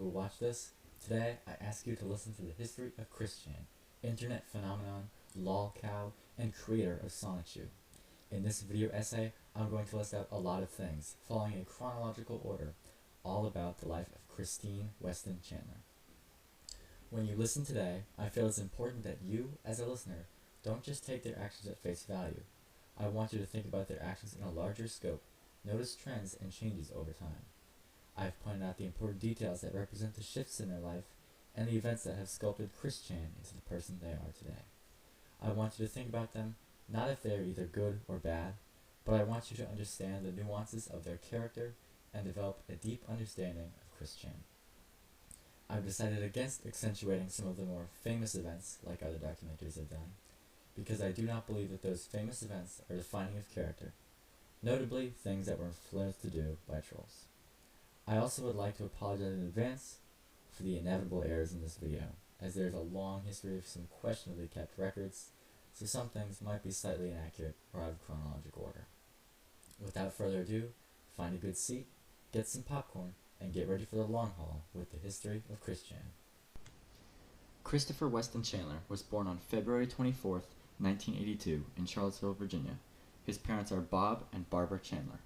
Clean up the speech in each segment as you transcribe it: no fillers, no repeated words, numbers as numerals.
who watch this. Today, I ask you to listen to the history of Christian, internet phenomenon, lolcow, and creator of Sonichu. In this video essay, I'm going to list out a lot of things, following a chronological order, all about the life of Christine Weston Chandler. When you listen today, I feel it's important that you, as a listener, don't just take their actions at face value. I want you to think about their actions in a larger scope, notice trends and changes over time. I have pointed out the important details that represent the shifts in their life and the events that have sculpted Chris Chan into the person they are today. I want you to think about them, not if they are either good or bad, but I want you to understand the nuances of their character and develop a deep understanding of Chris Chan. I've decided against accentuating some of the more famous events like other documentaries have done, because I do not believe that those famous events are defining of character, notably things that were influenced to do by trolls. I also would like to apologize in advance for the inevitable errors in this video, as there is a long history of some questionably kept records, so some things might be slightly inaccurate or out of chronological order. Without further ado, find a good seat, get some popcorn, and get ready for the long haul with the history of Chris Chan. Christopher Weston Chandler was born on February 24th, 1982 in Charlottesville, Virginia. His parents are Bob and Barbara Chandler.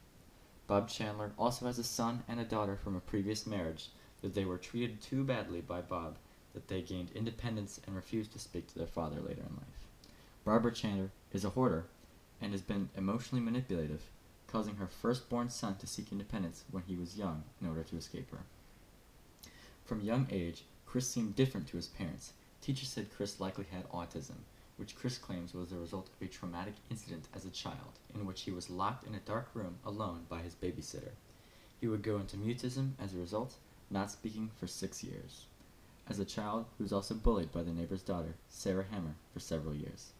Bob Chandler also has a son and a daughter from a previous marriage, that they were treated too badly by Bob that they gained independence and refused to speak to their father later in life. Barbara Chandler is a hoarder and has been emotionally manipulative, causing her firstborn son to seek independence when he was young in order to escape her. From a young age, Chris seemed different to his parents. Teachers said Chris likely had autism, which Chris claims was the result of a traumatic incident as a child, in which he was locked in a dark room alone by his babysitter. He would go into mutism as a result, not speaking for 6 years. As a child, he was also bullied by the neighbor's daughter, Sarah Hammer, for several years.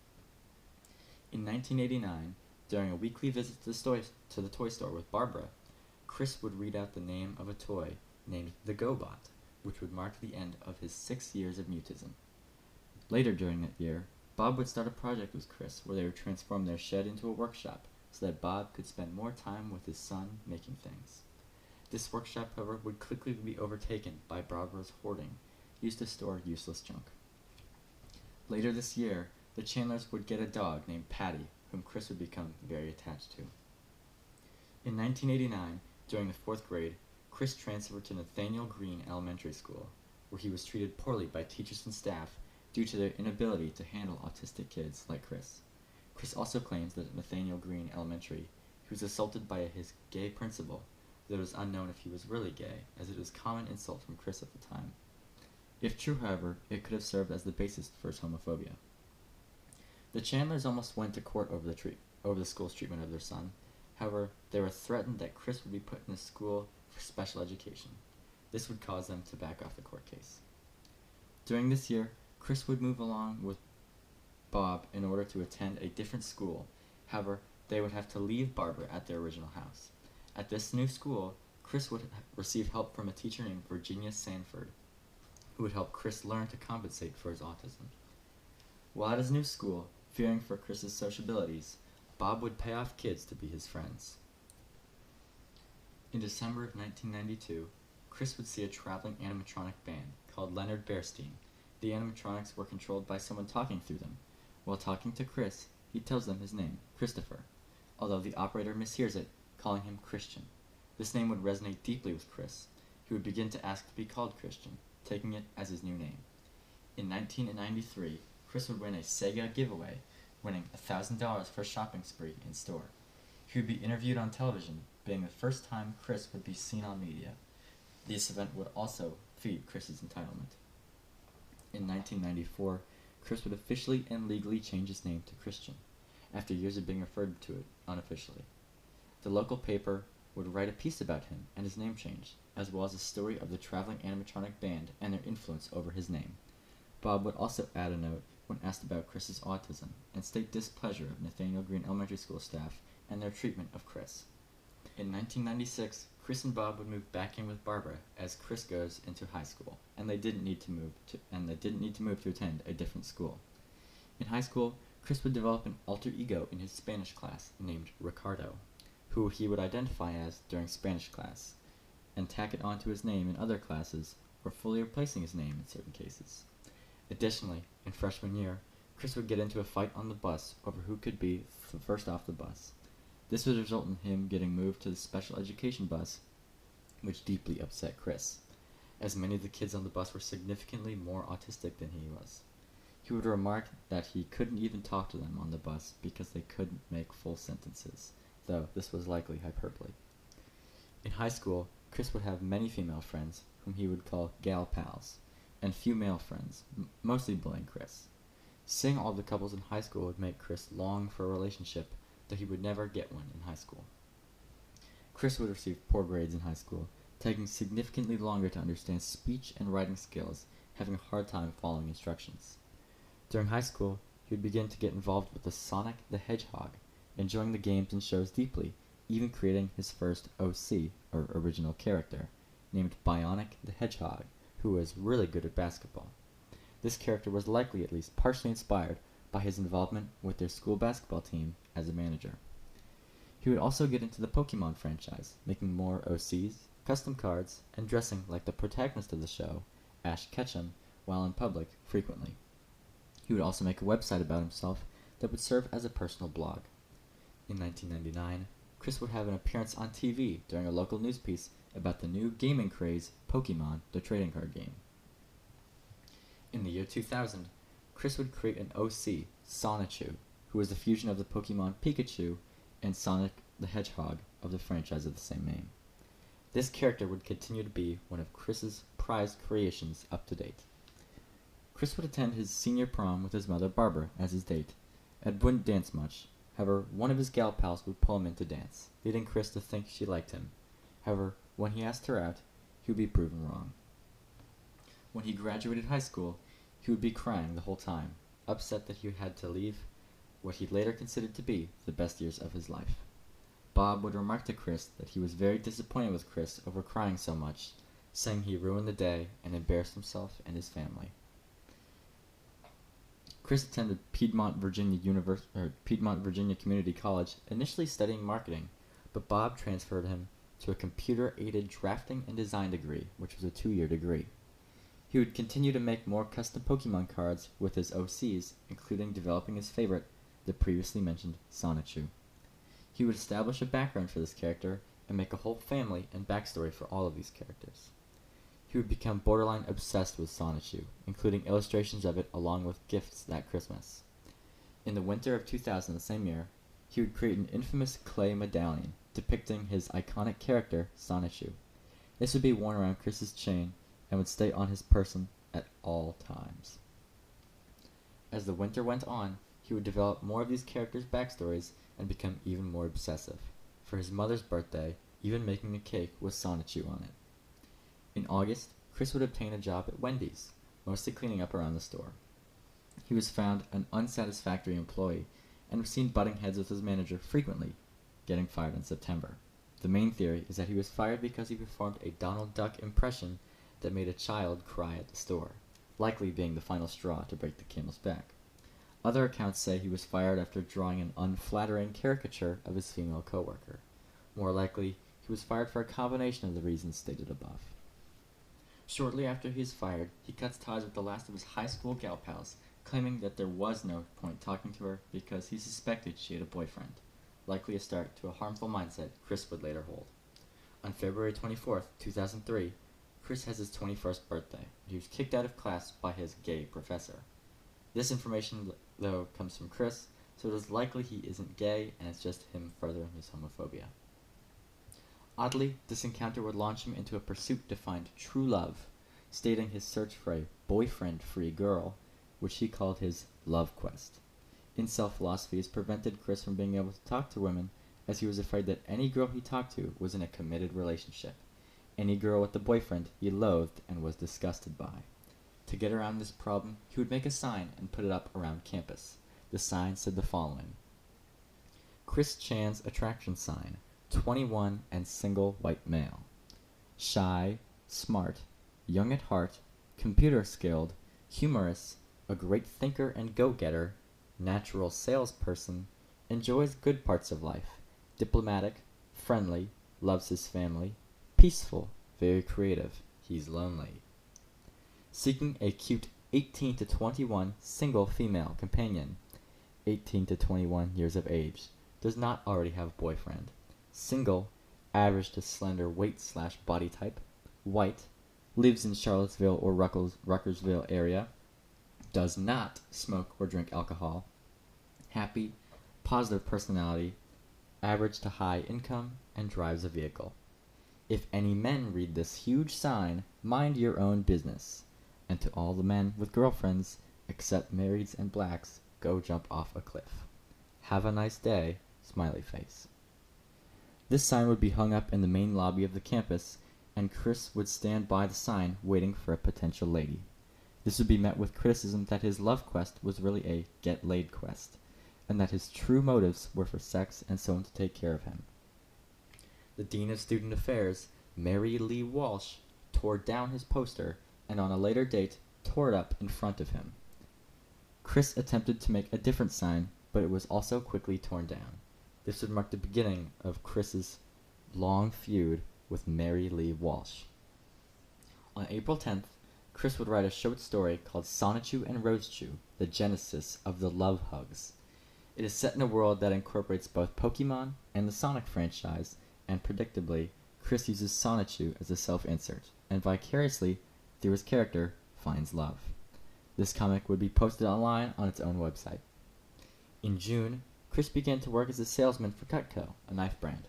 In 1989, during a weekly visit to the toy store with Barbara, Chris would read out the name of a toy named the GoBot, which would mark the end of his 6 years of mutism. Later during that year, Bob would start a project with Chris where they would transform their shed into a workshop so that Bob could spend more time with his son making things. This workshop, however, would quickly be overtaken by Barbara's hoarding, used to store useless junk. Later this year, the Chandlers would get a dog named Patty, whom Chris would become very attached to. In 1989, during the 4th grade, Chris transferred to Nathaniel Green Elementary School, where he was treated poorly by teachers and staff due to their inability to handle autistic kids like Chris. Chris also claims that at Nathaniel Green Elementary, he was assaulted by his gay principal, though it is unknown if he was really gay, as it was a common insult from Chris at the time. If true, however, it could have served as the basis for his homophobia. The Chandlers almost went to court over the school's treatment of their son. However, they were threatened that Chris would be put in a school for special education. This would cause them to back off the court case. During this year, Chris would move along with Bob in order to attend a different school. However, they would have to leave Barbara at their original house. At this new school, Chris would receive help from a teacher named Virginia Sanford, who would help Chris learn to compensate for his autism. While at his new school, fearing for Chris's sociabilities, Bob would pay off kids to be his friends. In December of 1992, Chris would see a traveling animatronic band called Leonard Bearstein. The animatronics were controlled by someone talking through them. While talking to Chris, he tells them his name, Christopher, although the operator mishears it, calling him Christian. This name would resonate deeply with Chris. He would begin to ask to be called Christian, taking it as his new name. In 1993, Chris would win a Sega giveaway, winning $1,000 for a shopping spree in store. He would be interviewed on television, being the first time Chris would be seen on media. This event would also feed Chris's entitlement. In 1994, Chris would officially and legally change his name to Christian, after years of being referred to it unofficially. The local paper would write a piece about him and his name change, as well as a story of the traveling animatronic band and their influence over his name. Bob would also add a note when asked about Chris's autism, and state displeasure of Nathaniel Green Elementary School staff and their treatment of Chris. In 1996, Chris and Bob would move back in with Barbara as Chris goes into high school, and they didn't need to move to attend a different school. In high school, Chris would develop an alter ego in his Spanish class named Ricardo, who he would identify as during Spanish class, and tack it onto his name in other classes or fully replacing his name in certain cases. Additionally, in freshman year, Chris would get into a fight on the bus over who could be the first off the bus. This would result in him getting moved to the special education bus, which deeply upset Chris, as many of the kids on the bus were significantly more autistic than he was. He would remark that he couldn't even talk to them on the bus because they couldn't make full sentences, though this was likely hyperbole. In high school, Chris would have many female friends, whom he would call gal pals, and few male friends, mostly bullying Chris. Seeing all the couples in high school would make Chris long for a relationship, though he would never get one in high school. Chris would receive poor grades in high school, taking significantly longer to understand speech and writing skills, having a hard time following instructions. During high school, he would begin to get involved with the Sonic the Hedgehog, enjoying the games and shows deeply, even creating his first OC, or original character, named Bionic the Hedgehog, who was really good at basketball. This character was likely at least partially inspired by his involvement with their school basketball team as a manager. He would also get into the Pokemon franchise, making more OCs, custom cards, and dressing like the protagonist of the show, Ash Ketchum, while in public frequently. He would also make a website about himself that would serve as a personal blog. In 1999, Chris would have an appearance on TV during a local news piece about the new gaming craze, Pokemon, the trading card game. In the year 2000, Chris would create an OC, Sonichu, who was the fusion of the Pokemon Pikachu and Sonic the Hedgehog of the franchise of the same name. This character would continue to be one of Chris's prized creations up to date. Chris would attend his senior prom with his mother Barbara as his date, and wouldn't dance much. However, one of his gal pals would pull him in to dance, leading Chris to think she liked him. However, when he asked her out, he would be proven wrong. When he graduated high school, he would be crying the whole time, upset that he had to leave what he later considered to be the best years of his life. Bob would remark to Chris that he was very disappointed with Chris over crying so much, saying he ruined the day and embarrassed himself and his family. Chris attended Piedmont, Virginia Community College, initially studying marketing, but Bob transferred him to a computer-aided drafting and design degree, which was a 2-year degree. He would continue to make more custom Pokemon cards with his OCs, including developing his favorite, the previously mentioned Sonichu. He would establish a background for this character and make a whole family and backstory for all of these characters. He would become borderline obsessed with Sonichu, including illustrations of it along with gifts that Christmas. In the winter of 2000, the same year, he would create an infamous clay medallion depicting his iconic character, Sonichu. This would be worn around Chris's chain and would stay on his person at all times. As the winter went on, he would develop more of these characters' backstories and become even more obsessive. For his mother's birthday, even making a cake with Sonichu on it. In August, Chris would obtain a job at Wendy's, mostly cleaning up around the store. He was found an unsatisfactory employee and was seen butting heads with his manager frequently, getting fired in September. The main theory is that he was fired because he performed a Donald Duck impression that made a child cry at the store, likely being the final straw to break the camel's back. Other accounts say he was fired after drawing an unflattering caricature of his female coworker. More likely, he was fired for a combination of the reasons stated above. Shortly after he is fired, he cuts ties with the last of his high school gal pals, claiming that there was no point talking to her because he suspected she had a boyfriend, likely a start to a harmful mindset Chris would later hold. On February 24th, 2003, Chris has his 21st birthday, and he was kicked out of class by his gay professor. This information, though, comes from Chris, so it is likely he isn't gay and it's just him furthering his homophobia. Oddly, this encounter would launch him into a pursuit to find true love, stating his search for a boyfriend-free girl, which he called his love quest. Incel philosophy has prevented Chris from being able to talk to women, as he was afraid that any girl he talked to was in a committed relationship. Any girl with a boyfriend he loathed and was disgusted by. To get around this problem, he would make a sign and put it up around campus. The sign said the following: Chris Chan's attraction sign, 21 and single white male. Shy, smart, young at heart, computer skilled, humorous, a great thinker and go-getter, natural salesperson, enjoys good parts of life, diplomatic, friendly, loves his family, peaceful, very creative, he's lonely. seeking a cute 18 to 21 single female companion. 18 to 21 years of age, does not already have a boyfriend. Single, average to slender weight/body type. White, lives in Charlottesville or Ruckersville area. Does not smoke or drink alcohol. Happy, positive personality, average to high income, and drives a vehicle. If any men read this huge sign, mind your own business. And to all the men with girlfriends, except marrieds and blacks, go jump off a cliff. Have a nice day, smiley face. This sign would be hung up in the main lobby of the campus, and Chris would stand by the sign waiting for a potential lady. This would be met with criticism that his love quest was really a get-laid quest, and that his true motives were for sex and someone to take care of him. The Dean of Student Affairs, Mary Lee Walsh, tore down his poster, and on a later date, tore it up in front of him. Chris attempted to make a different sign, but it was also quickly torn down. This would mark the beginning of Chris's long feud with Mary Lee Walsh. On April 10th, Chris would write a short story called Sonichu and Rosechu, the genesis of the Love Hugs. It is set in a world that incorporates both Pokemon and the Sonic franchise, and predictably, Chris uses Sonichu as a self-insert, and vicariously, through his character, finds love. This comic would be posted online on its own website. In June, Chris began to work as a salesman for Cutco, a knife brand.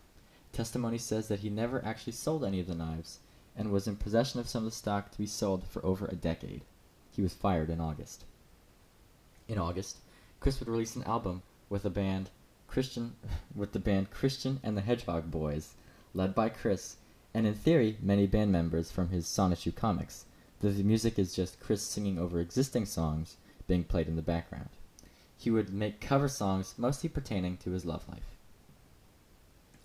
Testimony says that he never actually sold any of the knives, and was in possession of some of the stock to be sold for over a decade. He was fired in August. In August, Chris would release an album with the band Christian and the Hedgehog Boys, led by Chris, and in theory, many band members from his Sonichu comics, though the music is just Chris singing over existing songs being played in the background. He would make cover songs mostly pertaining to his love life.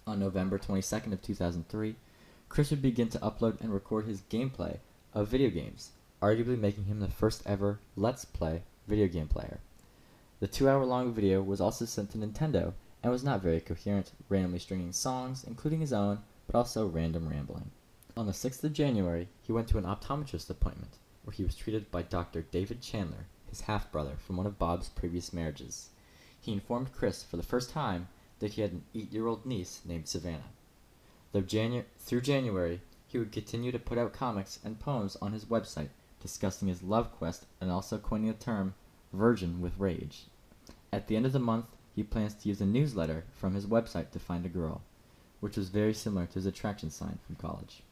On November 22nd of 2003, Chris would begin to upload and record his gameplay of video games, arguably making him the first ever Let's Play video game player. The 2-hour-long video was also sent to Nintendo and was not very coherent, randomly stringing songs, including his own, but also random rambling. On the 6th of January, he went to an optometrist appointment, where he was treated by Dr. David Chandler, his half-brother from one of Bob's previous marriages. He informed Chris for the first time that he had an 8-year-old niece named Savannah. Through January, he would continue to put out comics and poems on his website discussing his love quest and also coining the term virgin with rage. At the end of the month, he plans to use a newsletter from his website to find a girl, which was very similar to his attraction sign from college.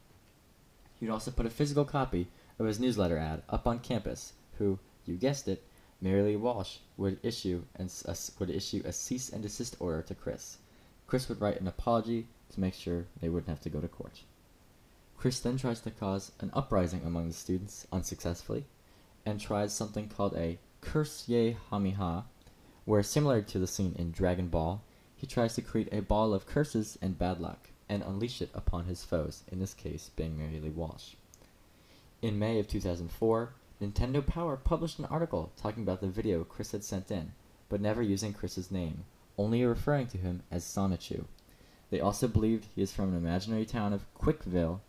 He would also put a physical copy of his newsletter ad up on campus, who, you guessed it, Mary Lee Walsh would issue a cease and desist order to Chris. Chris would write an apology to make sure they wouldn't have to go to court. Chris then tries to cause an uprising among the students unsuccessfully, and tries something called a Curse Ye Hamiha, where, similar to the scene in Dragon Ball, he tries to create a ball of curses and bad luck, and unleash it upon his foes, in this case being Mary Lee Walsh. In May of 2004, Nintendo Power published an article talking about the video Chris had sent in, but never using Chris's name, only referring to him as Sonichu. They also believed he is from an imaginary town of Quickville,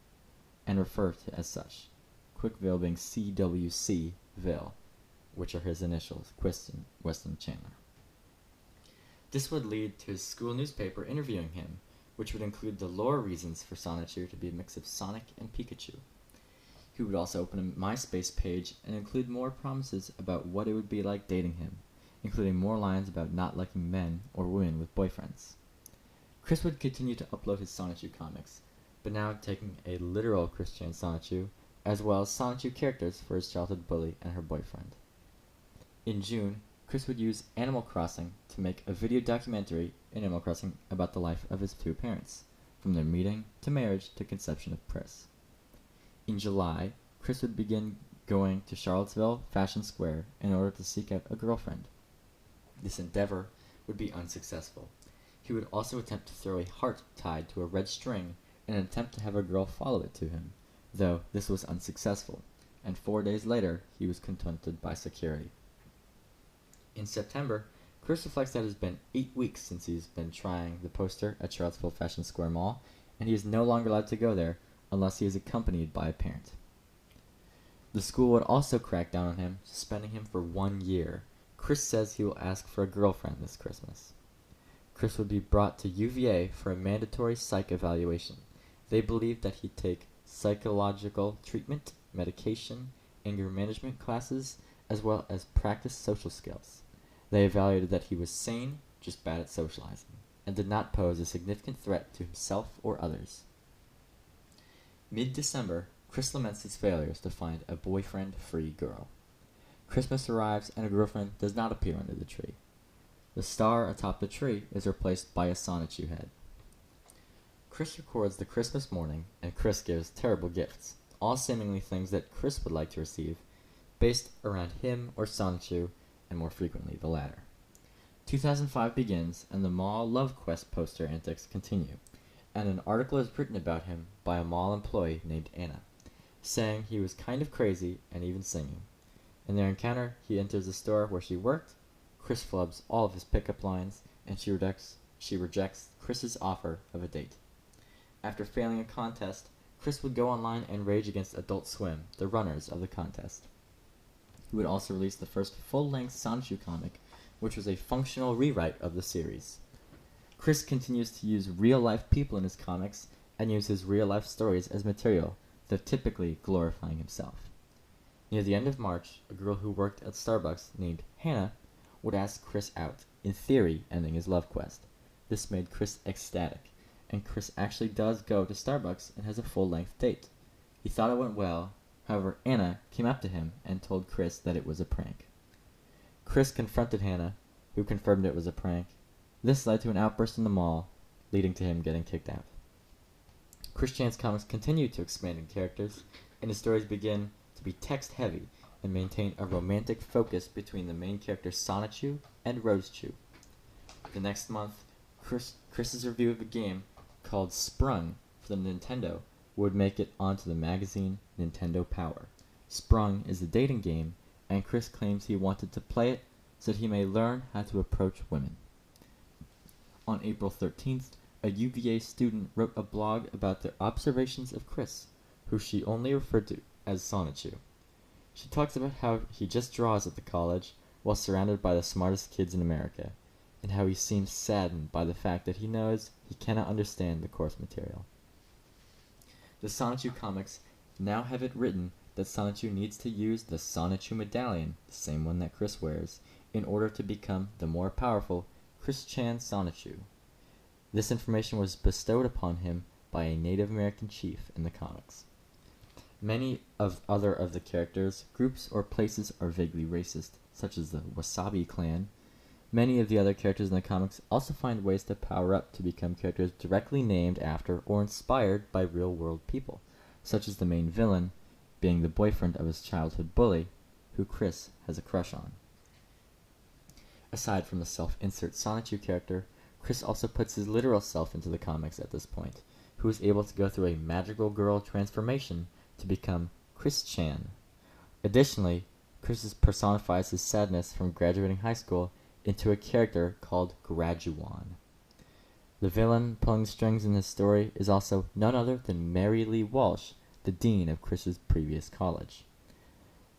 and refer to as such. Quickville being CWCville, which are his initials, Weston Chandler. This would lead to his school newspaper interviewing him, which would include the lore reasons for Sonichu to be a mix of Sonic and Pikachu. He would also open a MySpace page and include more promises about what it would be like dating him, including more lines about not liking men or women with boyfriends. Chris would continue to upload his Sonichu comics, but now taking a literal Christian Sonichu, as well as Sonichu characters for his childhood bully and her boyfriend. In June, Chris would use Animal Crossing to make a video documentary in Animal Crossing about the life of his two parents, from their meeting to marriage to conception of Chris. In July, Chris would begin going to Charlottesville Fashion Square in order to seek out a girlfriend. This endeavor would be unsuccessful. He would also attempt to throw a heart tied to a red string in an attempt to have a girl follow it to him, though this was unsuccessful, and 4 days later he was confronted by security. In September, Chris reflects that it has been 8 weeks since he's been trying the poster at Charlottesville Fashion Square Mall, and he is no longer allowed to go there unless he is accompanied by a parent. The school would also crack down on him, suspending him for 1 year. Chris says he will ask for a girlfriend this Christmas. Chris would be brought to UVA for a mandatory psych evaluation. They believed that he'd take psychological treatment, medication, anger management classes, as well as practice social skills. They evaluated that he was sane, just bad at socializing, and did not pose a significant threat to himself or others. Mid-December, Chris laments his failures to find a boyfriend-free girl. Christmas arrives and a girlfriend does not appear under the tree. The star atop the tree is replaced by a Sonichu head. Chris records the Christmas morning, and Chris gives terrible gifts, all seemingly things that Chris would like to receive, based around him or Sonichu, and more frequently the latter. 2005 begins, and the mall Love Quest poster antics continue, and an article is written about him by a mall employee named Anna, saying he was kind of crazy and even singing. In their encounter, he enters the store where she worked. Chris flubs all of his pickup lines, and she rejects Chris's offer of a date. After failing a contest, Chris would go online and rage against Adult Swim, the runners of the contest. He would also release the first full-length Sonichu comic, which was a functional rewrite of the series. Chris continues to use real-life people in his comics and use his real-life stories as material, though typically glorifying himself. Near the end of March, a girl who worked at Starbucks named Hannah would ask Chris out, in theory ending his love quest. This made Chris ecstatic, and Chris actually does go to Starbucks and has a full-length date. He thought it went well, however Anna came up to him and told Chris that it was a prank. Chris confronted Hannah, who confirmed it was a prank. This led to an outburst in the mall, leading to him getting kicked out. Chris Chan's comics continue to expand in characters, and his stories begin to be text-heavy and maintain a romantic focus between the main characters Sonichu and Rosechu. The next month, Chris's review of a game called Sprung for the Nintendo would make it onto the magazine Nintendo Power. Sprung is a dating game, and Chris claims he wanted to play it so that he may learn how to approach women. On April 13th, a UVA student wrote a blog about their observations of Chris, who she only referred to as Sonichu. She talks about how he just draws at the college while surrounded by the smartest kids in America, and how he seems saddened by the fact that he knows he cannot understand the course material. The Sonichu comics now have it written that Sonichu needs to use the Sonichu medallion, the same one that Chris wears, in order to become the more powerful Chris Chan Sonichu. This information was bestowed upon him by a Native American chief in the comics. Many of the characters, groups, or places are vaguely racist, such as the Wasabi clan. Many of the other characters in the comics also find ways to power up to become characters directly named after or inspired by real-world people, such as the main villain being the boyfriend of his childhood bully, who Chris has a crush on. Aside from the self-insert Sonichu character, Chris also puts his literal self into the comics at this point, who is able to go through a magical girl transformation to become Chris Chan. Additionally, Chris personifies his sadness from graduating high school into a character called Graduan. The villain pulling strings in this story is also none other than Mary Lee Walsh, the dean of Chris's previous college.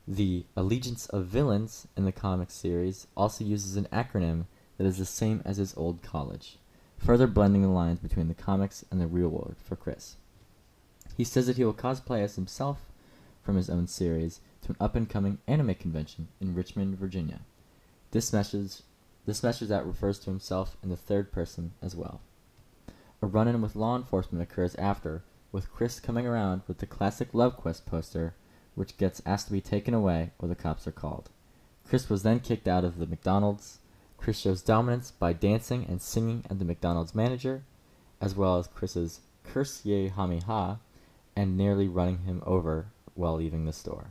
The Allegiance of Villains in the comic series also uses an acronym that is the same as his old college, further blending the lines between the comics and the real world for Chris. He says that he will cosplay as himself from his own series to an up-and-coming anime convention in Richmond, Virginia. This message that refers to himself in the third person as well. A run-in with law enforcement occurs after, with Chris coming around with the classic Love Quest poster, which gets asked to be taken away or the cops are called. Chris was then kicked out of the McDonald's. Chris shows dominance by dancing and singing at the McDonald's manager, as well as Chris's Curse Ye Hami Ha, and nearly running him over while leaving the store.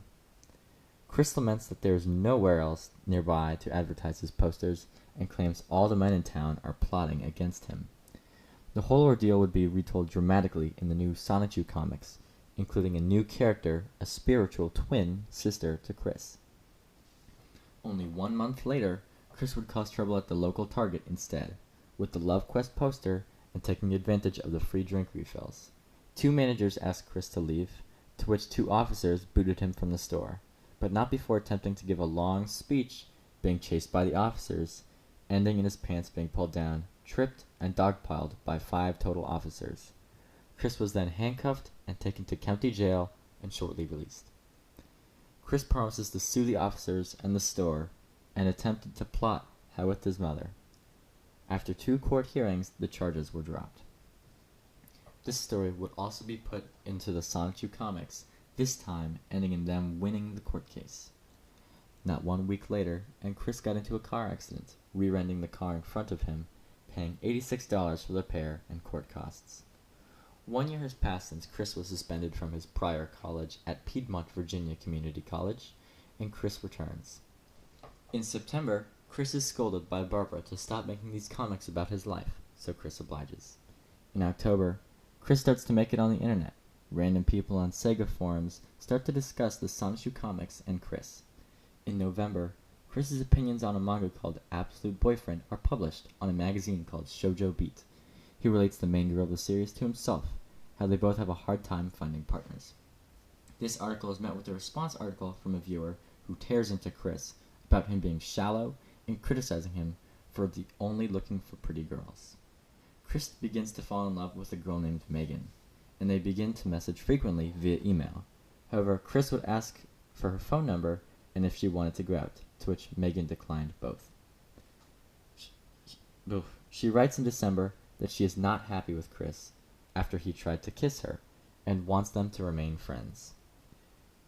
Chris laments that there is nowhere else nearby to advertise his posters, and claims all the men in town are plotting against him. The whole ordeal would be retold dramatically in the new Sonichu comics, including a new character, a spiritual twin sister to Chris. Only 1 month later, Chris would cause trouble at the local Target instead, with the Love Quest poster and taking advantage of the free drink refills. 2 managers ask Chris to leave, to which 2 officers booted him from the store, but not before attempting to give a long speech, being chased by the officers, ending in his pants being pulled down, tripped, and dogpiled by 5 total officers. Chris was then handcuffed and taken to county jail and shortly released. Chris promises to sue the officers and the store and attempted to plot how with his mother. After 2 court hearings, the charges were dropped. This story would also be put into the Sonichu comics, this time ending in them winning the court case. Not 1 week later, and Chris got into a car accident, rear-ending the car in front of him, paying $86 for the repair and court costs. 1 year has passed since Chris was suspended from his prior college at Piedmont, Virginia Community College, and Chris returns. In September, Chris is scolded by Barbara to stop making these comics about his life, so Chris obliges. In October, Chris starts to make it on the internet. Random people on Sega forums start to discuss the Sonichu comics and Chris. In November, Chris's opinions on a manga called Absolute Boyfriend are published on a magazine called Shoujo Beat. He relates the main hero of the series to himself, how they both have a hard time finding partners. This article is met with a response article from a viewer who tears into Chris about him being shallow and criticizing him for only looking for pretty girls. Chris begins to fall in love with a girl named Megan, and they begin to message frequently via email. However, Chris would ask for her phone number and if she wanted to go out, to which Megan declined both. She writes in December that she is not happy with Chris after he tried to kiss her, and wants them to remain friends.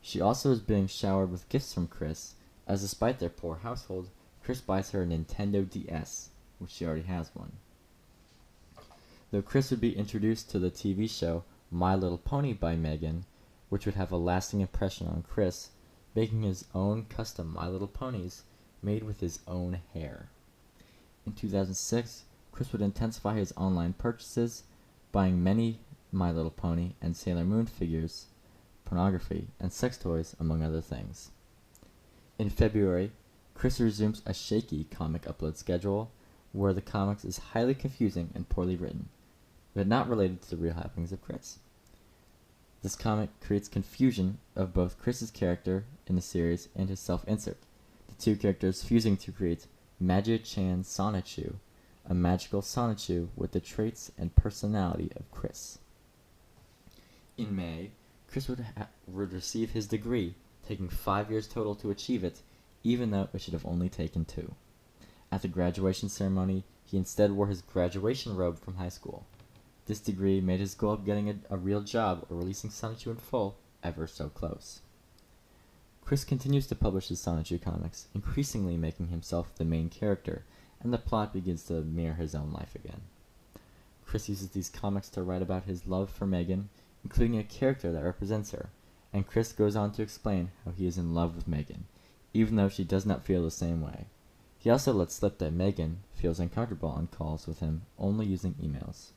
She also is being showered with gifts from Chris, as despite their poor household, Chris buys her a Nintendo DS, which she already has one. Though Chris would be introduced to the TV show My Little Pony by Megan, which would have a lasting impression on Chris, making his own custom My Little Ponies made with his own hair. In 2006, Chris would intensify his online purchases, buying many My Little Pony and Sailor Moon figures, pornography, and sex toys, among other things. In February, Chris resumes a shaky comic upload schedule, where the comics is highly confusing and poorly written, but not related to the real happenings of Chris. This comic creates confusion of both Chris's character in the series and his self-insert, the 2 characters fusing to create Magia-chan Sonichu, a magical Sonichu with the traits and personality of Chris. In May, Chris would receive his degree, taking 5 years total to achieve it, even though it should have only taken 2. At the graduation ceremony, he instead wore his graduation robe from high school. This degree made his goal of getting a real job or releasing Sonichu in full ever so close. Chris continues to publish his Sonichu comics, increasingly making himself the main character, and the plot begins to mirror his own life again. Chris uses these comics to write about his love for Megan, including a character that represents her, and Chris goes on to explain how he is in love with Megan, even though she does not feel the same way. He also lets slip that Megan feels uncomfortable on calls with him, only using emails.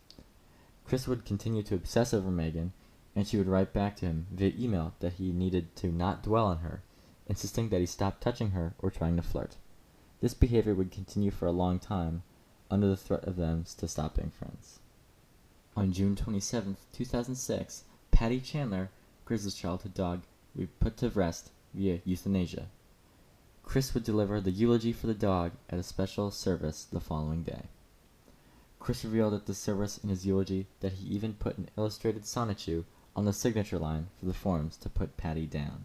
Chris would continue to obsess over Megan, and she would write back to him via email that he needed to not dwell on her, insisting that he stop touching her or trying to flirt. This behavior would continue for a long time, under the threat of them to stop being friends. On June 27, 2006, Patty Chandler, Chris's childhood dog, would be put to rest via euthanasia. Chris would deliver the eulogy for the dog at a special service the following day. Chris revealed at the service in his eulogy that he even put an illustrated Sonichu on the signature line for the forms to put Patty down.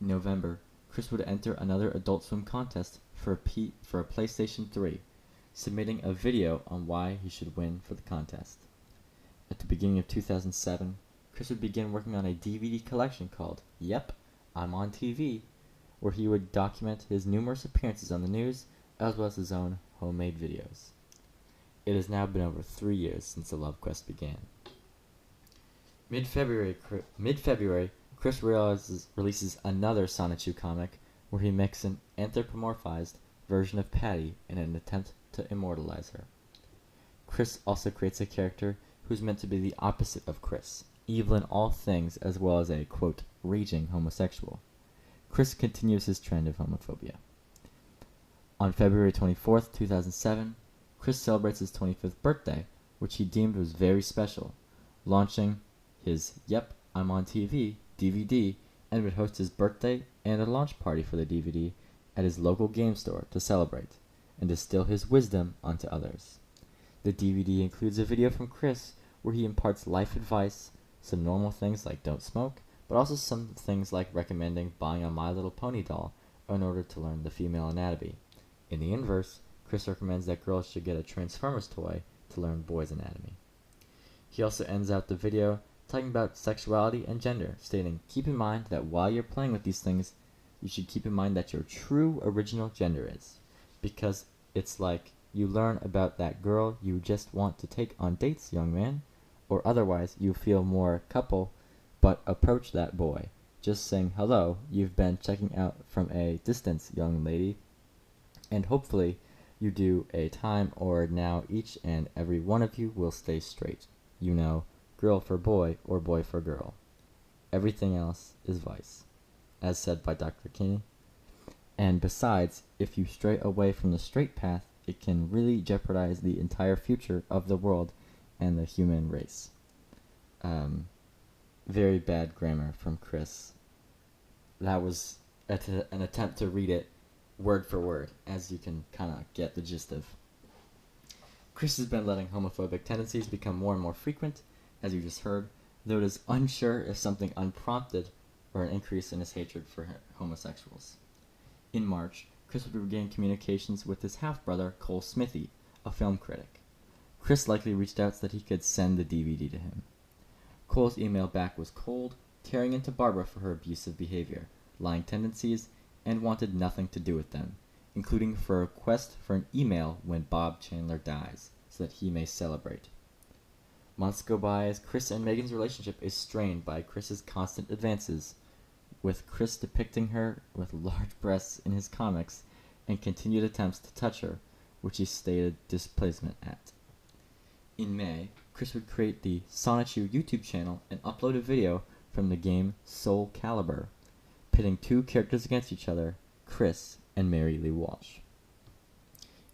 In November, Chris would enter another Adult Swim contest for a PlayStation 3, submitting a video on why he should win for the contest. At the beginning of 2007, Chris would begin working on a DVD collection called Yep, I'm on TV, where he would document his numerous appearances on the news, as well as his own homemade videos. It has now been over 3 years since the love quest began. Mid-February, Chris releases another Sonichu comic, where he makes an anthropomorphized version of Patty in an attempt to immortalize her. Chris also creates a character who's meant to be the opposite of Chris, evil in all things, as well as a, quote, raging homosexual. Chris continues his trend of homophobia. On February 24th, 2007, Chris celebrates his 25th birthday, which he deemed was very special, launching his Yep, I'm on TV, DVD, and would host his birthday and a launch party for the DVD at his local game store to celebrate and distill his wisdom onto others. The DVD includes a video from Chris where he imparts life advice, some normal things like don't smoke, but also some things like recommending buying a My Little Pony doll in order to learn the female anatomy. In the inverse, Chris recommends that girls should get a Transformers toy to learn boys' anatomy. He also ends out the video talking about sexuality and gender, stating, keep in mind that while you're playing with these things, you should keep in mind that your true original gender is. Because it's like you learn about that girl you just want to take on dates, young man, or otherwise you feel more couple, but approach that boy. Just saying hello, you've been checking out from a distance, young lady, and hopefully you do a time or now each and every one of you will stay straight. You know, girl for boy or boy for girl. Everything else is vice, as said by Dr. Kinney. And besides, if you stray away from the straight path, it can really jeopardize the entire future of the world and the human race. Very bad grammar from Chris. That was an attempt to read it word for word, as you can kind of get the gist of. Chris has been letting homophobic tendencies become more and more frequent, as you just heard, though it is unsure if something unprompted or an increase in his hatred for homosexuals. In March, Chris would regain communications with his half-brother, Cole Smithy, a film critic. Chris likely reached out so that he could send the DVD to him. Cole's email back was cold, tearing into Barbara for her abusive behavior, lying tendencies, and wanted nothing to do with them, including for a request for an email when Bob Chandler dies, so that he may celebrate. Months go by as Chris and Megan's relationship is strained by Chris's constant advances, with Chris depicting her with large breasts in his comics and continued attempts to touch her, which he stated displacement at. In May, Chris would create the Sonichu YouTube channel and upload a video from the game Soul Calibur, pitting two characters against each other, Chris and Mary Lee Walsh.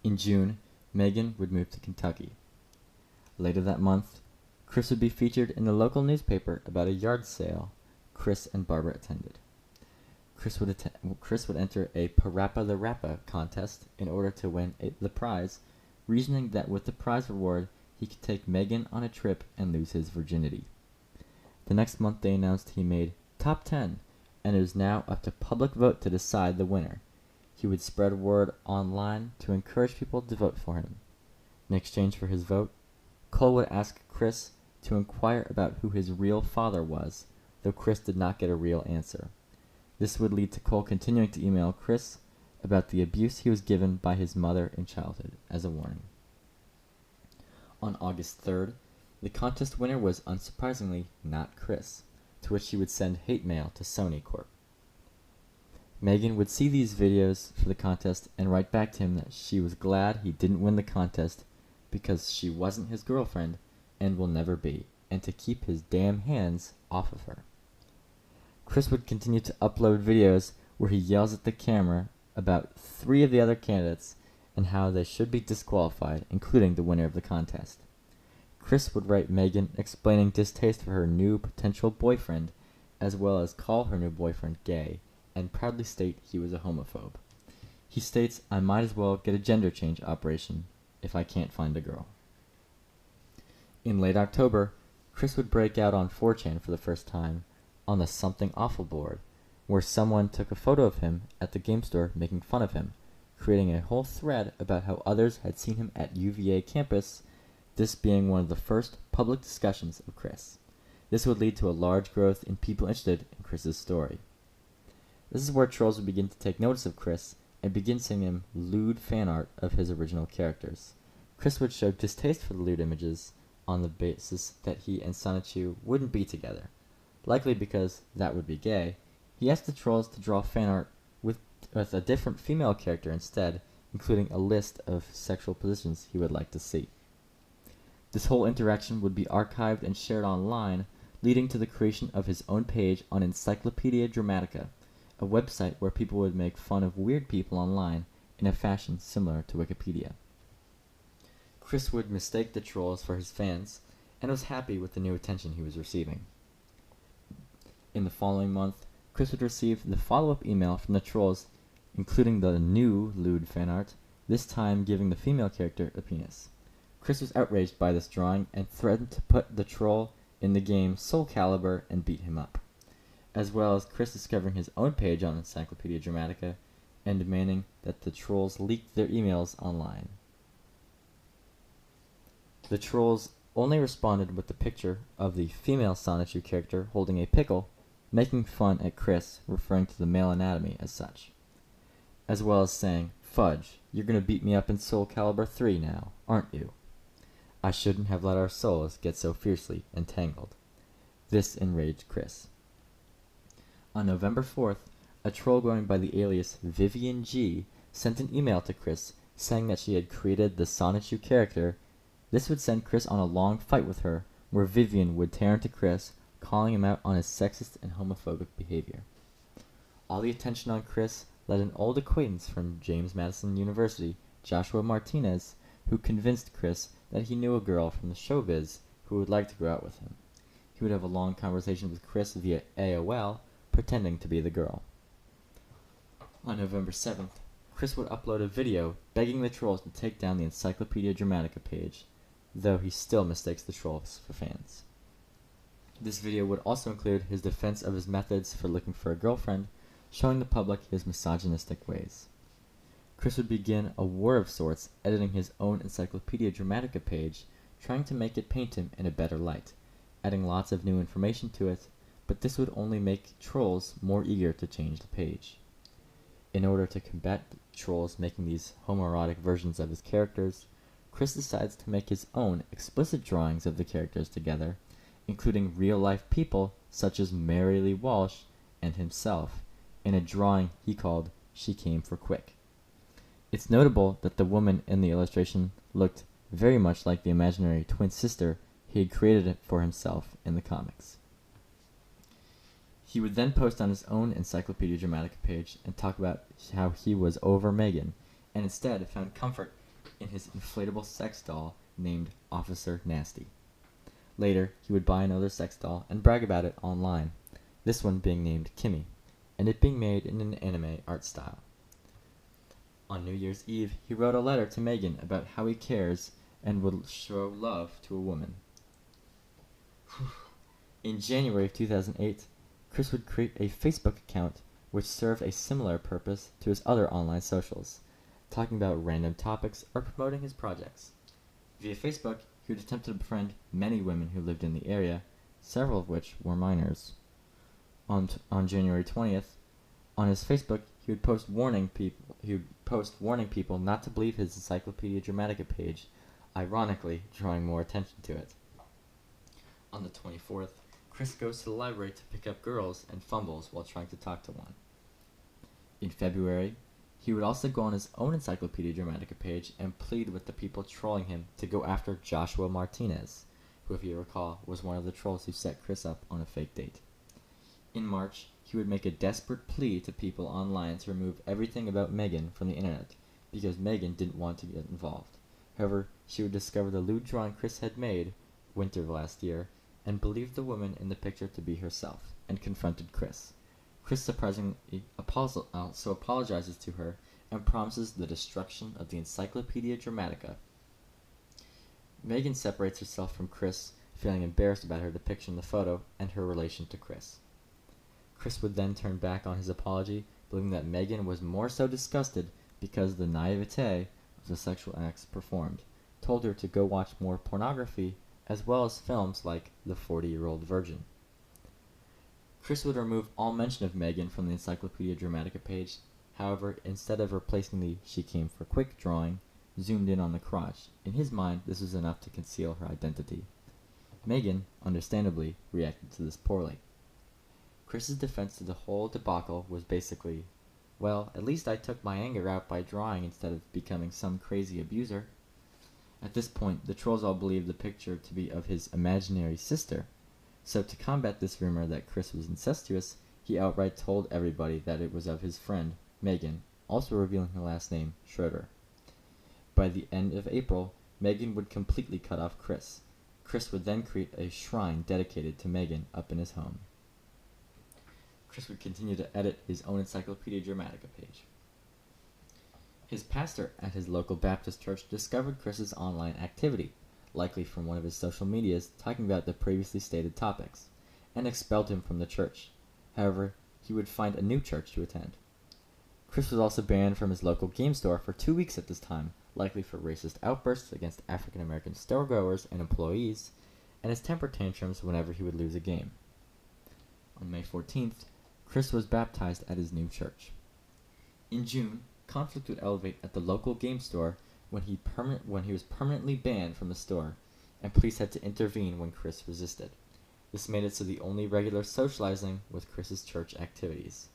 In June, Megan would move to Kentucky. Later that month, Chris would be featured in the local newspaper about a yard sale Chris and Barbara attended. Chris would enter a Parappa the Rappa contest in order to win the prize, reasoning that with the prize reward, he could take Megan on a trip and lose his virginity. The next month they announced he made top 10, and it is now up to public vote to decide the winner. He would spread word online to encourage people to vote for him. In exchange for his vote, Cole would ask Chris to inquire about who his real father was, though Chris did not get a real answer. This would lead to Cole continuing to email Chris about the abuse he was given by his mother in childhood as a warning. On August 3rd, the contest winner was unsurprisingly not Chris, to which he would send hate mail to Sony Corp. Megan would see these videos for the contest and write back to him that she was glad he didn't win the contest because she wasn't his girlfriend and will never be, and to keep his damn hands off of her. Chris would continue to upload videos where he yells at the camera about 3 of the other candidates and how they should be disqualified, including the winner of the contest. Chris would write Megan explaining distaste for her new potential boyfriend, as well as call her new boyfriend gay, and proudly state he was a homophobe. He states, I might as well get a gender change operation if I can't find a girl. In late October, Chris would break out on 4chan for the first time on the Something Awful board, where someone took a photo of him at the game store making fun of him, creating a whole thread about how others had seen him at UVA campus, this being one of the first public discussions of Chris. This would lead to a large growth in people interested in Chris's story. This is where trolls would begin to take notice of Chris and begin sending him lewd fan art of his original characters. Chris would show distaste for the lewd images on the basis that he and Sonichu wouldn't be together. Likely because that would be gay, he asked the trolls to draw fan art with a different female character instead, including a list of sexual positions he would like to see. This whole interaction would be archived and shared online, leading to the creation of his own page on Encyclopedia Dramatica, a website where people would make fun of weird people online in a fashion similar to Wikipedia. Chris would mistake the trolls for his fans, and was happy with the new attention he was receiving. In the following month, Chris would receive the follow-up email from the trolls, including the new lewd fan art, this time giving the female character a penis. Chris was outraged by this drawing and threatened to put the troll in the game Soul Calibur and beat him up, as well as Chris discovering his own page on Encyclopedia Dramatica and demanding that the trolls leak their emails online. The trolls only responded with the picture of the female Sonichu character holding a pickle, making fun at Chris, referring to the male anatomy as such, as well as saying, "Fudge, you're gonna beat me up in Soul Calibur 3 now, aren't you? I shouldn't have let our souls get so fiercely entangled." This enraged Chris. On November 4th, a troll going by the alias Vivian G sent an email to Chris saying that she had created the Sonichu character. This would send Chris on a long fight with her, where Vivian would tear into Chris, calling him out on his sexist and homophobic behavior. All the attention on Chris led an old acquaintance from James Madison University, Joshua Martinez, who convinced Chris that he knew a girl from the showbiz who would like to go out with him. He would have a long conversation with Chris via AOL, pretending to be the girl. On November 7th, Chris would upload a video begging the trolls to take down the Encyclopedia Dramatica page, though he still mistakes the trolls for fans. This video would also include his defense of his methods for looking for a girlfriend, showing the public his misogynistic ways. Chris would begin a war of sorts, editing his own Encyclopedia Dramatica page, trying to make it paint him in a better light, adding lots of new information to it, but this would only make trolls more eager to change the page. In order to combat the trolls making these homoerotic versions of his characters, Chris decides to make his own explicit drawings of the characters together, including real-life people such as Mary Lee Walsh and himself, in a drawing he called She Came for Quick. It's notable that the woman in the illustration looked very much like the imaginary twin sister he had created for himself in the comics. He would then post on his own Encyclopedia Dramatica page and talk about how he was over Megan, and instead found comfort in his inflatable sex doll named Officer Nasty. Later, he would buy another sex doll and brag about it online, this one being named Kimmy, and it being made in an anime art style. On New Year's Eve, he wrote a letter to Megan about how he cares and would show love to a woman. In January of 2008, Chris would create a Facebook account which served a similar purpose to his other online socials, talking about random topics or promoting his projects. Via Facebook, he would attempt to befriend many women who lived in the area, several of which were minors. On January 20th, on his Facebook, he would post warning people not to believe his Encyclopedia Dramatica page, ironically drawing more attention to it. On the 24th, Chris goes to the library to pick up girls and fumbles while trying to talk to one. In February, he would also go on his own Encyclopedia Dramatica page and plead with the people trolling him to go after Joshua Martinez, who, if you recall, was one of the trolls who set Chris up on a fake date. In March, he would make a desperate plea to people online to remove everything about Megan from the internet, because Megan didn't want to get involved. However, she would discover the lewd drawing Chris had made, winter of last year, and believed the woman in the picture to be herself, and confronted Chris. Chris surprisingly apologizes to her and promises the destruction of the Encyclopedia Dramatica. Megan separates herself from Chris, feeling embarrassed about her depiction in the photo and her relation to Chris. Chris would then turn back on his apology, believing that Megan was more so disgusted because the naivete of the sexual acts performed told her to go watch more pornography, as well as films like The 40-Year-Old Virgin. Chris would remove all mention of Megan from the Encyclopedia Dramatica page. However, instead of replacing the She Came for Quick drawing, zoomed in on the crotch. In his mind, this was enough to conceal her identity. Megan, understandably, reacted to this poorly. Chris's defense to the whole debacle was basically, well, at least I took my anger out by drawing instead of becoming some crazy abuser. At this point, the trolls all believed the picture to be of his imaginary sister, so to combat this rumor that Chris was incestuous, he outright told everybody that it was of his friend, Megan, also revealing her last name, Schroeder. By the end of April, Megan would completely cut off Chris. Chris would then create a shrine dedicated to Megan up in his home. Chris would continue to edit his own Encyclopedia Dramatica page. His pastor at his local Baptist church discovered Chris's online activity, likely from one of his social medias talking about the previously stated topics, and expelled him from the church. However, he would find a new church to attend. Chris was also banned from his local game store for 2 weeks at this time, likely for racist outbursts against African American store goers and employees, and his temper tantrums whenever he would lose a game. On May 14th, Chris was baptized at his new church. In June, conflict would elevate at the local game store when he was permanently banned from the store, and police had to intervene when Chris resisted. This made it so the only regular socializing was Chris's church activities.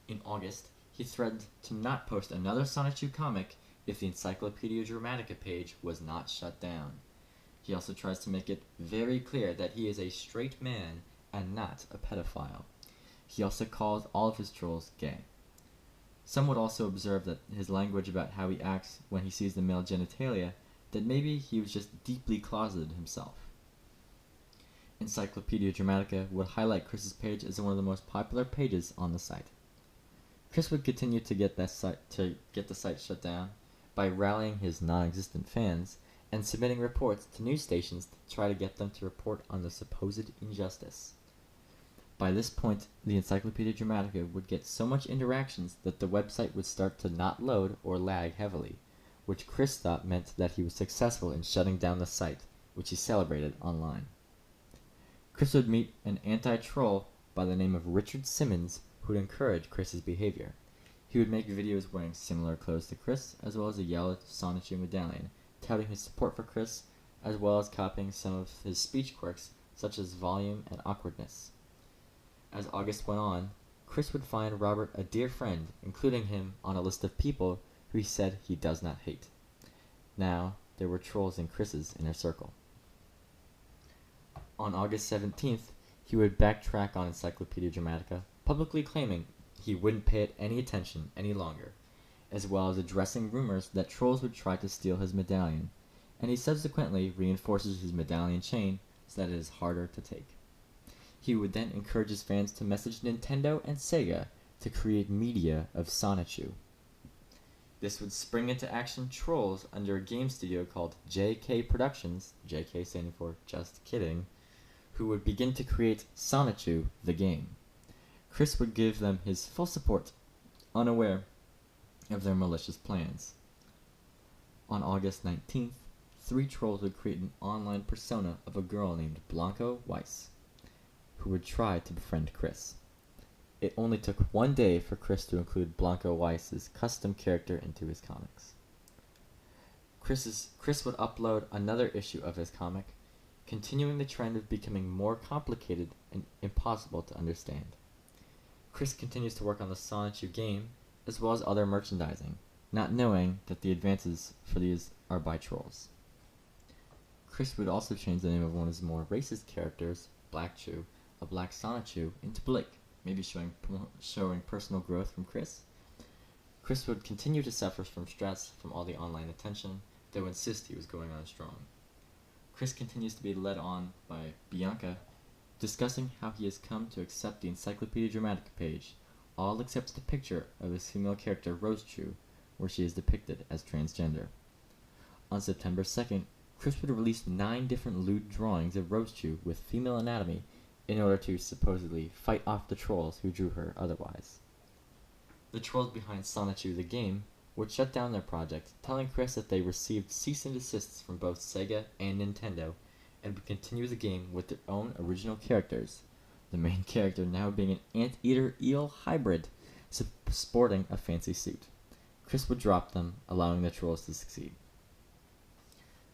In August, he threatened to not post another Sonichu comic if the Encyclopedia Dramatica page was not shut down. He also tries to make it very clear that he is a straight man and not a pedophile. He also calls all of his trolls gay. Some would also observe that his language about how he acts when he sees the male genitalia, that maybe he was just deeply closeted himself. Encyclopedia Dramatica would highlight Chris's page as one of the most popular pages on the site. Chris would continue to get the site shut down by rallying his non-existent fans and submitting reports to news stations to try to get them to report on the supposed injustice. By this point, the Encyclopedia Dramatica would get so much interactions that the website would start to not load or lag heavily, which Chris thought meant that he was successful in shutting down the site, which he celebrated online. Chris would meet an anti-troll by the name of Richard Simmons who would encourage Chris's behavior. He would make videos wearing similar clothes to Chris, as well as a yellow Sonichu medallion, touting his support for Chris, as well as copying some of his speech quirks, such as volume and awkwardness. As August went on, Chris would find Robert a dear friend, including him on a list of people who he said he does not hate. Now, there were trolls in Chris's inner circle. On August 17th, he would backtrack on Encyclopedia Dramatica, publicly claiming he wouldn't pay it any attention any longer, as well as addressing rumors that trolls would try to steal his medallion, and he subsequently reinforces his medallion chain so that it is harder to take. He would then encourage his fans to message Nintendo and Sega to create media of Sonichu. This would spring into action trolls under a game studio called JK Productions, JK standing for Just Kidding, who would begin to create Sonichu, the game. Chris would give them his full support, unaware of their malicious plans. On August 19th, 3 trolls would create an online persona of a girl named Blanco Weiss, who would try to befriend Chris. It only took 1 day for Chris to include Blanco Weiss's custom character into his comics. Chris would upload another issue of his comic, continuing the trend of becoming more complicated and impossible to understand. Chris continues to work on the Sonichu game, as well as other merchandising, not knowing that the advances for these are by trolls. Chris would also change the name of one of his more racist characters, Black Chew, a black Sonichu, into Blake, maybe showing personal growth from Chris. Chris would continue to suffer from stress from all the online attention, though insist he was going on strong. Chris continues to be led on by Bianca, discussing how he has come to accept the Encyclopedia Dramatica page, all except the picture of his female character Rose Chew, where she is depicted as transgender. On September 2nd, Chris would release 9 different lewd drawings of Rose Chew with female anatomy in order to supposedly fight off the trolls who drew her otherwise. The trolls behind Sonichu the game would shut down their project, telling Chris that they received cease and desists from both Sega and Nintendo, and would continue the game with their own original characters, the main character now being an anteater eel hybrid, sporting a fancy suit. Chris would drop them, allowing the trolls to succeed.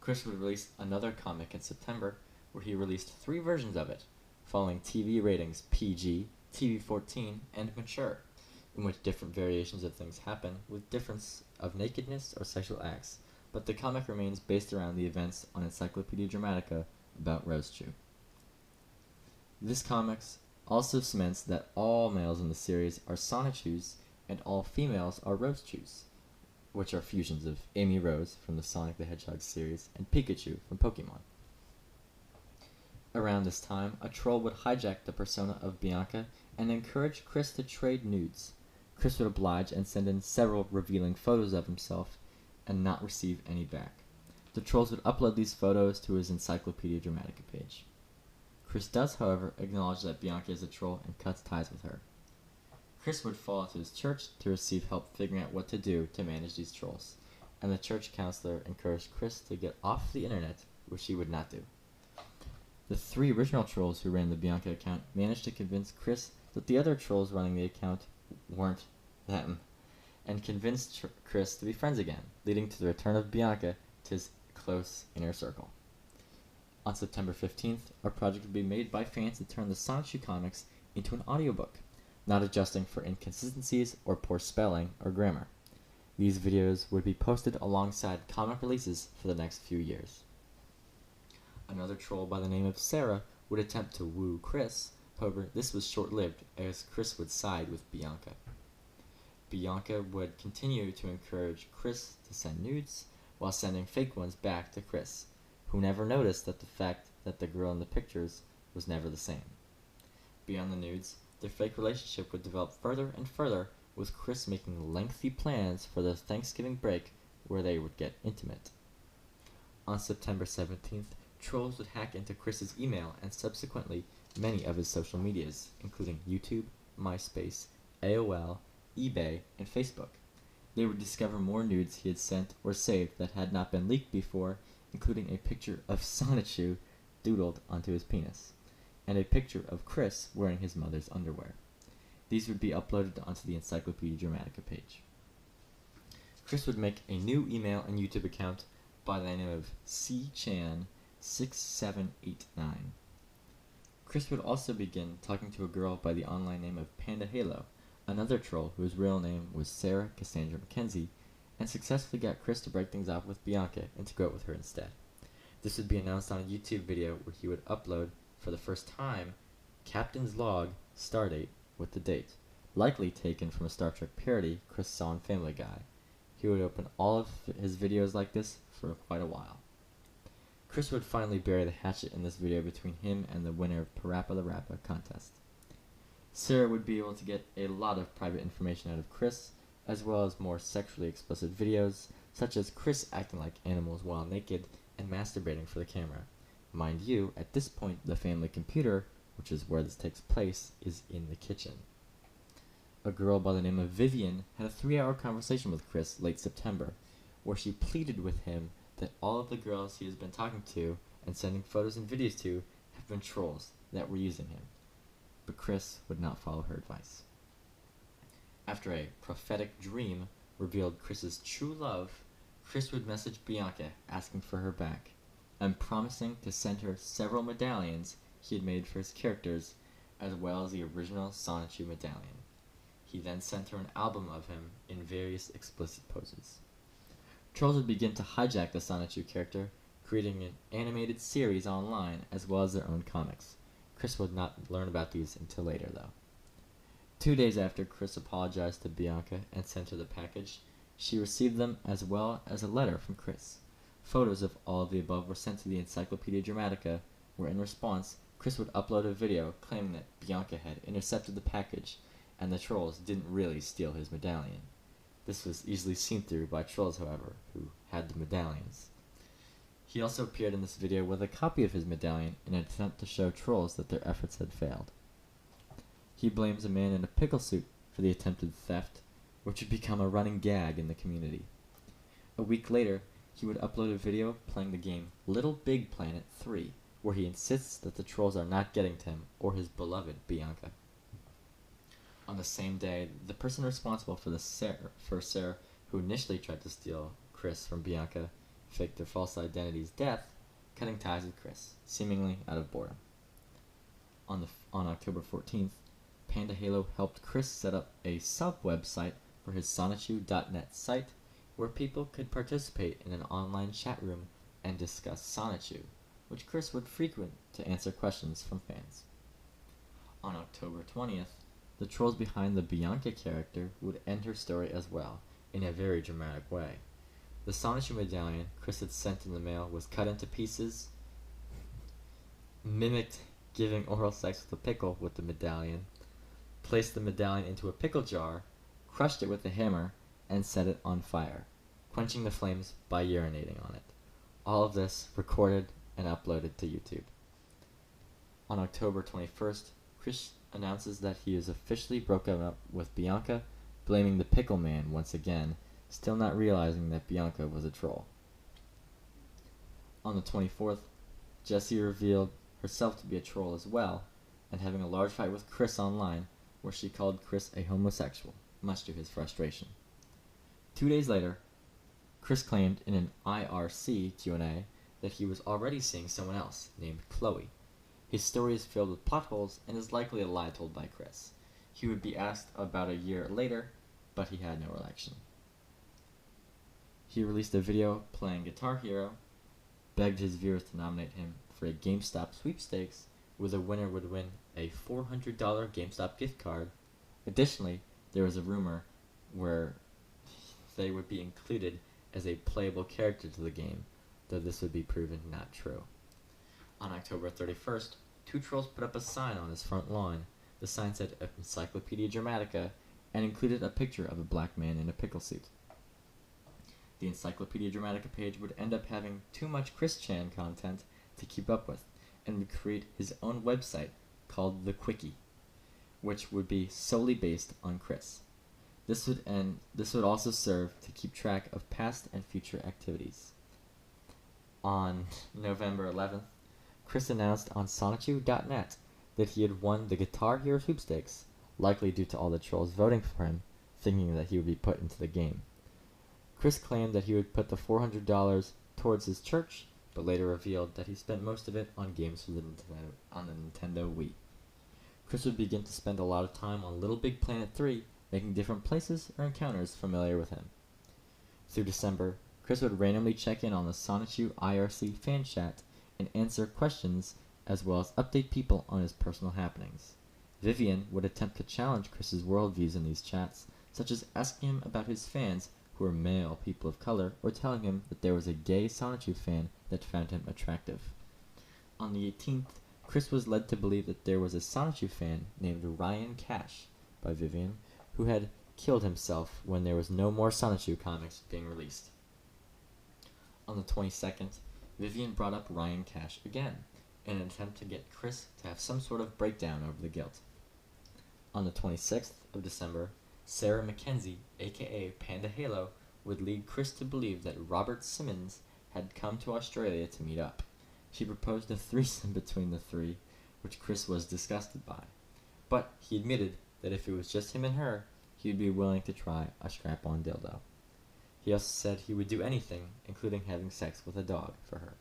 Chris would release another comic in September, where he released 3 versions of it, following TV ratings PG, TV-14, and mature, in which different variations of things happen, with difference of nakedness or sexual acts, but the comic remains based around the events on Encyclopedia Dramatica about Rose Chew. This comics also cements that all males in the series are Sonichus and all females are Rose Chews, which are fusions of Amy Rose from the Sonic the Hedgehog series and Pikachu from Pokemon. Around this time, a troll would hijack the persona of Bianca and encourage Chris to trade nudes. Chris would oblige and send in several revealing photos of himself and not receive any back. The trolls would upload these photos to his Encyclopedia Dramatica page. Chris does, however, acknowledge that Bianca is a troll and cuts ties with her. Chris would fall to his church to receive help figuring out what to do to manage these trolls, and the church counselor encouraged Chris to get off the internet, which he would not do. The 3 original trolls who ran the Bianca account managed to convince Chris that the other trolls running the account weren't them, and convinced Chris to be friends again, leading to the return of Bianca to his close inner circle. On September 15th, a project would be made by fans to turn the Sonichu comics into an audiobook, not adjusting for inconsistencies or poor spelling or grammar. These videos would be posted alongside comic releases for the next few years. Another troll by the name of Sarah would attempt to woo Chris, however this was short-lived as Chris would side with Bianca. Bianca would continue to encourage Chris to send nudes, while sending fake ones back to Chris, who never noticed that the fact that the girl in the pictures was never the same. Beyond the nudes, their fake relationship would develop further and further, with Chris making lengthy plans for the Thanksgiving break where they would get intimate. On September 17th, trolls would hack into Chris's email and subsequently many of his social medias, including YouTube, MySpace, AOL, eBay, and Facebook. They would discover more nudes he had sent or saved that had not been leaked before, including a picture of Sonichu doodled onto his penis, and a picture of Chris wearing his mother's underwear. These would be uploaded onto the Encyclopedia Dramatica page. Chris would make a new email and YouTube account by the name of chan6789. Chris would also begin talking to a girl by the online name of Panda Halo, another troll whose real name was Sarah Cassandra McKenzie, and successfully got Chris to break things off with Bianca and to go out with her instead. This would be announced on a YouTube video where he would upload, for the first time, Captain's Log Stardate with the date, likely taken from a Star Trek parody Chris saw on Family Guy. He would open all of his videos like this for quite a while. Chris would finally bury the hatchet in this video between him and the winner of Parappa the Rappa contest. Sarah would be able to get a lot of private information out of Chris, as well as more sexually explicit videos, such as Chris acting like animals while naked and masturbating for the camera. Mind you, at this point the family computer, which is where this takes place, is in the kitchen. A girl by the name of Vivian had a 3-hour conversation with Chris late September, where she pleaded with him that all of the girls he has been talking to and sending photos and videos to have been trolls that were using him. But Chris would not follow her advice. After a prophetic dream revealed Chris's true love, Chris would message Bianca asking for her back, and promising to send her several medallions he had made for his characters, as well as the original Sonichu medallion. He then sent her an album of him in various explicit poses. Trolls would begin to hijack the Sonichu character, creating an animated series online as well as their own comics. Chris would not learn about these until later, though. 2 days after Chris apologized to Bianca and sent her the package, she received them as well as a letter from Chris. Photos of all of the above were sent to the Encyclopedia Dramatica, where in response, Chris would upload a video claiming that Bianca had intercepted the package and the trolls didn't really steal his medallion. This was easily seen through by trolls, however, who had the medallions. He also appeared in this video with a copy of his medallion in an attempt to show trolls that their efforts had failed. He blames a man in a pickle suit for the attempted theft, which would become a running gag in the community. A week later, he would upload a video playing the game Little Big Planet 3, where he insists that the trolls are not getting to him or his beloved Bianca. On the same day, the person responsible for Sarah, who initially tried to steal Chris from Bianca, faked their false identity's death, cutting ties with Chris, seemingly out of boredom. On October 14th, Panda Halo helped Chris set up a sub-website for his Sonichu.net site, where people could participate in an online chat room and discuss Sonichu, which Chris would frequent to answer questions from fans. On October 20th, the trolls behind the Bianca character would end her story as well, in a very dramatic way. The Sonichu medallion Chris had sent in the mail was cut into pieces mimicked giving oral sex with a pickle with the medallion, placed the medallion into a pickle jar, crushed it with a hammer, and set it on fire, quenching the flames by urinating on it. All of this recorded and uploaded to YouTube. On October 21st, Chris announces that he is officially broken up with Bianca, blaming the Pickle Man once again, still not realizing that Bianca was a troll. On the 24th, Jessie revealed herself to be a troll as well, and having a large fight with Chris online, where she called Chris a homosexual, much to his frustration. 2 days later, Chris claimed in an IRC Q&A that he was already seeing someone else, named Chloe. His story is filled with plot holes and is likely a lie told by Chris. He would be asked about a year later, but he had no reaction. He released a video playing Guitar Hero, begged his viewers to nominate him for a GameStop sweepstakes, where the winner would win a $400 GameStop gift card. Additionally, there was a rumor where they would be included as a playable character to the game, though this would be proven not true. On October 31st, two trolls put up a sign on his front lawn. The sign said Encyclopedia Dramatica and included a picture of a black man in a pickle suit. The Encyclopedia Dramatica page would end up having too much Chris Chan content to keep up with, and would create his own website called the Quickie, which would be solely based on Chris. This would also serve to keep track of past and future activities. On November 11th, Chris announced on Sonichu.net that he had won the Guitar Hero sweepstakes, likely due to all the trolls voting for him, thinking that he would be put into the game. Chris claimed that he would put the $400 towards his church, but later revealed that he spent most of it on games for the Nintendo Wii. Chris would begin to spend a lot of time on Little Big Planet 3, making different places or encounters familiar with him. Through December, Chris would randomly check in on the Sonichu IRC fan chat and answer questions, as well as update people on his personal happenings. Vivian would attempt to challenge Chris's worldviews in these chats, such as asking him about his fans who were male people of color, or telling him that there was a gay Sonichu fan that found him attractive. On the 18th, Chris was led to believe that there was a Sonichu fan named Ryan Cash by Vivian, who had killed himself when there was no more Sonichu comics being released. On the 22nd, Vivian brought up Ryan Cash again, in an attempt to get Chris to have some sort of breakdown over the guilt. On the 26th of December, Sarah Mackenzie, aka Panda Halo, would lead Chris to believe that Robert Simmons had come to Australia to meet up. She proposed a threesome between the three, which Chris was disgusted by, but he admitted that if it was just him and her, he would be willing to try a strap-on dildo. He also said he would do anything, including having sex with a dog, for her.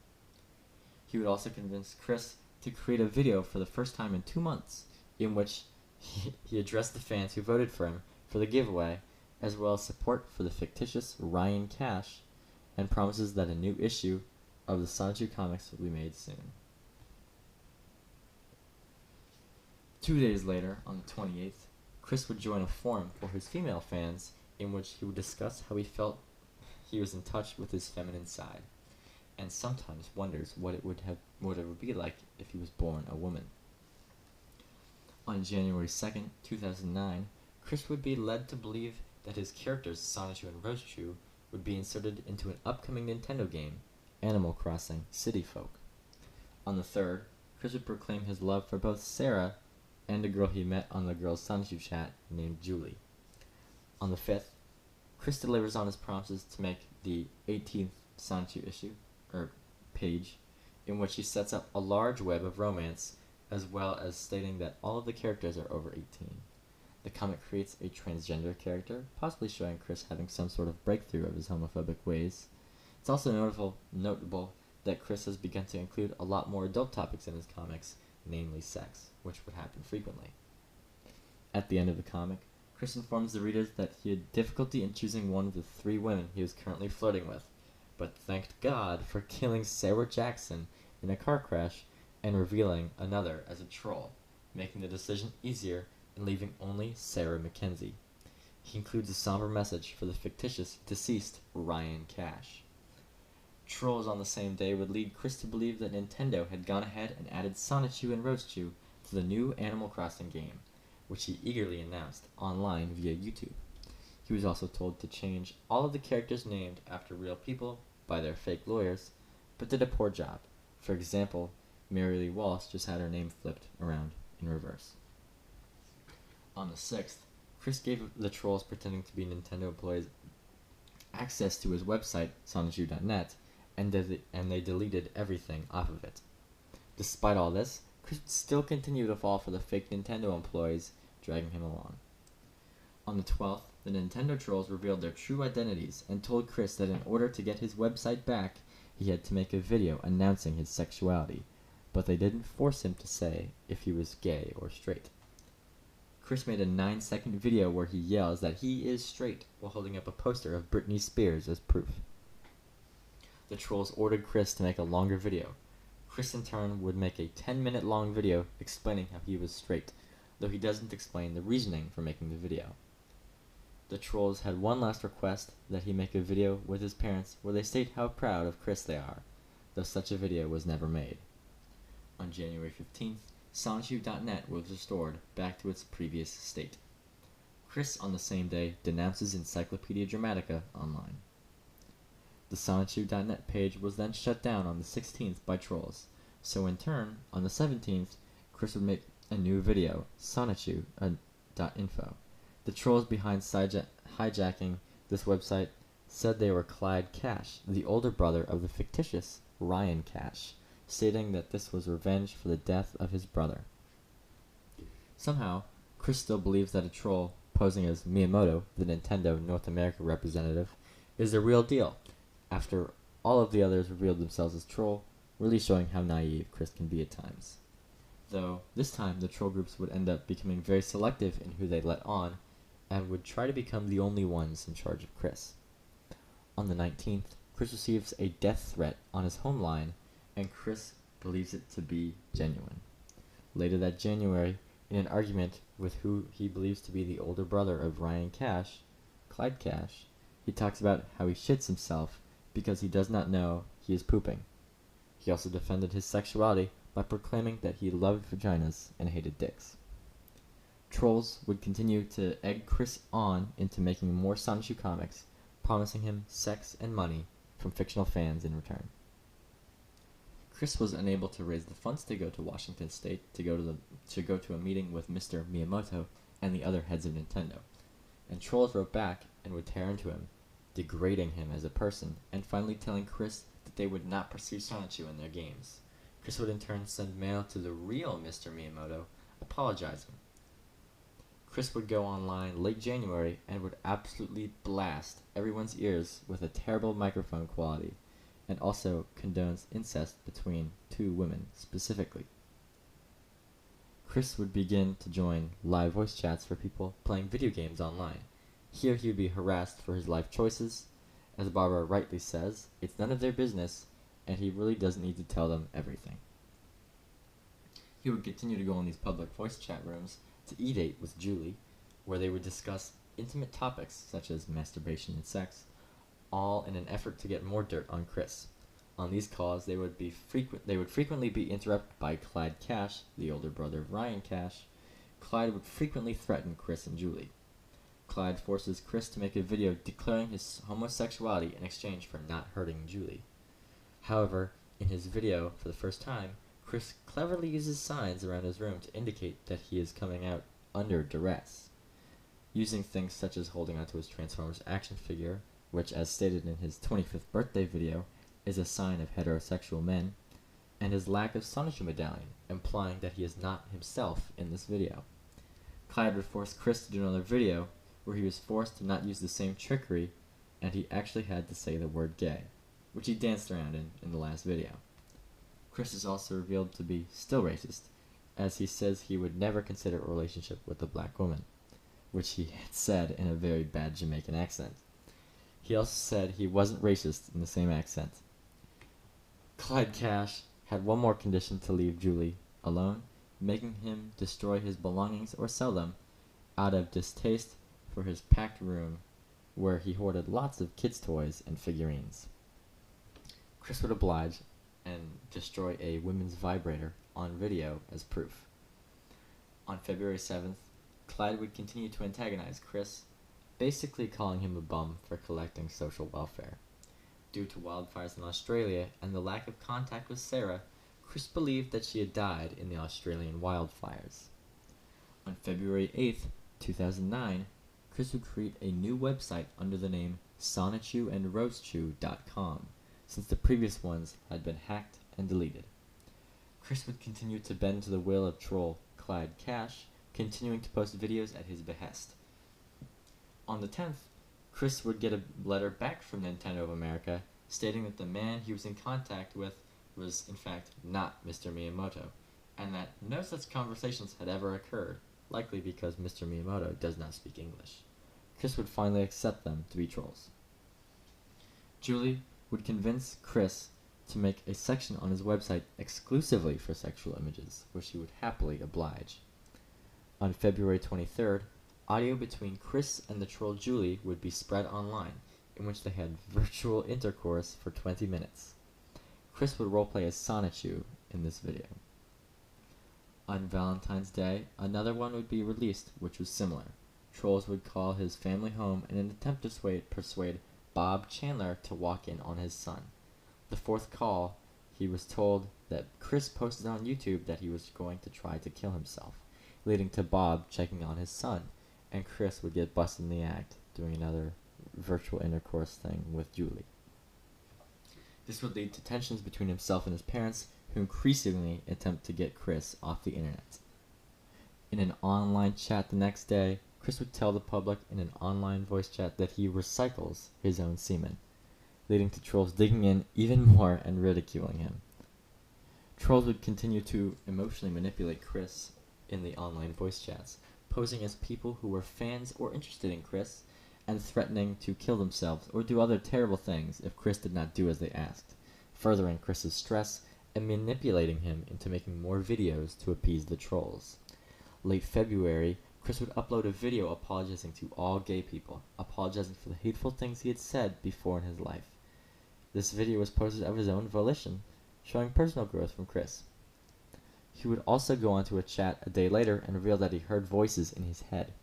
He would also convince Chris to create a video for the first time in 2 months, in which he addressed the fans who voted for him for the giveaway, as well as support for the fictitious Ryan Cash, and promises that a new issue of the Sonichu comics will be made soon. 2 days later, on the 28th, Chris would join a forum for his female fans, in which he would discuss how he felt he was in touch with his feminine side, and sometimes wonders what it would be like if he was born a woman. On January 2nd, 2009, Chris would be led to believe that his characters Sonichu and Rosechu would be inserted into an upcoming Nintendo game, Animal Crossing City Folk. On the 3rd, Chris would proclaim his love for both Sarah and a girl he met on the girls' Sonichu chat named Julie. On the 5th, Chris delivers on his promises to make the 18th Sonichu page, in which he sets up a large web of romance, as well as stating that all of the characters are over 18. The comic creates a transgender character, possibly showing Chris having some sort of breakthrough of his homophobic ways. It's also notable that Chris has begun to include a lot more adult topics in his comics, namely sex, which would happen frequently. At the end of the comic, Chris informs the readers that he had difficulty in choosing one of the 3 women he was currently flirting with, but thanked God for killing Sarah Jackson in a car crash and revealing another as a troll, making the decision easier and leaving only Sarah Mackenzie. He includes a somber message for the fictitious deceased Ryan Cash. Trolls on the same day would lead Chris to believe that Nintendo had gone ahead and added Sonichu and Roastechu to the new Animal Crossing game, which he eagerly announced online via YouTube. He was also told to change all of the characters named after real people by their fake lawyers, but did a poor job. For example, Mary Lee Walsh just had her name flipped around in reverse. On the 6th, Chris gave the trolls pretending to be Nintendo employees access to his website, Sonichu.net, and they deleted everything off of it. Despite all this, Chris would still continue to fall for the fake Nintendo employees, dragging him along. On the 12th, the Nintendo trolls revealed their true identities and told Chris that in order to get his website back, he had to make a video announcing his sexuality, but they didn't force him to say if he was gay or straight. Chris made a 9-second video where he yells that he is straight while holding up a poster of Britney Spears as proof. The trolls ordered Chris to make a longer video. Chris in turn would make a 10-minute long video explaining how he was straight, though he doesn't explain the reasoning for making the video. The trolls had one last request, that he make a video with his parents where they state how proud of Chris they are, though such a video was never made. On January 15th, Sonichu.net was restored back to its previous state. Chris on the same day denounces Encyclopedia Dramatica online. The Sonichu.net page was then shut down on the 16th by trolls, so in turn, on the 17th, Chris would make a new video, Sonichu.info. The trolls behind hijacking this website said they were Clyde Cash, the older brother of the fictitious Ryan Cash, stating that this was revenge for the death of his brother. Somehow, Chris still believes that a troll, posing as Miyamoto, the Nintendo North America representative, is the real deal, after all of the others revealed themselves as troll, really showing how naive Chris can be at times. Though, this time the troll groups would end up becoming very selective in who they let on, and would try to become the only ones in charge of Chris. On the 19th, Chris receives a death threat on his home line, and Chris believes it to be genuine. Later that January, in an argument with who he believes to be the older brother of Ryan Cash, Clyde Cash, he talks about how he shits himself because he does not know he is pooping. He also defended his sexuality by proclaiming that he loved vaginas and hated dicks. Trolls would continue to egg Chris on into making more Sonichu comics, promising him sex and money from fictional fans in return. Chris was unable to raise the funds to go to Washington State to go to a meeting with Mr. Miyamoto and the other heads of Nintendo, and trolls wrote back and would tear into him, degrading him as a person, and finally telling Chris that they would not pursue Sonichu in their games. Chris would in turn send mail to the real Mr. Miyamoto, apologizing. Chris would go online late January and would absolutely blast everyone's ears with a terrible microphone quality, and also condones incest between two women specifically. Chris would begin to join live voice chats for people playing video games online. Here he would be harassed for his life choices. As Barbara rightly says, it's none of their business, and he really doesn't need to tell them everything. He would continue to go in these public voice chat rooms to E-Date with Julie, where they would discuss intimate topics such as masturbation and sex, all in an effort to get more dirt on Chris. On these calls, they would frequently be interrupted by Clyde Cash, the older brother of Ryan Cash. Clyde would frequently threaten Chris and Julie. Clyde forces Chris to make a video declaring his homosexuality in exchange for not hurting Julie. However, in his video, for the first time, Chris cleverly uses signs around his room to indicate that he is coming out under duress, using things such as holding onto his Transformers action figure, which, as stated in his 25th birthday video, is a sign of heterosexual men, and his lack of Sonichu medallion, implying that he is not himself in this video. Clyde would force Chris to do another video, where he was forced to not use the same trickery, and he actually had to say the word gay, which he danced around in the last video. Chris is also revealed to be still racist, as he says he would never consider a relationship with a black woman, which he had said in a very bad Jamaican accent. He also said he wasn't racist in the same accent. Clyde Cash had one more condition to leave Julie alone, making him destroy his belongings or sell them, out of distaste for his packed room where he hoarded lots of kids' toys and figurines. Chris would oblige and destroy a women's vibrator on video as proof. On February 7th, Clyde would continue to antagonize Chris, basically calling him a bum for collecting social welfare. Due to wildfires in Australia and the lack of contact with Sarah, Chris believed that she had died in the Australian wildfires. On February 8th, 2009, Chris would create a new website under the name SonichuandRoastchu.com, since the previous ones had been hacked and deleted. Chris would continue to bend to the will of troll Clyde Cash, continuing to post videos at his behest. On the 10th, Chris would get a letter back from Nintendo of America stating that the man he was in contact with was in fact not Mr. Miyamoto, and that no such conversations had ever occurred, likely because Mr. Miyamoto does not speak English. Chris would finally accept them to be trolls. Julie would convince Chris to make a section on his website exclusively for sexual images, which he would happily oblige. On February 23rd, audio between Chris and the troll Julie would be spread online, in which they had virtual intercourse for 20 minutes. Chris would roleplay as Sonichu in this video. On Valentine's Day, another one would be released, which was similar. Trolls would call his family home in an attempt to persuade Bob Chandler to walk in on his son. The fourth call, he was told that Chris posted on YouTube that he was going to try to kill himself, leading to Bob checking on his son, and Chris would get busted in the act, doing another virtual intercourse thing with Julie. This would lead to tensions between himself and his parents, who increasingly attempt to get Chris off the internet. In an online chat the next day, Chris would tell the public in an online voice chat that he recycles his own semen, leading to trolls digging in even more and ridiculing him. Trolls would continue to emotionally manipulate Chris in the online voice chats, posing as people who were fans or interested in Chris, and threatening to kill themselves or do other terrible things if Chris did not do as they asked, furthering Chris's stress and manipulating him into making more videos to appease the trolls. Late February, Chris would upload a video apologizing to all gay people, apologizing for the hateful things he had said before in his life. This video was posted of his own volition, showing personal growth from Chris. He would also go onto a chat a day later and reveal that he heard voices in his head.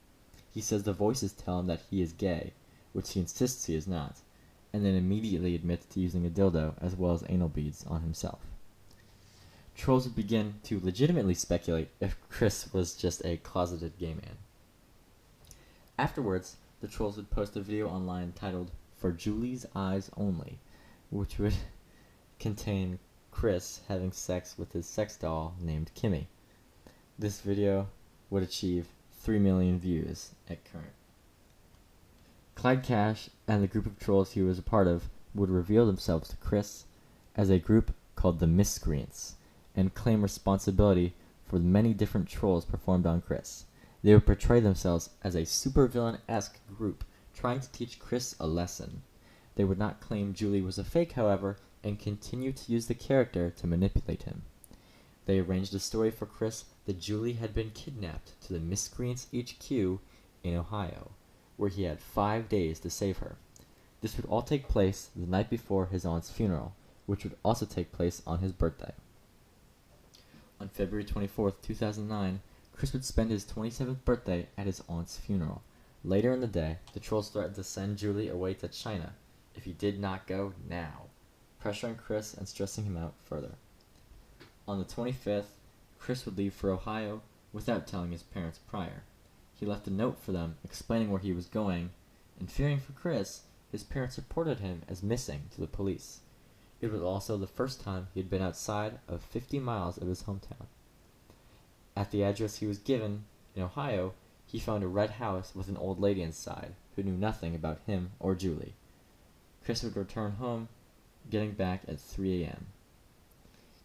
He says the voices tell him that he is gay, which he insists he is not, and then immediately admits to using a dildo as well as anal beads on himself. Trolls would begin to legitimately speculate if Chris was just a closeted gay man. Afterwards, the trolls would post a video online titled "For Julie's Eyes Only," which would contain Chris having sex with his sex doll named Kimmy. This video would achieve 3 million views at current. Clyde Cash and the group of trolls he was a part of would reveal themselves to Chris as a group called the Miscreants, and claim responsibility for the many different trolls performed on Chris. They would portray themselves as a supervillain-esque group trying to teach Chris a lesson. They would not claim Julie was a fake, however, and continue to use the character to manipulate him. They arranged a story for Chris that Julie had been kidnapped to the Miscreants HQ in Ohio, where he had 5 days to save her. This would all take place the night before his aunt's funeral, which would also take place on his birthday. On February 24th, 2009, Chris would spend his 27th birthday at his aunt's funeral. Later in the day, the trolls threatened to send Julie away to China if he did not go now, pressuring Chris and stressing him out further. On the 25th, Chris would leave for Ohio without telling his parents prior. He left a note for them explaining where he was going, and fearing for Chris, his parents reported him as missing to the police. It was also the first time he had been outside of 50 miles of his hometown. At the address he was given, in Ohio, he found a red house with an old lady inside, who knew nothing about him or Julie. Chris would return home, getting back at 3 a.m.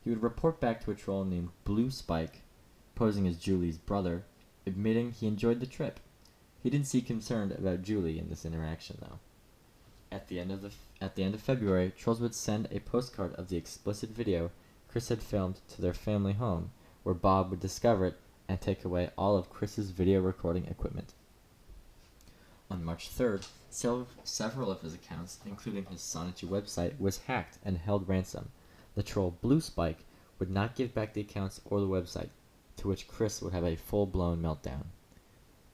He would report back to a troll named Bluesky, posing as Julie's brother, admitting he enjoyed the trip. He didn't seem concerned about Julie in this interaction, though. At the end of February, trolls would send a postcard of the explicit video Chris had filmed to their family home, where Bob would discover it and take away all of Chris's video recording equipment. On March 3rd, several of his accounts, including his Sonichu website, was hacked and held ransom. The troll Bluesky would not give back the accounts or the website, to which Chris would have a full-blown meltdown.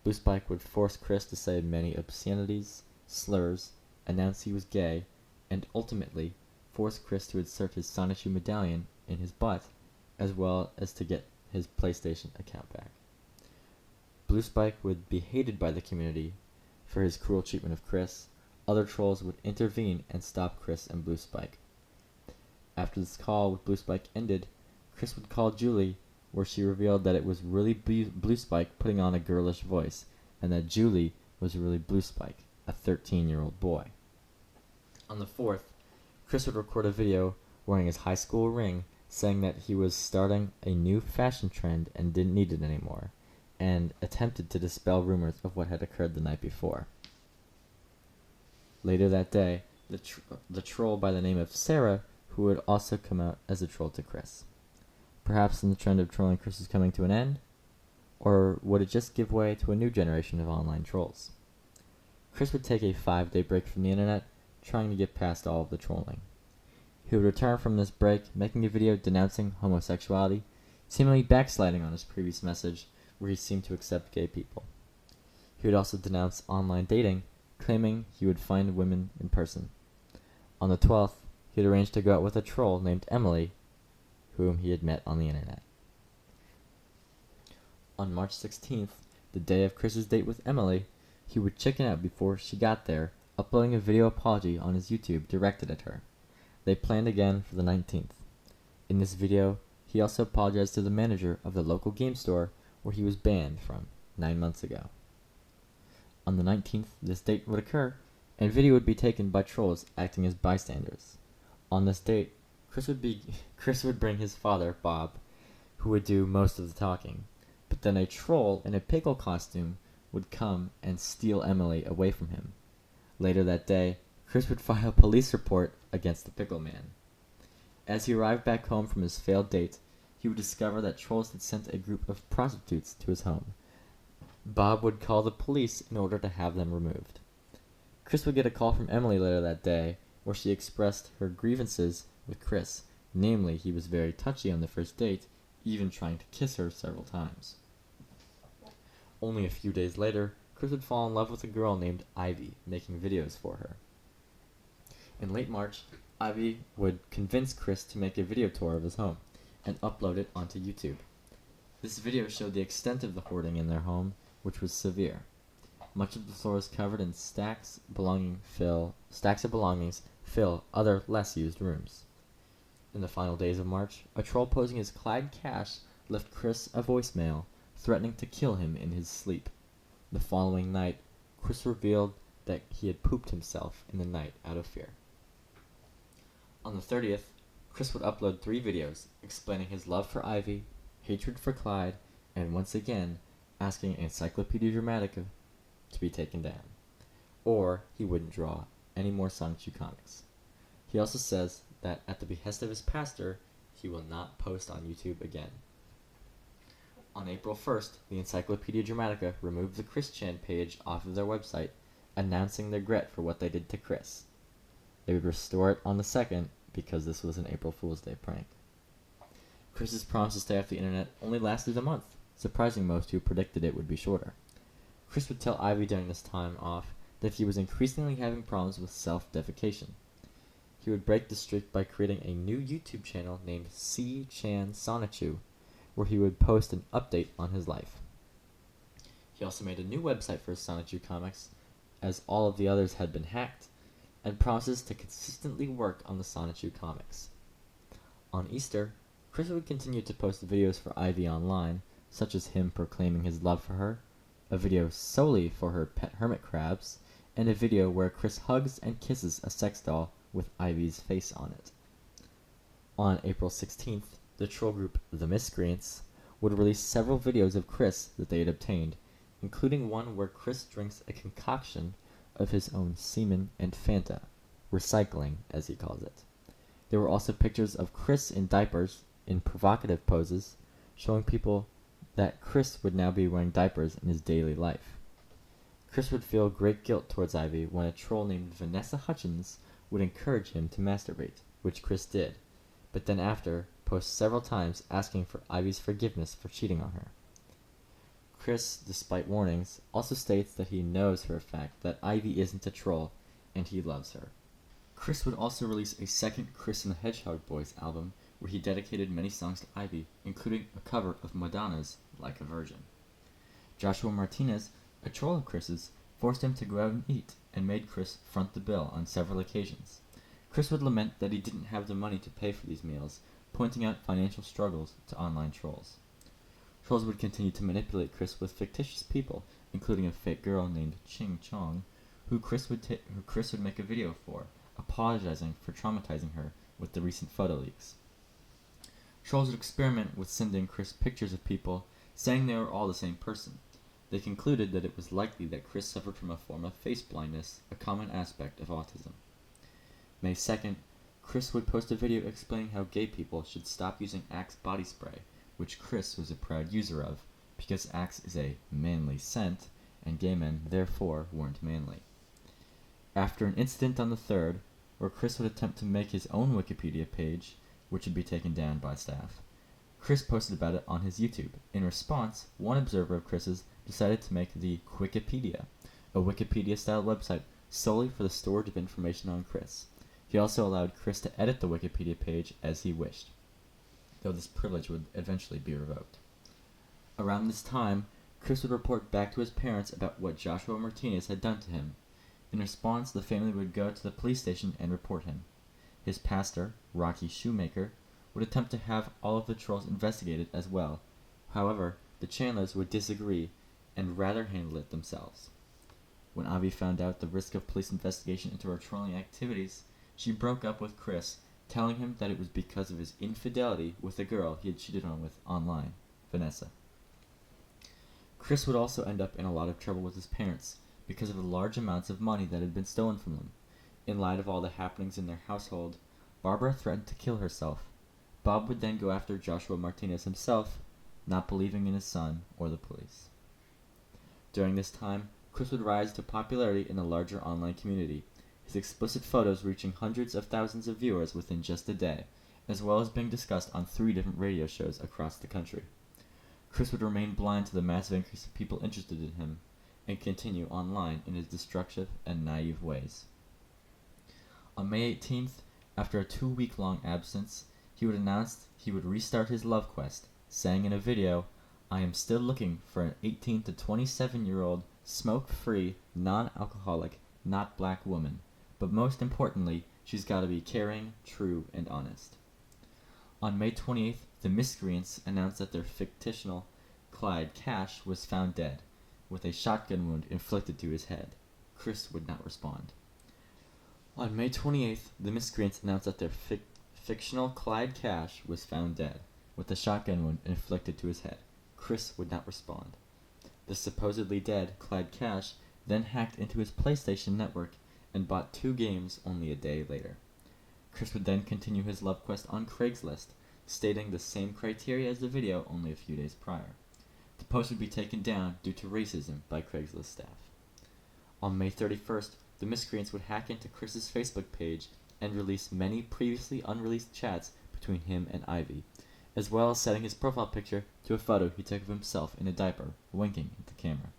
Bluesky would force Chris to say many obscenities, slurs, announce he was gay, and ultimately force Chris to insert his Sonichu medallion in his butt, as well as to get his PlayStation account back. Bluesky would be hated by the community for his cruel treatment of Chris. Other trolls would intervene and stop Chris and Bluesky. After this call with Bluesky ended, Chris would call Julie, where she revealed that it was really Bluesky putting on a girlish voice, and that Julie was really Bluesky, a 13-year-old boy. On the 4th, Chris would record a video wearing his high school ring, saying that he was starting a new fashion trend and didn't need it anymore, and attempted to dispel rumors of what had occurred the night before. Later that day, the troll by the name of Sarah, who would also come out as a troll to Chris. Perhaps the trend of trolling Chris is coming to an end? Or would it just give way to a new generation of online trolls? Chris would take a 5-day break from the internet, trying to get past all of the trolling. He would return from this break, making a video denouncing homosexuality, seemingly backsliding on his previous message, where he seemed to accept gay people. He would also denounce online dating, claiming he would find women in person. On the 12th, he had arranged to go out with a troll named Emily, whom he had met on the internet. On March 16th, the day of Chris's date with Emily, he would chicken out before she got there, uploading a video apology on his YouTube directed at her. They planned again for the 19th. In this video, he also apologized to the manager of the local game store where he was banned from 9 months ago. On the 19th, this date would occur, and video would be taken by trolls acting as bystanders. On this date, Chris would bring his father, Bob, who would do most of the talking, but then a troll in a pickle costume would come and steal Emily away from him. Later that day, Chris would file a police report against the pickle man. As he arrived back home from his failed date, he would discover that trolls had sent a group of prostitutes to his home. Bob would call the police in order to have them removed. Chris would get a call from Emily later that day, where she expressed her grievances with Chris, namely he was very touchy on the first date, even trying to kiss her several times. Only a few days later, Chris would fall in love with a girl named Ivy, making videos for her. In late March, Ivy would convince Chris to make a video tour of his home and upload it onto YouTube. This video showed the extent of the hoarding in their home, which was severe. Much of the floor is covered in stacks of belongings fill other less used rooms. In the final days of March, a troll posing as Clyde Cash left Chris a voicemail threatening to kill him in his sleep. The following night, Chris revealed that he had pooped himself in the night out of fear. On the 30th, Chris would upload 3 videos explaining his love for Ivy, hatred for Clyde, and once again asking Encyclopedia Dramatica to be taken down, or he wouldn't draw any more Sonichu comics. He also says that at the behest of his pastor, he will not post on YouTube again. On April 1st, the Encyclopedia Dramatica removed the Chris Chan page off of their website, announcing their regret for what they did to Chris. They would restore it on the 2nd because this was an April Fool's Day prank. Chris's promise to stay off the internet only lasted a month, surprising most who predicted it would be shorter. Chris would tell Ivy during this time off that he was increasingly having problems with self-defecation. He would break the streak by creating a new YouTube channel named C-Chan Sonichu, where he would post an update on his life. He also made a new website for his Sonichu comics, as all of the others had been hacked, and promises to consistently work on the Sonichu comics. On Easter, Chris would continue to post videos for Ivy online, such as him proclaiming his love for her, a video solely for her pet hermit crabs, and a video where Chris hugs and kisses a sex doll with Ivy's face on it. On April 16th, the troll group The Miscreants would release several videos of Chris that they had obtained, including one where Chris drinks a concoction of his own semen and Fanta, recycling as he calls it. There were also pictures of Chris in diapers in provocative poses, showing people that Chris would now be wearing diapers in his daily life. Chris would feel great guilt towards Ivy when a troll named Vanessa Hutchins would encourage him to masturbate, which Chris did, but then after post several times asking for Ivy's forgiveness for cheating on her. Chris, despite warnings, also states that he knows for a fact that Ivy isn't a troll and he loves her. Chris would also release a second Chris and the Hedgehog Boys album where he dedicated many songs to Ivy, including a cover of Madonna's Like a Virgin. Joshua Martinez, a troll of Chris's, forced him to go out and eat and made Chris front the bill on several occasions. Chris would lament that he didn't have the money to pay for these meals, pointing out financial struggles to online trolls. Trolls would continue to manipulate Chris with fictitious people, including a fake girl named Ching Chong, who Chris would make a video for, apologizing for traumatizing her with the recent photo leaks. Trolls would experiment with sending Chris pictures of people, saying they were all the same person. They concluded that it was likely that Chris suffered from a form of face blindness, a common aspect of autism. May 2nd, Chris would post a video explaining how gay people should stop using Axe body spray, which Chris was a proud user of, because Axe is a manly scent, and gay men therefore weren't manly. After an incident on the 3rd, where Chris would attempt to make his own Wikipedia page, which would be taken down by staff, Chris posted about it on his YouTube. In response, one observer of Chris's decided to make the Wikipedia, a Wikipedia-style website solely for the storage of information on Chris. He also allowed Chris to edit the Wikipedia page as he wished, though this privilege would eventually be revoked. Around this time, Chris would report back to his parents about what Joshua Martinez had done to him. In response, the family would go to the police station and report him. His pastor, Rocky Shoemaker, would attempt to have all of the trolls investigated as well. However, the Chandlers would disagree and rather handle it themselves. When Ivy found out the risk of police investigation into her trolling activities, she broke up with Chris, telling him that it was because of his infidelity with the girl he had cheated on with online, Vanessa. Chris would also end up in a lot of trouble with his parents because of the large amounts of money that had been stolen from them. In light of all the happenings in their household, Barbara threatened to kill herself. Bob would then go after Joshua Martinez himself, not believing in his son or the police. During this time, Chris would rise to popularity in the larger online community, his explicit photos reaching hundreds of thousands of viewers within just a day, as well as being discussed on 3 different radio shows across the country. Chris would remain blind to the massive increase of people interested in him, and continue online in his destructive and naive ways. On May 18th, after a 2-week-long absence, he would announce he would restart his love quest, saying in a video, "I am still looking for an 18 to 27-year-old, smoke-free, non-alcoholic, not black woman. But most importantly, she's got to be caring, true, and honest." On May 28th, the miscreants announced that their fictional Clyde Cash was found dead, with a shotgun wound inflicted to his head. Chris would not respond. On May 28th, the miscreants announced that their fictional Clyde Cash was found dead, with a shotgun wound inflicted to his head. Chris would not respond. The supposedly dead Clyde Cash then hacked into his PlayStation network and bought 2 games only a day later. Chris would then continue his love quest on Craigslist, stating the same criteria as the video only a few days prior. The post would be taken down due to racism by Craigslist staff. On May 31st, the miscreants would hack into Chris's Facebook page and release many previously unreleased chats between him and Ivy, as well as setting his profile picture to a photo he took of himself in a diaper, winking at the camera.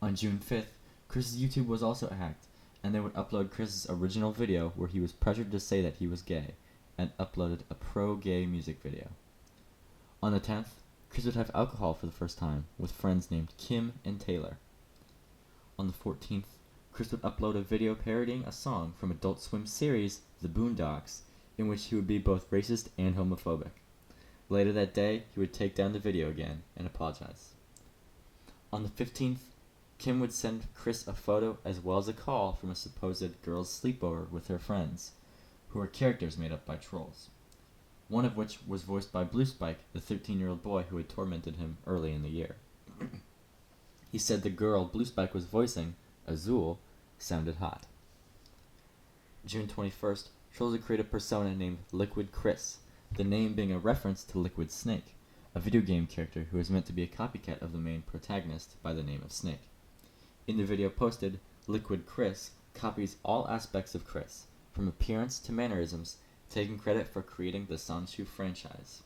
On June 5th, Chris's YouTube was also hacked, and they would upload Chris's original video where he was pressured to say that he was gay, and uploaded a pro-gay music video. On the 10th, Chris would have alcohol for the first time, with friends named Kim and Taylor. On the 14th, Chris would upload a video parodying a song from Adult Swim's series, The Boondocks, in which he would be both racist and homophobic. Later that day, he would take down the video again and apologize. On the 15th, Kim would send Chris a photo as well as a call from a supposed girls' sleepover with her friends, who were characters made up by trolls, one of which was voiced by Bluesky, the 13-year-old boy who had tormented him early in the year. He said the girl Bluesky was voicing, Azul, sounded hot. June 21st, trolls would create a persona named Liquid Chris, the name being a reference to Liquid Snake, a video game character who is meant to be a copycat of the main protagonist by the name of Snake. In the video posted, Liquid Chris copies all aspects of Chris, from appearance to mannerisms, taking credit for creating the Sonichu franchise.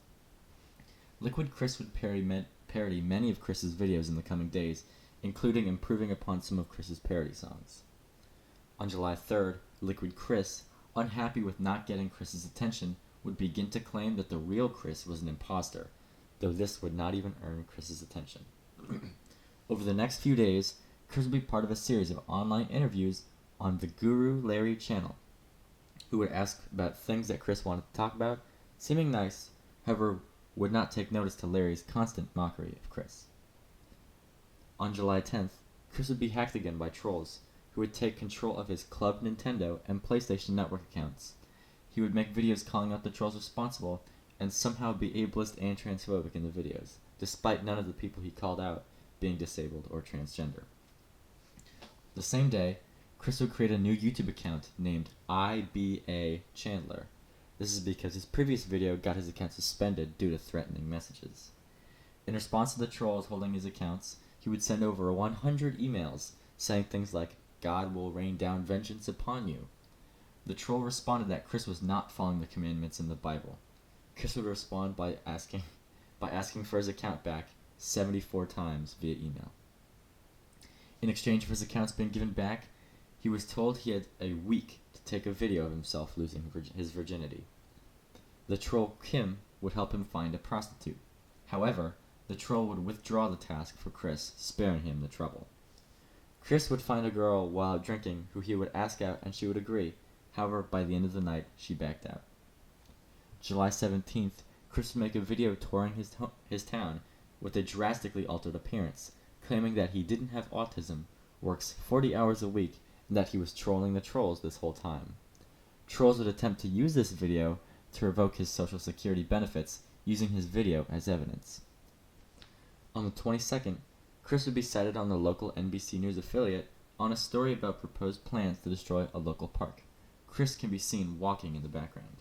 Liquid Chris would parody many of Chris's videos in the coming days, including improving upon some of Chris's parody songs. On July 3rd, Liquid Chris, unhappy with not getting Chris's attention, would begin to claim that the real Chris was an imposter, though this would not even earn Chris's attention. Over the next few days, Chris would be part of a series of online interviews on the Guru Larry channel, who would ask about things that Chris wanted to talk about, seeming nice, however would not take notice to Larry's constant mockery of Chris. On July 10th, Chris would be hacked again by trolls, who would take control of his Club Nintendo and PlayStation Network accounts. He would make videos calling out the trolls responsible, and somehow be ableist and transphobic in the videos, despite none of the people he called out being disabled or transgender. The same day, Chris would create a new YouTube account named IBA Chandler. This is because his previous video got his account suspended due to threatening messages. In response to the trolls holding his accounts, he would send over 100 emails saying things like, "God will rain down vengeance upon you." The troll responded that Chris was not following the commandments in the Bible. Chris would respond by asking for his account back 74 times via email. In exchange for his accounts being given back, he was told he had a week to take a video of himself losing his virginity. The troll Kim would help him find a prostitute. However, the troll would withdraw the task for Chris, sparing him the trouble. Chris would find a girl while out drinking who he would ask out and she would agree. However, by the end of the night, she backed out. July 17th, Chris would make a video touring his town with a drastically altered appearance, claiming that he didn't have autism, works 40 hours a week, and that he was trolling the trolls this whole time. Trolls would attempt to use this video to revoke his Social Security benefits, using his video as evidence. On the 22nd, Chris would be cited on the local NBC News affiliate on a story about proposed plans to destroy a local park. Chris can be seen walking in the background.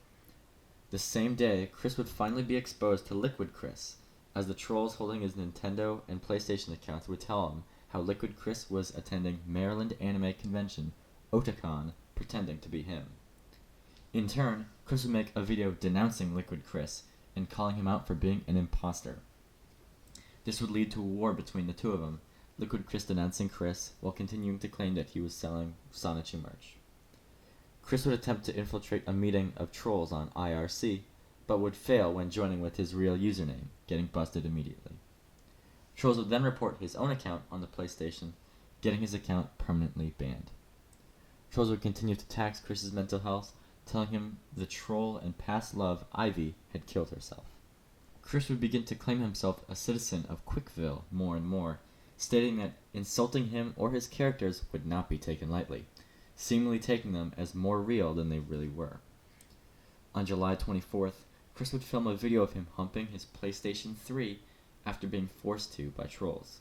The same day, Chris would finally be exposed to Liquid Chris, as the trolls holding his Nintendo and PlayStation accounts would tell him how Liquid Chris was attending Maryland Anime Convention, Otakon, pretending to be him. In turn, Chris would make a video denouncing Liquid Chris and calling him out for being an imposter. This would lead to a war between the two of them, Liquid Chris denouncing Chris while continuing to claim that he was selling Sonichu merch. Chris would attempt to infiltrate a meeting of trolls on IRC, but would fail when joining with his real username, getting busted immediately. Trolls would then report his own account on the PlayStation, getting his account permanently banned. Trolls would continue to tax Chris's mental health, telling him the troll and past love, Ivy, had killed herself. Chris would begin to claim himself a citizen of Quickville more and more, stating that insulting him or his characters would not be taken lightly, seemingly taking them as more real than they really were. On July 24th, Chris would film a video of him humping his PlayStation 3 after being forced to by trolls.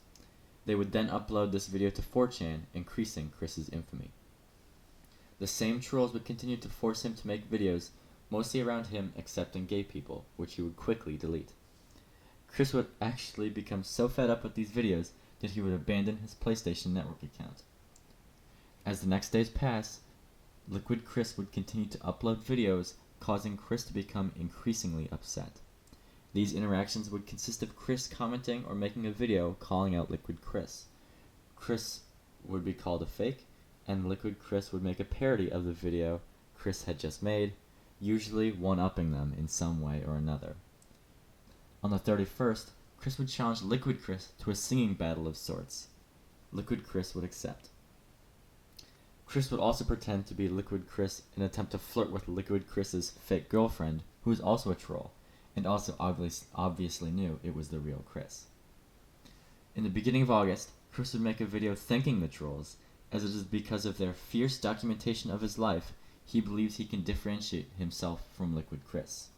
They would then upload this video to 4chan, increasing Chris's infamy. The same trolls would continue to force him to make videos, mostly around him accepting gay people, which he would quickly delete. Chris would actually become so fed up with these videos that he would abandon his PlayStation Network account. As the next days passed, Liquid Chris would continue to upload videos, causing Chris to become increasingly upset. These interactions would consist of Chris commenting or making a video calling out Liquid Chris. Chris would be called a fake, and Liquid Chris would make a parody of the video Chris had just made, usually one-upping them in some way or another. On the 31st, Chris would challenge Liquid Chris to a singing battle of sorts. Liquid Chris would accept. Chris would also pretend to be Liquid Chris in an attempt to flirt with Liquid Chris's fake girlfriend, who was also a troll, and also obviously knew it was the real Chris. In the beginning of August, Chris would make a video thanking the trolls, as it is because of their fierce documentation of his life he believes he can differentiate himself from Liquid Chris.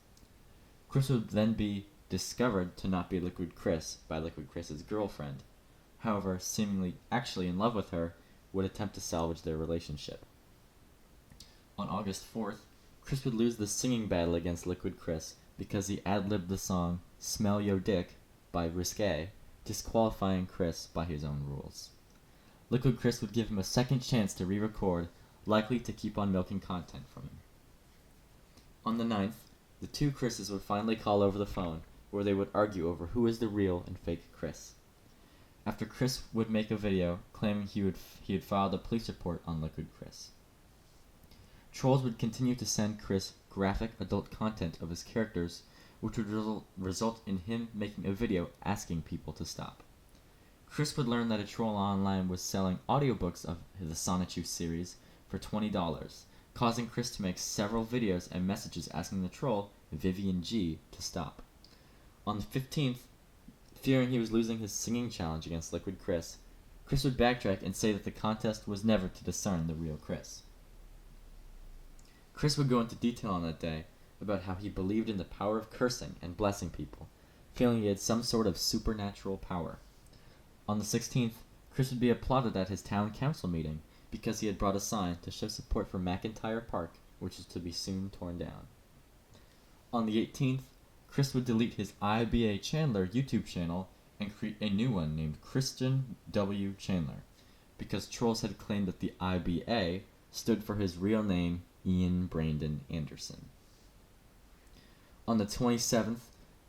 Chris would then be discovered to not be Liquid Chris by Liquid Chris's girlfriend. However, seemingly actually in love with her, would attempt to salvage their relationship. On August 4th, Chris would lose the singing battle against Liquid Chris because he ad-libbed the song Smell Yo Dick by Bluesky, disqualifying Chris by his own rules. Liquid Chris would give him a second chance to re-record, likely to keep on milking content from him. On the 9th, the two Chris's would finally call over the phone, where they would argue over who is the real and fake Chris. After Chris would make a video claiming he had filed a police report on Liquid Chris. Trolls would continue to send Chris graphic adult content of his characters, which would result in him making a video asking people to stop. Chris would learn that a troll online was selling audiobooks of the Sonichu series for $20, causing Chris to make several videos and messages asking the troll, Vivian G, to stop. On the 15th, fearing he was losing his singing challenge against Liquid Chris, Chris would backtrack and say that the contest was never to discern the real Chris. Chris would go into detail on that day about how he believed in the power of cursing and blessing people, feeling he had some sort of supernatural power. On the 16th, Chris would be applauded at his town council meeting because he had brought a sign to show support for McIntyre Park, which is to be soon torn down. On the 18th, Chris would delete his IBA Chandler YouTube channel and create a new one named Christian W. Chandler, because trolls had claimed that the IBA stood for his real name, Ian Brandon Anderson. On the 27th,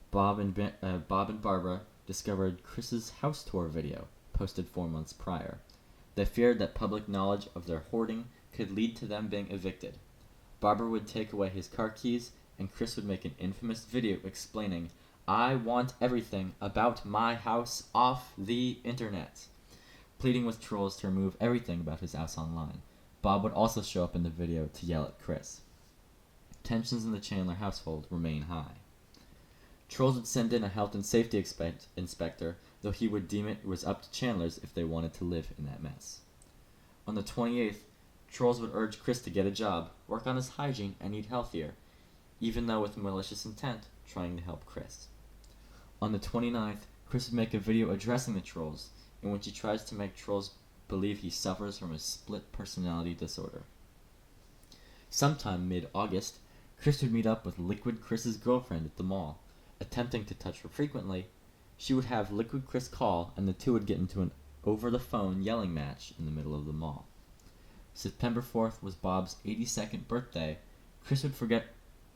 Bob and Barbara discovered Chris's house tour video, posted 4 months prior. They feared that public knowledge of their hoarding could lead to them being evicted. Barbara would take away his car keys, and Chris would make an infamous video explaining, "I want everything about my house off the internet," pleading with trolls to remove everything about his house online. Bob would also show up in the video to yell at Chris. Tensions in the Chandler household remain high. Trolls would send in a health and safety inspector, though he would deem it was up to Chandlers if they wanted to live in that mess. On the 28th, trolls would urge Chris to get a job, work on his hygiene, and eat healthier, even though with malicious intent, trying to help Chris. On the 29th, Chris would make a video addressing the trolls, in which he tries to make trolls believe he suffers from a split personality disorder. Sometime mid-August, Chris would meet up with Liquid Chris's girlfriend at the mall. Attempting to touch her frequently, she would have Liquid Chris call, and the two would get into an over-the-phone yelling match in the middle of the mall. September 4th was Bob's 82nd birthday. Chris would forget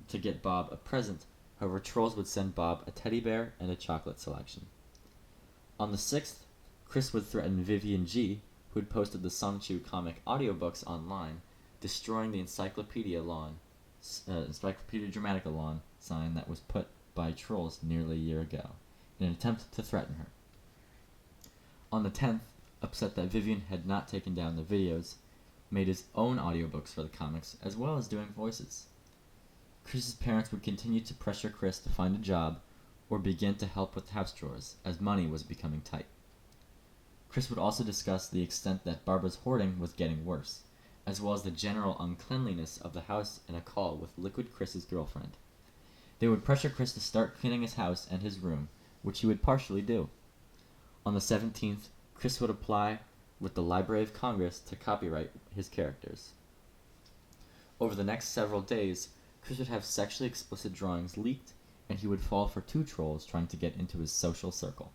to get Bob a present, however trolls would send Bob a teddy bear and a chocolate selection. On the 6th, Chris would threaten Vivian G, who had posted the Sonichu comic audiobooks online, destroying the Encyclopedia Dramatica lawn sign that was put by trolls nearly a year ago, in an attempt to threaten her. On the 10th, upset that Vivian had not taken down the videos, made his own audiobooks for the comics, as well as doing voices. Chris's parents would continue to pressure Chris to find a job or begin to help with house chores, as money was becoming tight. Chris would also discuss the extent that Barbara's hoarding was getting worse, as well as the general uncleanliness of the house in a call with Liquid Chris's girlfriend. They would pressure Chris to start cleaning his house and his room, which he would partially do. On the 17th, Chris would apply with the Library of Congress to copyright his characters. Over the next several days, Chris would have sexually explicit drawings leaked, and he would fall for 2 trolls trying to get into his social circle.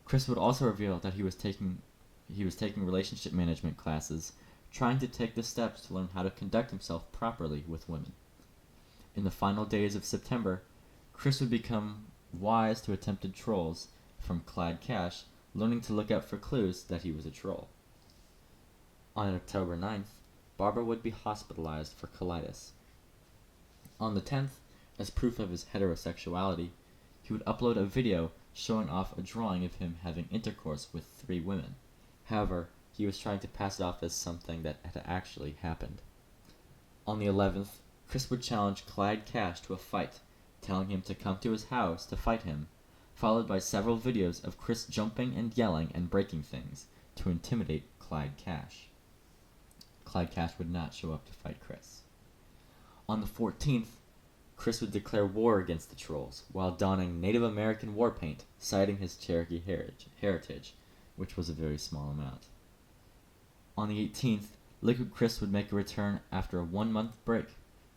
Chris would also reveal that he was taking relationship management classes, trying to take the steps to learn how to conduct himself properly with women. In the final days of September, Chris would become wise to attempted trolls from Clyde Cash, learning to look out for clues that he was a troll. On October 9th, Barbara would be hospitalized for colitis. On the 10th, as proof of his heterosexuality, he would upload a video showing off a drawing of him having intercourse with 3 women. However, he was trying to pass it off as something that had actually happened. On the 11th, Chris would challenge Clyde Cash to a fight, telling him to come to his house to fight him, followed by several videos of Chris jumping and yelling and breaking things to intimidate Clyde Cash. Clyde Cash would not show up to fight Chris. On the 14th, Chris would declare war against the trolls while donning Native American war paint, citing his Cherokee heritage, which was a very small amount. On the 18th, Liquid Chris would make a return after a 1-month break,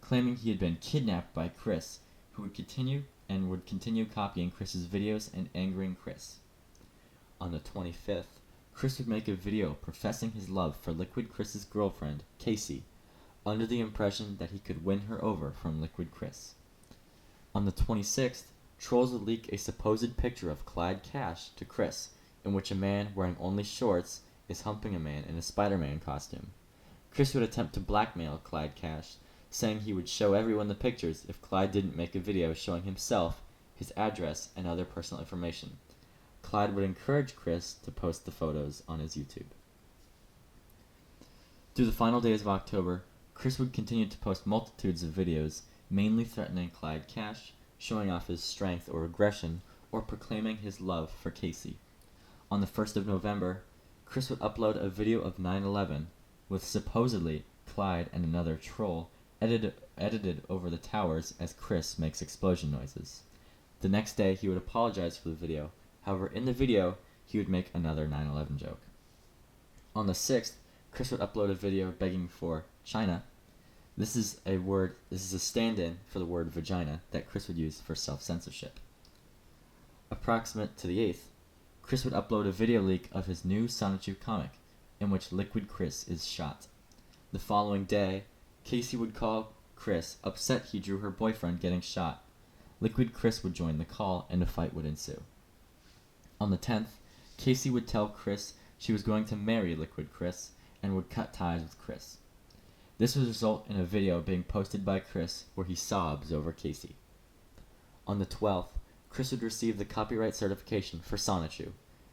claiming he had been kidnapped by Chris, who would continue copying Chris's videos and angering Chris. On the 25th, Chris would make a video professing his love for Liquid Chris's girlfriend, Casey, under the impression that he could win her over from Liquid Chris. On the 26th, trolls would leak a supposed picture of Clyde Cash to Chris, in which a man wearing only shorts is humping a man in a Spider-Man costume. Chris would attempt to blackmail Clyde Cash, saying he would show everyone the pictures if Clyde didn't make a video showing himself, his address, and other personal information. Clyde would encourage Chris to post the photos on his YouTube. Through the final days of October, Chris would continue to post multitudes of videos, mainly threatening Clyde Cash, showing off his strength or aggression, or proclaiming his love for Casey. On the 1st of November, Chris would upload a video of 9/11 with supposedly Clyde and another troll edited over the towers as Chris makes explosion noises. The next day, he would apologize for the video. However, in the video, he would make another 9/11 joke. On the 6th, Chris would upload a video begging for China. This is a stand-in for the word vagina that Chris would use for self-censorship. Approximate to the 8th, Chris would upload a video leak of his new Sonichu comic, in which Liquid Chris is shot. The following day, Casey would call Chris, upset he drew her boyfriend getting shot. Liquid Chris would join the call, and a fight would ensue. On the 10th, Casey would tell Chris she was going to marry Liquid Chris, and would cut ties with Chris. This would result in a video being posted by Chris where he sobs over Casey. On the 12th, Chris would receive the copyright certification for Sonichu.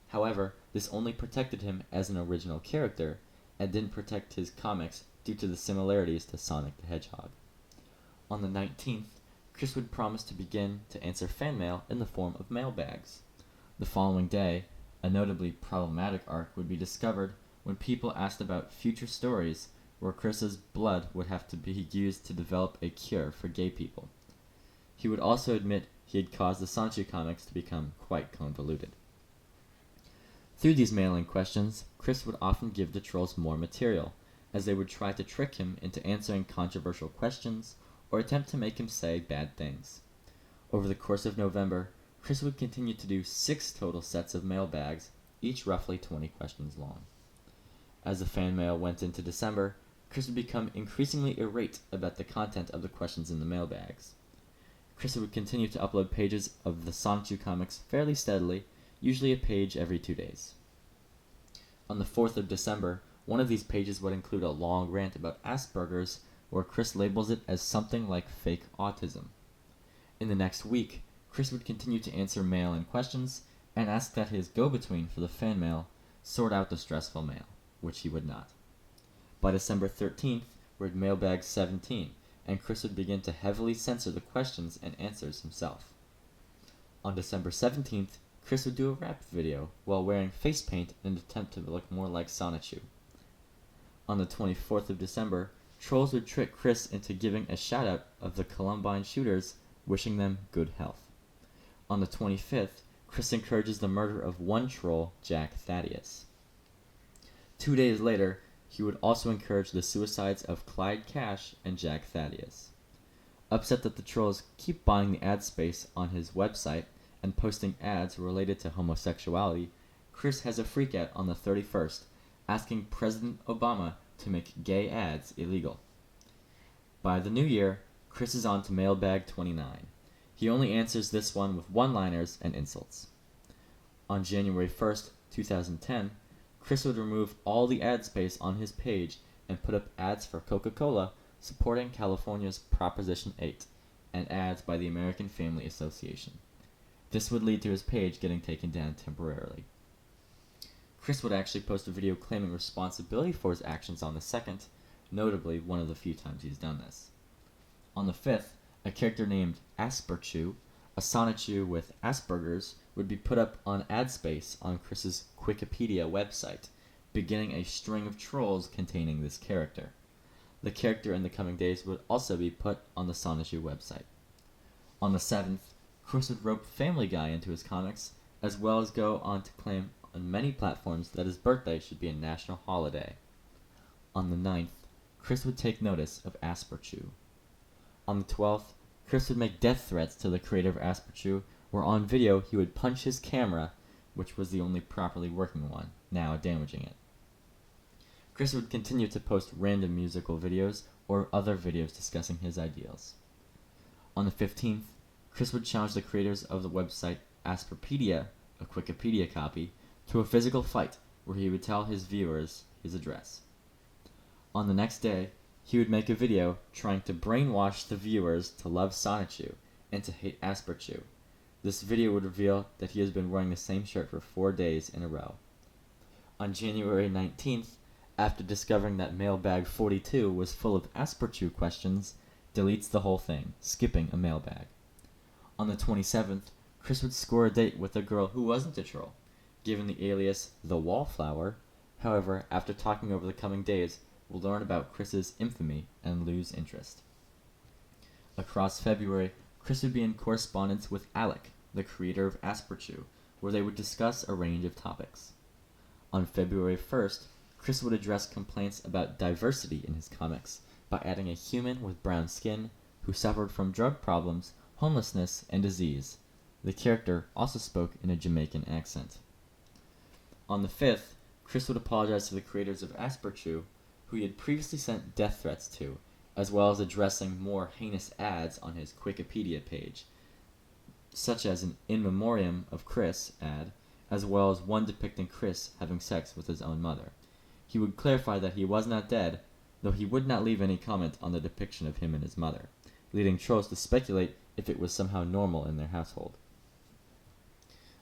However, this only protected him as an original character, and didn't protect his comics due to the similarities to Sonic the Hedgehog. On the 19th, Chris would promise to begin to answer fan mail in the form of mailbags. The following day, a notably problematic arc would be discovered when people asked about future stories where Chris's blood would have to be used to develop a cure for gay people. He would also admit he had caused the Sonichu comics to become quite convoluted. Through these mailing questions, Chris would often give the trolls more material, as they would try to trick him into answering controversial questions or attempt to make him say bad things. Over the course of November, Chris would continue to do 6 total sets of mailbags, each roughly 20 questions long. As the fan mail went into December, Chris would become increasingly irate about the content of the questions in the mailbags. Chris would continue to upload pages of the Sonichu comics fairly steadily, usually a page every 2 days. On the 4th of December, one of these pages would include a long rant about Asperger's, where Chris labels it as something like fake autism. In the next week, Chris would continue to answer mail and questions, and ask that his go-between for the fan mail sort out the stressful mail, which he would not. By December 13th, we're at mailbag 17, and Chris would begin to heavily censor the questions and answers himself. On December 17th, Chris would do a rap video while wearing face paint in an attempt to look more like Sonichu. On the 24th of December, trolls would trick Chris into giving a shout-out of the Columbine shooters, wishing them good health. On the 25th, Chris encourages the murder of one troll, Jack Thaddeus. 2 days later, he would also encourage the suicides of Clyde Cash and Jack Thaddeus. Upset that the trolls keep buying the ad space on his website and posting ads related to homosexuality, Chris has a freakout on the 31st, asking President Obama to make gay ads illegal. By the new year, Chris is on to mailbag 29. He only answers this one with one-liners and insults. On January 1st, 2010, Chris would remove all the ad space on his page and put up ads for Coca-Cola supporting California's Proposition 8 and ads by the American Family Association. This would lead to his page getting taken down temporarily. Chris would actually post a video claiming responsibility for his actions on the 2nd, notably one of the few times he's done this. On the 5th, a character named Asperchu, a Sonichu with Asperger's, would be put up on ad space on Chris's Wikipedia website, beginning a string of trolls containing this character. The character in the coming days would also be put on the Sonichu website. On the 7th, Chris would rope Family Guy into his comics, as well as go on to claim on many platforms that his birthday should be a national holiday. On the 9th, Chris would take notice of Asperchu. On the 12th, Chris would make death threats to the creator of Asperchu, where on video he would punch his camera, which was the only properly working one. now damaging it. Chris would continue to post random musical videos or other videos discussing his ideals. On the 15th, Chris would challenge the creators of the website Asperpedia, a Wikipedia copy, to a physical fight where he would tell his viewers his address. On the next day, he would make a video trying to brainwash the viewers to love Sonichu and to hate Asperchu. This video would reveal that he has been wearing the same shirt for 4 days in a row. On January 19th, after discovering that mailbag 42 was full of Asperchu questions, deletes the whole thing, skipping a mailbag. On the 27th, Chris would score a date with a girl who wasn't a troll, given the alias The Wallflower. However, after talking over the coming days, we'll learn about Chris's infamy and lose interest. Across February, Chris would be in correspondence with Alec, the creator of Asperchu, where they would discuss a range of topics. On February 1st, Chris would address complaints about diversity in his comics by adding a human with brown skin who suffered from drug problems, homelessness, and disease. The character also spoke in a Jamaican accent. On the 5th, Chris would apologize to the creators of Asperchu, who he had previously sent death threats to, as well as addressing more heinous ads on his Wikipedia page, such as an In Memoriam of Chris ad, as well as one depicting Chris having sex with his own mother. He would clarify that he was not dead, though he would not leave any comment on the depiction of him and his mother, leading trolls to speculate if it was somehow normal in their household.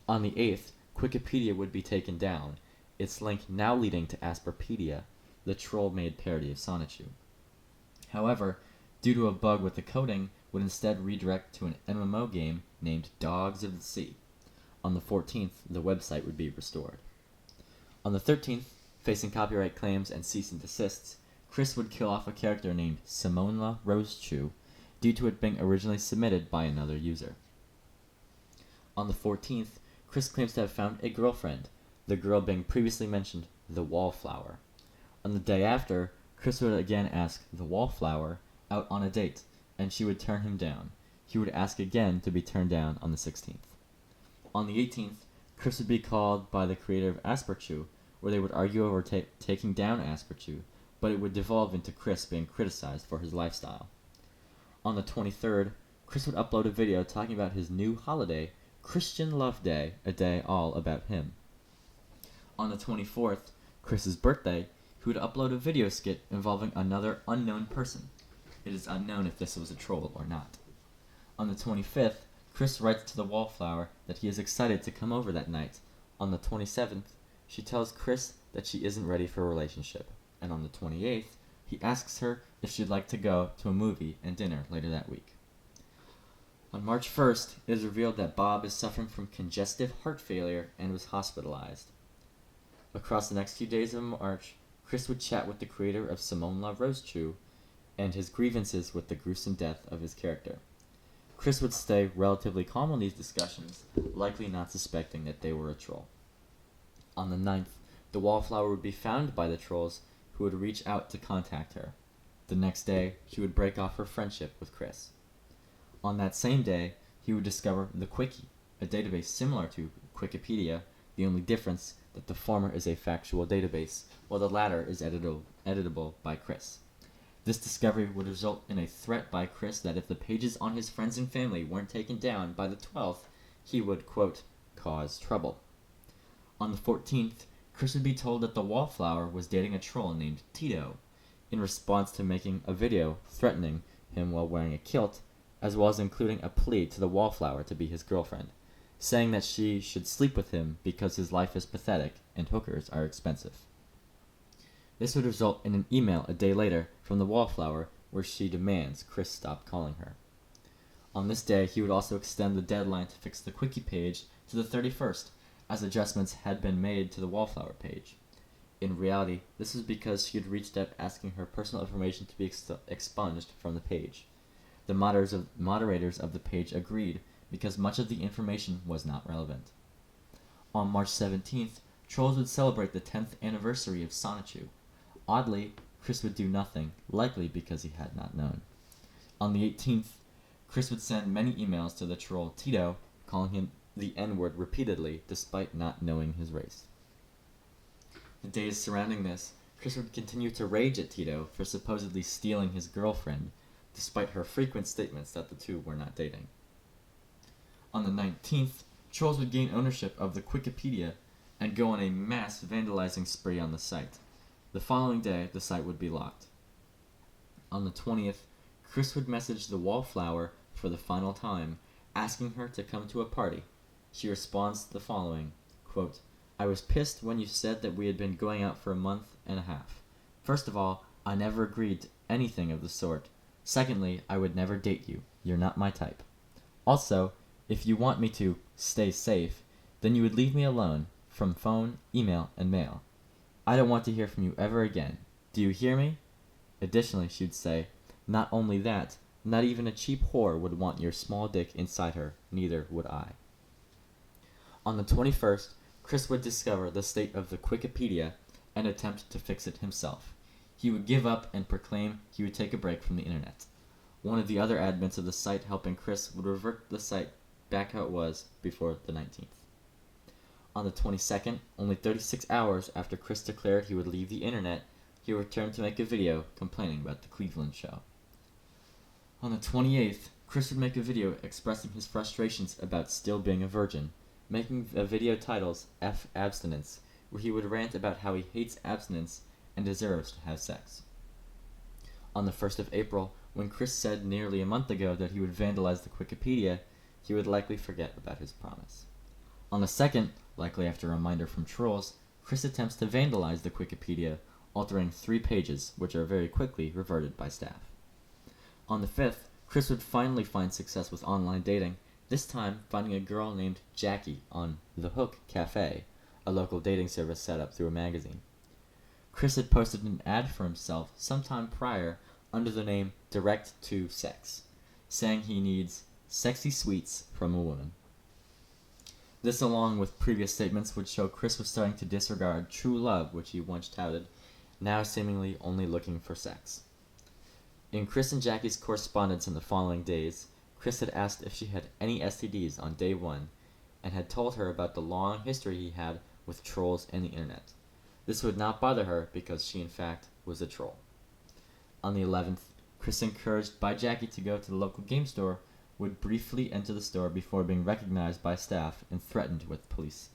On the 8th, Wikipedia would be taken down, its link now leading to Asperpedia, the troll-made parody of Sonichu. However, due to a bug with the coding, would instead redirect to an MMO game named Dogs of the Sea. On the 14th, the website would be restored. On the 13th, facing copyright claims and cease and desists, Chris would kill off a character named Simonla Rosechew due to it being originally submitted by another user. On the 14th, Chris claims to have found a girlfriend, the girl being previously mentioned, the Wallflower. On the day after, Chris would again ask the Wallflower out on a date, and she would turn him down. He would ask again to be turned down on the 16th. On the 18th, Chris would be called by the creator of Asperchu, where they would argue over taking down Asperchu, but it would devolve into Chris being criticized for his lifestyle. On the 23rd, Chris would upload a video talking about his new holiday, Christian Love Day, a day all about him. On the 24th, Chris's birthday, he would upload a video skit involving another unknown person. It is unknown if this was a troll or not. On the 25th, Chris writes to the Wallflower that he is excited to come over that night. On the 27th, she tells Chris that she isn't ready for a relationship. And on the 28th, he asks her if she'd like to go to a movie and dinner later that week. On March 1st, it is revealed that Bob is suffering from congestive heart failure and was hospitalized. Across the next few days of March, Chris would chat with the creator of Simone La Rosechew and his grievances with the gruesome death of his character. Chris would stay relatively calm on these discussions, likely not suspecting that they were a troll. On the 9th, the Wallflower would be found by the trolls, who would reach out to contact her. The next day, she would break off her friendship with Chris. On that same day, he would discover the Quickie, a database similar to Wikipedia, the only difference that the former is a factual database, while the latter is editable by Chris. This discovery would result in a threat by Chris that if the pages on his friends and family weren't taken down by the 12th, he would, quote, cause trouble. On the 14th, Chris would be told that the Wallflower was dating a troll named Tito, in response to making a video threatening him while wearing a kilt, as well as including a plea to the Wallflower to be his girlfriend, saying that she should sleep with him because his life is pathetic and hookers are expensive. This would result in an email a day later from the Wallflower where she demands Chris stop calling her. On this day, he would also extend the deadline to fix the Quickie page to the 31st, as adjustments had been made to the Wallflower page. In reality, this was because she had reached out asking her personal information to be expunged from the page. The moderators of the page agreed because much of the information was not relevant. On March 17th, trolls would celebrate the 10th anniversary of Sonichu. Oddly, Chris would do nothing, likely because he had not known. On the 18th, Chris would send many emails to the troll Tito, calling him the N-word repeatedly despite not knowing his race. The days surrounding this, Chris would continue to rage at Tito for supposedly stealing his girlfriend, despite her frequent statements that the two were not dating. On the 19th, trolls would gain ownership of the Wikipedia and go on a mass vandalizing spree on the site. The following day, the site would be locked. On the 20th, Chris would message the Wallflower for the final time, asking her to come to a party. She responds the following, quote, "I was pissed when you said that we had been going out for a month and a half. First of all, I never agreed to anything of the sort. Secondly, I would never date you. You're not my type. Also, if you want me to stay safe, then you would leave me alone from phone, email, and mail. I don't want to hear from you ever again. Do you hear me?" Additionally, she would say, "Not only that, not even a cheap whore would want your small dick inside her, neither would I." On the 21st, Chris would discover the state of the Wikipedia and attempt to fix it himself. He would give up and proclaim he would take a break from the internet. One of the other admins of the site helping Chris would revert the site back how it was before the 19th. On the 22nd, only 36 hours after Chris declared he would leave the internet, he returned to make a video complaining about the Cleveland show. On the 28th, Chris would make a video expressing his frustrations about still being a virgin, making a video titled F Abstinence, where he would rant about how he hates abstinence and deserves to have sex. On the 1st of April, when Chris said nearly a month ago that he would vandalize the Wikipedia, he would likely forget about his promise. On the 2nd, likely after a reminder from trolls, Chris attempts to vandalize the Wikipedia, altering 3 pages, which are very quickly reverted by staff. On the 5th, Chris would finally find success with online dating, this time finding a girl named Jackie on The Hook Cafe, a local dating service set up through a magazine. Chris had posted an ad for himself sometime prior under the name Direct to Sex, saying he needs sexy sweets from a woman. This, along with previous statements, would show Chris was starting to disregard true love, which he once touted, now seemingly only looking for sex. In Chris and Jackie's correspondence in the following days, Chris had asked if she had any STDs on day 1, and had told her about the long history he had with trolls and the internet. This would not bother her because she in fact was a troll. On the 11th, Chris, encouraged by Jackie to go to the local game store, would briefly enter the store before being recognized by staff and threatened with police.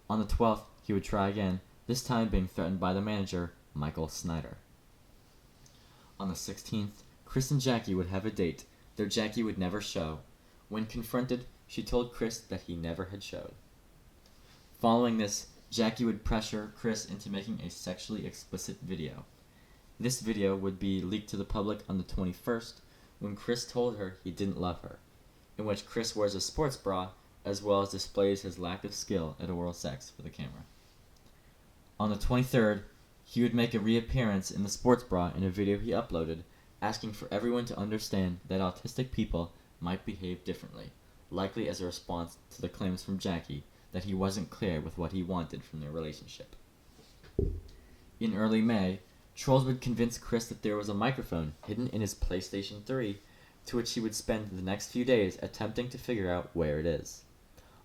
On the 12th, he would try again, this time being threatened by the manager, Michael Snyder. On the 16th, Chris and Jackie would have a date, though Jackie would never show. When confronted, she told Chris that he never had showed. Following this, Jackie would pressure Chris into making a sexually explicit video. This video would be leaked to the public on the 21st, when Chris told her he didn't love her, in which Chris wears a sports bra as well as displays his lack of skill at oral sex for the camera. On the 23rd, he would make a reappearance in the sports bra in a video he uploaded, asking for everyone to understand that autistic people might behave differently, likely as a response to the claims from Jackie that he wasn't clear with what he wanted from their relationship. In early May, trolls would convince Chris that there was a microphone hidden in his PlayStation 3, to which he would spend the next few days attempting to figure out where it is.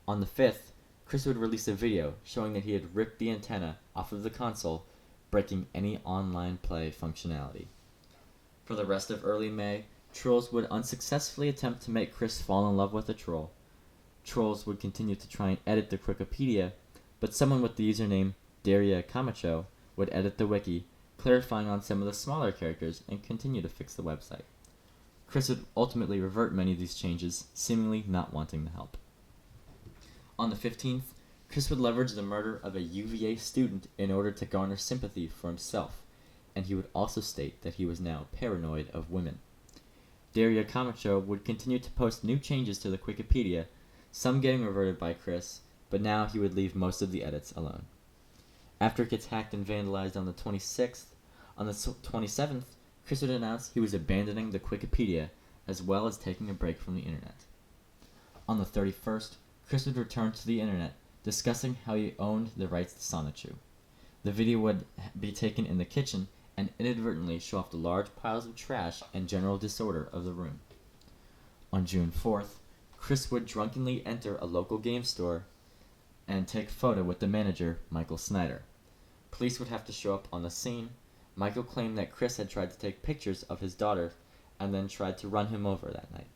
On the 5th, Chris would release a video showing that he had ripped the antenna off of the console, breaking any online play functionality. For the rest of early May, trolls would unsuccessfully attempt to make Chris fall in love with a troll. Trolls would continue to try and edit the Wikipedia, but someone with the username Daria Camacho would edit the wiki, clarifying on some of the smaller characters and continue to fix the website. Chris would ultimately revert many of these changes, seemingly not wanting the help. On the 15th, Chris would leverage the murder of a UVA student in order to garner sympathy for himself, and he would also state that he was now paranoid of women. Daria Camacho would continue to post new changes to the Wikipedia, some getting reverted by Chris, but now he would leave most of the edits alone. After it gets hacked and vandalized on the 26th, on the 27th, Chris would announce he was abandoning the Wikipedia, as well as taking a break from the internet. On the 31st, Chris would return to the internet, discussing how he owned the rights to Sonichu. The video would be taken in the kitchen and inadvertently show off the large piles of trash and general disorder of the room. On June 4th, Chris would drunkenly enter a local game store and take a photo with the manager, Michael Snyder. Police would have to show up on the scene. Michael claimed that Chris had tried to take pictures of his daughter and then tried to run him over that night.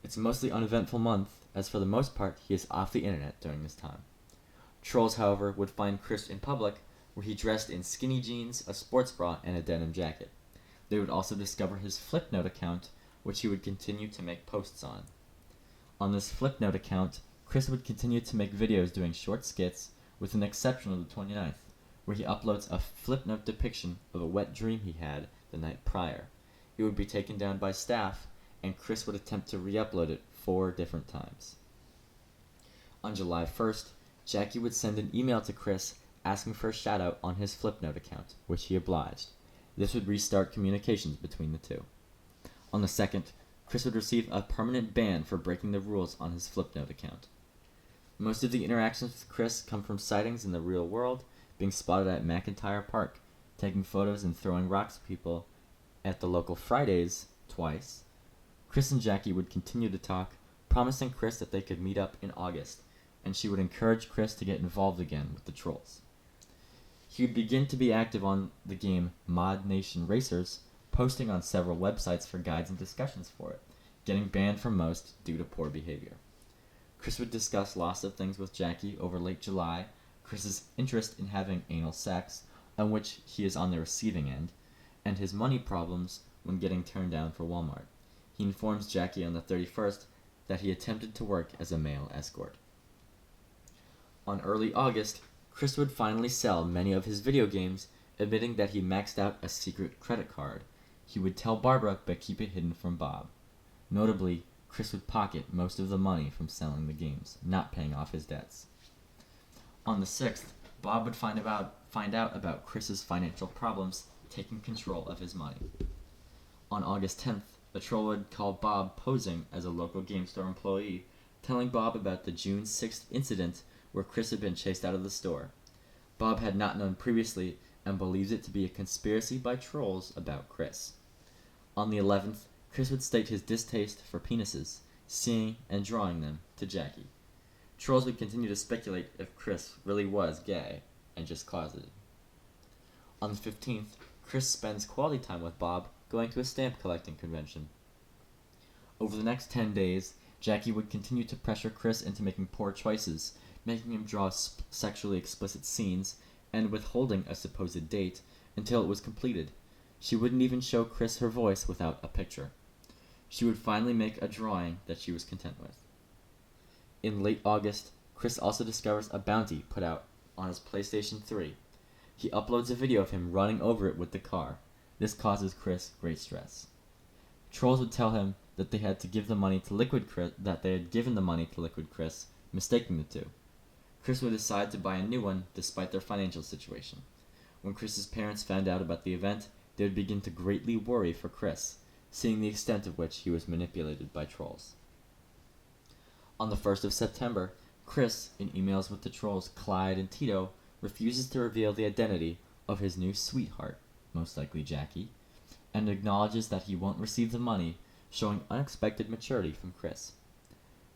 It's a mostly uneventful month, as for the most part he is off the internet during this time. Trolls, however, would find Chris in public, where he dressed in skinny jeans, a sports bra, and a denim jacket. They would also discover his Flipnote account, which he would continue to make posts on. On this Flipnote account, Chris would continue to make videos doing short skits, with an exception of the 29th, where he uploads a Flipnote depiction of a wet dream he had the night prior. It would be taken down by staff, and Chris would attempt to re-upload it 4 different times. On July 1st, Jackie would send an email to Chris asking for a shoutout on his Flipnote account, which he obliged. This would restart communications between the two. On the 2nd, Chris would receive a permanent ban for breaking the rules on his Flipnote account. Most of the interactions with Chris come from sightings in the real world, being spotted at McIntyre Park, taking photos and throwing rocks at people at the local Fridays twice. Chris and Jackie would continue to talk, promising Chris that they could meet up in August, and she would encourage Chris to get involved again with the trolls. He would begin to be active on the game Mod Nation Racers, posting on several websites for guides and discussions for it, getting banned from most due to poor behavior. Chris would discuss lots of things with Jackie over late July, Chris's interest in having anal sex, on which he is on the receiving end, and his money problems when getting turned down for Walmart. He informs Jackie on the 31st that he attempted to work as a male escort. On early August, Chris would finally sell many of his video games, admitting that he maxed out a secret credit card. He would tell Barbara but keep it hidden from Bob. Notably, Chris would pocket most of the money from selling the games, not paying off his debts. On the 6th, Bob would find out about Chris's financial problems, taking control of his money. On August 10th, a troll would call Bob posing as a local game store employee, telling Bob about the June 6th incident where Chris had been chased out of the store. Bob had not known previously and believes it to be a conspiracy by trolls about Chris. On the 11th, Chris would state his distaste for penises, seeing and drawing them to Jackie. Trolls would continue to speculate if Chris really was gay and just closeted. On the 15th, Chris spends quality time with Bob, going to a stamp collecting convention. Over the next 10 days, Jackie would continue to pressure Chris into making poor choices, making him draw sexually explicit scenes, and withholding a supposed date until it was completed. She wouldn't even show Chris her voice without a picture. She would finally make a drawing that she was content with. In late August, Chris also discovers a bounty put out on his PlayStation 3. He uploads a video of him running over it with the car. This causes Chris great stress. Trolls would tell him that they had given the money to Liquid Chris, mistaking the two. Chris would decide to buy a new one despite their financial situation. When Chris's parents found out about the event, they would begin to greatly worry for Chris, seeing the extent of which he was manipulated by trolls. On the 1st of September, Chris, in emails with the trolls Clyde and Tito, refuses to reveal the identity of his new sweetheart, most likely Jackie, and acknowledges that he won't receive the money, showing unexpected maturity from Chris.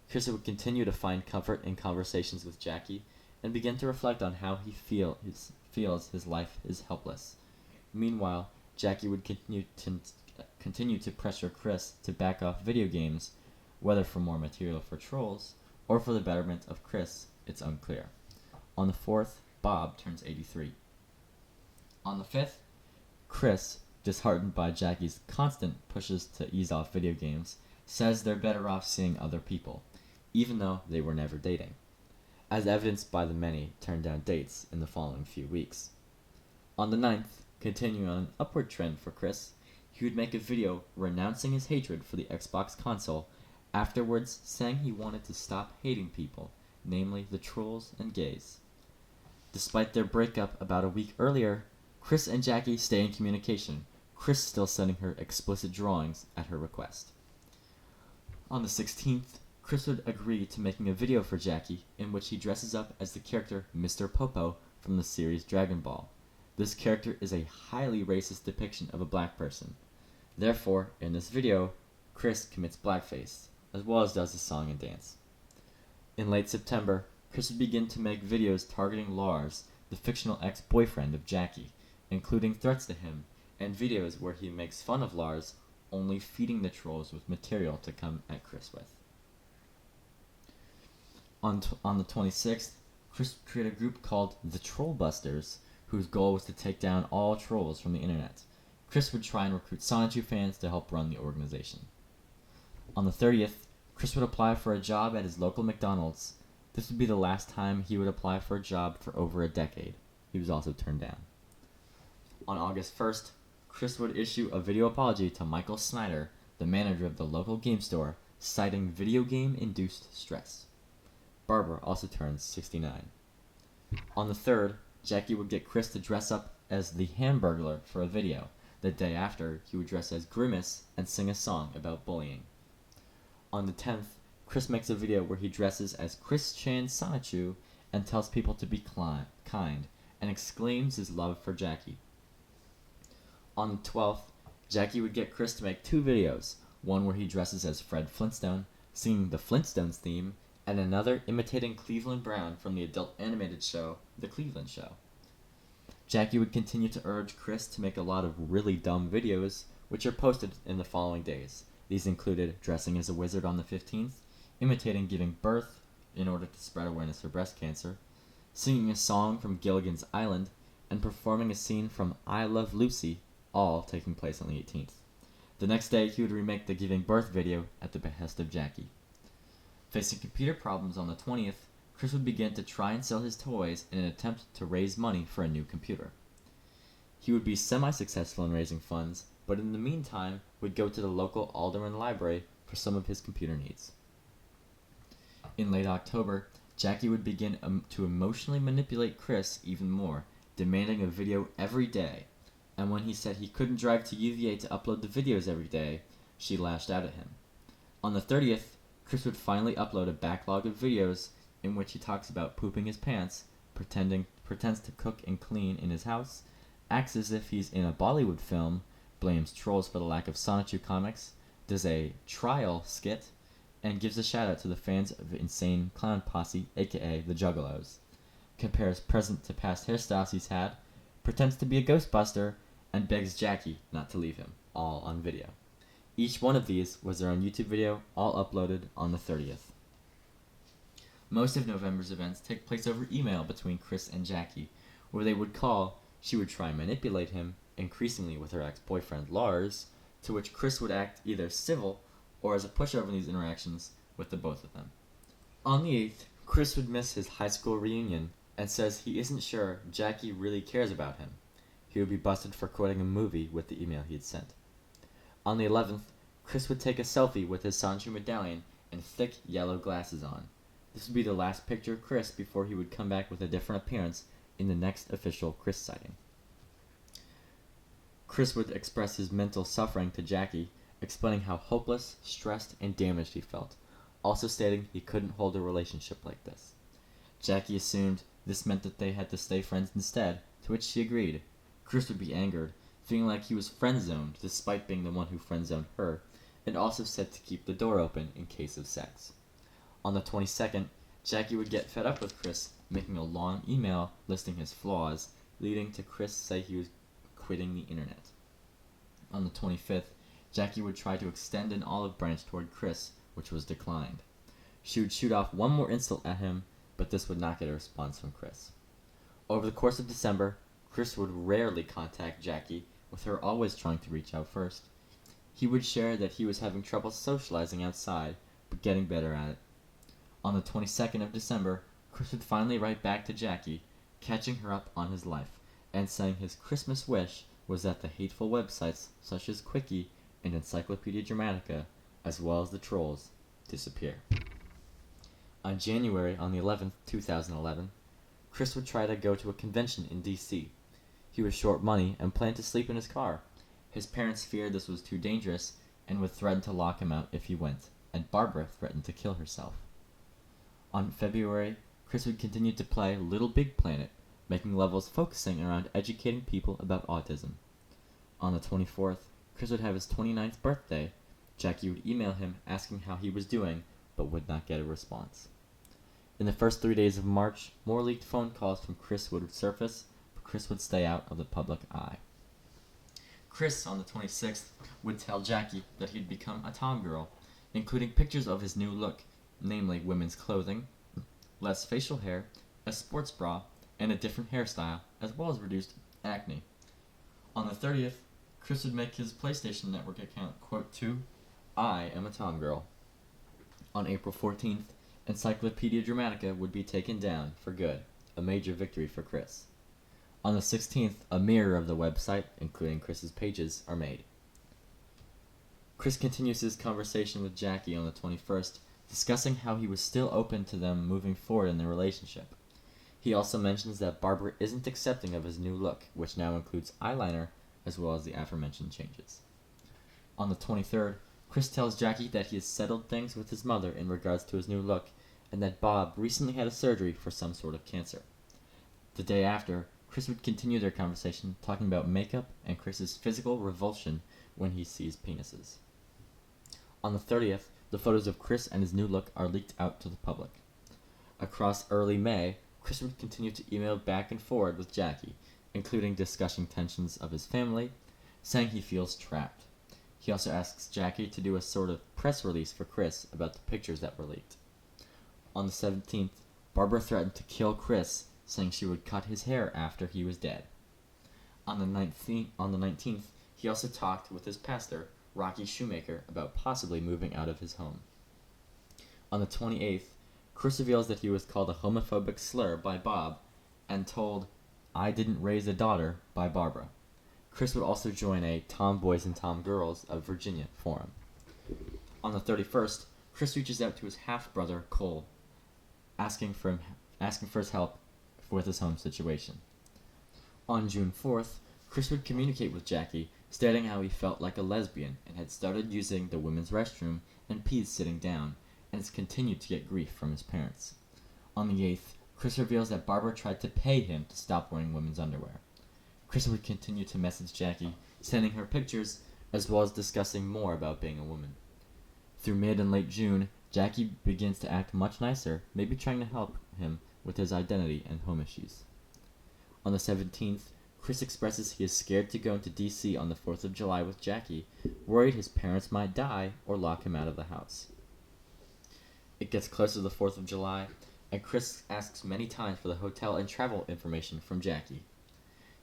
Chris would continue to find comfort in conversations with Jackie and begin to reflect on how he feels his life is helpless. Meanwhile, Jackie would continue to pressure Chris to back off video games, whether for more material for trolls or for the betterment of Chris, it's unclear. On the 4th, Bob turns 83. On the 5th, Chris, disheartened by Jackie's constant pushes to ease off video games, says they're better off seeing other people, even though they were never dating, as evidenced by the many turned down dates in the following few weeks. On the 9th, continuing on an upward trend for Chris, he would make a video renouncing his hatred for the Xbox console, afterwards saying he wanted to stop hating people, namely the trolls and gays. Despite their breakup about a week earlier, Chris and Jackie stay in communication, Chris still sending her explicit drawings at her request. On the 16th, Chris would agree to making a video for Jackie in which he dresses up as the character Mr. Popo from the series Dragon Ball. This character is a highly racist depiction of a black person. Therefore, in this video, Chris commits blackface, as well as does a song and dance. In late September, Chris would begin to make videos targeting Lars, the fictional ex-boyfriend of Jackie, including threats to him and videos where he makes fun of Lars, only feeding the trolls with material to come at Chris with. On the 26th, Chris created a group called the Trollbusters, whose goal was to take down all trolls from the internet. Chris would try and recruit Sonichu fans to help run the organization. On the 30th, Chris would apply for a job at his local McDonald's. This would be the last time he would apply for a job for over a decade. He was also turned down. On August 1st, Chris would issue a video apology to Michael Snyder, the manager of the local game store, citing video game-induced stress. Barbara also turns 69. On the 3rd, Jackie would get Chris to dress up as the Hamburglar for a video. The day after, he would dress as Grimace and sing a song about bullying. On the 10th, Chris makes a video where he dresses as Chris Chan Sonichu and tells people to be kind, and exclaims his love for Jackie. On the 12th, Jackie would get Chris to make 2 videos, one where he dresses as Fred Flintstone, singing the Flintstones theme, and another imitating Cleveland Brown from the adult animated show, The Cleveland Show. Jackie would continue to urge Chris to make a lot of really dumb videos, which are posted in the following days. These included dressing as a wizard on the 15th, imitating giving birth in order to spread awareness for breast cancer, singing a song from Gilligan's Island, and performing a scene from I Love Lucy, all taking place on the 18th. The next day, he would remake the giving birth video at the behest of Jackie. Facing computer problems on the 20th, Chris would begin to try and sell his toys in an attempt to raise money for a new computer. He would be semi-successful in raising funds, but in the meantime would go to the local Alderman library for some of his computer needs. In late October, Jackie would begin to emotionally manipulate Chris even more, demanding a video every day, and when he said he couldn't drive to UVA to upload the videos every day, she lashed out at him. On the 30th, Chris would finally upload a backlog of videos in which he talks about pooping his pants, pretends to cook and clean in his house, acts as if he's in a Bollywood film, blames trolls for the lack of Sonichu comics, does a trial skit, and gives a shout out to the fans of Insane Clown Posse, aka the Juggalos, compares present to past hairstyles he's had, pretends to be a Ghostbuster, and begs Jackie not to leave him, all on video. Each one of these was their own YouTube video, all uploaded on the 30th. Most of November's events take place over email between Chris and Jackie, where they would call, she would try and manipulate him, increasingly with her ex-boyfriend Lars, to which Chris would act either civil or as a pushover in these interactions with the both of them. On the 8th, Chris would miss his high school reunion and says he isn't sure Jackie really cares about him. He would be busted for quoting a movie with the email he had sent. On the 11th, Chris would take a selfie with his Sonichu medallion and thick yellow glasses on. This would be the last picture of Chris before he would come back with a different appearance in the next official Chris sighting. Chris would express his mental suffering to Jackie, explaining how hopeless, stressed, and damaged he felt, also stating he couldn't hold a relationship like this. Jackie assumed this meant that they had to stay friends instead, to which she agreed. Chris would be angered, feeling like he was friend-zoned despite being the one who friend-zoned her, and also said to keep the door open in case of sex. On the 22nd, Jackie would get fed up with Chris, making a long email listing his flaws, leading to Chris say he was quitting the internet. On the 25th, Jackie would try to extend an olive branch toward Chris, which was declined. She would shoot off one more insult at him, but this would not get a response from Chris. Over the course of December, Chris would rarely contact Jackie, with her always trying to reach out first. He would share that he was having trouble socializing outside, but getting better at it. On the 22nd of December, Chris would finally write back to Jackie, catching her up on his life, and saying his Christmas wish was that the hateful websites such as Quickie and Encyclopedia Dramatica, as well as the trolls, disappear. On the 11th, 2011, Chris would try to go to a convention in D.C. He was short money and planned to sleep in his car. His parents feared this was too dangerous and would threaten to lock him out if he went, and Barbara threatened to kill herself. On February, Chris would continue to play Little Big Planet, making levels focusing around educating people about autism. On the 24th, Chris would have his 29th birthday. Jackie would email him asking how he was doing, but would not get a response. In the first 3 days of March, more leaked phone calls from Chris would surface, but Chris would stay out of the public eye. Chris, on the 26th, would tell Jackie that he'd become a tomgirl, including pictures of his new look, namely women's clothing, less facial hair, a sports bra, and a different hairstyle, as well as reduced acne. On the 30th, Chris would make his PlayStation Network account quote to, "I am a tomgirl." On April 14th, Encyclopedia Dramatica would be taken down for good, a major victory for Chris. On the 16th, a mirror of the website, including Chris's pages, are made. Chris continues his conversation with Jackie on the 21st, discussing how he was still open to them moving forward in their relationship. He also mentions that Barbara isn't accepting of his new look, which now includes eyeliner, as well as the aforementioned changes. On the 23rd, Chris tells Jackie that he has settled things with his mother in regards to his new look, and that Bob recently had a surgery for some sort of cancer. The day after, Chris would continue their conversation, talking about makeup and Chris's physical revulsion when he sees penises. On the 30th, the photos of Chris and his new look are leaked out to the public. Across early May, Chris would continue to email back and forward with Jackie, including discussing tensions of his family, saying he feels trapped. He also asks Jackie to do a sort of press release for Chris about the pictures that were leaked. On the 17th, Barbara threatened to kill Chris, saying she would cut his hair after he was dead. On the 19th, he also talked with his pastor, Rocky Shoemaker, about possibly moving out of his home. On the 28th, Chris reveals that he was called a homophobic slur by Bob and told, "I didn't raise a daughter" by Barbara. Chris would also join a Tomboys and Tomgirls of Virginia forum. On the 31st, Chris reaches out to his half-brother, Cole, asking for his help with his home situation. On June 4th, Chris would communicate with Jackie, stating how he felt like a lesbian and had started using the women's restroom and peed sitting down, and has continued to get grief from his parents. On the 8th, Chris reveals that Barbara tried to pay him to stop wearing women's underwear. Chris would continue to message Jackie, sending her pictures, as well as discussing more about being a woman. Through mid and late June, Jackie begins to act much nicer, maybe trying to help him with his identity and home issues. On the 17th, Chris expresses he is scared to go into DC on the 4th of July with Jackie, worried his parents might die or lock him out of the house. It gets close to the 4th of July, and Chris asks many times for the hotel and travel information from Jackie.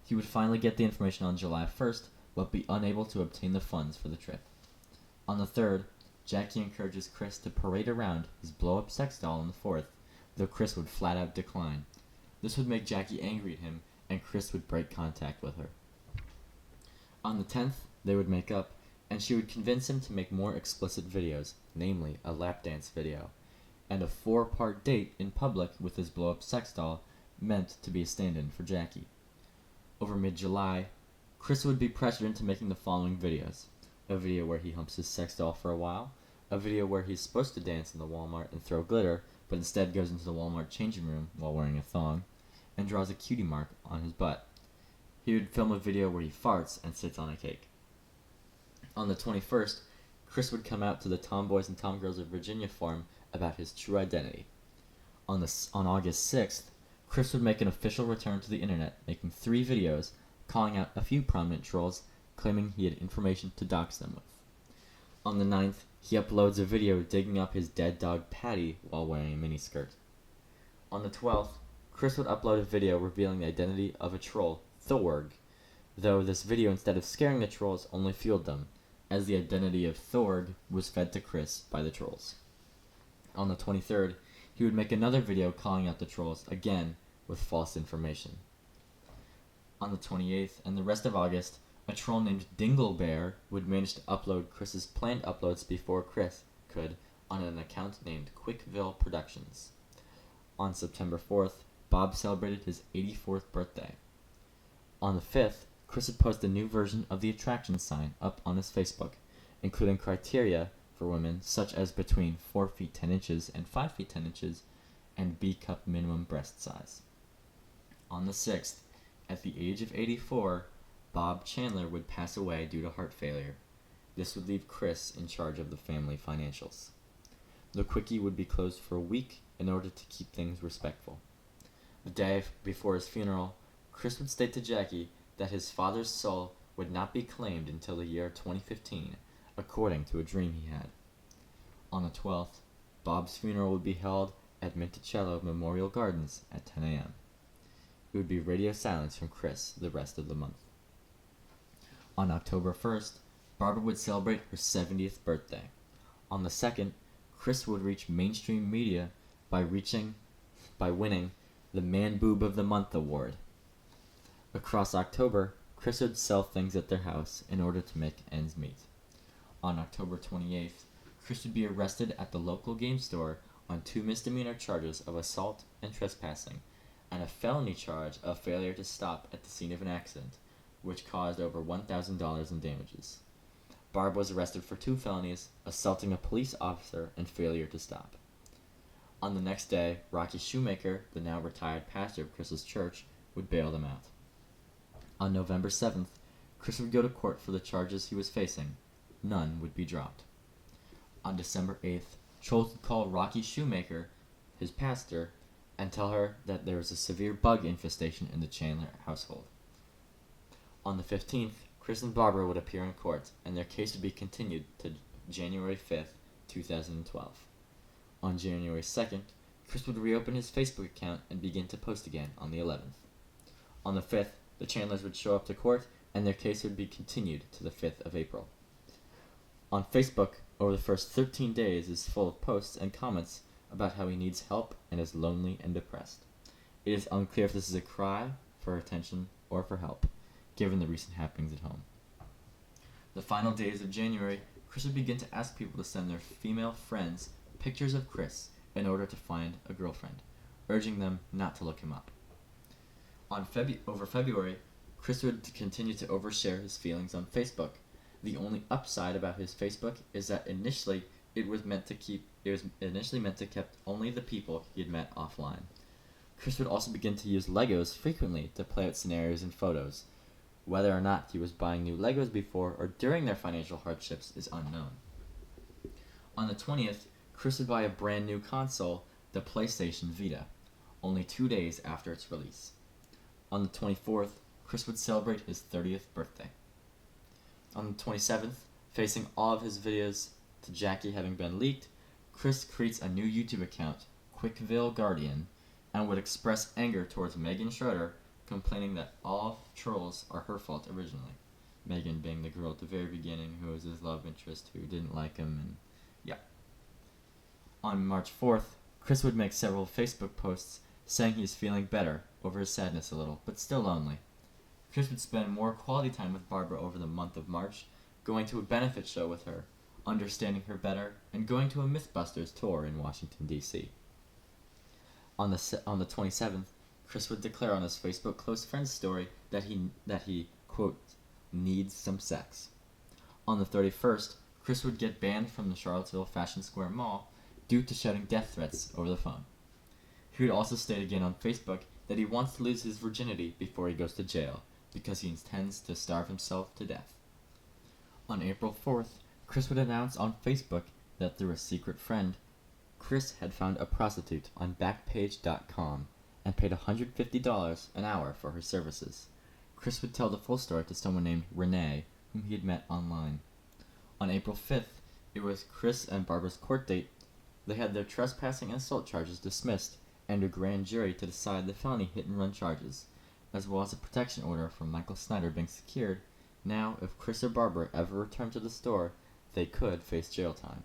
He would finally get the information on July 1st, but be unable to obtain the funds for the trip. On the 3rd, Jackie encourages Chris to parade around his blow-up sex doll on the 4th, though Chris would flat out decline. This would make Jackie angry at him, and Chris would break contact with her. On the 10th, they would make up, and she would convince him to make more explicit videos, namely a lap dance video, and a 4-part date in public with his blow-up sex doll, meant to be a stand-in for Jackie. Over mid-July, Chris would be pressured into making the following videos: a video where he humps his sex doll for a while, a video where he's supposed to dance in the Walmart and throw glitter, but instead goes into the Walmart changing room while wearing a thong, and draws a cutie mark on his butt. He would film a video where he farts and sits on a cake. On the 21st, Chris would come out to the Tomboys and Tomgirls of Virginia forum about his true identity. On August 6th, Chris would make an official return to the internet, making 3 videos, calling out a few prominent trolls, claiming he had information to dox them with. On the 9th, he uploads a video digging up his dead dog Patty while wearing a miniskirt. On the 12th, Chris would upload a video revealing the identity of a troll, Thorg, though this video, instead of scaring the trolls, only fueled them, as the identity of Thorg was fed to Chris by the trolls. On the 23rd, he would make another video calling out the trolls, again with false information. On the 28th and the rest of August, a troll named Dinglebear would manage to upload Chris's planned uploads before Chris could on an account named Quickville Productions. On September 4th, Bob celebrated his 84th birthday. On the 5th, Chris would post a new version of the attraction sign up on his Facebook, including criteria for women such as between 4 feet 10 inches and 5 feet 10 inches and B-cup minimum breast size. On the 6th, at the age of 84, Bob Chandler would pass away due to heart failure. This would leave Chris in charge of the family financials. The Quickie would be closed for a week, in order to keep things respectful. The day before his funeral, Chris would state to Jackie that his father's soul would not be claimed until the year 2015, according to a dream he had. On the 12th, Bob's funeral would be held at Monticello Memorial Gardens at 10 a.m. It would be radio silence from Chris the rest of the month. On October 1st, Barbara would celebrate her 70th birthday. On the 2nd, Chris would reach mainstream media by winning the Man Boob of the Month award. Across October, Chris would sell things at their house in order to make ends meet. On October 28th, Chris would be arrested at the local game store on 2 misdemeanor charges of assault and trespassing, and a felony charge of failure to stop at the scene of an accident, which caused over $1,000 in damages. Barb was arrested for 2 felonies, assaulting a police officer and failure to stop. On the next day, Rocky Shoemaker, the now retired pastor of Chris's church, would bail them out. On November 7th, Chris would go to court for the charges he was facing. None would be dropped. On December 8th, Trolls would call Rocky Shoemaker, his pastor, and tell her that there was a severe bug infestation in the Chandler household. On the 15th, Chris and Barbara would appear in court, and their case would be continued to January 5th, 2012. On January 2nd, Chris would reopen his Facebook account and begin to post again on the 11th. On the 5th, the Chandlers would show up to court, and their case would be continued to the 5th of April. On Facebook, over the first 13 days, is full of posts and comments about how he needs help and is lonely and depressed. It is unclear if this is a cry for attention or for help, given the recent happenings at home. The final days of January, Chris would begin to ask people to send their female friends pictures of Chris in order to find a girlfriend, urging them not to look him up. Over February, Chris would continue to overshare his feelings on Facebook. The only upside about his Facebook is that initially it was meant to keep only the people he had met offline. Chris would also begin to use Legos frequently to play out scenarios and photos. Whether or not he was buying new Legos before or during their financial hardships is unknown. On the 20th, Chris would buy a brand new console, the PlayStation Vita, only 2 days after its release. On the 24th, Chris would celebrate his 30th birthday. On the 27th, facing all of his videos to Jackie having been leaked, Chris creates a new YouTube account, Quickville Guardian, and would express anger towards Megan Schroeder, complaining that all trolls are her fault originally. Megan being the girl at the very beginning who was his love interest who didn't like him, and yeah. On March 4th, Chris would make several Facebook posts saying he's feeling better over his sadness a little, but still lonely. Chris would spend more quality time with Barbara over the month of March, going to a benefit show with her, understanding her better, and going to a Mythbusters tour in Washington, D.C. On the 27th, Chris would declare on his Facebook close friends story that he quote, needs some sex. On the 31st, Chris would get banned from the Charlottesville Fashion Square Mall due to shouting death threats over the phone. He would also state again on Facebook that he wants to lose his virginity before he goes to jail, because he intends to starve himself to death. On April 4th, Chris would announce on Facebook that through a secret friend, Chris had found a prostitute on Backpage.com and paid $150 an hour for her services. Chris would tell the full story to someone named Renee, whom he had met online. On April 5th, it was Chris and Barbara's court date. They had their trespassing and assault charges dismissed, and a grand jury to decide the felony hit-and-run charges, as well as a protection order from Michael Snyder being secured. Now, if Chris or Barbara ever returned to the store, they could face jail time.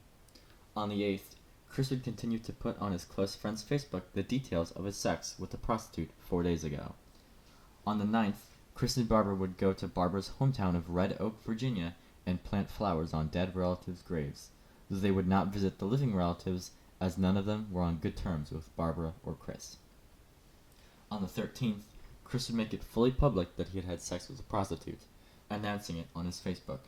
On the 8th, Chris would continue to put on his close friend's Facebook the details of his sex with the prostitute 4 days ago. On the 9th, Chris and Barbara would go to Barbara's hometown of Red Oak, Virginia, and plant flowers on dead relatives' graves, though they would not visit the living relatives, as none of them were on good terms with Barbara or Chris. On the 13th, Chris would make it fully public that he had had sex with a prostitute, announcing it on his Facebook.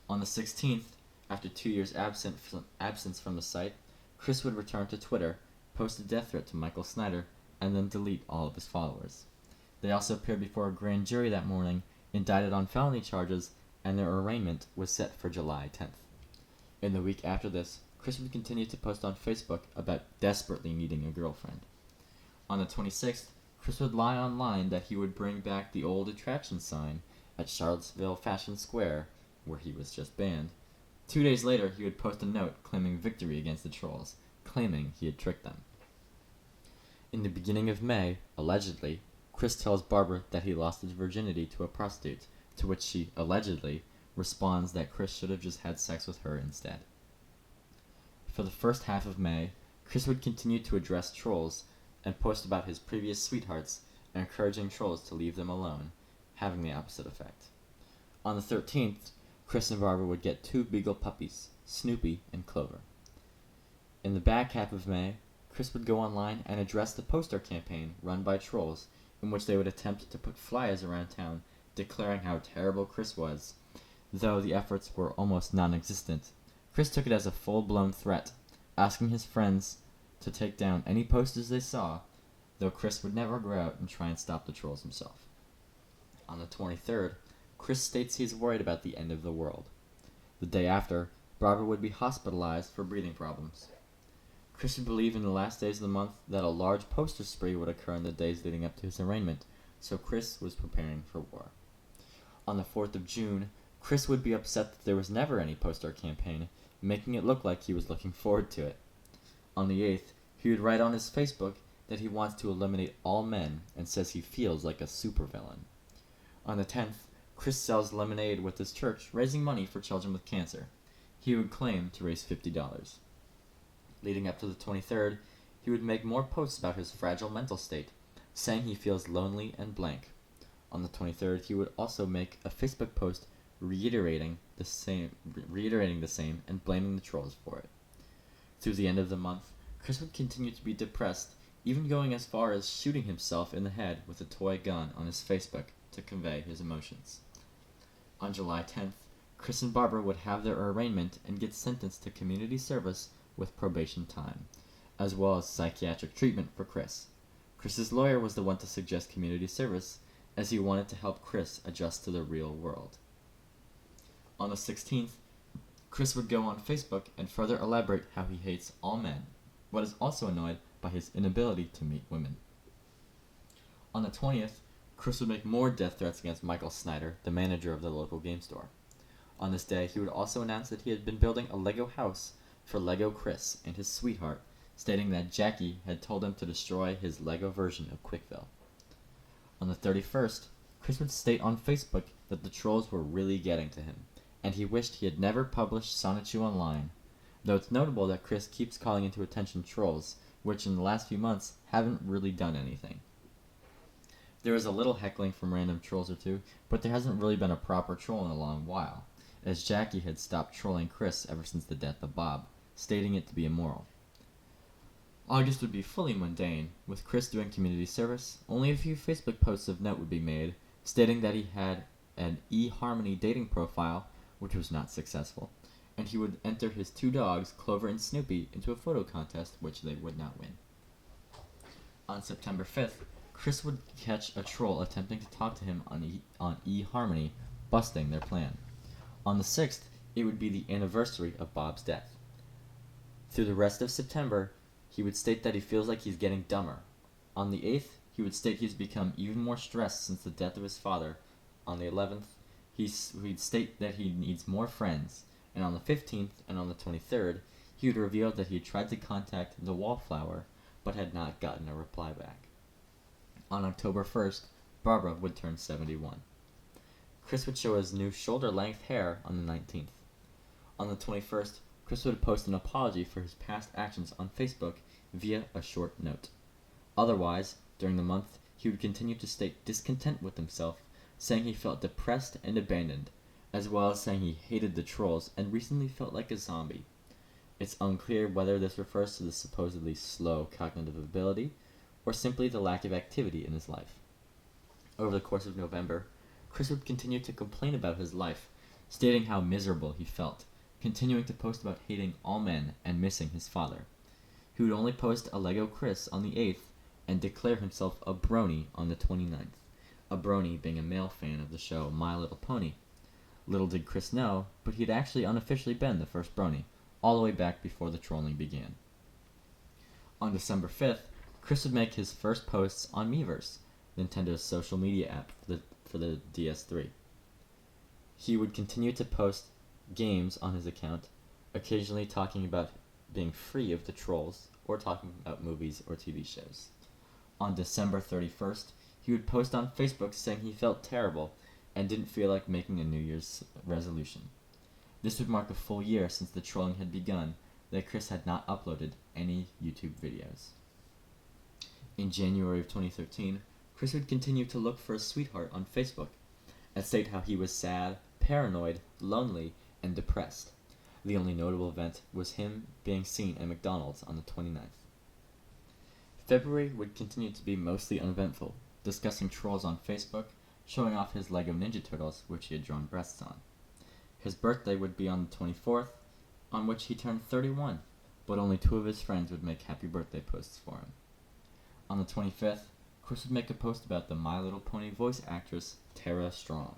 On the 16th, after 2 years absence from the site, Chris would return to Twitter, post a death threat to Michael Snyder, and then delete all of his followers. They also appeared before a grand jury that morning, indicted on felony charges, and their arraignment was set for July 10th. In the week after this, Chris would continue to post on Facebook about desperately needing a girlfriend. On the 26th, Chris would lie online that he would bring back the old attraction sign at Charlottesville Fashion Square, where he was just banned. 2 days later, he would post a note claiming victory against the trolls, claiming he had tricked them. In the beginning of May, allegedly, Chris tells Barbara that he lost his virginity to a prostitute, to which she, allegedly, responds that Chris should have just had sex with her instead. For the first half of May, Chris would continue to address trolls and post about his previous sweethearts, encouraging trolls to leave them alone, having the opposite effect. On the 13th, Chris and Barbara would get 2 beagle puppies, Snoopy and Clover. In the back half of May, Chris would go online and address the poster campaign run by trolls, in which they would attempt to put flyers around town declaring how terrible Chris was. Though the efforts were almost non-existent, Chris took it as a full-blown threat, asking his friends to take down any posters they saw, though Chris would never go out and try and stop the trolls himself. On the 23rd, Chris states he's worried about the end of the world. The day after, Barbara would be hospitalized for breathing problems. Chris would believe in the last days of the month that a large poster spree would occur in the days leading up to his arraignment, so Chris was preparing for war. On the 4th of June, Chris would be upset that there was never any poster campaign, making it look like he was looking forward to it. On the 8th, he would write on his Facebook that he wants to eliminate all men and says he feels like a supervillain. On the 10th, Chris sells lemonade with his church, raising money for children with cancer. He would claim to raise $50. Leading up to the 23rd, he would make more posts about his fragile mental state, saying he feels lonely and blank. On the 23rd, he would also make a Facebook post reiterating the same and blaming the trolls for it. Through the end of the month, Chris would continue to be depressed, even going as far as shooting himself in the head with a toy gun on his Facebook to convey his emotions. On July 10th, Chris and Barbara would have their arraignment and get sentenced to community service with probation time, as well as psychiatric treatment for Chris. Chris's lawyer was the one to suggest community service, as he wanted to help Chris adjust to the real world. On the 16th, Chris would go on Facebook and further elaborate how he hates all men, but is also annoyed by his inability to meet women. On the 20th, Chris would make more death threats against Michael Snyder, the manager of the local game store. On this day, he would also announce that he had been building a Lego house for Lego Chris and his sweetheart, stating that Jackie had told him to destroy his Lego version of Quickville. On the 31st, Chris would state on Facebook that the trolls were really getting to him, and he wished he had never published Sonichu online, though it's notable that Chris keeps calling into attention trolls, which in the last few months haven't really done anything. There is a little heckling from random trolls or two, but there hasn't really been a proper troll in a long while, as Jackie had stopped trolling Chris ever since the death of Bob, stating it to be immoral. August would be fully mundane, with Chris doing community service. Only a few Facebook posts of note would be made, stating that he had an eHarmony dating profile, which was not successful, and he would enter his 2 dogs, Clover and Snoopy, into a photo contest, which they would not win. On September 5th, Chris would catch a troll attempting to talk to him on eHarmony, busting their plan. On the 6th, it would be the anniversary of Bob's death. Through the rest of September, he would state that he feels like he's getting dumber. On the 8th, he would state he's become even more stressed since the death of his father. On the 11th, he'd state that he needs more friends. And on the 15th and on the 23rd, he would reveal that he had tried to contact the Wallflower, but had not gotten a reply back. On October 1st, Barbara would turn 71. Chris would show his new shoulder-length hair on the 19th. On the 21st, Chris would post an apology for his past actions on Facebook via a short note. Otherwise, during the month, he would continue to state discontent with himself, saying he felt depressed and abandoned, as well as saying he hated the trolls and recently felt like a zombie. It's unclear whether this refers to the supposedly slow cognitive ability, or simply the lack of activity in his life. Over the course of November, Chris would continue to complain about his life, stating how miserable he felt, continuing to post about hating all men and missing his father. He would only post a Lego Chris on the 8th and declare himself a brony on the 29th, a brony being a male fan of the show My Little Pony. Little did Chris know, but he had actually unofficially been the first brony, all the way back before the trolling began. On December 5th, Chris would make his first posts on Miiverse, Nintendo's social media app for the DS3. He would continue to post games on his account, occasionally talking about being free of the trolls or talking about movies or TV shows. On December 31st, he would post on Facebook saying he felt terrible and didn't feel like making a New Year's resolution. This would mark a full year since the trolling had begun that Chris had not uploaded any YouTube videos. In January of 2013, Chris would continue to look for a sweetheart on Facebook and state how he was sad, paranoid, lonely, and depressed. The only notable event was him being seen at McDonald's on the 29th. February would continue to be mostly uneventful, discussing trolls on Facebook, showing off his Lego Ninja Turtles, which he had drawn breasts on. His birthday would be on the 24th, on which he turned 31, but only 2 of his friends would make happy birthday posts for him. On the 25th, Chris would make a post about the My Little Pony voice actress Tara Strong,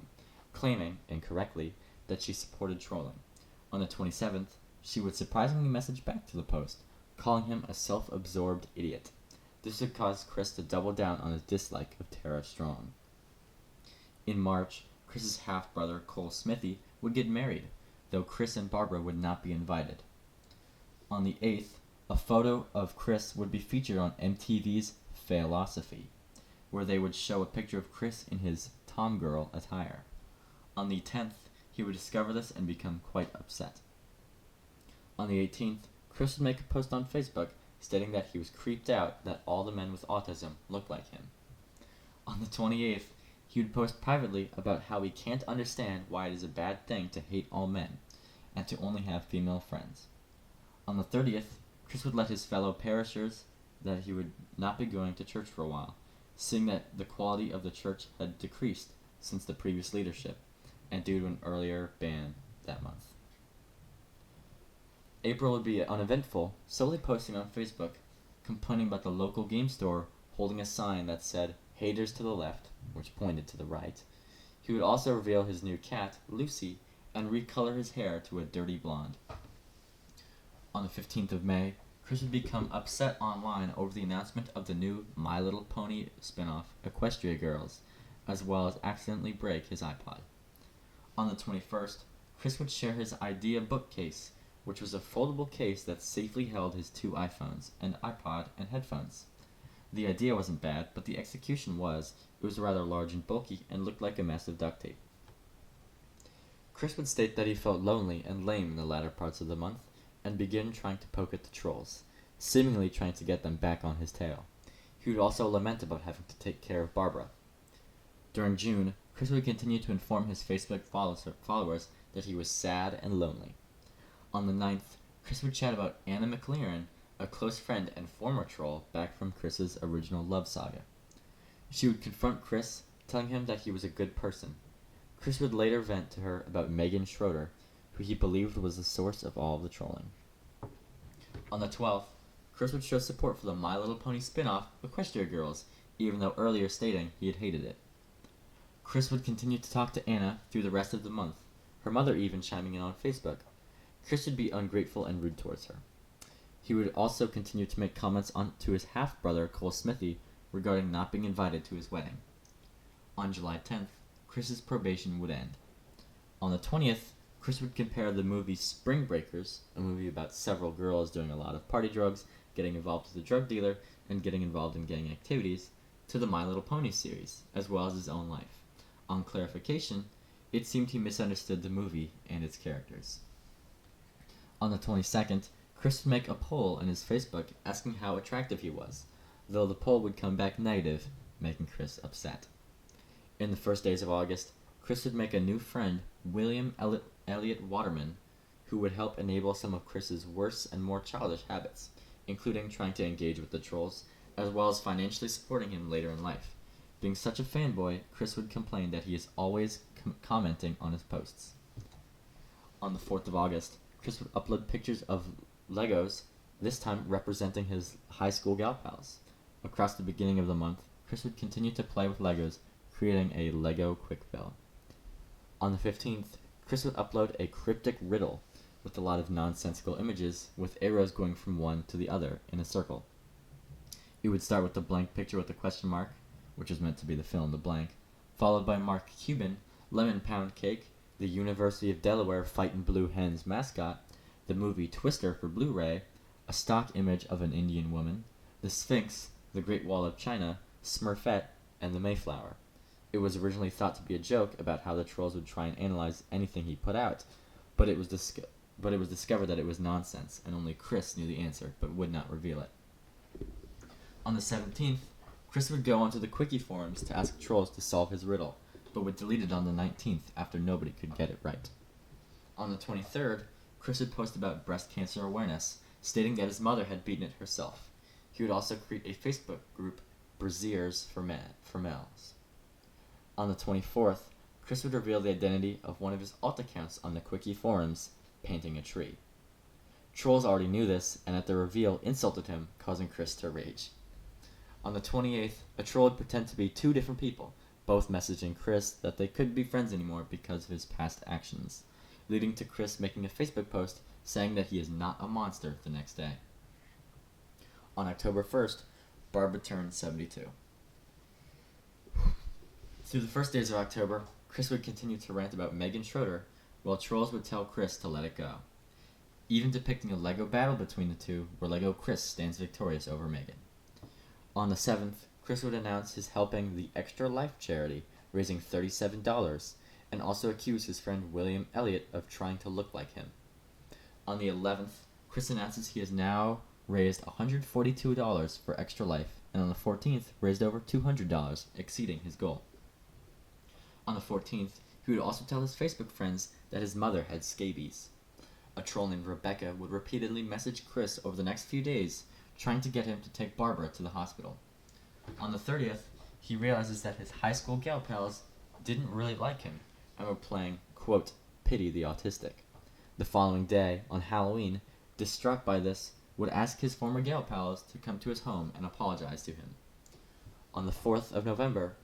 claiming, incorrectly, that she supported trolling. On the 27th, she would surprisingly message back to the post, calling him a self-absorbed idiot. This would cause Chris to double down on his dislike of Tara Strong. In March, Chris's half-brother Cole Smithy would get married, though Chris and Barbara would not be invited. On the 8th, a photo of Chris would be featured on MTV's Failosophy, where they would show a picture of Chris in his Tom Girl attire. On the 10th, he would discover this and become quite upset. On the 18th, Chris would make a post on Facebook stating that he was creeped out that all the men with autism looked like him. On the 28th, he would post privately about how he can't understand why it is a bad thing to hate all men, and to only have female friends. On the 30th, Chris would let his fellow parishioners that he would not be going to church for a while, seeing that the quality of the church had decreased since the previous leadership, and due to an earlier ban that month. April would be uneventful, solely posting on Facebook, complaining about the local game store holding a sign that said, "Haters to the left," which pointed to the right. He would also reveal his new cat, Lucy, and recolor his hair to a dirty blonde. On the 15th of May, Chris would become upset online over the announcement of the new My Little Pony spin-off, Equestria Girls, as well as accidentally break his iPod. On the 21st, Chris would share his idea bookcase, which was a foldable case that safely held his 2 iPhones, an iPod, and headphones. The idea wasn't bad, but the execution was. It was rather large and bulky and looked like a mess of duct tape. Chris would state that he felt lonely and lame in the latter parts of the month, and begin trying to poke at the trolls, seemingly trying to get them back on his tail. He would also lament about having to take care of Barbara. During June, Chris would continue to inform his Facebook followers that he was sad and lonely. On the 9th, Chris would chat about Anna McLaren, a close friend and former troll back from Chris's original love saga. She would confront Chris, telling him that he was a good person. Chris would later vent to her about Megan Schroeder, who he believed was the source of all of the trolling. On the 12th, Chris would show support for the My Little Pony spin-off, Equestria Girls, even though earlier stating he had hated it. Chris would continue to talk to Anna through the rest of the month, her mother even chiming in on Facebook. Chris would be ungrateful and rude towards her. He would also continue to make comments to his half-brother, Cole Smithy, regarding not being invited to his wedding. On July 10th, Chris's probation would end. On the 20th, Chris would compare the movie Spring Breakers, a movie about several girls doing a lot of party drugs, getting involved with a drug dealer, and getting involved in gang activities, to the My Little Pony series, as well as his own life. On clarification, it seemed he misunderstood the movie and its characters. On the 22nd, Chris would make a poll on his Facebook asking how attractive he was, though the poll would come back negative, making Chris upset. In the first days of August, Chris would make a new friend, William Elliot Waterman, who would help enable some of Chris's worse and more childish habits, including trying to engage with the trolls, as well as financially supporting him later in life. Being such a fanboy, Chris would complain that he is always commenting on his posts. On the 4th of August, Chris would upload pictures of Legos, this time representing his high school gal pals. Across the beginning of the month, Chris would continue to play with Legos, creating a Lego quick fill. On the 15th, Chris would upload a cryptic riddle, with a lot of nonsensical images, with arrows going from one to the other in a circle. It would start with the blank picture with a question mark, which was meant to be the fill in the blank, followed by Mark Cuban, Lemon Pound Cake, the University of Delaware Fightin' Blue Hens mascot, the movie Twister for Blu-ray, a stock image of an Indian woman, the Sphinx, the Great Wall of China, Smurfette, and the Mayflower. It was originally thought to be a joke about how the trolls would try and analyze anything he put out, but it was discovered that it was nonsense, and only Chris knew the answer, but would not reveal it. On the 17th, Chris would go onto the Quickie forums to ask trolls to solve his riddle, but would delete it on the 19th after nobody could get it right. On the 23rd, Chris would post about breast cancer awareness, stating that his mother had beaten it herself. He would also create a Facebook group, Braziers for Males. On the 24th, Chris would reveal the identity of one of his alt accounts on the Quickie forums, painting a tree. Trolls already knew this, and at the reveal insulted him, causing Chris to rage. On the 28th, a troll would pretend to be two different people, both messaging Chris that they couldn't be friends anymore because of his past actions, leading to Chris making a Facebook post saying that he is not a monster the next day. On October 1st, Barbara turned 72. Through the first days of October, Chris would continue to rant about Megan Schroeder, while trolls would tell Chris to let it go, even depicting a Lego battle between the two where Lego Chris stands victorious over Megan. On the 7th, Chris would announce his helping the Extra Life charity, raising $37, and also accuse his friend William Elliott of trying to look like him. On the 11th, Chris announces he has now raised $142 for Extra Life, and on the 14th, raised over $200, exceeding his goal. On the 14th, he would also tell his Facebook friends that his mother had scabies. A troll named Rebecca would repeatedly message Chris over the next few days, trying to get him to take Barbara to the hospital. On the 30th, he realizes that his high school gal pals didn't really like him, and were playing, quote, pity the autistic. The following day, on Halloween, distraught by this, would ask his former gal pals to come to his home and apologize to him. On the 4th of November,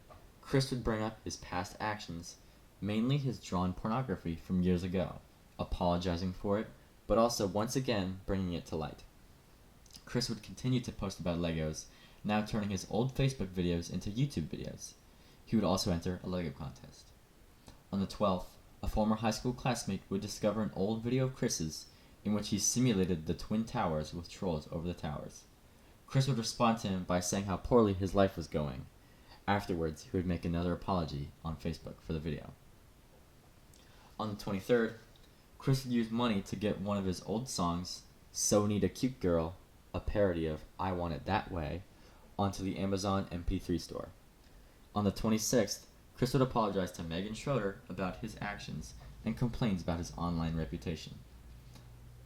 Chris would bring up his past actions, mainly his drawn pornography from years ago, apologizing for it, but also once again bringing it to light. Chris would continue to post about Legos, now turning his old Facebook videos into YouTube videos. He would also enter a Lego contest. On the 12th, a former high school classmate would discover an old video of Chris's in which he simulated the Twin Towers with trolls over the towers. Chris would respond to him by saying how poorly his life was going. Afterwards, he would make another apology on Facebook for the video. On the 23rd, Chris would use money to get one of his old songs, So Need a Cute Girl, a parody of I Want It That Way, onto the Amazon MP3 store. On the 26th, Chris would apologize to Megan Schroeder about his actions and complains about his online reputation.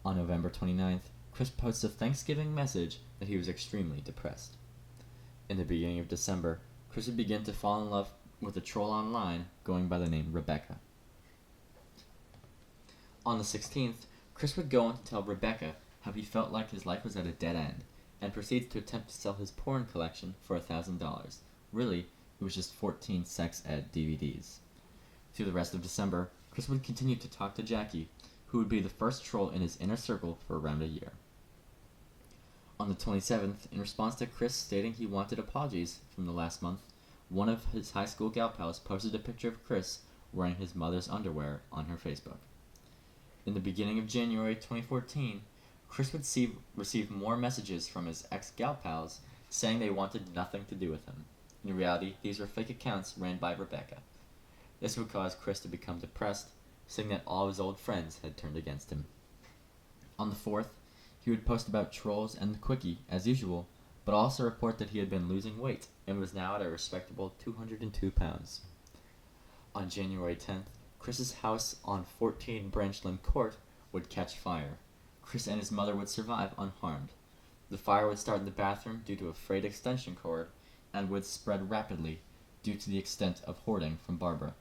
On November 29th, Chris posts a Thanksgiving message that he was extremely depressed. In the beginning of December, Chris would begin to fall in love with a troll online going by the name Rebecca. On the 16th, Chris would go on to tell Rebecca how he felt like his life was at a dead end, and proceeds to attempt to sell his porn collection for $1,000. Really, it was just 14 sex ed DVDs. Through the rest of December, Chris would continue to talk to Jackie, who would be the first troll in his inner circle for around a year. On the 27th, in response to Chris stating he wanted apologies from the last month, one of his high school gal pals posted a picture of Chris wearing his mother's underwear on her Facebook. In the beginning of January 2014, Chris would receive more messages from his ex-gal pals saying they wanted nothing to do with him. In reality, these were fake accounts ran by Rebecca. This would cause Chris to become depressed, saying that all of his old friends had turned against him. On the 4th, he would post about trolls and the Quickie, as usual, but also report that he had been losing weight and was now at a respectable 202 pounds. On January 10th, Chris's house on 14 Branchland Court would catch fire. Chris and his mother would survive unharmed. The fire would start in the bathroom due to a frayed extension cord and would spread rapidly due to the extent of hoarding from Barbara.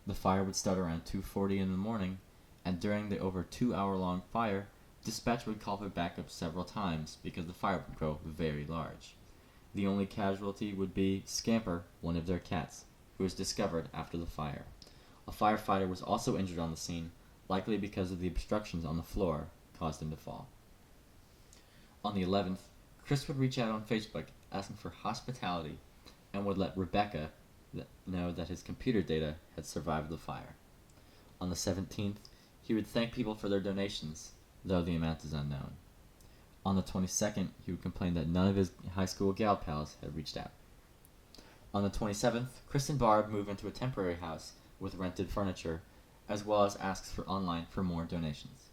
The fire would start around 2:40 in the morning, and during the over 2-hour-long fire, dispatch would call for backup several times because the fire would grow very large. The only casualty would be Scamper, one of their cats, who was discovered after the fire. A firefighter was also injured on the scene, likely because of the obstructions on the floor caused him to fall. On the 11th, Chris would reach out on Facebook asking for hospitality and would let Rebecca know that his computer data had survived the fire. On the 17th, he would thank people for their donations, though the amount is unknown. On the 22nd, he would complain that none of his high school gal pals had reached out. On the 27th, Chris and Barb move into a temporary house with rented furniture, as well as asks online for more donations.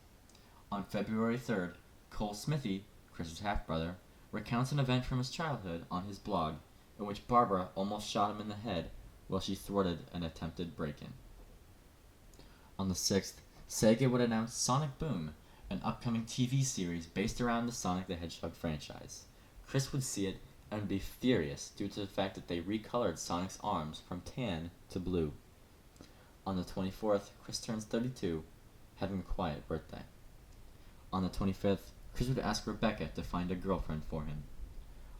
On February 3rd, Cole Smithy, Chris's half-brother, recounts an event from his childhood on his blog in which Barbara almost shot him in the head while she thwarted an attempted break-in. On the 6th, Sega would announce Sonic Boom, an upcoming TV series based around the Sonic the Hedgehog franchise. Chris would see it and be furious due to the fact that they recolored Sonic's arms from tan to blue. On the 24th, Chris turns 32, having a quiet birthday. On the 25th, Chris would ask Rebecca to find a girlfriend for him.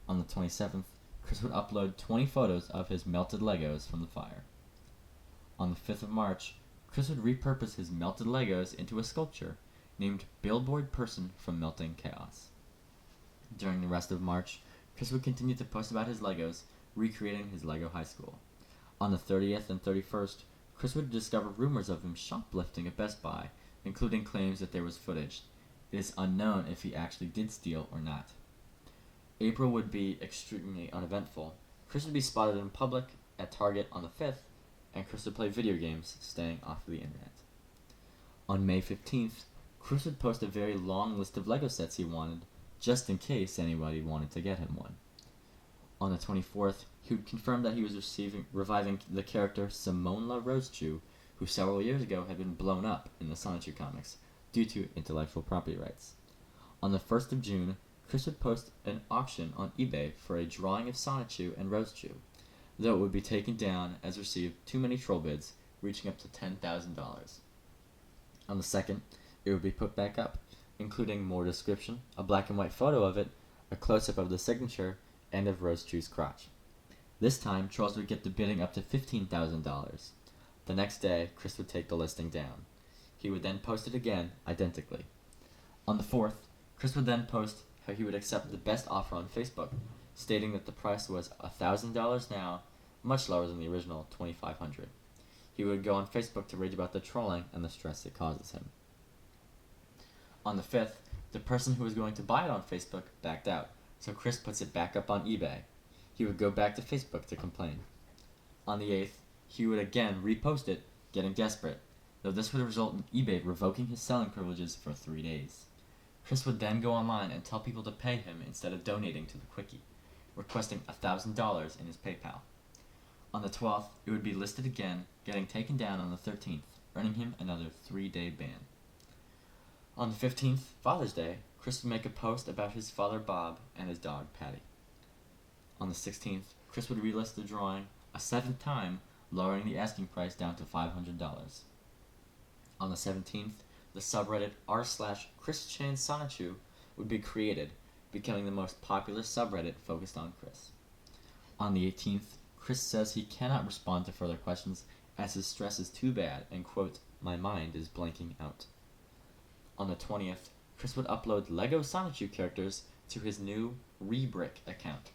On the 27th, Chris would upload 20 photos of his melted Legos from the fire. On the 5th of March, Chris would repurpose his melted Legos into a sculpture named Billboard Person from Melting Chaos. During the rest of March, Chris would continue to post about his Legos, recreating his Lego high school. On the 30th and 31st, Chris would discover rumors of him shoplifting at Best Buy, including claims that there was footage. It is unknown if he actually did steal or not. April would be extremely uneventful. Chris would be spotted in public at Target on the 5th, and Chris would play video games, staying off of the internet. On May 15th, Chris would post a very long list of Lego sets he wanted, just in case anybody wanted to get him one. On the 24th, he would confirm that he was reviving the character Simone La Rosechu, who several years ago had been blown up in the Sonichu comics due to intellectual property rights. On the 1st of June, Chris would post an auction on eBay for a drawing of Sonichu and Rosechu, though it would be taken down as received too many troll bids, reaching up to $10,000. On the 2nd, it would be put back up, including more description, a black and white photo of it, a close-up of the signature, and of Rosechu's crotch. This time, trolls would get the bidding up to $15,000. The next day, Chris would take the listing down. He would then post it again, identically. On the 4th, Chris would then post how he would accept the best offer on Facebook, stating that the price was $1,000 now, much lower than the original $2,500. He would go on Facebook to rage about the trolling and the stress it causes him. On the 5th, the person who was going to buy it on Facebook backed out, so Chris puts it back up on eBay. He would go back to Facebook to complain. On the 8th, he would again repost it, getting desperate, though this would result in eBay revoking his selling privileges for 3 days. Chris would then go online and tell people to pay him instead of donating to the Quickie, requesting $1,000 in his PayPal. On the 12th, it would be listed again, getting taken down on the 13th, earning him another 3-day ban. On the 15th, Father's Day, Chris would make a post about his father Bob and his dog Patty. On the 16th, Chris would relist the drawing a 7th time, lowering the asking price down to $500. On the 17th, the subreddit r/ChrisChan Sonichu would be created, becoming the most popular subreddit focused on Chris. On the 18th, Chris says he cannot respond to further questions as his stress is too bad and, quote, "my mind is blanking out." On the 20th, Chris would upload Lego Sonichu characters to his new Rebrick account,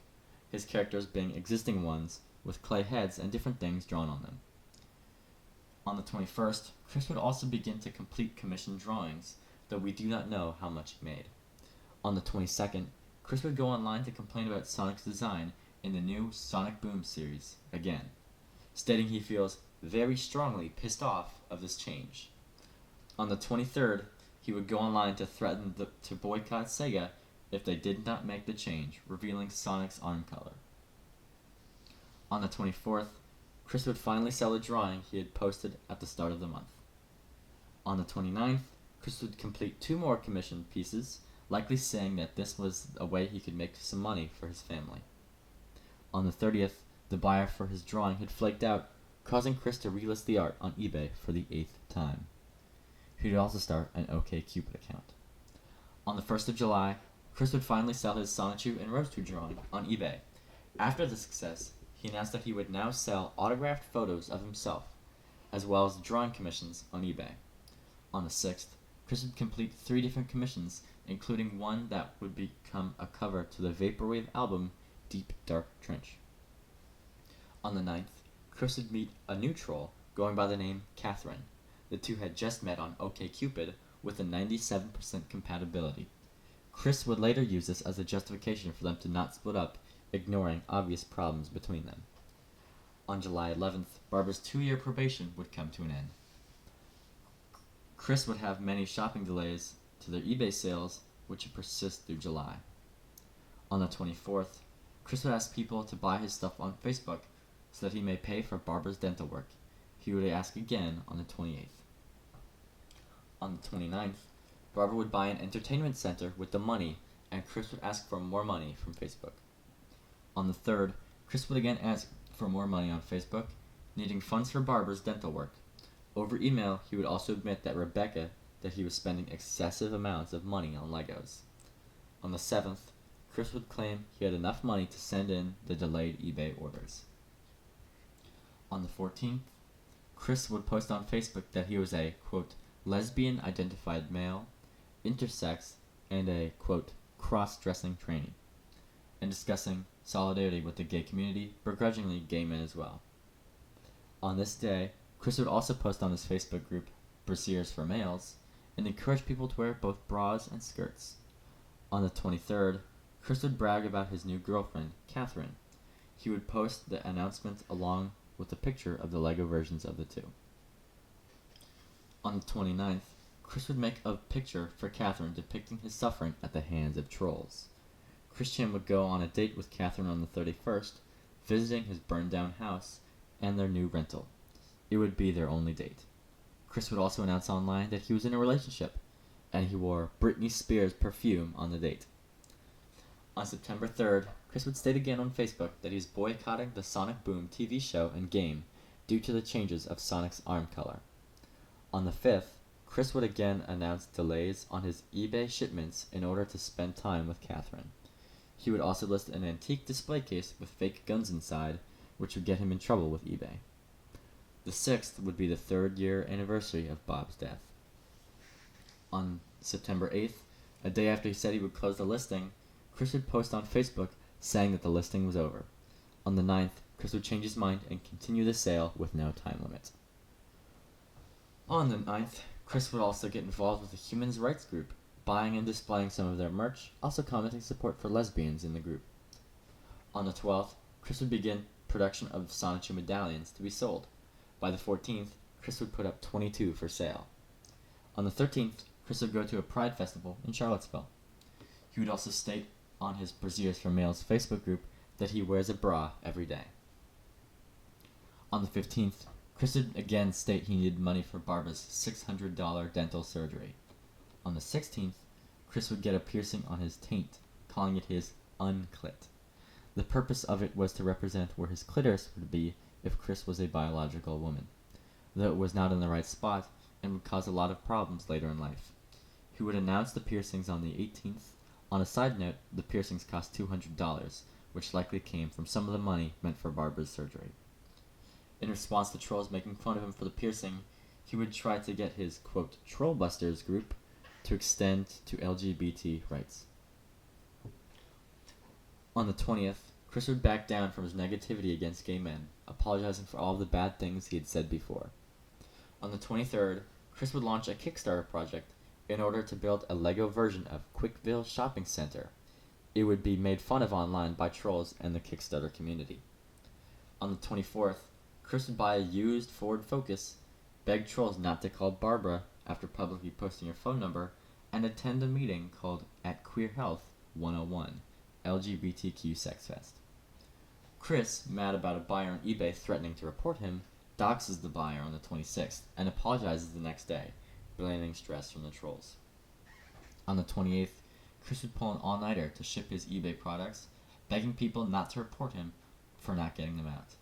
his characters being existing ones with clay heads and different things drawn on them. On the 21st, Chris would also begin to complete commissioned drawings, though we do not know how much he made. On the 22nd, Chris would go online to complain about Sonic's design in the new Sonic Boom series again, stating he feels very strongly pissed off of this change. On the 23rd, he would go online to threaten to boycott Sega if they did not make the change, revealing Sonic's arm color. On the 24th, Chris would finally sell a drawing he had posted at the start of the month. On the 29th, Chris would complete 2 more commissioned pieces, likely saying that this was a way he could make some money for his family. On the 30th, the buyer for his drawing had flaked out, causing Chris to relist the art on eBay for the 8th time. He would also start an OkCupid account. On the 1st of July, Chris would finally sell his Sonichu and Rosechu drawing on eBay. After the success, he announced that he would now sell autographed photos of himself, as well as drawing commissions on eBay. On the 6th, Chris would complete 3 different commissions, including one that would become a cover to the Vaporwave album Deep Dark Trench. On the 9th, Chris would meet a new troll going by the name Catherine. The two had just met on OkCupid with a 97% compatibility. Chris would later use this as a justification for them to not split up, ignoring obvious problems between them. On July 11th, Barbara's 2-year probation would come to an end. Chris would have many shopping delays to their eBay sales, which would persist through July. On the 24th, Chris would ask people to buy his stuff on Facebook so that he may pay for Barbara's dental work. He would ask again on the 28th. On the 29th, Barbara would buy an entertainment center with the money, and Chris would ask for more money from Facebook. On the 3rd, Chris would again ask for more money on Facebook, needing funds for Barbara's dental work. Over email, he would also admit that he was spending excessive amounts of money on Legos. On the 7th, Chris would claim he had enough money to send in the delayed eBay orders. On the 14th, Chris would post on Facebook that he was a, quote, lesbian-identified male, intersex, and a, quote, cross-dressing trainee, and discussing solidarity with the gay community, begrudgingly gay men as well. On this day, Chris would also post on his Facebook group, Brasiers for Males, and encourage people to wear both bras and skirts. On the 23rd, Chris would brag about his new girlfriend, Catherine. He would post the announcement along with a picture of the Lego versions of the two. On the 29th, Chris would make a picture for Catherine depicting his suffering at the hands of trolls. Christian would go on a date with Catherine on the 31st, visiting his burned-down house and their new rental. It would be their only date. Chris would also announce online that he was in a relationship, and he wore Britney Spears perfume on the date. On September 3rd, Chris would state again on Facebook that he was boycotting the Sonic Boom TV show and game due to the changes of Sonic's arm color. On the 5th, Chris would again announce delays on his eBay shipments in order to spend time with Catherine. He would also list an antique display case with fake guns inside, which would get him in trouble with eBay. The 6th would be the 3rd year anniversary of Bob's death. On September 8th, a day after he said he would close the listing, Chris would post on Facebook saying that the listing was over. On the 9th, Chris would change his mind and continue the sale with no time limit. On the 9th, Chris would also get involved with a human rights group, buying and displaying some of their merch, also commenting support for lesbians in the group. On the 12th, Chris would begin production of Sonichu medallions to be sold. By the 14th, Chris would put up 22 for sale. On the 13th, Chris would go to a pride festival in Charlottesville. He would also state on his Brasiers for Males Facebook group that he wears a bra every day. On the 15th, Chris would again state he needed money for Barbara's $600 dental surgery. On the 16th, Chris would get a piercing on his taint, calling it his unclit. The purpose of it was to represent where his clitoris would be if Chris was a biological woman, though it was not in the right spot and would cause a lot of problems later in life. He would announce the piercings on the 18th. On a side note, the piercings cost $200, which likely came from some of the money meant for Barbara's surgery. In response to trolls making fun of him for the piercing, he would try to get his, quote, Trollbusters group to extend to LGBT rights. On the 20th, Chris would back down from his negativity against gay men, apologizing for all the bad things he had said before. On the 23rd, Chris would launch a Kickstarter project in order to build a Lego version of Quickville Shopping Center. It would be made fun of online by trolls and the Kickstarter community. On the 24th, Chris would buy a used Ford Focus, beg trolls not to call Barbara after publicly posting her phone number, and attend a meeting called At Queer Health 101, LGBTQ Sex Fest. Chris, mad about a buyer on eBay threatening to report him, doxes the buyer on the 26th and apologizes the next day, blaming stress from the trolls. On the 28th, Chris would pull an all-nighter to ship his eBay products, begging people not to report him for not getting them out.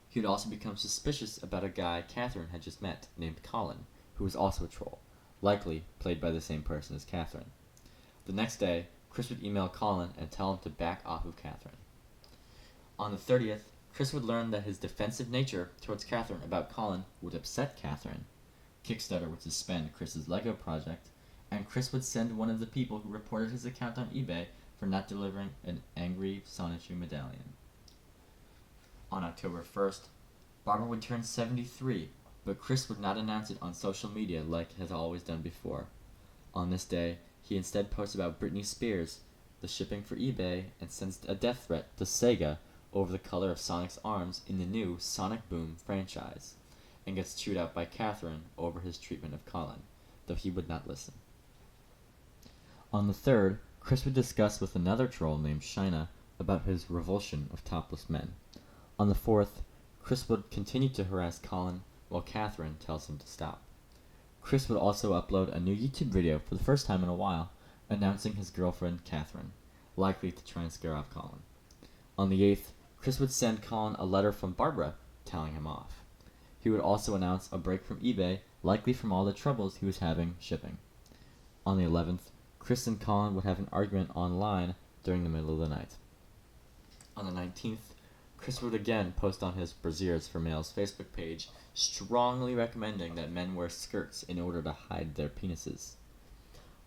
He would also become suspicious about a guy Catherine had just met named Colin, who was also a troll, likely played by the same person as Catherine. The next day, Chris would email Colin and tell him to back off of Catherine. On the 30th, Chris would learn that his defensive nature towards Catherine about Colin would upset Catherine. Kickstarter would suspend Chris's Lego project, and Chris would send one of the people who reported his account on eBay for not delivering an angry Sonichu medallion. On October 1st, Barbara would turn 73, but Chris would not announce it on social media like he has always done before. On this day, he instead posts about Britney Spears, the shipping for eBay, and sends a death threat to Sega over the color of Sonic's arms in the new Sonic Boom franchise, and gets chewed out by Catherine over his treatment of Colin, though he would not listen. On the 3rd, Chris would discuss with another troll named Shina about his revulsion of topless men. On the 4th, Chris would continue to harass Colin while Catherine tells him to stop. Chris would also upload a new YouTube video for the first time in a while, announcing his girlfriend Catherine, likely to try and scare off Colin. On the 8th, Chris would send Colin a letter from Barbara telling him off. He would also announce a break from eBay, likely from all the troubles he was having shipping. On the 11th, Chris and Colin would have an argument online during the middle of the night. On the 19th, Chris would again post on his Brasiers for Males Facebook page, strongly recommending that men wear skirts in order to hide their penises.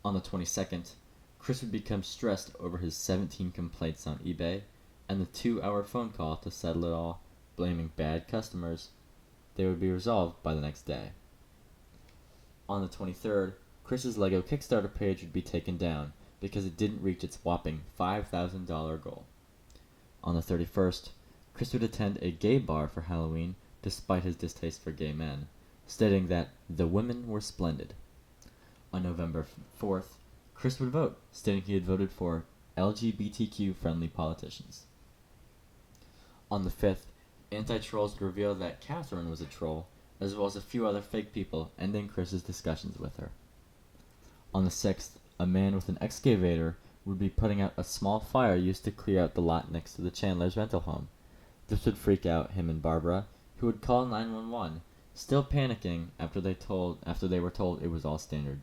On the 22nd, Chris would become stressed over his 17 complaints on eBay and the 2-hour phone call to settle it all, blaming bad customers. They would be resolved by the next day. On the 23rd, Chris's Lego Kickstarter page would be taken down because it didn't reach its whopping $5,000 goal. On the 31st, Chris would attend a gay bar for Halloween despite his distaste for gay men, stating that the women were splendid. On November 4th, Chris would vote, stating he had voted for LGBTQ-friendly politicians. On the 5th, anti-trolls would reveal that Catherine was a troll, as well as a few other fake people, ending Chris's discussions with her. On the 6th, a man with an excavator would be putting out a small fire used to clear out the lot next to the Chandler's rental home. This would freak out him and Barbara, who would call 911, still panicking after they were told it was all standard.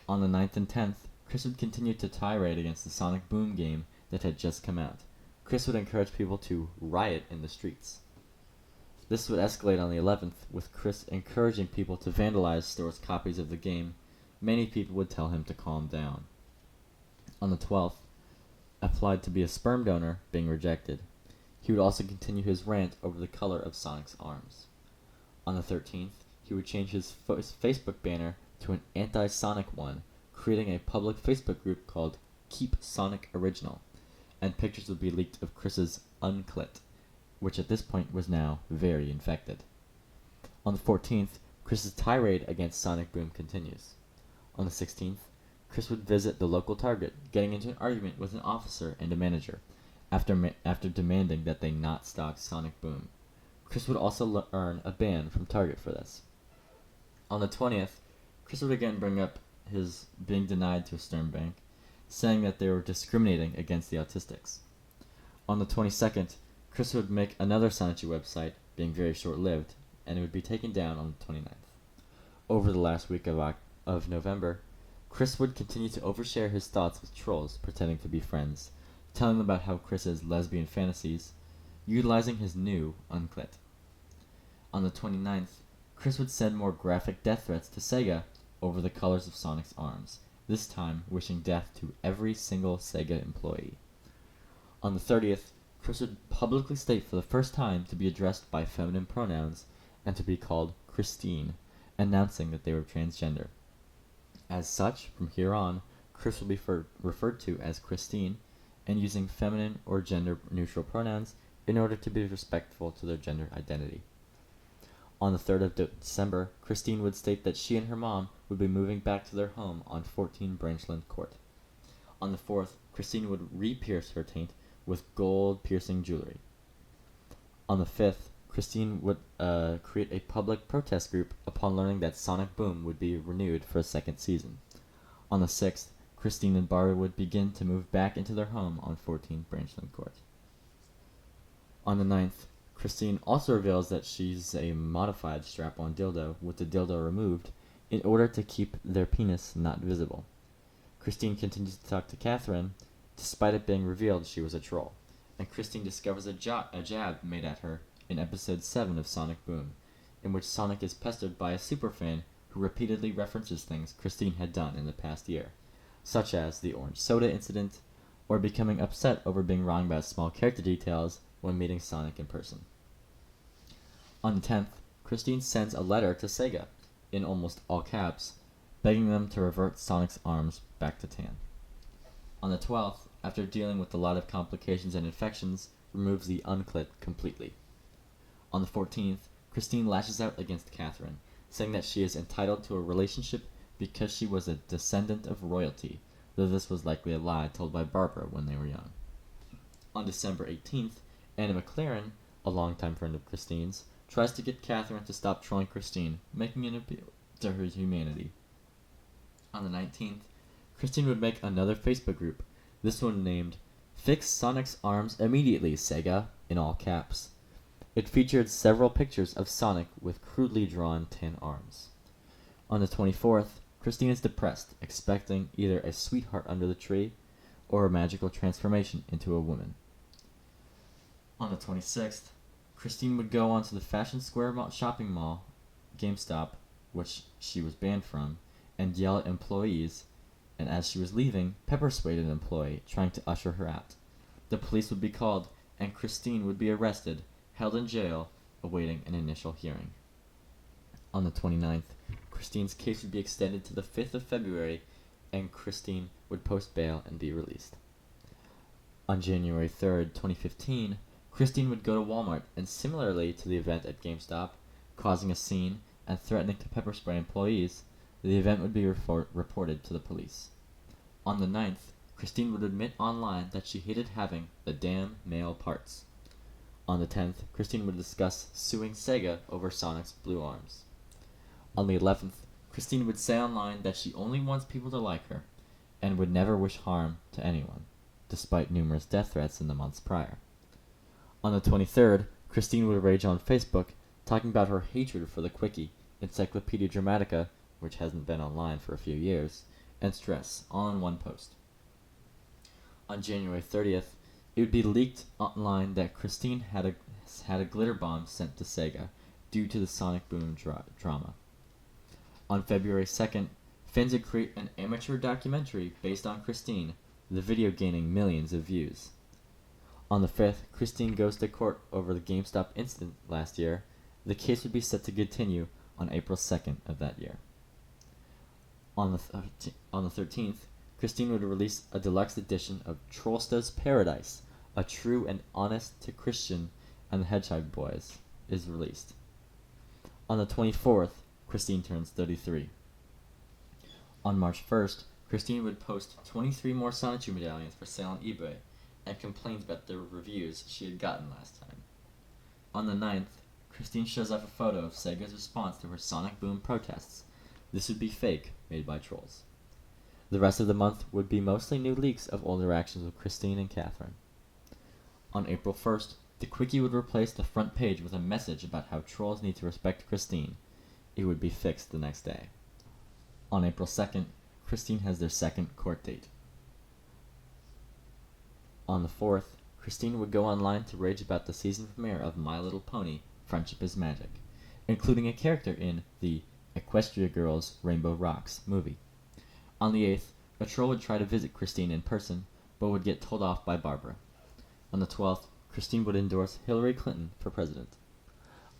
On the 9th and 10th, Chris would continue to tirade against the Sonic Boom game that had just come out. Chris would encourage people to riot in the streets. This would escalate on the 11th, with Chris encouraging people to vandalize stores' copies of the game. Many people would tell him to calm down. On the 12th, applied to be a sperm donor, being rejected. He would also continue his rant over the color of Sonic's arms. On the 13th, he would change his Facebook banner to an anti-Sonic one, creating a public Facebook group called Keep Sonic Original, and pictures would be leaked of Chris's unclit, which at this point was now very infected. On the 14th, Chris's tirade against Sonic Boom continues. On the 16th, Chris would visit the local Target, getting into an argument with an officer and a manager, after demanding that they not stock Sonic Boom. Chris would also earn a ban from Target for this. On the 20th, Chris would again bring up his being denied to a Stern Bank, saying that they were discriminating against the autistics. On the 22nd, Chris would make another Sonichu website, being very short-lived, and it would be taken down on the 29th. Over the last week of November, Chris would continue to overshare his thoughts with trolls pretending to be friends, telling them about how Chris has lesbian fantasies, utilizing his new unclit. On the 29th, Chris would send more graphic death threats to Sega over the colors of Sonic's arms, this time wishing death to every single Sega employee. On the 30th, Chris would publicly state for the first time to be addressed by feminine pronouns and to be called Christine, announcing that they were transgender. As such, from here on, Chris will be referred to as Christine, and using feminine or gender-neutral pronouns in order to be respectful to their gender identity. On the 3rd of December, Christine would state that she and her mom would be moving back to their home on 14 Branchland Court. On the 4th, Christine would re-pierce her taint with gold-piercing jewelry. On the 5th, Christine would create a public protest group upon learning that Sonic Boom would be renewed for a second season. On the 6th, Christine and Barbara would begin to move back into their home on 14 Branchland Court. On the 9th, Christine also reveals that she's a modified strap-on dildo with the dildo removed in order to keep their penis not visible. Christine continues to talk to Catherine, despite it being revealed she was a troll, and Christine discovers a jab made at her in episode 7 of Sonic Boom, in which Sonic is pestered by a superfan who repeatedly references things Christine had done in the past year, such as the orange soda incident, or becoming upset over being wrong about small character details when meeting Sonic in person. On the 10th, Christine sends a letter to Sega, in almost all caps, begging them to revert Sonic's arms back to tan. On the 12th, after dealing with a lot of complications and infections, removes the unclit completely. On the 14th, Christine lashes out against Catherine, saying that she is entitled to a relationship because she was a descendant of royalty, though this was likely a lie told by Barbara when they were young. On December 18th, Anna McLaren, a longtime friend of Christine's, tries to get Catherine to stop trolling Christine, making an appeal to her humanity. On the 19th, Christine would make another Facebook group, this one named Fix Sonic's Arms Immediately, Sega, in all caps. It featured several pictures of Sonic with crudely drawn tin arms. On the 24th, Christine is depressed, expecting either a sweetheart under the tree or a magical transformation into a woman. On the 26th, Christine would go onto the Fashion Square shopping mall, GameStop, which she was banned from, and yell at employees, and as she was leaving, pepper sprayed an employee, trying to usher her out. The police would be called, and Christine would be arrested, held in jail, awaiting an initial hearing. On the 29th, Christine's case would be extended to the 5th of February, and Christine would post bail and be released. On January 3rd, 2015, Christine would go to Walmart, and similarly to the event at GameStop, causing a scene and threatening to pepper spray employees, the event would be reported to the police. On the 9th, Christine would admit online that she hated having the damn male parts. On the 10th, Christine would discuss suing Sega over Sonic's blue arms. On the 11th, Christine would say online that she only wants people to like her, and would never wish harm to anyone, despite numerous death threats in the months prior. On the 23rd, Christine would rage on Facebook, talking about her hatred for the Quickie, Encyclopedia Dramatica, which hasn't been online for a few years, and Stress, all in one post. On January 30th, it would be leaked online that Christine had a glitter bomb sent to Sega due to the Sonic Boom drama. On February 2nd, fans would create an amateur documentary based on Christine, the video gaining millions of views. On the 5th, Christine goes to court over the GameStop incident last year. The case would be set to continue on April 2nd of that year. On the 13th, Christine would release a deluxe edition of Trollsta's Paradise, A True and Honest to Christian and the Hedgehog Boys, is released. On the 24th, Christine turns 33. On March 1st, Christine would post 23 more Sonichu medallions for sale on eBay, and complains about the reviews she had gotten last time. On the 9th, Christine shows off a photo of Sega's response to her Sonic Boom protests. This would be fake, made by trolls. The rest of the month would be mostly new leaks of old interactions with Christine and Catherine. On April 1st, the Quickie would replace the front page with a message about how trolls need to respect Christine. It would be fixed the next day. On April 2nd, Christine has their second court date. On the 4th, Christine would go online to rage about the season premiere of My Little Pony, Friendship is Magic, including a character in the Equestria Girls Rainbow Rocks movie. On the 8th, a troll would try to visit Christine in person, but would get told off by Barbara. On the 12th, Christine would endorse Hillary Clinton for president.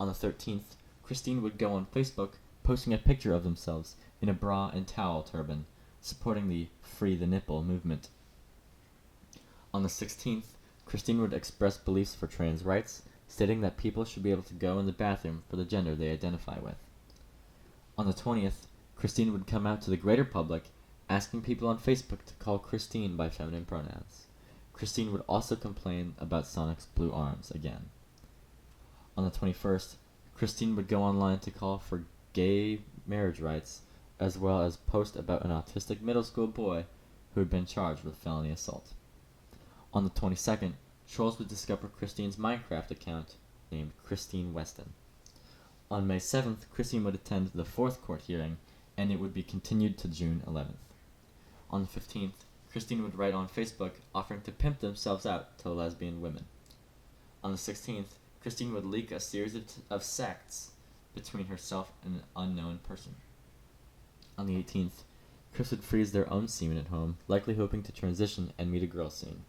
On the 13th, Christine would go on Facebook, posting a picture of themselves in a bra and towel turban, supporting the Free the Nipple movement. On the 16th, Christine would express beliefs for trans rights, stating that people should be able to go in the bathroom for the gender they identify with. On the 20th, Christine would come out to the greater public, asking people on Facebook to call Christine by feminine pronouns. Christine would also complain about Sonic's blue arms again. On the 21st, Christine would go online to call for gay marriage rights, as well as post about an autistic middle school boy who had been charged with felony assault. On the 22nd, trolls would discover Christine's Minecraft account, named Christine Weston. On May 7th, Christine would attend the 4th court hearing, and it would be continued to June 11th. On the 15th, Christine would write on Facebook offering to pimp themselves out to lesbian women. On the 16th, Christine would leak a series of sects between herself and an unknown person. On the 18th, Chris would freeze their own semen at home, likely hoping to transition and meet a girl soon.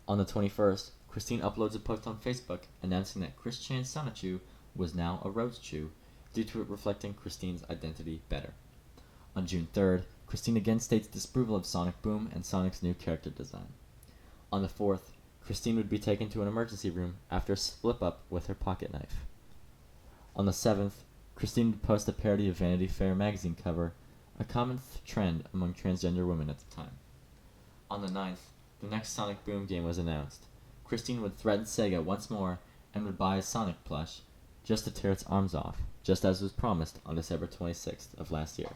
On the 21st, Christine uploads a post on Facebook announcing that Chris Chan's Sonichu was now a Rose Chew, due to it reflecting Christine's identity better. On June 3rd, Christine again states disapproval of Sonic Boom and Sonic's new character design. On the 4th, Christine would be taken to an emergency room after a slip-up with her pocket knife. On the 7th, Christine would post a parody of Vanity Fair magazine cover, a common trend among transgender women at the time. On the 9th, the next Sonic Boom game was announced. Christine would threaten Sega once more and would buy a Sonic plush just to tear its arms off, just as was promised on December 26th of last year.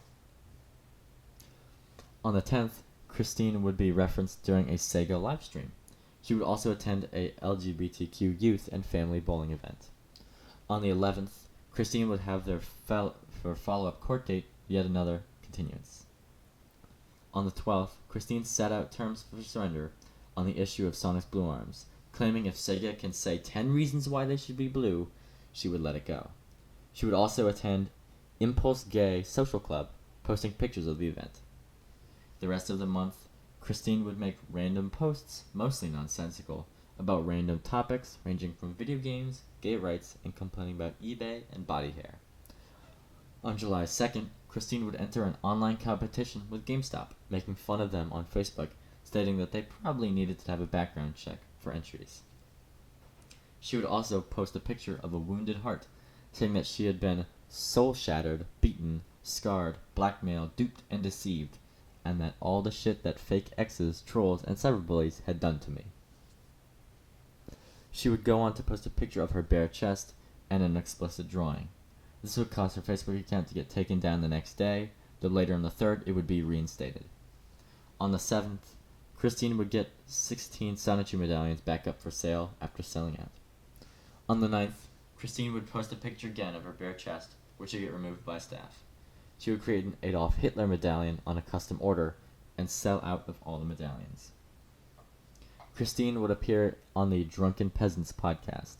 On the 10th, Christine would be referenced during a Sega livestream. She would also attend a LGBTQ youth and family bowling event. On the 11th, Christine would have their follow-up court date, yet another continuance. On the 12th, Christine set out terms for surrender on the issue of Sonic's Blue Arms, claiming if Sega can say 10 reasons why they should be blue, she would let it go. She would also attend Impulse Gay Social Club, posting pictures of the event. The rest of the month, Christine would make random posts, mostly nonsensical, about random topics ranging from video games, gay rights, and complaining about eBay and body hair. On July 2nd, Christine would enter an online competition with GameStop, making fun of them on Facebook, stating that they probably needed to have a background check for entries. She would also post a picture of a wounded heart, saying that she had been soul-shattered, beaten, scarred, blackmailed, duped, and deceived, and that all the shit that fake exes, trolls, and cyberbullies had done to me. She would go on to post a picture of her bare chest and an explicit drawing. This would cause her Facebook account to get taken down the next day, though later on the 3rd it would be reinstated. On the 7th, Christine would get 16 Sonichu medallions back up for sale after selling out. On the 9th, Christine would post a picture again of her bare chest, which would get removed by staff. She would create an Adolf Hitler medallion on a custom order and sell out of all the medallions. Christine would appear on the Drunken Peasants podcast.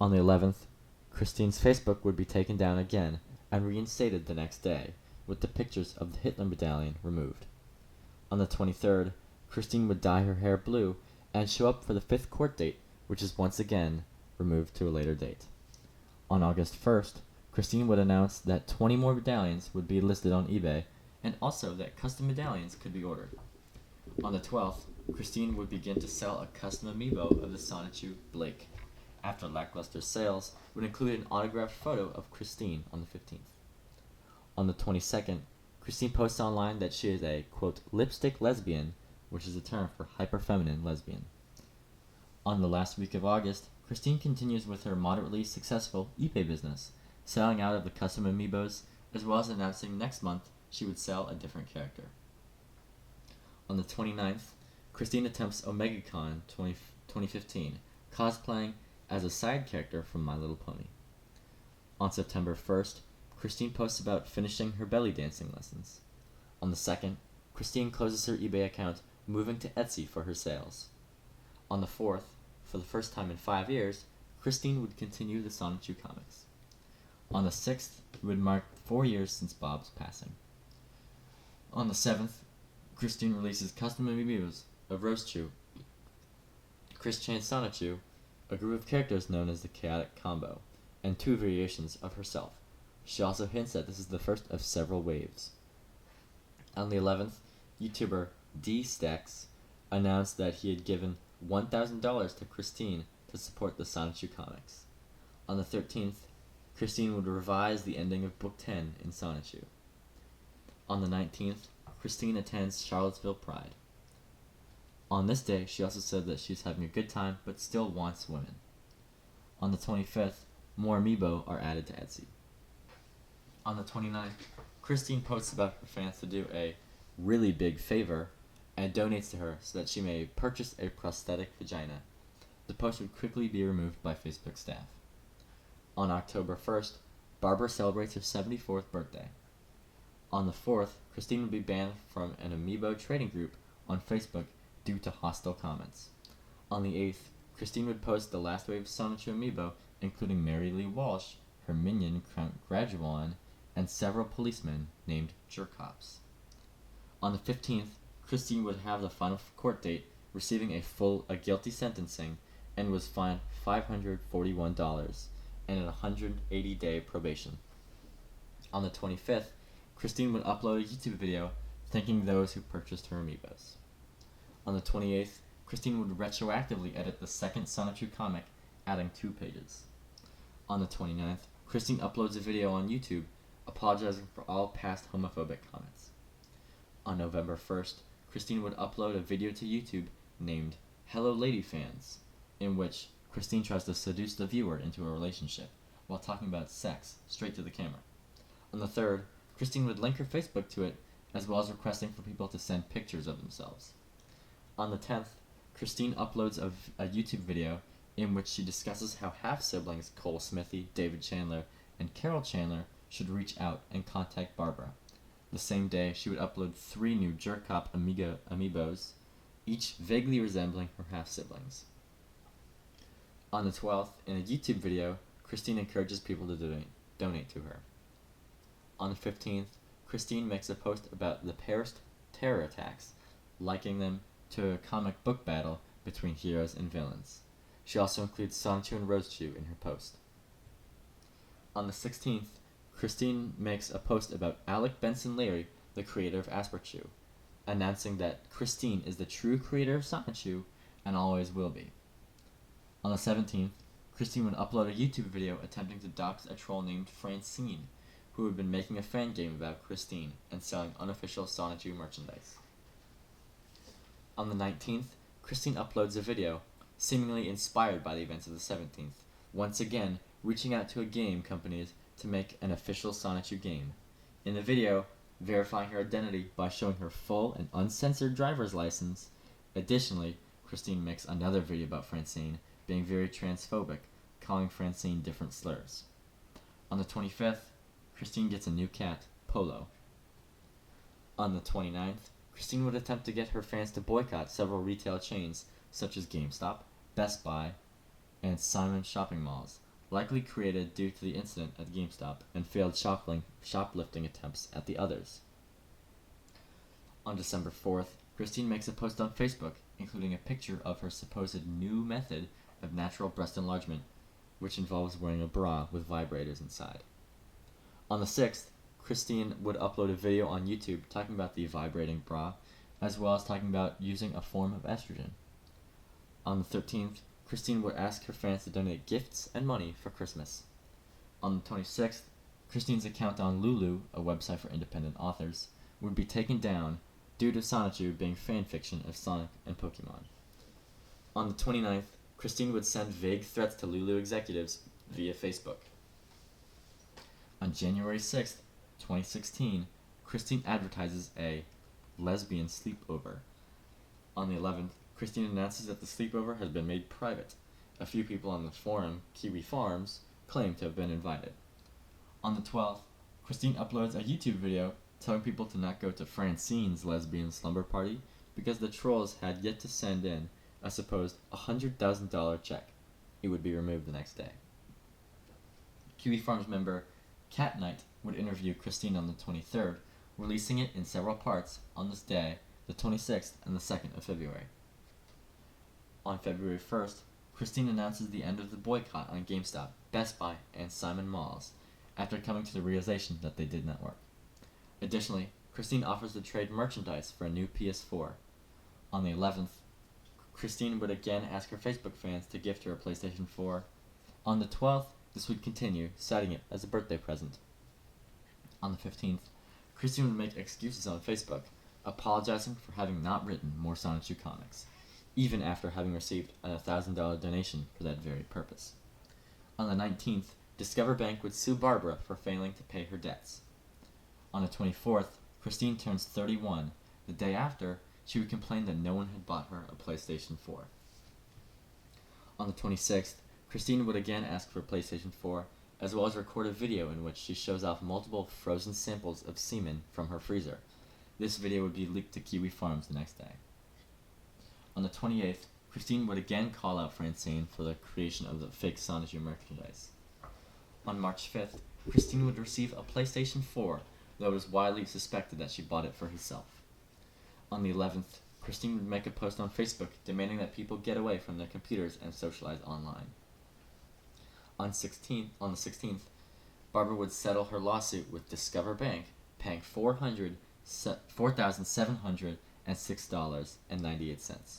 On the 11th, Christine's Facebook would be taken down again and reinstated the next day, with the pictures of the Hitler medallion removed. On the 23rd, Christine would dye her hair blue and show up for the 5th court date, which is once again removed to a later date. On August 1st, Christine would announce that 20 more medallions would be listed on eBay, and also that custom medallions could be ordered. On the 12th, Christine would begin to sell a custom amiibo of the Sonichu Blake. After lackluster sales, would include an autographed photo of Christine on the 15th. On the 22nd, Christine posts online that she is a, quote, lipstick lesbian, which is a term for hyper-feminine lesbian. On the last week of August, Christine continues with her moderately successful eBay business, selling out of the custom amiibos, as well as announcing next month she would sell a different character. On the 29th, Christine attempts OmegaCon 2015, cosplaying as a side character from My Little Pony. On September 1st, Christine posts about finishing her belly dancing lessons. On the 2nd, Christine closes her eBay account, moving to Etsy for her sales. On the 4th, for the first time in 5 years, Christine would continue the Sonichu comics. On the 6th, it would mark 4 years since Bob's passing. On the 7th, Christine releases custom amiibos of Rosechu, Chris Chan's Sonichu, a group of characters known as the Chaotic Combo, and 2 variations of herself. She also hints that this is the first of several waves. On the 11th, YouTuber D-Stacks announced that he had given $1,000 to Christine to support the Sonichu comics. On the 13th, Christine would revise the ending of Book 10 in Sonichu. On the 19th, Christine attends Charlottesville Pride. On this day, she also said that she's having a good time, but still wants women. On the 25th, more amiibo are added to Etsy. On the 29th, Christine posts about her fans to do a really big favor and donates to her so that she may purchase a prosthetic vagina. The post would quickly be removed by Facebook staff. On October 1st, Barbara celebrates her 74th birthday. On the 4th, Christine would be banned from an amiibo trading group on Facebook due to hostile comments. On the 8th, Christine would post the last wave Sonichu amiibo, including Mary Lee Walsh, her minion Count Graduan, and several policemen named Jerkops. On the 15th, Christine would have the final court date, receiving a guilty sentencing, and was fined $541 and a 180-day probation. On the 25th, Christine would upload a YouTube video thanking those who purchased her amiibos. On the 28th, Christine would retroactively edit the second Sonichu comic, adding 2 pages. On the 29th, Christine uploads a video on YouTube apologizing for all past homophobic comments. On November 1st, Christine would upload a video to YouTube named Hello Lady Fans, in which Christine tries to seduce the viewer into a relationship while talking about sex straight to the camera. On the 3rd, Christine would link her Facebook to it, as well as requesting for people to send pictures of themselves. On the 10th, Christine uploads a YouTube video in which she discusses how half-siblings Cole Smithy, David Chandler, and Carol Chandler should reach out and contact Barbara. The same day, she would upload 3 new Jerkop amiibos, each vaguely resembling her half-siblings. On the 12th, in a YouTube video, Christine encourages people to donate to her. On the 15th, Christine makes a post about the Paris terror attacks, likening them to a comic book battle between heroes and villains. She also includes Sonichu and Rosechu in her post. On the 16th, Christine makes a post about Alec Benson Larry, the creator of Asperchu, announcing that Christine is the true creator of Sonichu and always will be. On the 17th, Christine would upload a YouTube video attempting to dox a troll named Francine, who had been making a fan game about Christine and selling unofficial Sonichu merchandise. On the 19th, Christine uploads a video, seemingly inspired by the events of the 17th, once again reaching out to game companies to make an official Sonichu game. In the video, verifying her identity by showing her full and uncensored driver's license. Additionally, Christine makes another video about Francine being very transphobic, calling Francine different slurs. On the 25th, Christine gets a new cat, Polo. On the 29th, Christine would attempt to get her fans to boycott several retail chains such as GameStop, Best Buy, and Simon shopping malls, likely created due to the incident at GameStop and failed shoplifting attempts at the others. On December 4th, Christine makes a post on Facebook, including a picture of her supposed new method of natural breast enlargement, which involves wearing a bra with vibrators inside. On the 6th, Christine would upload a video on YouTube talking about the vibrating bra, as well as talking about using a form of estrogen. On the 13th, Christine would ask her fans to donate gifts and money for Christmas. On the 26th, Christine's account on Lulu, a website for independent authors, would be taken down due to Sonichu being fanfiction of Sonic and Pokemon. On the 29th, Christine would send vague threats to Lulu executives via Facebook. On January 6th, 2016, Christine advertises a lesbian sleepover. On the 11th, Christine announces that the sleepover has been made private. A few people on the forum, Kiwi Farms, claim to have been invited. On the 12th, Christine uploads a YouTube video telling people to not go to Francine's lesbian slumber party because the trolls had yet to send in a supposed $100,000 check. It would be removed the next day. Kiwi Farms member Cat Knight would interview Christine on the 23rd, releasing it in several parts on this day, the 26th and the 2nd of February. On February 1st, Christine announces the end of the boycott on GameStop, Best Buy, and Simon Malls, after coming to the realization that they did not work. Additionally, Christine offers to trade merchandise for a new PS4. On the 11th, Christine would again ask her Facebook fans to gift her a PlayStation 4. On the 12th, this would continue, citing it as a birthday present. On the 15th, Christine would make excuses on Facebook, apologizing for having not written more Sonichu comics, even after having received a $1,000 donation for that very purpose. On the 19th, Discover Bank would sue Barbara for failing to pay her debts. On the 24th, Christine turns 31. The day after, she would complain that no one had bought her a PlayStation 4. On the 26th, Christine would again ask for a PlayStation 4, as well as record a video in which she shows off multiple frozen samples of semen from her freezer. This video would be leaked to Kiwi Farms the next day. On the 28th, Christine would again call out Francine for the creation of the fake Sonichu merchandise. On March 5th, Christine would receive a PlayStation 4, though it was widely suspected that she bought it for herself. On the 11th, Christine would make a post on Facebook demanding that people get away from their computers and socialize online. On the 16th, Barbara would settle her lawsuit with Discover Bank, paying $4,706.98.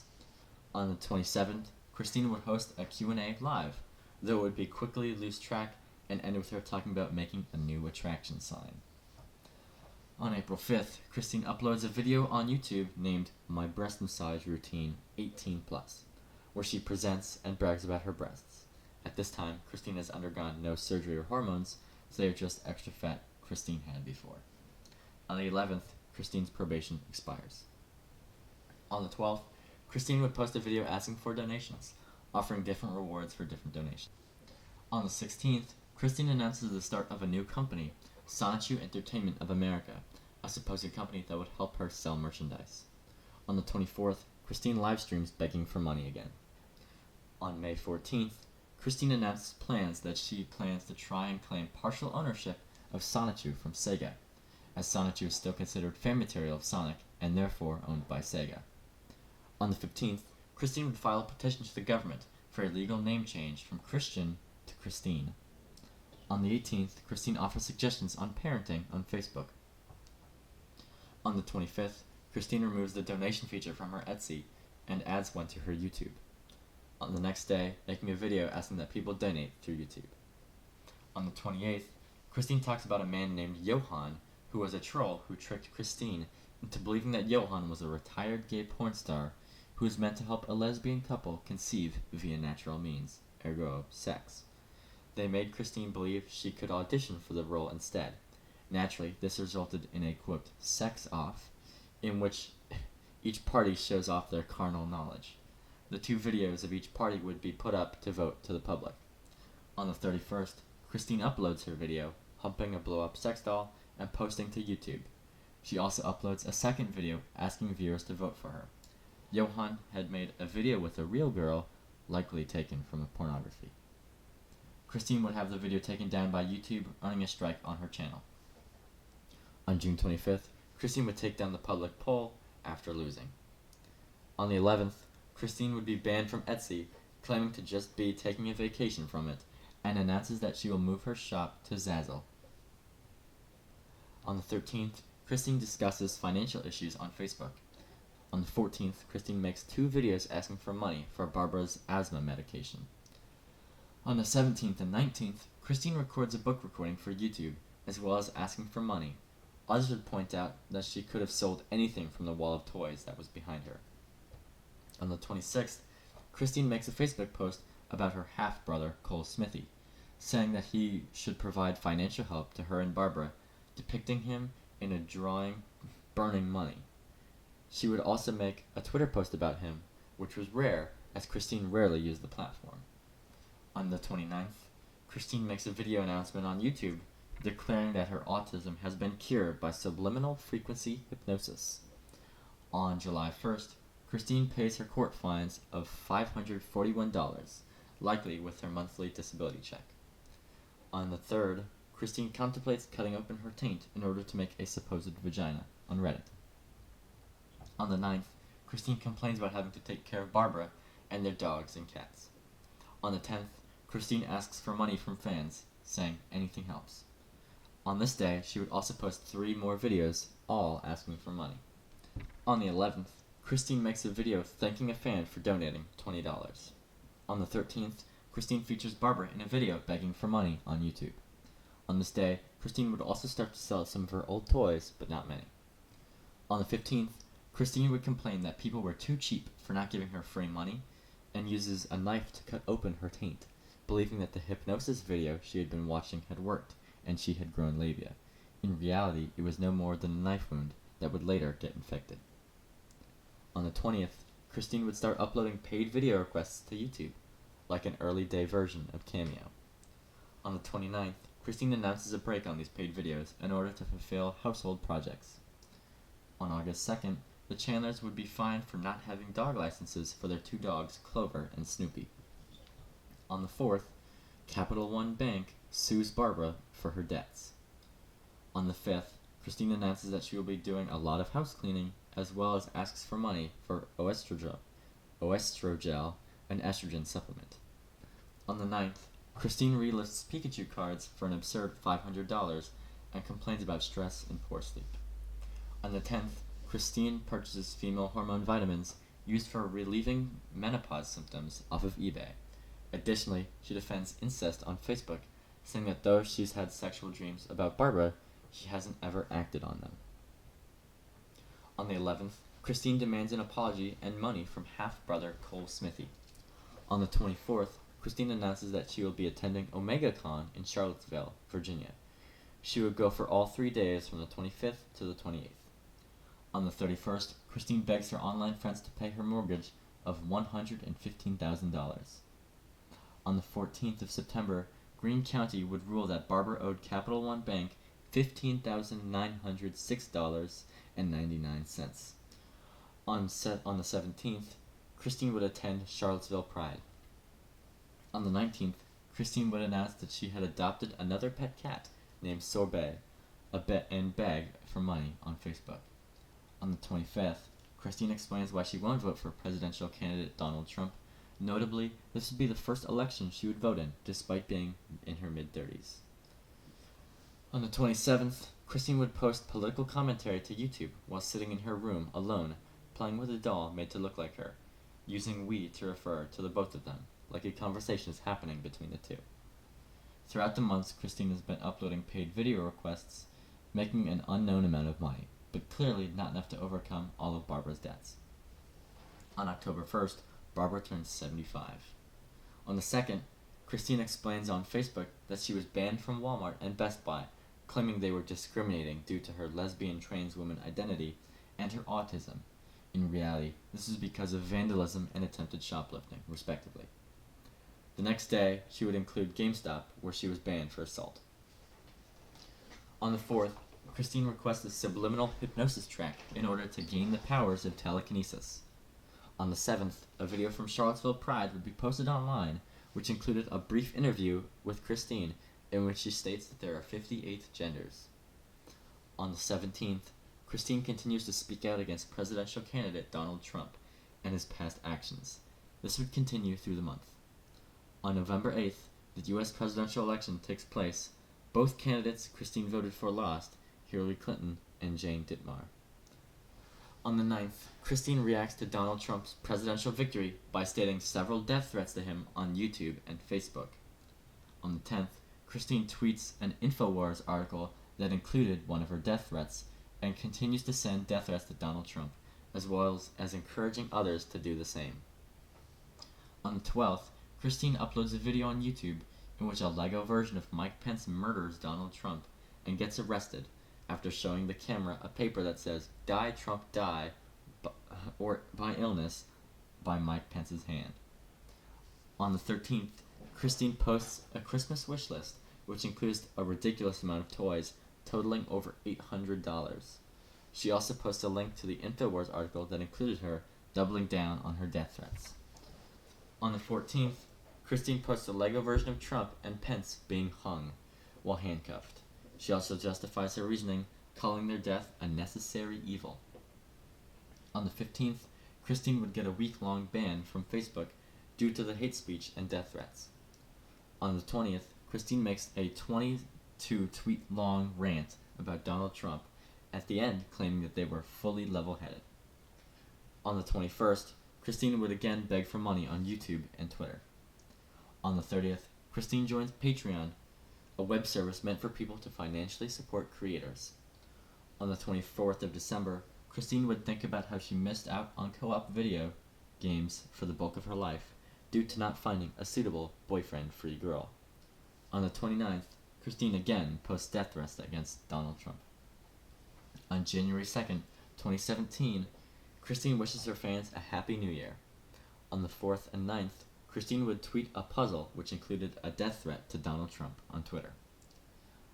On the 27th, Christine would host a Q&A live, though it would be quickly lose track and end with her talking about making a new attraction sign. On April 5th, Christine uploads a video on YouTube named My Breast Massage Routine 18+, where she presents and brags about her breasts. At this time, Christine has undergone no surgery or hormones, so they are just extra fat Christine had before. On the 11th, Christine's probation expires. On the 12th, Christine would post a video asking for donations, offering different rewards for different donations. On the 16th, Christine announces the start of a new company, Sonichu Entertainment of America, a supposed company that would help her sell merchandise. On the 24th, Christine live streams begging for money again. On May 14th, Christine announces plans to try and claim partial ownership of Sonichu from Sega, as Sonichu is still considered fan material of Sonic and therefore owned by Sega. On the 15th, Christine would file a petition to the government for a legal name change from Christian to Christine. On the 18th, Christine offers suggestions on parenting on Facebook. On the 25th, Christine removes the donation feature from her Etsy and adds one to her YouTube. On the next day, making a video asking that people donate through YouTube. On the 28th, Christine talks about a man named Johan, who was a troll who tricked Christine into believing that Johan was a retired gay porn star who was meant to help a lesbian couple conceive via natural means, ergo, sex. They made Christine believe she could audition for the role instead. Naturally, this resulted in a, quote, sex off, in which each party shows off their carnal knowledge. The two videos of each party would be put up to vote to the public. On the 31st, Christine uploads her video, humping a blow-up sex doll, and posting to YouTube. She also uploads a second video asking viewers to vote for her. Johan had made a video with a real girl, likely taken from a pornography. Christine would have the video taken down by YouTube, earning a strike on her channel. On June 25th, Christine would take down the public poll after losing. On the 11th, Christine would be banned from Etsy, claiming to just be taking a vacation from it, and announces that she will move her shop to Zazzle. On the 13th, Christine discusses financial issues on Facebook. On the 14th, Christine makes 2 videos asking for money for Barbara's asthma medication. On the 17th and 19th, Christine records a book recording for YouTube, as well as asking for money. Others would point out that she could have sold anything from the wall of toys that was behind her. On the 26th, Christine makes a Facebook post about her half-brother, Cole Smithy, saying that he should provide financial help to her and Barbara, depicting him in a drawing burning money. She would also make a Twitter post about him, which was rare, as Christine rarely used the platform. On the 29th, Christine makes a video announcement on YouTube declaring that her autism has been cured by subliminal frequency hypnosis. On July 1st, Christine pays her court fines of $541, likely with her monthly disability check. On the 3rd, Christine contemplates cutting open her taint in order to make a supposed vagina on Reddit. On the 9th, Christine complains about having to take care of Barbara and their dogs and cats. On the 10th, Christine asks for money from fans, saying anything helps. On this day, she would also post 3 more videos, all asking for money. On the 11th, Christine makes a video thanking a fan for donating $20. On the 13th, Christine features Barbara in a video begging for money on YouTube. On this day, Christine would also start to sell some of her old toys, but not many. On the 15th, Christine would complain that people were too cheap for not giving her free money, and uses a knife to cut open her taint, believing that the hypnosis video she had been watching had worked, and she had grown labia. In reality, it was no more than a knife wound that would later get infected. On the 20th, Christine would start uploading paid video requests to YouTube, like an early day version of Cameo. On the 29th, Christine announces a break on these paid videos in order to fulfill household projects. On August 2nd, the Chandlers would be fined for not having dog licenses for their 2 dogs, Clover and Snoopy. On the 4th, Capital One Bank sues Barbara for her debts. On the 5th, Christine announces that she will be doing a lot of house cleaning, as well as asks for money for oestrogel, an estrogen supplement. On the 9th, Christine relists Pikachu cards for an absurd $500 and complains about stress and poor sleep. On the 10th, Christine purchases female hormone vitamins used for relieving menopause symptoms off of eBay. Additionally, she defends incest on Facebook, saying that though she's had sexual dreams about Barbara, she hasn't ever acted on them. On the 11th, Christine demands an apology and money from half-brother Cole Smithy. On the 24th, Christine announces that she will be attending OmegaCon in Charlottesville, Virginia. She would go for all 3 days from the 25th to the 28th. On the 31st, Christine begs her online friends to pay her mortgage of $115,000. On the 14th of September, Greene County would rule that Barbara owed Capital One Bank $15,906.99. On the 17th, Christine would attend Charlottesville Pride. On the 19th, Christine would announce that she had adopted another pet cat named Sorbet and beg for money on Facebook. On the 25th, Christine explains why she won't vote for presidential candidate Donald Trump. Notably, this would be the first election she would vote in, despite being in her mid-30s. On the 27th, Christine would post political commentary to YouTube while sitting in her room alone, playing with a doll made to look like her, using "we" to refer to the both of them, like a conversation is happening between the two. Throughout the months, Christine has been uploading paid video requests, making an unknown amount of money, but clearly not enough to overcome all of Barbara's debts. On October 1st, Barbara turns 75. On the 2nd, Christine explains on Facebook that she was banned from Walmart and Best Buy, claiming they were discriminating due to her lesbian trans woman identity and her autism. In reality, this is because of vandalism and attempted shoplifting, respectively. The next day, she would include GameStop, where she was banned for assault. On the 4th, Christine requests a subliminal hypnosis track in order to gain the powers of telekinesis. On the 7th, a video from Charlottesville Pride would be posted online, which included a brief interview with Christine in which she states that there are 58 genders. On the 17th, Christine continues to speak out against presidential candidate Donald Trump and his past actions. This would continue through the month. On November 8th, the U.S. presidential election takes place. Both candidates Christine voted for lost, Hillary Clinton and Jane Dittmar. On the 9th, Christine reacts to Donald Trump's presidential victory by stating several death threats to him on YouTube and Facebook. On the 10th, Christine tweets an InfoWars article that included one of her death threats and continues to send death threats to Donald Trump, as well as encouraging others to do the same. On the 12th, Christine uploads a video on YouTube in which a Lego version of Mike Pence murders Donald Trump and gets arrested after showing the camera a paper that says, "Die Trump Die," or "by illness," by Mike Pence's hand. On the 13th, Christine posts a Christmas wish list, which includes a ridiculous amount of toys, totaling over $800. She also posts a link to the InfoWars article that included her doubling down on her death threats. On the 14th, Christine posts a Lego version of Trump and Pence being hung while handcuffed. She also justifies her reasoning, calling their death a necessary evil. On the 15th, Christine would get a week-long ban from Facebook due to the hate speech and death threats. On the 20th, Christine makes a 22-tweet-long rant about Donald Trump, at the end claiming that they were fully level-headed. On the 21st, Christine would again beg for money on YouTube and Twitter. On the 30th, Christine joins Patreon, a web service meant for people to financially support creators. On the 24th of December, Christine would think about how she missed out on co-op video games for the bulk of her life due to not finding a suitable boyfriend-free girl. On the 29th, Christine again posts death threats against Donald Trump. On January 2nd, 2017, Christine wishes her fans a Happy New Year. On the 4th and 9th, Christine would tweet a puzzle which included a death threat to Donald Trump on Twitter.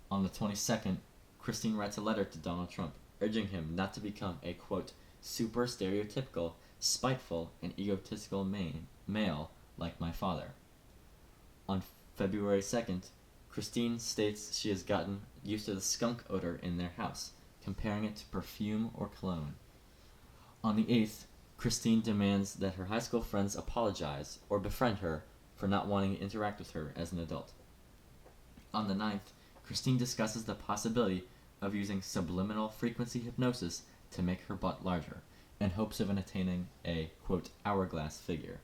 On the 22nd, Christine writes a letter to Donald Trump, urging him not to become a, quote, super stereotypical, spiteful, and egotistical male like my father. On February 2nd, Christine states she has gotten used to the skunk odor in their house, comparing it to perfume or cologne. On the 8th, Christine demands that her high school friends apologize or befriend her for not wanting to interact with her as an adult. On the 9th, Christine discusses the possibility of using subliminal frequency hypnosis to make her butt larger, in hopes of attaining a, quote, hourglass figure.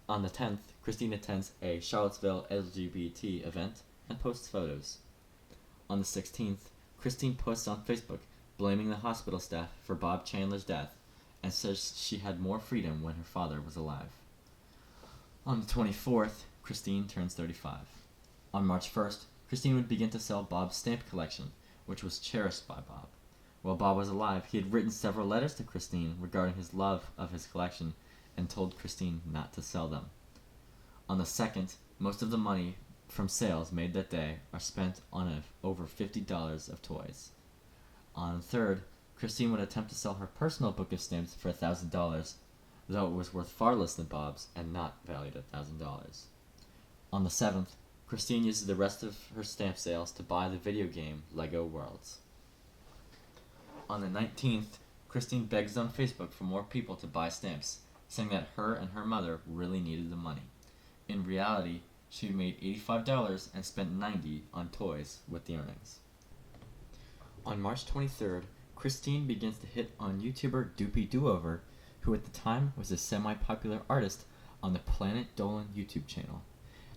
On the 10th, Christine attends a Charlottesville LGBT event and posts photos. On the 16th, Christine posts on Facebook blaming the hospital staff for Bob Chandler's death and says she had more freedom when her father was alive. On the 24th, Christine turns 35. On March 1st, Christine would begin to sell Bob's stamp collection, which was cherished by Bob. While Bob was alive, he had written several letters to Christine regarding his love of his collection and told Christine not to sell them. On the 2nd, most of the money from sales made that day are spent on over $50 of toys. On the 3rd, Christine would attempt to sell her personal book of stamps for $1,000, though it was worth far less than Bob's and not valued at $1,000. On the 7th, Christine uses the rest of her stamp sales to buy the video game Lego Worlds. On the 19th, Christine begs on Facebook for more people to buy stamps, saying that her and her mother really needed the money. In reality, she made $85 and spent $90 on toys with the earnings. On March 23rd, Christine begins to hit on YouTuber Doopy Doover, who at the time was a semi-popular artist on the Planet Dolan YouTube channel.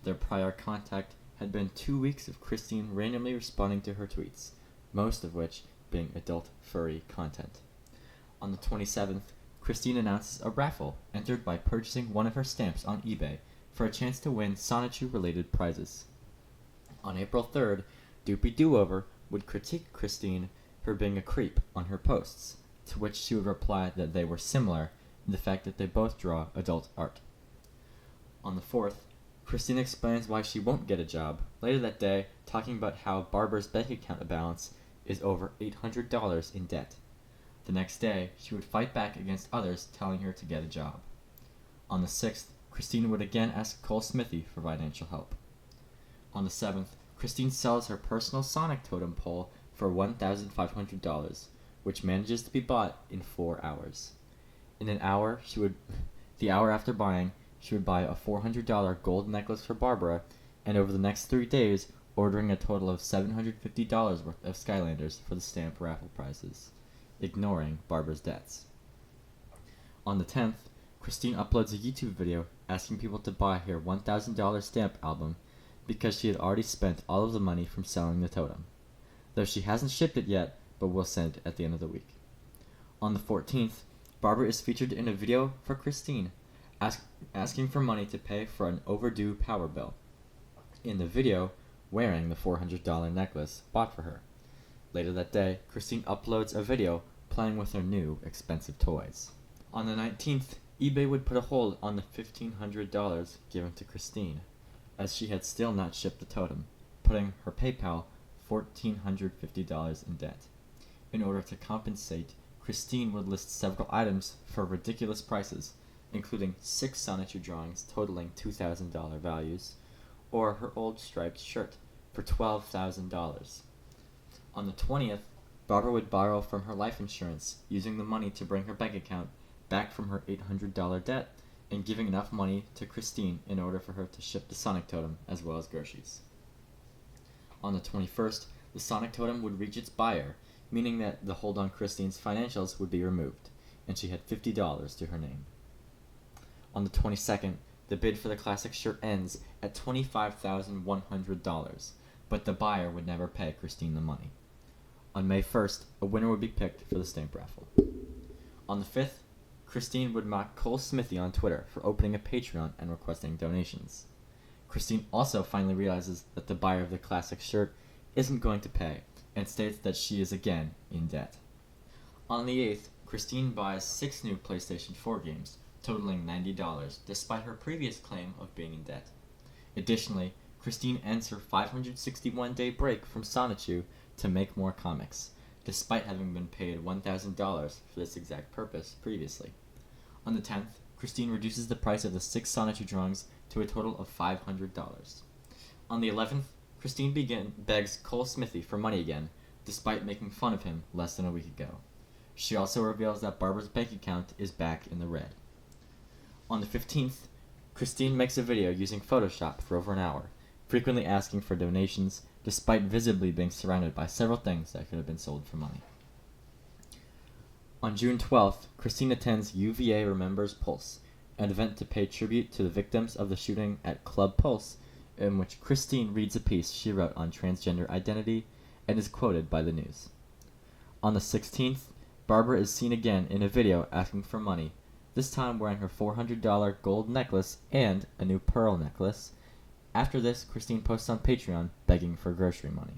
Their prior contact had been 2 weeks of Christine randomly responding to her tweets, most of which being adult furry content. On the 27th, Christine announces a raffle entered by purchasing one of her stamps on eBay for a chance to win Sonichu-related prizes. On April 3rd, Doopy Doover would critique Christine for being a creep on her posts, to which she would reply that they were similar in the fact that they both draw adult art. On the 4th, Christine explains why she won't get a job, later that day talking about how Barbara's bank account balance is over $800 in debt. The next day, she would fight back against others telling her to get a job. On the 6th, Christine would again ask Cole Smithy for financial help. On the 7th, Christine sells her personal Sonic totem pole for $1,500, which manages to be bought in 4 hours. In an hour, the hour after buying, she would buy a $400 gold necklace for Barbara, and over the next 3 days, ordering a total of $750 worth of Skylanders for the stamp raffle prizes, ignoring Barbara's debts. On the 10th, Christine uploads a YouTube video asking people to buy her $1,000 stamp album because she had already spent all of the money from selling the totem, though she hasn't shipped it yet, but will send it at the end of the week. On the 14th, Barbara is featured in a video for Christine, asking for money to pay for an overdue power bill. In the video, wearing the $400 necklace bought for her. Later that day, Christine uploads a video playing with her new expensive toys. On the 19th, eBay would put a hold on the $1,500 given to Christine, as she had still not shipped the totem, putting her PayPal $1,450 in debt. In order to compensate, Christine would list several items for ridiculous prices, including 6 Sonichu drawings totaling $2,000 values, or her old striped shirt for $12,000. On the 20th, Barbara would borrow from her life insurance, using the money to bring her bank account back from her $800 debt and giving enough money to Christine in order for her to ship the Sonic totem as well as groceries. On the 21st, the Sonic totem would reach its buyer, meaning that the hold on Christine's financials would be removed, and she had $50 to her name. On the 22nd, the bid for the classic shirt ends at $25,100, but the buyer would never pay Christine the money. On May 1st, a winner would be picked for the stamp raffle. On the 5th, Christine would mock Cole Smithy on Twitter for opening a Patreon and requesting donations. Christine also finally realizes that the buyer of the classic shirt isn't going to pay, and states that she is again in debt. On the 8th, Christine buys 6 new PlayStation 4 games, totaling $90, despite her previous claim of being in debt. Additionally, Christine ends her 561-day break from Sonichu to make more comics, despite having been paid $1,000 for this exact purpose previously. On the 10th, Christine reduces the price of the 6 Sonichu drawings to a total of $500. On the 11th, Christine begs Cole Smithy for money again, despite making fun of him less than a week ago. She also reveals that Barbara's bank account is back in the red. On the 15th, Christine makes a video using Photoshop for over an hour, frequently asking for donations, despite visibly being surrounded by several things that could have been sold for money. On June 12th, Christine attends UVA Remembers Pulse, an event to pay tribute to the victims of the shooting at Club Pulse, in which Christine reads a piece she wrote on transgender identity and is quoted by the news. On the 16th, Barbara is seen again in a video asking for money, this time wearing her $400 gold necklace and a new pearl necklace. After this, Christine posts on Patreon begging for grocery money.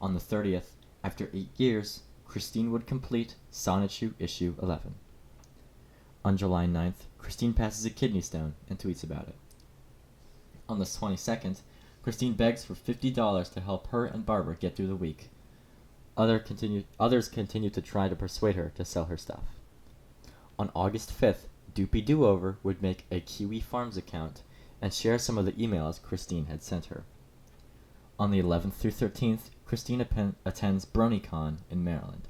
On the 30th, after 8 years, Christine would complete Sonichu issue 11. On July 9th, Christine passes a kidney stone and tweets about it. On the 22nd, Christine begs for $50 to help her and Barbara get through the week. Others continue to try to persuade her to sell her stuff. On August 5th, Doopy Do-Over would make a Kiwi Farms account and share some of the emails Christine had sent her. On the 11th through 13th, Christine attends BronyCon in Maryland.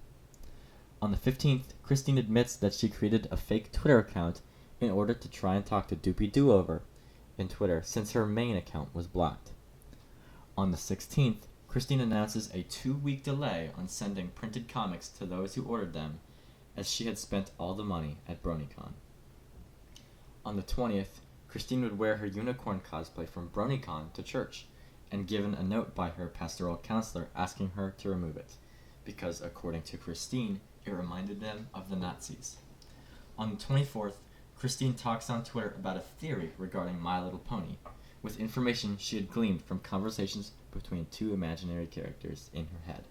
On the 15th, Christine admits that she created a fake Twitter account in order to try and talk to Doopy Do-Over in Twitter since her main account was blocked. On the 16th, Christine announces a 2-week delay on sending printed comics to those who ordered them, as she had spent all the money at BronyCon. On the 20th, Christine would wear her unicorn cosplay from BronyCon to church, and given a note by her pastoral counselor asking her to remove it, because according to Christine, it reminded them of the Nazis. On the 24th, Christine talks on Twitter about a theory regarding My Little Pony, with information she had gleaned from conversations between 2 imaginary characters in her head.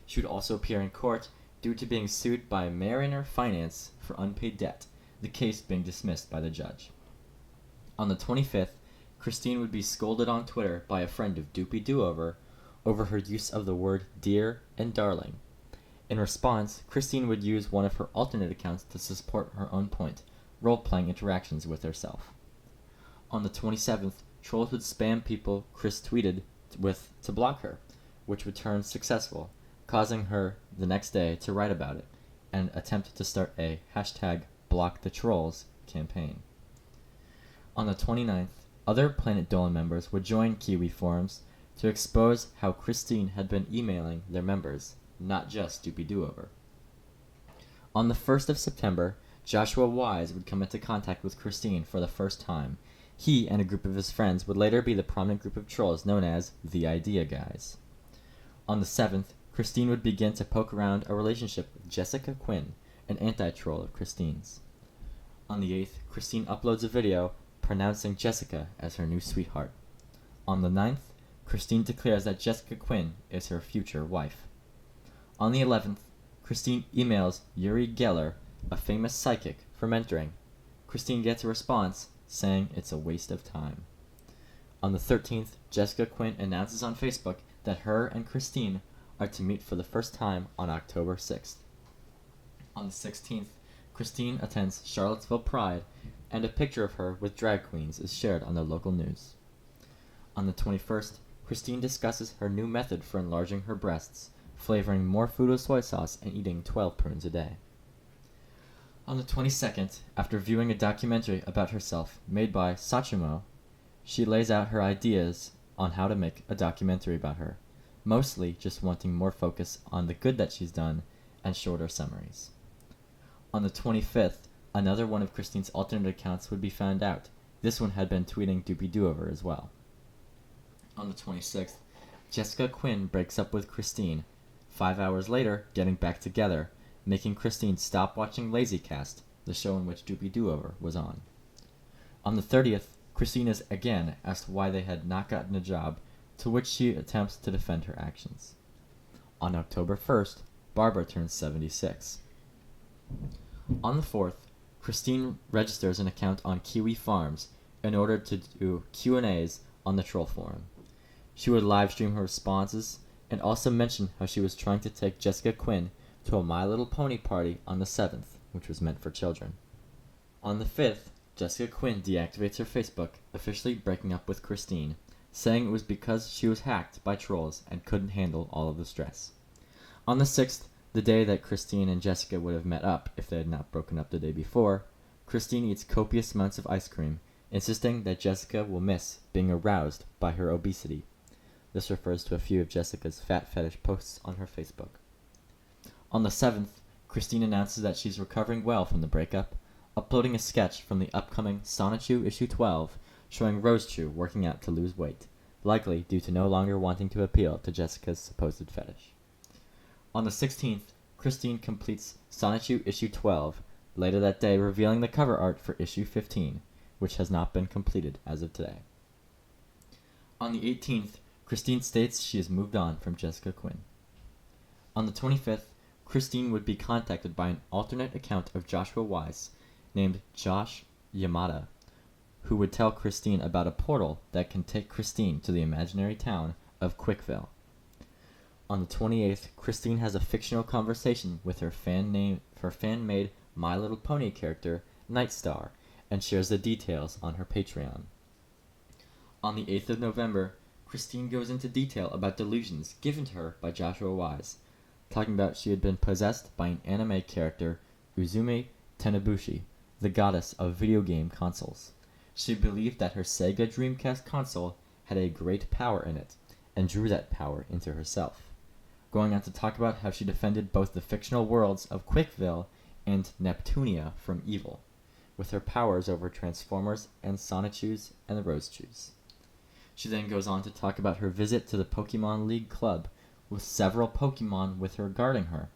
She would also appear in court due to being sued by Mariner Finance for unpaid debt, the case being dismissed by the judge. On the 25th, Christine would be scolded on Twitter by a friend of Doopy Do-Over over her use of the word dear and darling. In response, Christine would use one of her alternate accounts to support her own point, role-playing interactions with herself. On the 27th, trolls would spam people Chris tweeted with to block her, which would turn successful, causing her the next day to write about it and attempt to start a #BlockTheTrolls campaign. On the 29th, other Planet Dolan members would join Kiwi forums to expose how Christine had been emailing their members, not just Doopy Do-Over. On the 1st of September, Joshua Wise would come into contact with Christine for the first time. He and a group of his friends would later be the prominent group of trolls known as the Idea Guys. On the 7th, Christine would begin to poke around a relationship with Jessica Quinn, an anti-troll of Christine's. On the 8th, Christine uploads a video pronouncing Jessica as her new sweetheart. On the 9th, Christine declares that Jessica Quinn is her future wife. On the 11th, Christine emails Uri Geller, a famous psychic, for mentoring. Christine gets a response saying it's a waste of time. On the 13th, Jessica Quinn announces on Facebook that her and Christine are to meet for the first time on October 6th. On the 16th, Christine attends Charlottesville Pride, and a picture of her with drag queens is shared on the local news. On the 21st, Christine discusses her new method for enlarging her breasts, flavoring more food with soy sauce and eating 12 prunes a day. On the 22nd, after viewing a documentary about herself made by Sachumo, she lays out her ideas on how to make a documentary about her, mostly just wanting more focus on the good that she's done and shorter summaries. On the 25th, another one of Christine's alternate accounts would be found out. This one had been tweeting Doopy Do-Over as well. On the 26th, Jessica Quinn breaks up with Christine, 5 hours later getting back together, making Christine stop watching LazyCast, the show in which Doopy Do-Over was on. On the 30th, Christine is again asked why they had not gotten a job, to which she attempts to defend her actions. On October 1st, Barbara turns 76. On the 4th, Christine registers an account on Kiwi Farms in order to do Q&As on the troll forum. She would live stream her responses and also mention how she was trying to take Jessica Quinn to a My Little Pony party on the 7th, which was meant for children. On the 5th, Jessica Quinn deactivates her Facebook, officially breaking up with Christine, saying it was because she was hacked by trolls and couldn't handle all of the stress. On the 6th, the day that Christine and Jessica would have met up if they had not broken up the day before, Christine eats copious amounts of ice cream, insisting that Jessica will miss being aroused by her obesity. This refers to a few of Jessica's fat fetish posts on her Facebook. On the 7th, Christine announces that she's recovering well from the breakup, uploading a sketch from the upcoming Sonichu issue 12 showing Rosechu working out to lose weight, likely due to no longer wanting to appeal to Jessica's supposed fetish. On the 16th, Christine completes Sonichu issue 12, later that day revealing the cover art for issue 15, which has not been completed as of today. On the 18th, Christine states she has moved on from Jessica Quinn. On the 25th, Christine would be contacted by an alternate account of Joshua Wise named Josh Yamada, who would tell Christine about a portal that can take Christine to the imaginary town of Quickville. On the 28th, Christine has a fictional conversation with her fan-made My Little Pony character, Nightstar, and shares the details on her Patreon. On the 8th of November, Christine goes into detail about delusions given to her by Joshua Wise, talking about she had been possessed by an anime character, Uzume Tenebushi, the goddess of video game consoles. She believed that her Sega Dreamcast console had a great power in it, and drew that power into herself, going on to talk about how she defended both the fictional worlds of Quickville and Neptunia from evil, with her powers over Transformers and Sonichus and the Rosechus. She then goes on to talk about her visit to the Pokemon League Club, with several Pokemon with her guarding her,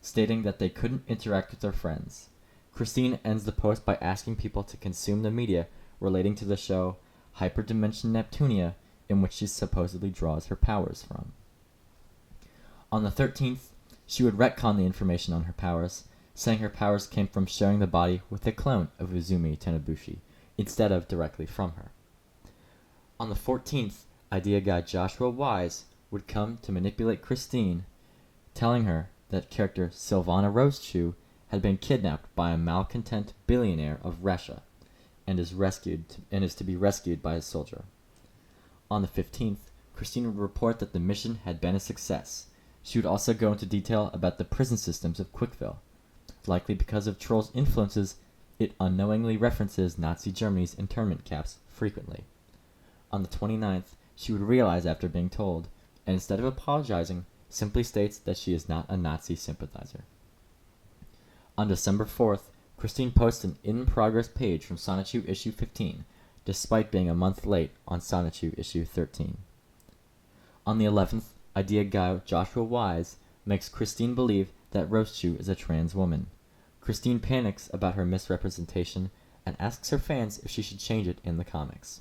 stating that they couldn't interact with their friends. Christine ends the post by asking people to consume the media relating to the show Hyperdimension Neptunia, in which she supposedly draws her powers from. On the 13th, she would retcon the information on her powers, saying her powers came from sharing the body with a clone of Uzumi Tenebushi, instead of directly from her. On the 14th, idea guy Joshua Wise would come to manipulate Christine, telling her that character Sylvana Rosechu had been kidnapped by a malcontent billionaire of Russia, and is to be rescued by a soldier. On the 15th, Christine would report that the mission had been a success. She would also go into detail about the prison systems of Quickville. Likely because of Troll's influences, it unknowingly references Nazi Germany's internment camps frequently. On the 29th, she would realize after being told, and instead of apologizing, simply states that she is not a Nazi sympathizer. On December 4th, Christine posts an in-progress page from Sonichu issue 15, despite being a month late on Sonichu issue 13. On the 11th, idea guy Joshua Wise makes Christine believe that Rosechu is a trans woman. Christine panics about her misrepresentation and asks her fans if she should change it in the comics.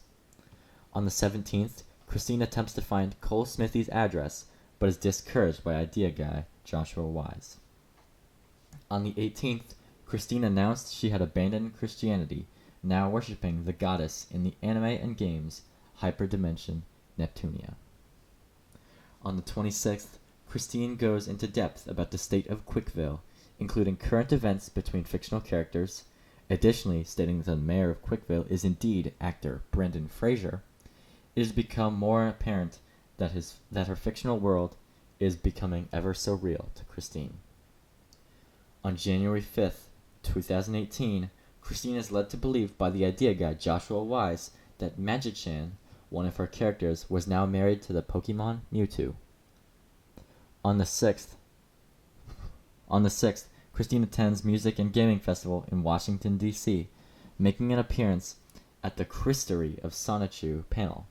On the 17th, Christine attempts to find Cole Smithy's address, but is discouraged by idea guy Joshua Wise. On the 18th, Christine announced she had abandoned Christianity, now worshipping the goddess in the anime and games Hyperdimension Neptunia. On the 26th, Christine goes into depth about the state of Quickville, including current events between fictional characters, additionally stating that the mayor of Quickville is indeed actor Brendan Fraser. It has become more apparent that her fictional world is becoming ever so real to Christine. On January 5th, 2018, Christine is led to believe by the idea guy Joshua Wise that Magichan, one of her characters, was now married to the Pokemon Mewtwo. On the 6th, Christine attends Music and Gaming Festival in Washington, D.C., making an appearance at the Christery of Sonichu panel,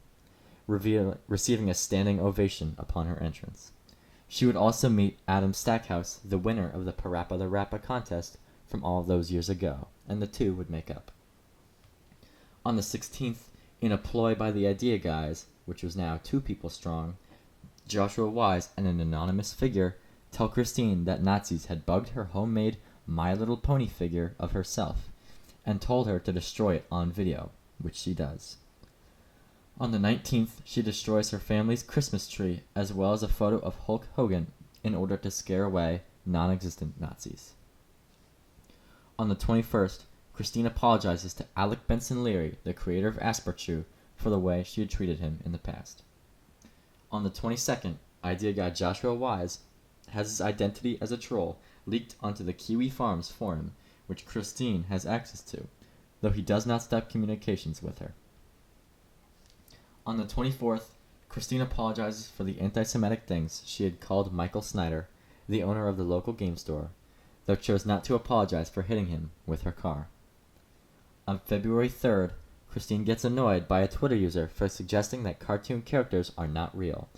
receiving a standing ovation upon her entrance. She would also meet Adam Stackhouse, the winner of the Parappa the Rappa contest from all of those years ago, and the two would make up. On the 16th, in a ploy by the idea guys, which was now 2 people strong, Joshua Wise and an anonymous figure tell Christine that Nazis had bugged her homemade My Little Pony figure of herself, and told her to destroy it on video, which she does. On the 19th, she destroys her family's Christmas tree, as well as a photo of Hulk Hogan, in order to scare away non-existent Nazis. On the 21st, Christine apologizes to Alec Benson Leary, the creator of Asperchu, for the way she had treated him in the past. On the 22nd, idea guy Joshua Wise has his identity as a troll leaked onto the Kiwi Farms forum, which Christine has access to, though he does not stop communications with her. On the 24th, Christine apologizes for the anti-Semitic things she had called Michael Snyder, the owner of the local game store, though chose not to apologize for hitting him with her car. On February 3rd, Christine gets annoyed by a Twitter user for suggesting that cartoon characters are not real,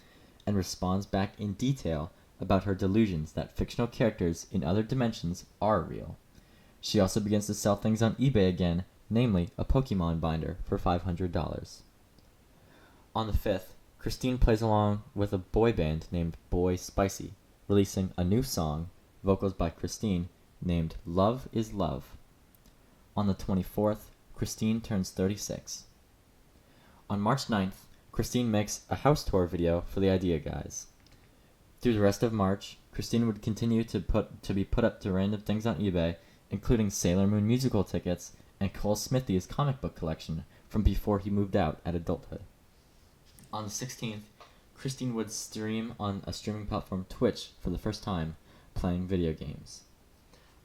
and responds back in detail about her delusions that fictional characters in other dimensions are real. She also begins to sell things on eBay again, namely a Pokemon binder for $500. On the 5th, Christine plays along with a boy band named Boy Spicy, releasing a new song, vocals by Christine, named Love is Love. On the 24th, Christine turns 36. On March 9th, Christine makes a house tour video for the Idea Guys. Through the rest of March, Christine would continue to be put up to random things on eBay, including Sailor Moon musical tickets and Cole Smithy's comic book collection from before he moved out at adulthood. On the 16th, Christine would stream on a streaming platform Twitch for the first time, playing video games.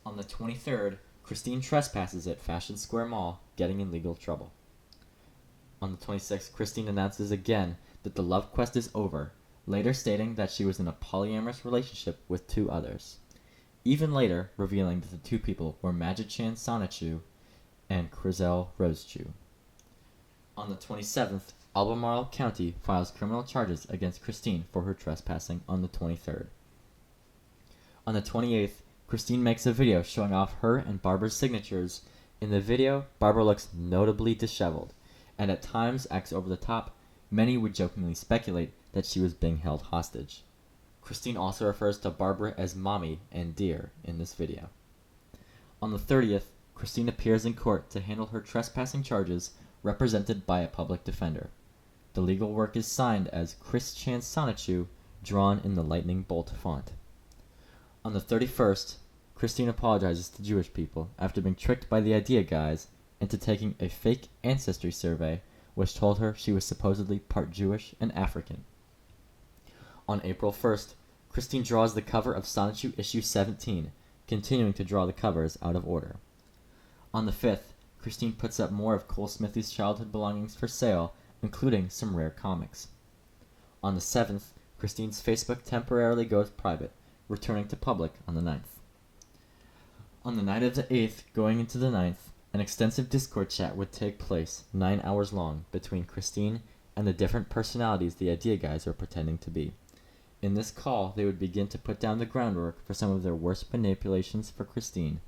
On the 23rd, Christine trespasses at Fashion Square Mall, getting in legal trouble. On the 26th, Christine announces again that the love quest is over, later stating that she was in a polyamorous relationship with 2 others. Even later, revealing that the 2 people were Magichan Sonichu and Crizel Rosechu. On the 27th, Albemarle County files criminal charges against Christine for her trespassing on the 23rd. On the 28th, Christine makes a video showing off her and Barbara's signatures. In the video, Barbara looks notably disheveled, and at times acts over the top. Many would jokingly speculate that she was being held hostage. Christine also refers to Barbara as Mommy and Dear in this video. On the 30th, Christine appears in court to handle her trespassing charges, represented by a public defender. The legal work is signed as Chris Chan Sonichu, drawn in the lightning bolt font. On the 31st, Christine apologizes to Jewish people after being tricked by the Idea Guys into taking a fake ancestry survey which told her she was supposedly part Jewish and African. On April 1st, Christine draws the cover of Sonichu issue 17, continuing to draw the covers out of order. On the 5th, Christine puts up more of Cole Smithy's childhood belongings for sale, including some rare comics. On the 7th, Christine's Facebook temporarily goes private, returning to public on the 9th. On the night of the 8th, going into the 9th, an extensive Discord chat would take place, 9 hours long, between Christine and the different personalities the Idea Guys were pretending to be. In this call, they would begin to put down the groundwork for some of their worst manipulations for Christine,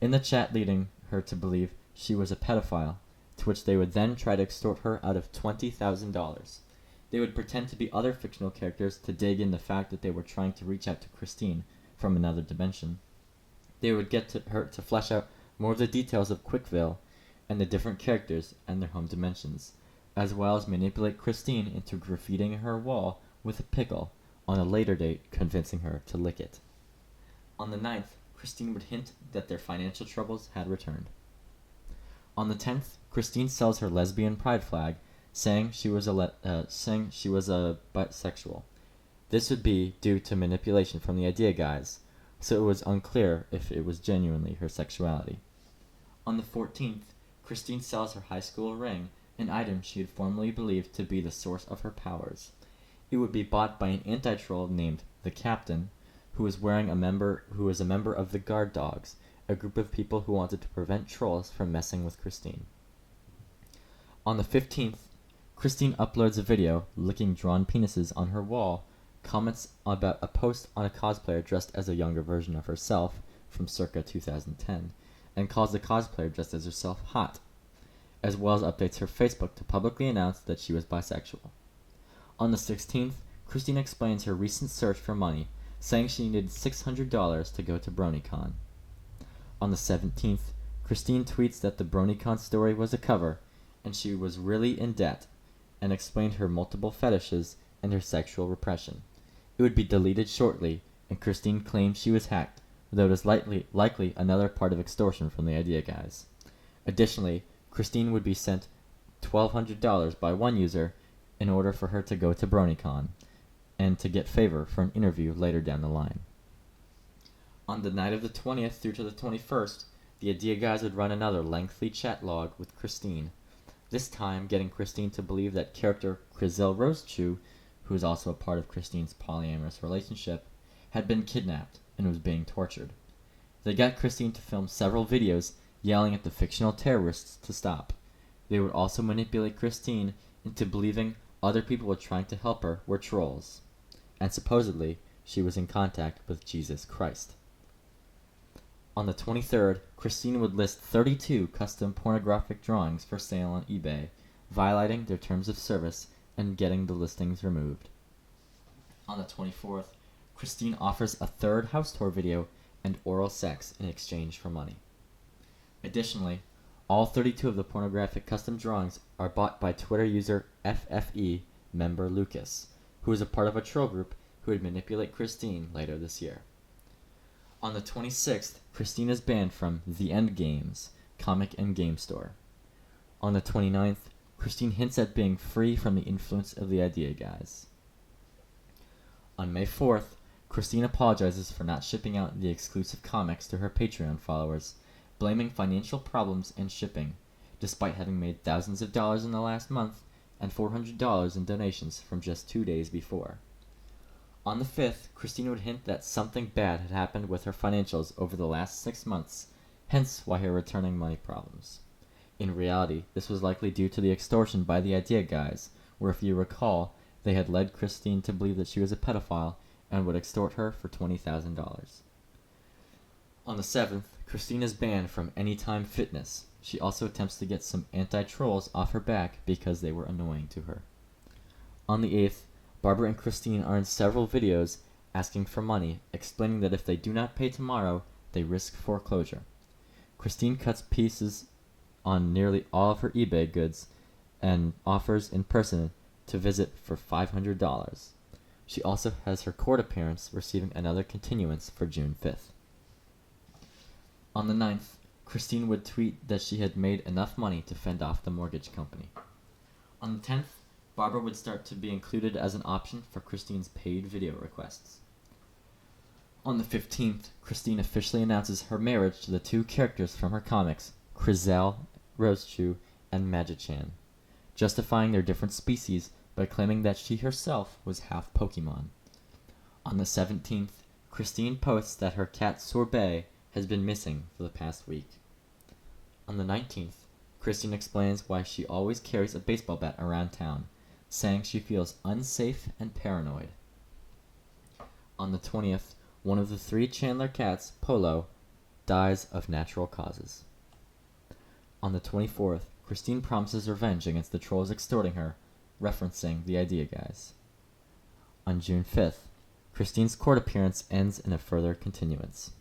in the chat leading her to believe she was a pedophile, to which they would then try to extort her out of $20,000. They would pretend to be other fictional characters to dig in the fact that they were trying to reach out to Christine from another dimension. They would get her to flesh out more of the details of Quickville and the different characters and their home dimensions, as well as manipulate Christine into graffitiing her wall with a pickle on a later date, convincing her to lick it. On the 9th, Christine would hint that their financial troubles had returned. On the 10th, Christine sells her lesbian pride flag, saying she was a bisexual. This would be due to manipulation from the Idea Guys, so it was unclear if it was genuinely her sexuality. On the 14th, Christine sells her high school ring, an item she had formerly believed to be the source of her powers. It would be bought by an anti-troll named the Captain, who is a member of the Guard Dogs, a group of people who wanted to prevent trolls from messing with Christine. On the 15th, Christine uploads a video licking drawn penises on her wall, comments about a post on a cosplayer dressed as a younger version of herself from circa 2010, and calls the cosplayer dressed as herself hot, as well as updates her Facebook to publicly announce that she was bisexual. On the 16th, Christine explains her recent search for money, saying she needed $600 to go to BronyCon. On the 17th, Christine tweets that the BronyCon story was a cover, and she was really in debt, and explained her multiple fetishes and her sexual repression. It would be deleted shortly, and Christine claimed she was hacked, though it is likely another part of extortion from the Idea Guys. Additionally, Christine would be sent $1,200 by one user in order for her to go to BronyCon and to get favor for an interview later down the line. On the night of the 20th through to the 21st, the Idea Guys would run another lengthy chat log with Christine, this time getting Christine to believe that character Crizel Rosechew, who is also a part of Christine's polyamorous relationship, had been kidnapped and was being tortured. They got Christine to film several videos yelling at the fictional terrorists to stop. They would also manipulate Christine into believing other people were trying to help her were trolls, and supposedly she was in contact with Jesus Christ. On the 23rd, Christine would list 32 custom pornographic drawings for sale on eBay, violating their terms of service and getting the listings removed. On the 24th, Christine offers a third house tour video and oral sex in exchange for money. Additionally, all 32 of the pornographic custom drawings are bought by Twitter user FFE member Lucas, who is a part of a troll group who would manipulate Christine later this year. On the 26th, Christine is banned from The End Games, comic and game store. On the 29th, Christine hints at being free from the influence of the Idea Guys. On May 4th, Christine apologizes for not shipping out the exclusive comics to her Patreon followers, blaming financial problems and shipping, despite having made thousands of dollars in the last month and $400 in donations from just 2 days before. On the 5th, Christine would hint that something bad had happened with her financials over the last 6 months, hence why her returning money problems. In reality, this was likely due to the extortion by the Idea Guys, where if you recall, they had led Christine to believe that she was a pedophile and would extort her for $20,000. On the 7th, Christine is banned from Anytime Fitness. She also attempts to get some anti-trolls off her back because they were annoying to her. On the 8th, Barbara and Christine are in several videos asking for money, explaining that if they do not pay tomorrow, they risk foreclosure. Christine cuts pieces on nearly all of her eBay goods and offers in person to visit for $500. She also has her court appearance receiving another continuance for June 5th. On the 9th, Christine would tweet that she had made enough money to fend off the mortgage company. On the 10th, Barbara would start to be included as an option for Christine's paid video requests. On the 15th, Christine officially announces her marriage to the two characters from her comics, Crizel Rosechew and Magichan, justifying their different species by claiming that she herself was half Pokemon. On the 17th, Christine posts that her cat Sorbet has been missing for the past week. On the 19th, Christine explains why she always carries a baseball bat around town, saying she feels unsafe and paranoid. On the 20th, one of the 3 Chandler cats, Polo, dies of natural causes. On the 24th, Christine promises revenge against the trolls extorting her, referencing the Idea Guys. On June 5th, Christine's court appearance ends in a further continuance.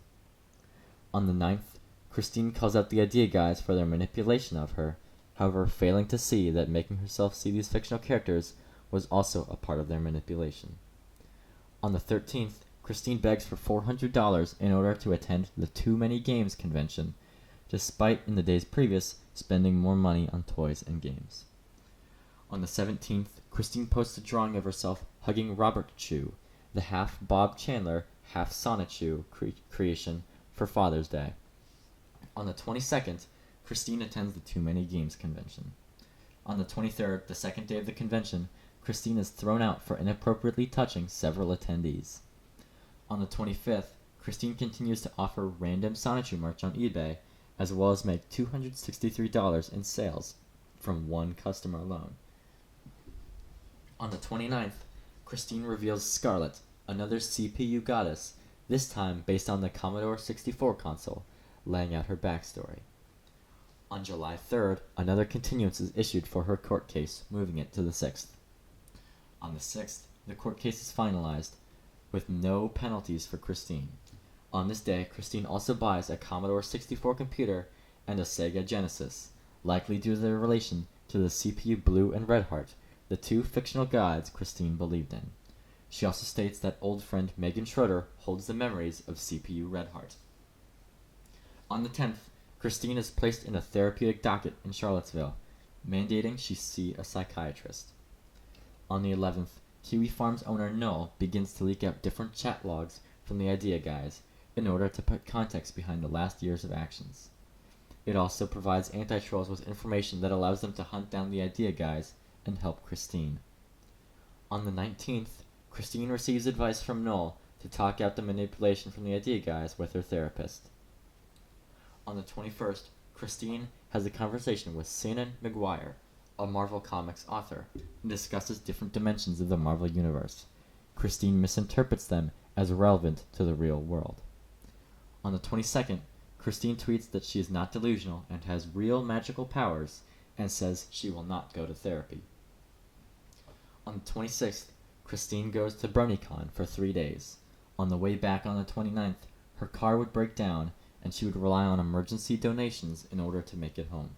On the 9th, Christine calls out the Idea Guys for their manipulation of her, however failing to see that making herself see these fictional characters was also a part of their manipulation. On the 13th, Christine begs for $400 in order to attend the Too Many Games convention, despite in the days previous spending more money on toys and games. On the 17th, Christine posts a drawing of herself hugging Robert Chew, the half Bob Chandler, half Sonichu creation for Father's Day. On the 22nd, Christine attends the Too Many Games convention. On the 23rd, the second day of the convention, Christine is thrown out for inappropriately touching several attendees. On the 25th, Christine continues to offer random Sonichu merch on eBay, as well as make $263 in sales from one customer alone. On the 29th, Christine reveals Scarlet, another CPU goddess, this time based on the Commodore 64 console, laying out her backstory. On July 3rd, another continuance is issued for her court case, moving it to the 6th. On the 6th, the court case is finalized, with no penalties for Christine. On this day, Christine also buys a Commodore 64 computer and a Sega Genesis, likely due to their relation to the CPU Blue and Redheart, the 2 fictional gods Christine believed in. She also states that old friend Megan Schroeder holds the memories of CPU Redheart. On the 10th, Christine is placed in a therapeutic docket in Charlottesville, mandating she see a psychiatrist. On the 11th, Kiwi Farms owner Null begins to leak out different chat logs from the Idea Guys in order to put context behind the last years of actions. It also provides anti-trolls with information that allows them to hunt down the Idea Guys and help Christine. On the 19th, Christine receives advice from Null to talk out the manipulation from the Idea Guys with her therapist. On the 21st, Christine has a conversation with Shannon McGuire, a Marvel Comics author, and discusses different dimensions of the Marvel Universe. Christine misinterprets them as relevant to the real world. On the 22nd, Christine tweets that she is not delusional and has real magical powers, and says she will not go to therapy. On the 26th, Christine goes to BronyCon for 3 days. On the way back on the 29th, her car would break down, and she would rely on emergency donations in order to make it home.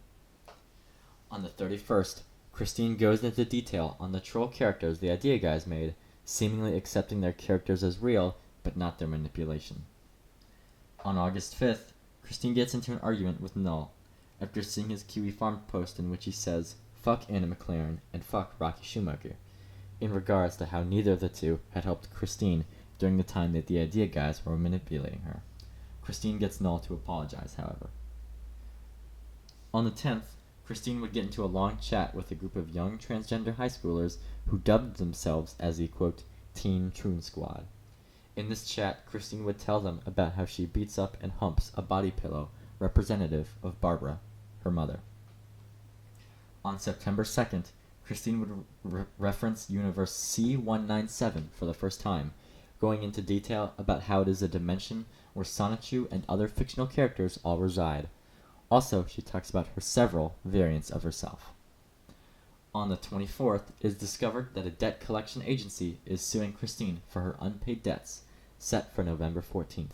On the 31st, Christine goes into detail on the troll characters the Idea Guys made, seemingly accepting their characters as real, but not their manipulation. On August 5th, Christine gets into an argument with Null, after seeing his Kiwi Farm post in which he says, "Fuck Anna McLaren and fuck Rocky Schumacher," in regards to how neither of the two had helped Christine during the time that the Idea Guys were manipulating her. Christine gets Null to apologize, however. On the 10th, Christine would get into a long chat with a group of young transgender high schoolers who dubbed themselves as the, quote, Teen Troon Squad. In this chat, Christine would tell them about how she beats up and humps a body pillow representative of Barbara, her mother. On September 2nd, Christine would reference Universe C197 for the first time, going into detail about how it is a dimension where Sonichu and other fictional characters all reside. Also, she talks about her several variants of herself. On the 24th, it is discovered that a debt collection agency is suing Christine for her unpaid debts, set for November 14th.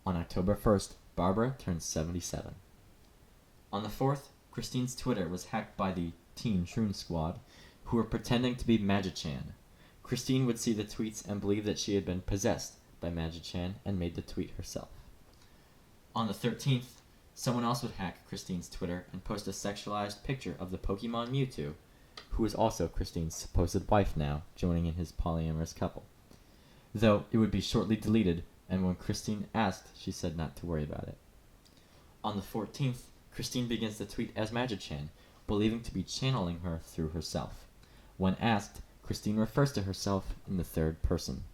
On October 1st, Barbara turns 77. On the 4th, Christine's Twitter was hacked by the Teen Troon Squad, who were pretending to be Magichan. Christine would see the tweets and believe that she had been possessed by Magichan and made the tweet herself. On the 13th, someone else would hack Christine's Twitter and post a sexualized picture of the Pokemon Mewtwo, who is also Christine's supposed wife now, joining in his polyamorous couple. Though it would be shortly deleted, and when Christine asked, she said not to worry about it. On the 14th, Christine begins to tweet as Magichan, believing to be channeling her through herself. When asked, Christine refers to herself in the third person.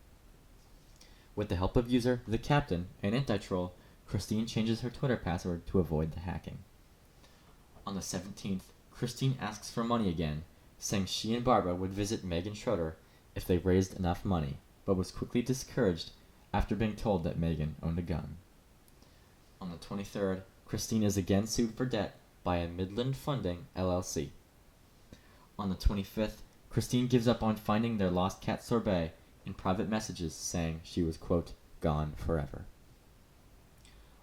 With the help of user The Captain, an anti-troll, Christine changes her Twitter password to avoid the hacking. On the 17th, Christine asks for money again, saying she and Barbara would visit Megan Schroeder if they raised enough money, but was quickly discouraged after being told that Megan owned a gun. On the 23rd, Christine is again sued for debt by a Midland Funding LLC. On the 25th, Christine gives up on finding their lost cat Sorbet in private messages, saying she was, quote, gone forever.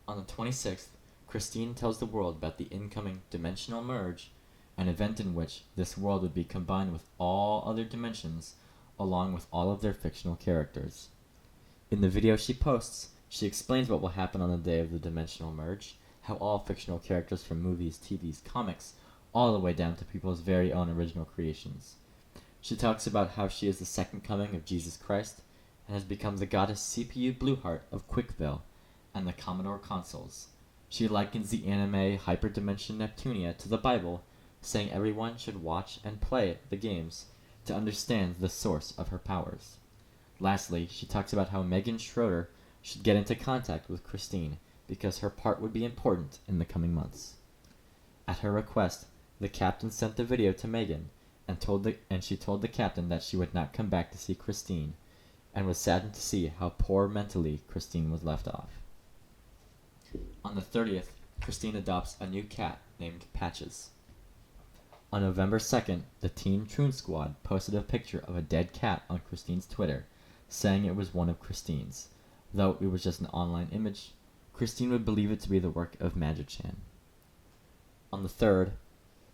On the 26th, Christine tells the world about the incoming dimensional merge, an event in which this world would be combined with all other dimensions, along with all of their fictional characters. In the video she posts, she explains what will happen on the day of the dimensional merge, how all fictional characters from movies, TVs, comics, all the way down to people's very own original creations. She talks about how she is the second coming of Jesus Christ, and has become the goddess CPU Blueheart of Quickville, and the Commodore consoles. She likens the anime Hyperdimension Neptunia to the Bible, saying everyone should watch and play the games to understand the source of her powers. Lastly, she talks about how Megan Schroeder should get into contact with Christine, because her part would be important in the coming months. At her request, the captain sent the video to Megan, and she told the captain that she would not come back to see Christine, and was saddened to see how poor mentally Christine was left off. On the 30th, Christine adopts a new cat named Patches. On November 2nd, the Teen Troon Squad posted a picture of a dead cat on Christine's Twitter, saying it was one of Christine's. Though it was just an online image, Christine would believe it to be the work of Magichan. On the 3rd,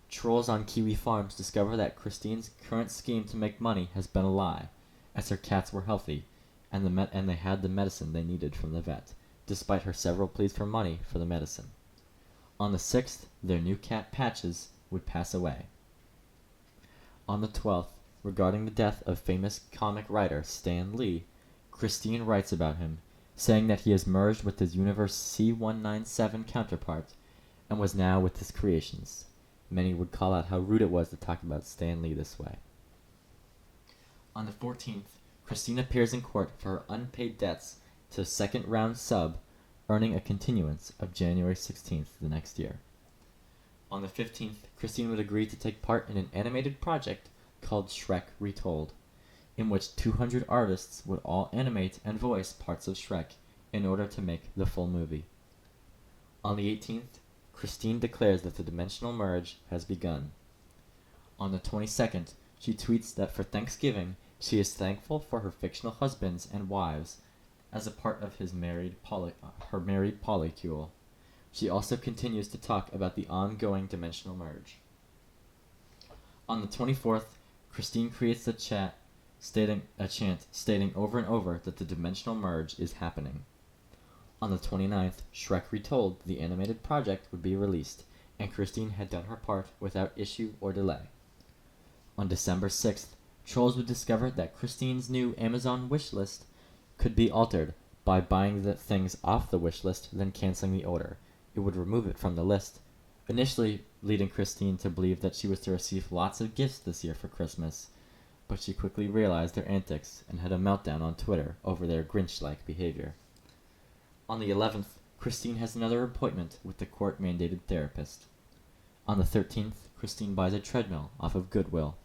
trolls on Kiwi Farms discover that Christine's current scheme to make money has been a lie, as her cats were healthy, and they had the medicine they needed from the vet, despite her several pleas for money for the medicine. On the 6th, their new cat Patches would pass away. On the 12th, regarding the death of famous comic writer Stan Lee, Christine writes about him, saying that he has merged with his Universe C197 counterpart and was now with his creations. Many would call out how rude it was to talk about Stan Lee this way. On the 14th, Christine appears in court for her unpaid debts to second round sub, earning a continuance of January 16th the next year. On the 15th, Christine would agree to take part in an animated project called Shrek Retold, in which 200 artists would all animate and voice parts of Shrek in order to make the full movie. On the 18th, Christine declares that the dimensional merge has begun. On the 22nd, she tweets that for Thanksgiving, she is thankful for her fictional husbands and wives as a part of her married polycule. She also continues to talk about the ongoing dimensional merge. On the 24th, Christine creates a chant stating over and over that the dimensional merge is happening. On the 29th, Shrek Retold, the animated project, would be released, and Christine had done her part without issue or delay. On December 6th, trolls would discover that Christine's new Amazon wishlist could be altered by buying the things off the wishlist, then canceling the order. It would remove it from the list, initially leading Christine to believe that she was to receive lots of gifts this year for Christmas, but she quickly realized their antics and had a meltdown on Twitter over their Grinch-like behavior. On the 11th, Christine has another appointment with the court-mandated therapist. On the 13th, Christine buys a treadmill off of Goodwill.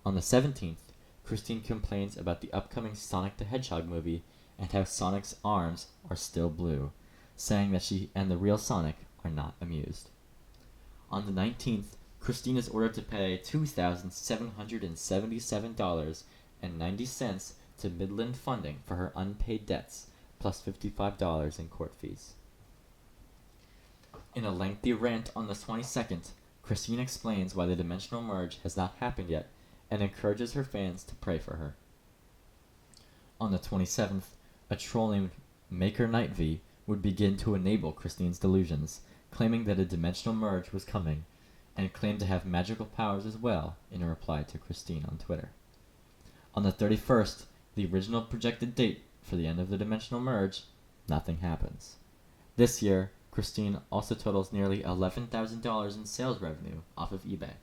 On the 17th, Christine complains about the upcoming Sonic the Hedgehog movie and how Sonic's arms are still blue, saying that she and the real Sonic are not amused. On the 19th, Christine is ordered to pay $2,777.90 to Midland Funding for her unpaid debts, plus $55 in court fees. In a lengthy rant on the 22nd, Christine explains why the dimensional merge has not happened yet and encourages her fans to pray for her. On the 27th, a troll named Maker Knight V would begin to enable Christine's delusions, claiming that a dimensional merge was coming, and claimed to have magical powers as well in a reply to Christine on Twitter. On the 31st, the original projected date for the end of the dimensional merge, nothing happens. This year, Christine also totals nearly $11,000 in sales revenue off of eBay.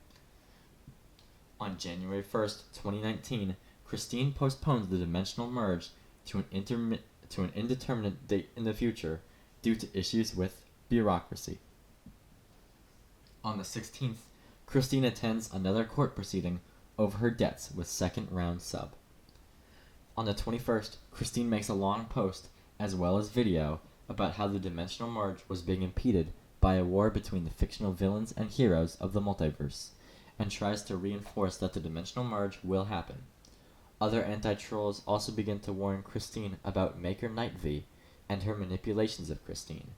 On January 1st, 2019, Christine postpones the dimensional merge to an indeterminate date in the future due to issues with bureaucracy. On the 16th, Christine attends another court proceeding over her debts with second round sub. On the 21st, Christine makes a long post as well as video about how the dimensional merge was being impeded by a war between the fictional villains and heroes of the multiverse, and tries to reinforce that the dimensional merge will happen. Other anti-trolls also begin to warn Christine about Maker Knight V and her manipulations of Christine.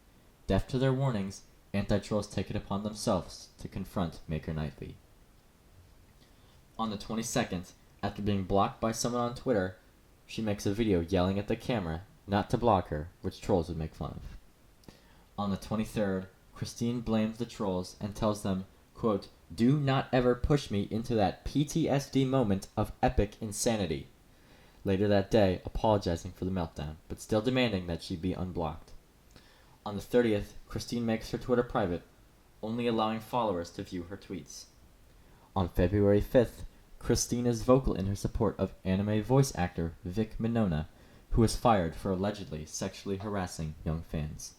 Deaf to their warnings, anti-trolls take it upon themselves to confront Maker Knight V. On the 22nd, after being blocked by someone on Twitter, she makes a video yelling at the camera not to block her, which trolls would make fun of. On the 23rd, Christine blames the trolls and tells them, quote, "Do not ever push me into that PTSD moment of epic insanity," later that day apologizing for the meltdown, but still demanding that she be unblocked. On the 30th, Christine makes her Twitter private, only allowing followers to view her tweets. On February 5th, Christine is vocal in her support of anime voice actor Vic Mignogna, who was fired for allegedly sexually harassing young fans.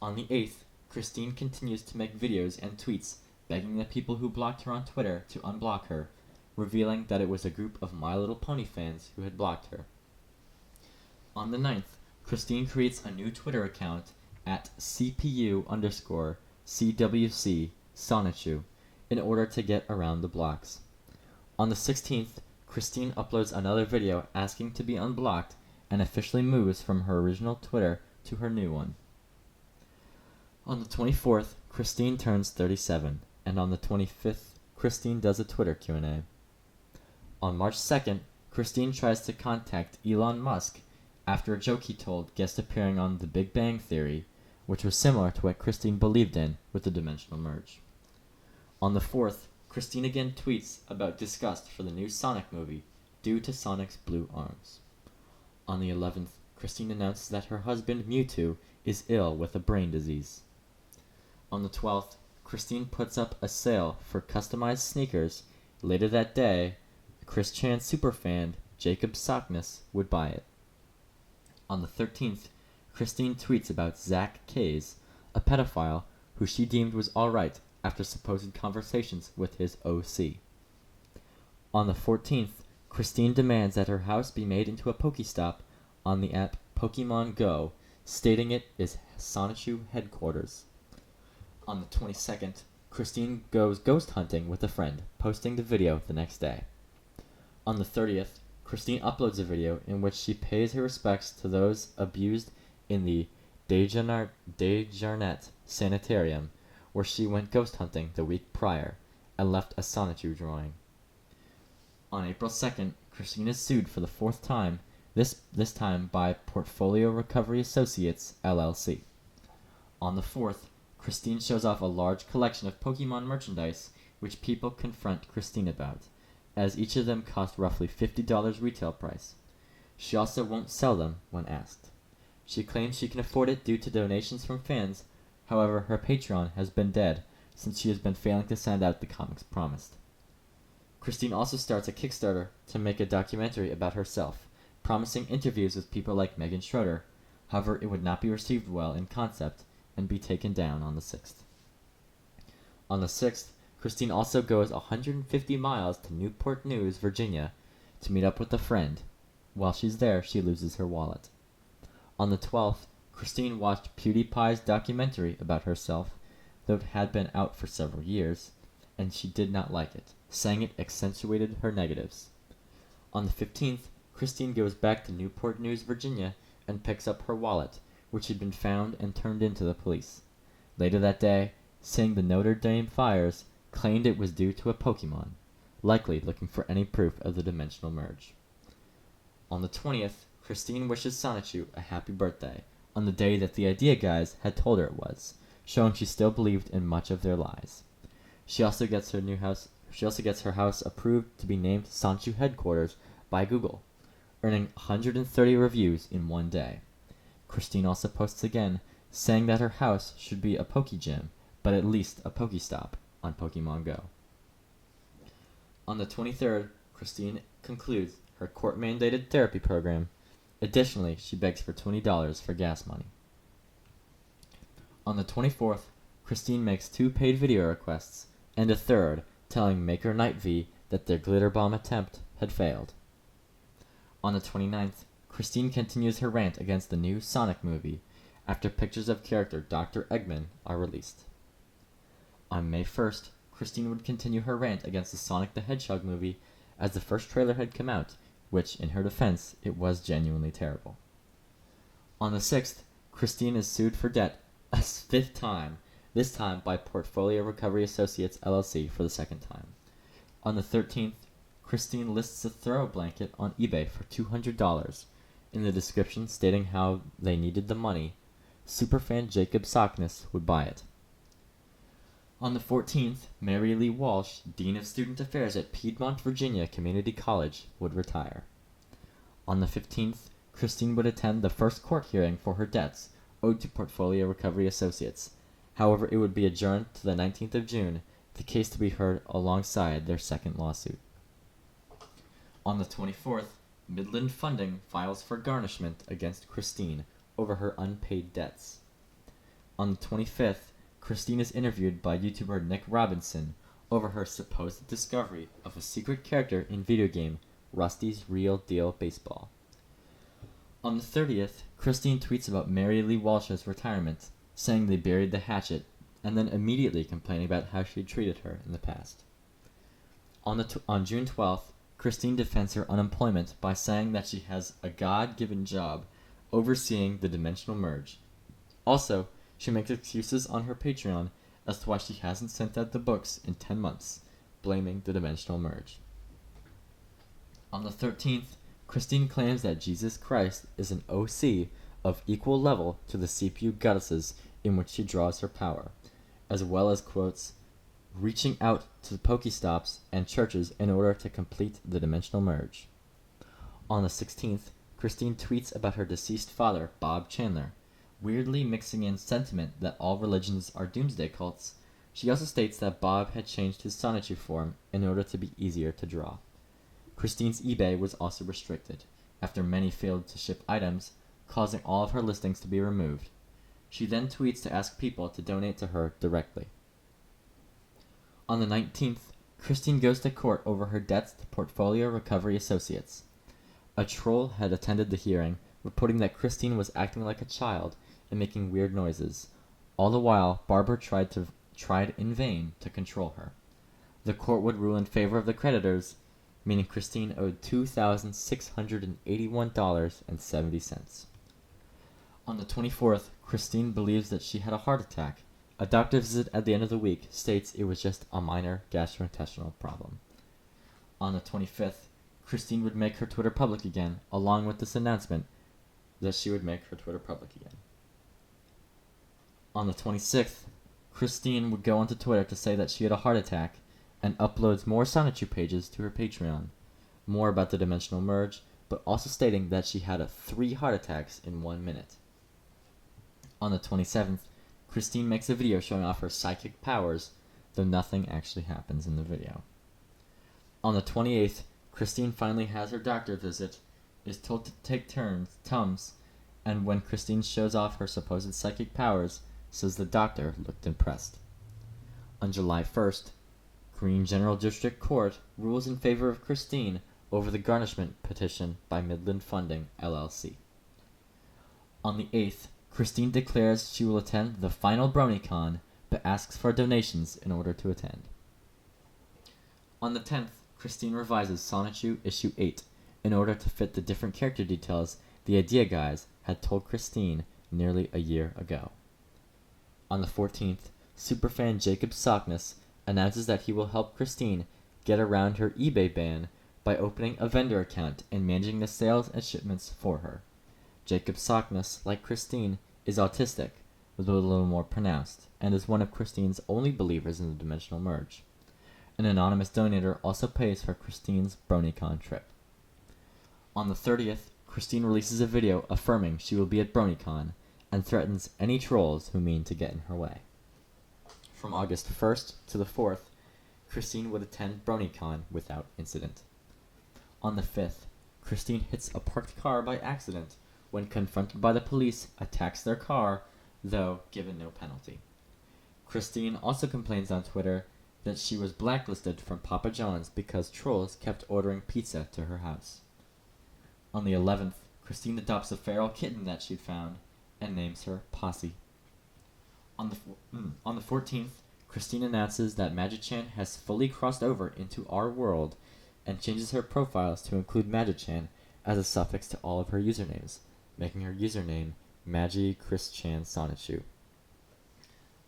On the 8th, Christine continues to make videos and tweets begging the people who blocked her on Twitter to unblock her, revealing that it was a group of My Little Pony fans who had blocked her. On the 9th, Christine creates a new Twitter account at cpujcwcsprime.bsky.social Sonichu in order to get around the blocks. On the 16th, Christine uploads another video asking to be unblocked and officially moves from her original Twitter to her new one. On the 24th, Christine turns 37, and on the 25th, Christine does a Twitter Q&A. On March 2nd, Christine tries to contact Elon Musk after a joke he told guest appearing on The Big Bang Theory, which was similar to what Christine believed in with the dimensional merge. On the 4th, Christine again tweets about disgust for the new Sonic movie due to Sonic's blue arms. On the 11th, Christine announces that her husband Mewtwo is ill with a brain disease. On the 12th, Christine puts up a sale for customized sneakers. Later that day, Chris Chan superfan Jacob Sockness would buy it. On the 13th, Christine tweets about Zach Kays, a pedophile who she deemed was alright after supposed conversations with his OC. On the 14th, Christine demands that her house be made into a Pokestop on the app Pokemon Go, stating it is Sonichu headquarters. On the 22nd, Christine goes ghost hunting with a friend, posting the video the next day. On the 30th, Christine uploads a video in which she pays her respects to those abused in the Desjarnet Sanitarium, where she went ghost hunting the week prior, and left a Sonichu drawing. On April 2nd, Christine is sued for the 4th time, this time by Portfolio Recovery Associates, LLC. On the 4th, Christine shows off a large collection of Pokemon merchandise, which people confront Christine about, as each of them cost roughly $50 retail price. She also won't sell them when asked. She claims she can afford it due to donations from fans. However, her Patreon has been dead since she has been failing to send out the comics promised. Christine also starts a Kickstarter to make a documentary about herself, promising interviews with people like Megan Schroeder. However, it would not be received well in concept and be taken down on the 6th. On the 6th, Christine also goes 150 miles to Newport News, Virginia, to meet up with a friend. While she's there, she loses her wallet. On the 12th, Christine watched PewDiePie's documentary about herself, though it had been out for several years, and she did not like it, saying it accentuated her negatives. On the 15th, Christine goes back to Newport News, Virginia, and picks up her wallet, which had been found and turned in to the police. Later that day, seeing the Notre Dame fires, claimed it was due to a Pokemon, likely looking for any proof of the dimensional merge. On the 20th, Christine wishes Sonichu a happy birthday, on the day that the Idea Guys had told her it was, showing she still believed in much of their lies. She also gets her house approved to be named Sonichu headquarters by Google, earning 130 reviews in one day. Christine also posts again, saying that her house should be a Poke Gym, but at least a Pokestop on Pokemon Go. On the 23rd, Christine concludes her court-mandated therapy program. Additionally, she begs for $20 for gas money. On the 24th, Christine makes 2 paid video requests, and a third, telling Maker Night V that their glitter bomb attempt had failed. On the 29th, Christine continues her rant against the new Sonic movie after pictures of character Dr. Eggman are released. On May 1st, Christine would continue her rant against the Sonic the Hedgehog movie as the first trailer had come out, which, in her defense, it was genuinely terrible. On the 6th, Christine is sued for debt a 5th time, this time by Portfolio Recovery Associates LLC for the 2nd time. On the 13th, Christine lists a throw blanket on eBay for $200, in the description stating how they needed the money. Superfan Jacob Sockness would buy it. On the 14th, Mary Lee Walsh, Dean of Student Affairs at Piedmont, Virginia Community College, would retire. On the 15th, Christine would attend the first court hearing for her debts owed to Portfolio Recovery Associates. However, it would be adjourned to the 19th of June, the case to be heard alongside their second lawsuit. On the 24th, Midland Funding files for garnishment against Christine over her unpaid debts. On the 25th, Christine is interviewed by YouTuber Nick Robinson over her supposed discovery of a secret character in video game Rusty's Real Deal Baseball. On the 30th, Christine tweets about Mary Lee Walsh's retirement, saying they buried the hatchet, and then immediately complaining about how she treated her in the past. On June 12th, Christine defends her unemployment by saying that she has a God-given job overseeing the dimensional merge. Also, she makes excuses on her Patreon as to why she hasn't sent out the books in 10 months, blaming the dimensional merge. On the 13th, Christine claims that Jesus Christ is an OC of equal level to the CPU goddesses in which she draws her power, as well as quotes, reaching out to Pokestops and churches in order to complete the dimensional merge. On the 16th, Christine tweets about her deceased father, Bob Chandler, weirdly mixing in sentiment that all religions are doomsday cults. She also states that Bob had changed his Sonichu form in order to be easier to draw. Christine's eBay was also restricted, after many failed to ship items, causing all of her listings to be removed. She then tweets to ask people to donate to her directly. On the 19th, Christine goes to court over her debts to Portfolio Recovery Associates. A troll had attended the hearing, reporting that Christine was acting like a child and making weird noises. All the while, Barbara tried in vain to control her. The court would rule in favor of the creditors, meaning Christine owed $2,681.70. On the 24th, Christine believes that she had a heart attack. A doctor visit at the end of the week states it was just a minor gastrointestinal problem. On the 25th, Christine would make her Twitter public again, along with this announcement that she would make her Twitter public again. On the 26th, Christine would go onto Twitter to say that she had a heart attack and uploads more Sonichu pages to her Patreon. More about the dimensional merge, but also stating that she had 3 heart attacks in 1 minute. On the 27th, Christine makes a video showing off her psychic powers, though nothing actually happens in the video. On the 28th, Christine finally has her doctor visit, is told to take Tums, and when Christine shows off her supposed psychic powers, says the doctor looked impressed. On July 1st, Green General District Court rules in favor of Christine over the garnishment petition by Midland Funding, LLC. On the 8th, Christine declares she will attend the final BronyCon, but asks for donations in order to attend. On the 10th, Christine revises Sonichu Issue 8 in order to fit the different character details the Idea Guys had told Christine nearly a year ago. On the 14th, superfan Jacob Sockness announces that he will help Christine get around her eBay ban by opening a vendor account and managing the sales and shipments for her. Jacob Sockness, like Christine, is autistic, but a little more pronounced, and is one of Christine's only believers in the dimensional merge. An anonymous donator also pays for Christine's BronyCon trip. On the 30th, Christine releases a video affirming she will be at BronyCon and threatens any trolls who mean to get in her way. From August 1st to the 4th, Christine would attend BronyCon without incident. On the 5th, Christine hits a parked car by accident. When confronted by the police, attacks their car, though given no penalty. Christine also complains on Twitter that she was blacklisted from Papa John's because trolls kept ordering pizza to her house. On the 11th, Christine adopts a feral kitten that she'd found and names her Posse. On the 14th, Christine announces that Magichan has fully crossed over into our world and changes her profiles to include Magichan as a suffix to all of her usernames, making her username MagiChrisChanSonichu.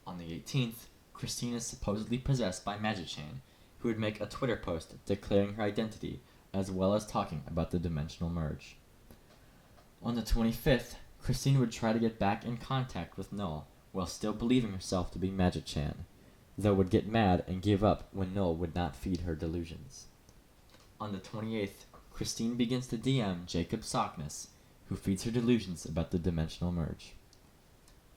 On the 18th, Christine is supposedly possessed by Magichan, who would make a Twitter post declaring her identity, as well as talking about the dimensional merge. On the 25th, Christine would try to get back in contact with Null, while still believing herself to be Magichan, though would get mad and give up when Null would not feed her delusions. On the 28th, Christine begins to DM Jacob Sockness, who feeds her delusions about the dimensional merge.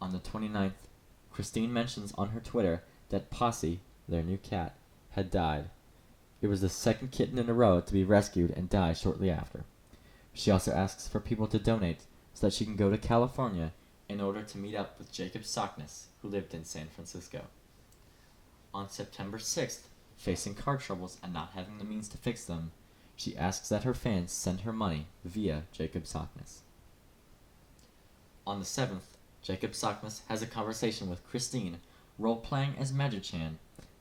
On the 29th, Christine mentions on her Twitter that Posse, their new cat, had died. It was the second kitten in a row to be rescued and die shortly after. She also asks for people to donate so that she can go to California in order to meet up with Jacob Sockness, who lived in San Francisco. On September 6th, facing car troubles and not having the means to fix them, she asks that her fans send her money via Jacob Sockness. On the 7th, Jacob Sockness has a conversation with Christine, role-playing as Magichan,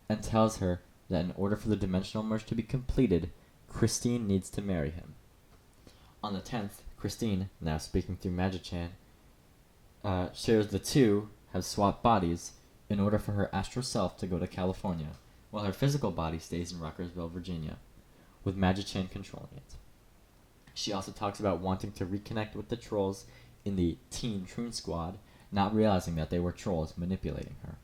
and tells her that in order for the dimensional merge to be completed, Christine needs to marry him. On the 10th, Christine, now speaking through Magichan, shares the two have swapped bodies in order for her astral self to go to California, while her physical body stays in Ruckersville, Virginia, with Magichan controlling it. She also talks about wanting to reconnect with the trolls in the Teen Troon Squad, not realizing that they were trolls manipulating her.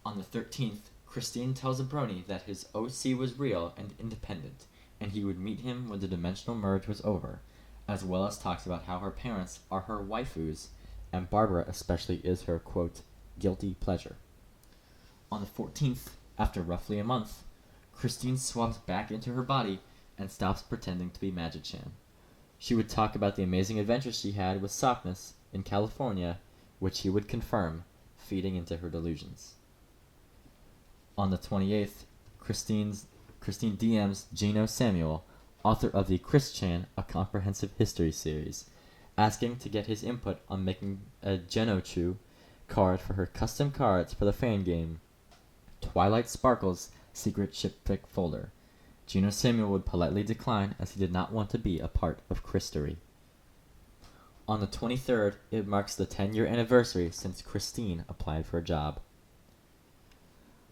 On the 13th, Christine tells a brony that his OC was real and independent, and he would meet him when the dimensional merge was over, as well as talks about how her parents are her waifus, and Barbara especially is her, quote, guilty pleasure. On the 14th, after roughly a month, Christine swaps back into her body and stops pretending to be Magic-chan. She would talk about the amazing adventures she had with Sockness in California, which he would confirm, feeding into her delusions. On the 28th, Christine DMs Gino Samuel, author of the Chris-chan, A Comprehensive History series, asking to get his input on making a Genochu card for her custom cards for the fan game Twilight Sparkle's secret shipfic folder. Gino Samuel would politely decline as he did not want to be a part of Christery. On the 23rd, it marks the 10-year anniversary since Christine applied for a job.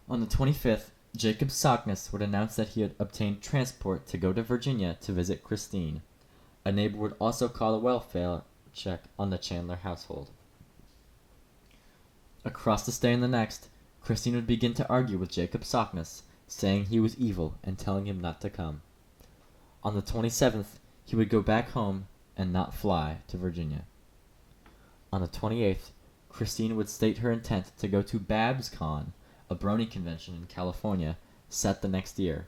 On the 25th, Jacob Sockness would announce that he had obtained transport to go to Virginia to visit Christine. A neighbor would also call a welfare check on the Chandler household. Across the day and the next, Christine would begin to argue with Jacob Sockness, saying he was evil and telling him not to come. On the 27th, he would go back home and not fly to Virginia. On the 28th, Christine would state her intent to go to BabsCon, a brony convention in California, set the next year,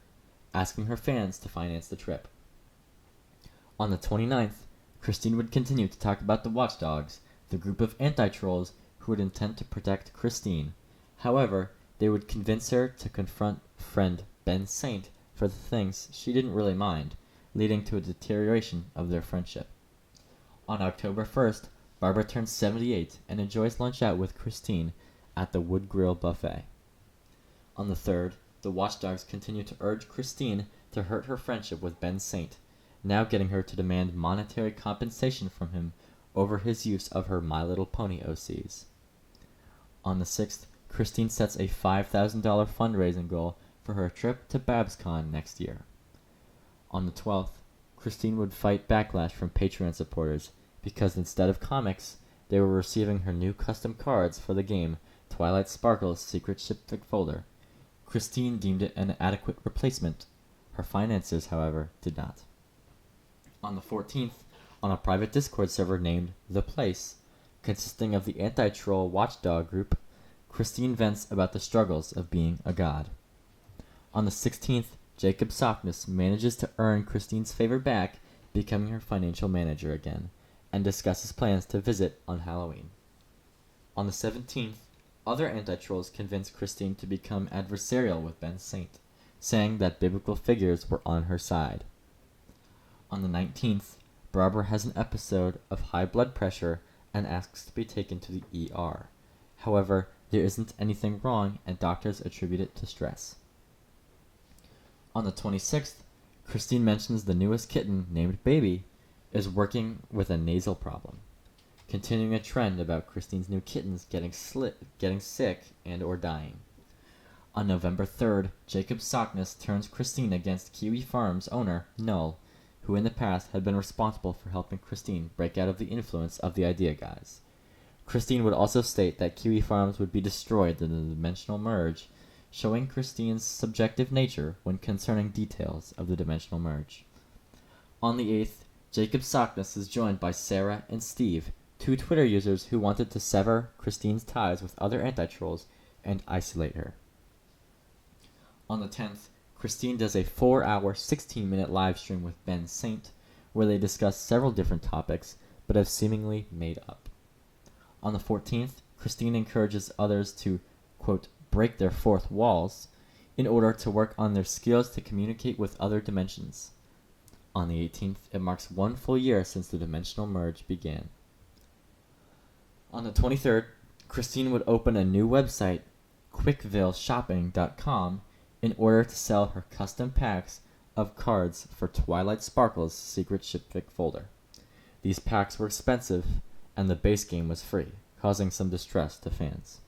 asking her fans to finance the trip. On the 29th, Christine would continue to talk about the Watchdogs, the group of anti-trolls who would intend to protect Christine. However, they would convince her to confront friend Ben Saint for the things she didn't really mind, leading to a deterioration of their friendship. On October 1st, Barbara turns 78 and enjoys lunch out with Christine at the Wood Grill buffet. On the 3rd, the Watchdogs continue to urge Christine to hurt her friendship with Ben Saint, now getting her to demand monetary compensation from him over his use of her My Little Pony OCs. On the 6th, Christine sets a $5,000 fundraising goal for her trip to BabsCon next year. On the 12th, Christine would fight backlash from Patreon supporters because instead of comics, they were receiving her new custom cards for the game Twilight Sparkle's secret shipfic folder. Christine deemed it an adequate replacement. Her finances, however, did not. On the 14th, on a private Discord server named The Place, consisting of the anti-troll watchdog group, Christine vents about the struggles of being a god. On the 16th, Jacob Sockness manages to earn Christine's favor back, becoming her financial manager again, and discusses plans to visit on Halloween. On the 17th, other anti-trolls convince Christine to become adversarial with Ben Saint, saying that biblical figures were on her side. On the 19th, Barbara has an episode of high blood pressure and asks to be taken to the ER. However, there isn't anything wrong and doctors attribute it to stress. On the 26th, Christine mentions the newest kitten, named Baby, is working with a nasal problem, continuing a trend about Christine's new kittens getting sick and or dying. On November 3rd, Jacob Sockness turns Christine against Kiwi Farms owner, Null, who in the past had been responsible for helping Christine break out of the influence of the Idea Guys. Christine would also state that Kiwi Farms would be destroyed in the dimensional merge, showing Christine's subjective nature when concerning details of the dimensional merge. On the 8th, Jacob Sockness is joined by Sarah and Steve, two Twitter users who wanted to sever Christine's ties with other anti-trolls and isolate her. On the 10th, Christine does a 4-hour, 16-minute live stream with Ben Saint, where they discuss several different topics, but have seemingly made up. On the 14th, Christine encourages others to, quote, break their fourth walls in order to work on their skills to communicate with other dimensions. On the 18th, it marks 1 full year since the dimensional merge began. On the 23rd, Christine would open a new website, quickvilleshopping.com, in order to sell her custom packs of cards for Twilight Sparkle's secret shipfic folder. These packs were expensive, and the base game was free, causing some distress to fans.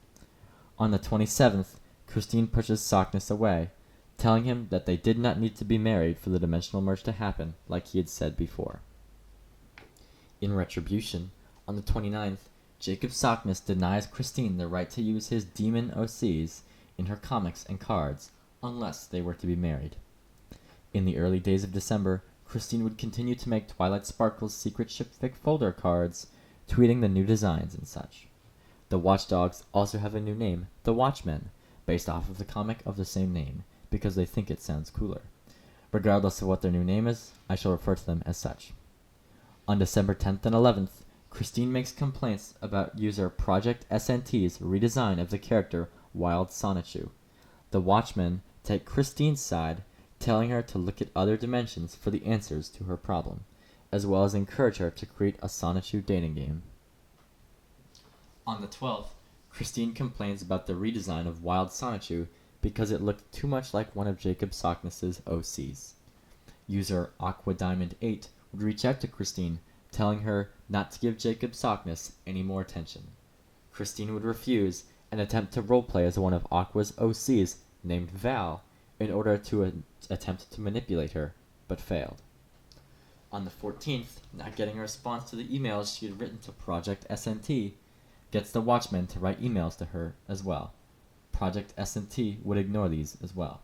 On the 27th, Christine pushes Sockness away, telling him that they did not need to be married for the dimensional merge to happen, like he had said before. In retribution, on the 29th, Jacob Sockness denies Christine the right to use his demon OCs in her comics and cards, unless they were to be married. In the early days of December, Christine would continue to make Twilight Sparkle's secret shipfic folder cards, tweeting the new designs and such. The Watchdogs also have a new name, the Watchmen, based off of the comic of the same name, because they think it sounds cooler. Regardless of what their new name is, I shall refer to them as such. On December 10th and 11th, Christine makes complaints about user Project SNT's redesign of the character Wild Sonichu. The Watchmen take Christine's side, telling her to look at other dimensions for the answers to her problem, as well as encourage her to create a Sonichu dating game. On the 12th, Christine complains about the redesign of Wild Sonichu because it looked too much like one of Jacob Sockness's OCs. User AquaDiamond8 would reach out to Christine, telling her not to give Jacob Sockness any more attention. Christine would refuse and attempt to roleplay as one of Aqua's OCs named Val in order to attempt to manipulate her, but failed. On the 14th, not getting a response to the emails she had written to Project SNT, gets the Watchmen to write emails to her as well. Project SNT would ignore these as well.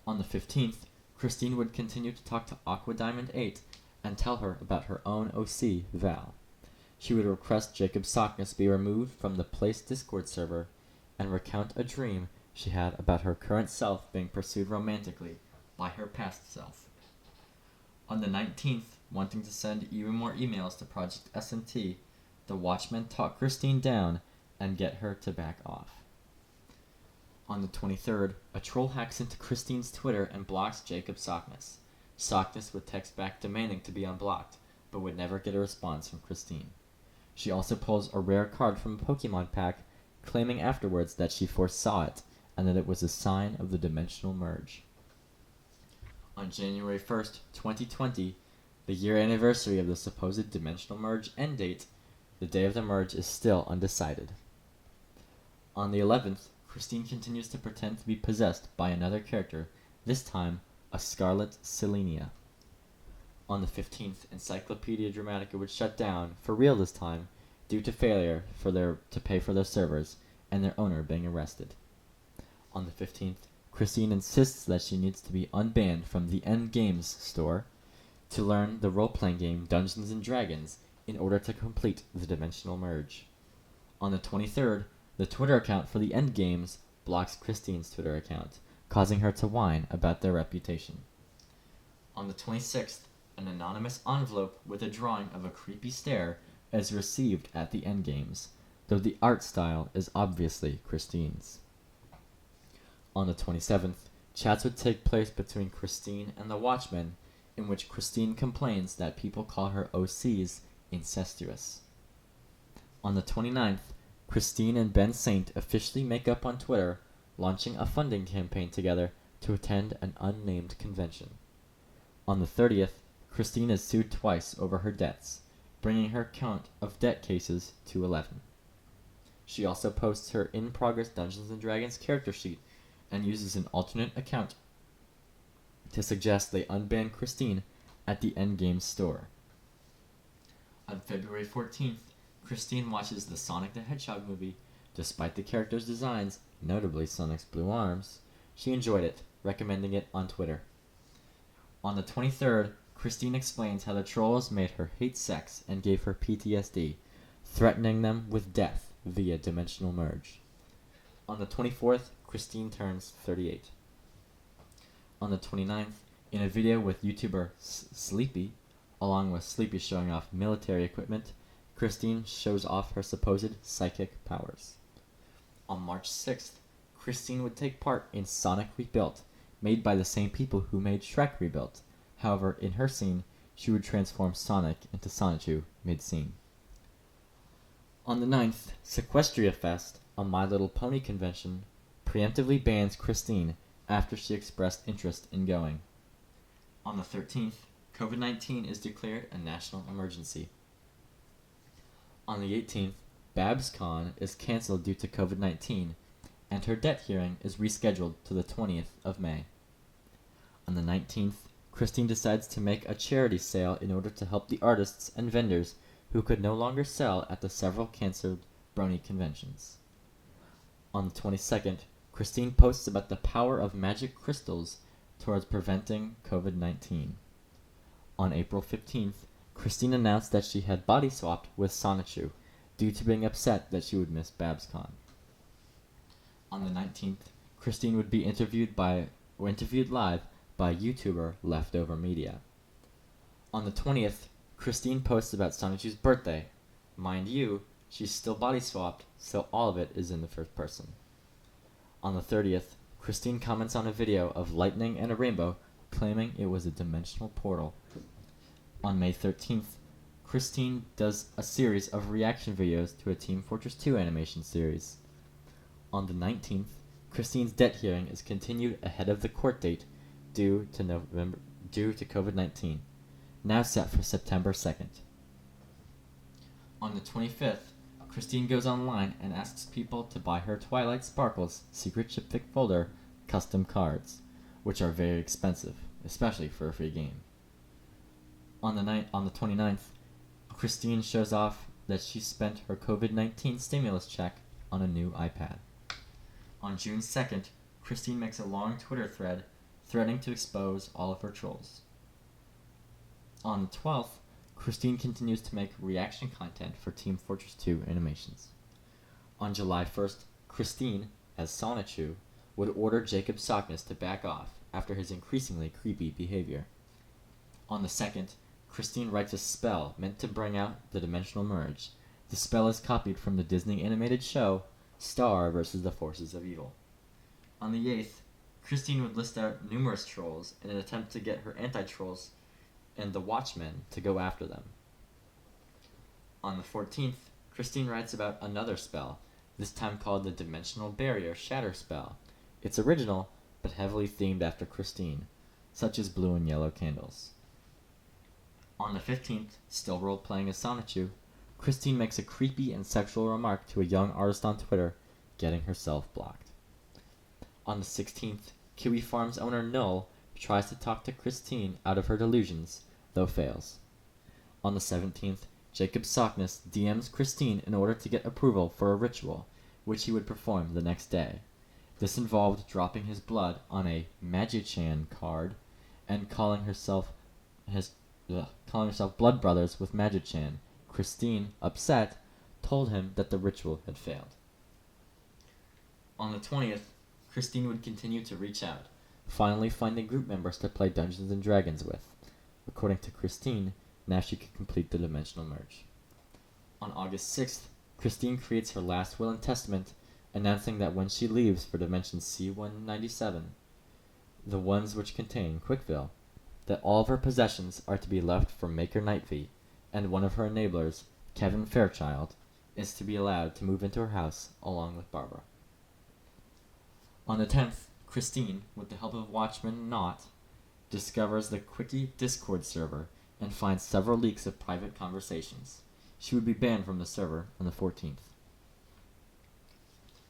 On the 15th, Christine would continue to talk to AquaDiamond8 and tell her about her own OC, Val. She would request Jacob Sockness be removed from the Place Discord server and recount a dream she had about her current self being pursued romantically by her past self. On the 19th, wanting to send even more emails to Project SNT, the Watchmen talk Christine down and get her to back off. On the 23rd, a troll hacks into Christine's Twitter and blocks Jacob Sockness. Sockness would text back demanding to be unblocked, but would never get a response from Christine. She also pulls a rare card from a Pokemon pack, claiming afterwards that she foresaw it and that it was a sign of the dimensional merge. On January 1st, 2020, the year anniversary of the supposed dimensional merge end date, the day of the merge is still undecided. On the 11th, Christine continues to pretend to be possessed by another character, this time a Scarlet Selenia. On the 15th, Encyclopedia Dramatica would shut down, for real this time, due to failure to pay for their servers, and their owner being arrested. On the 15th, Christine insists that she needs to be unbanned from the End Games store to learn the role-playing game Dungeons & Dragons in order to complete the dimensional merge. On the 23rd, the Twitter account for the End Games blocks Christine's Twitter account, causing her to whine about their reputation. On the 26th, an anonymous envelope with a drawing of a creepy stare is received at the End Games, though the art style is obviously Christine's. On the 27th, chats would take place between Christine and the Watchmen, in which Christine complains that people call her OCs incestuous. On the 29th, Christine and Ben Saint officially make up on Twitter, launching a funding campaign together to attend an unnamed convention. On the 30th, Christine is sued twice over her debts, bringing her count of debt cases to 11. She also posts her in-progress Dungeons & Dragons character sheet and uses an alternate account to suggest they unban Christine at the Endgame store. On February 14th, Christine watches the Sonic the Hedgehog movie. Despite the character's designs, notably Sonic's blue arms, she enjoyed it, recommending it on Twitter. On the 23rd, Christine explains how the trolls made her hate sex and gave her PTSD, threatening them with death via dimensional merge. On the 24th, Christine turns 38. On the 29th, in a video with YouTuber Sleepy, along with Sleepy showing off military equipment, Christine shows off her supposed psychic powers. On March 6th, Christine would take part in Sonic Rebuilt, made by the same people who made Shrek Rebuilt. However, in her scene, she would transform Sonic into Sonichu mid-scene. On the 9th, Sequestria Fest, a My Little Pony convention, preemptively bans Christine after she expressed interest in going. On the 13th, COVID-19 is declared a national emergency. On the 18th, BabsCon is cancelled due to COVID-19, and her debt hearing is rescheduled to the 20th of May. On the 19th, Christine decides to make a charity sale in order to help the artists and vendors who could no longer sell at the several cancelled Brony conventions. On the 22nd, Christine posts about the power of magic crystals towards preventing COVID-19. On April 15th, Christine announced that she had body swapped with Sonichu due to being upset that she would miss BabsCon. On the 19th, Christine would be interviewed live by YouTuber Leftover Media. On the 20th, Christine posts about Sonichu's birthday. Mind you, she's still body swapped, so all of it is in the first person. On the 30th, Christine comments on a video of lightning and a rainbow, claiming it was a dimensional portal. On May 13th, Christine does a series of reaction videos to a Team Fortress 2 animation series. On the 19th, Christine's debt hearing is continued ahead of the court date due to COVID-19, now set for September 2nd. On the 25th, Christine goes online and asks people to buy her Twilight Sparkles Secret Shipfic Folder custom cards, which are very expensive, especially for a free game. On the 29th, Christine shows off that she spent her COVID-19 stimulus check on a new iPad. On June 2nd, Christine makes a long Twitter thread threatening to expose all of her trolls. On the 12th, Christine continues to make reaction content for Team Fortress 2 animations. On July 1st, Christine, as Sonichu, would order Jacob Sockness to back off after his increasingly creepy behavior. On the 2nd, Christine writes a spell meant to bring out the dimensional merge. The spell is copied from the Disney animated show Star vs. the Forces of Evil. On the 8th, Christine would list out numerous trolls in an attempt to get her anti-trolls and the Watchmen to go after them. On the 14th, Christine writes about another spell, this time called the Dimensional Barrier Shatter Spell. It's original, but heavily themed after Christine, such as blue and yellow candles. On the 15th, still role-playing as Sonichu, Christine makes a creepy and sexual remark to a young artist on Twitter, getting herself blocked. On the 16th, Kiwi Farms owner Null tries to talk to Christine out of her delusions, though fails. On the 17th, Jacob Sockness DMs Christine in order to get approval for a ritual, which he would perform the next day. This involved dropping his blood on a Magichan card and calling herself blood brothers with Magichan. Christine, upset, told him that the ritual had failed. On the 20th, Christine would continue to reach out, finally finding group members to play Dungeons & Dragons with. According to Christine, now she could complete the dimensional merge. On August 6th, Christine creates her last will and testament, announcing that when she leaves for dimension C197, the ones which contain Quickville, that all of her possessions are to be left for Maker Knightvy, and one of her enablers, Kevin Fairchild, is to be allowed to move into her house along with Barbara. On the 10th, Christine, with the help of Watchman Knott, discovers the Quickie Discord server and finds several leaks of private conversations. She would be banned from the server on the 14th.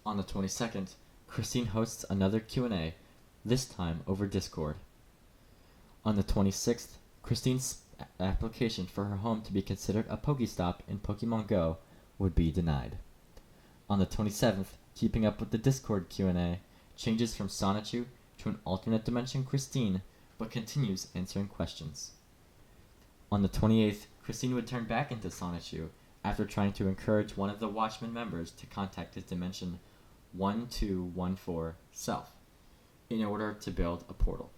On the 22nd, Christine hosts another Q&A, this time over Discord. On the 26th, Christine's application for her home to be considered a Pokestop in Pokemon Go would be denied. On the 27th, keeping up with the Discord Q&A, changes from Sonichu to an alternate dimension Christine, but continues answering questions. On the 28th, Christine would turn back into Sonichu after trying to encourage one of the Watchmen members to contact his dimension 1214 self in order to build a portal.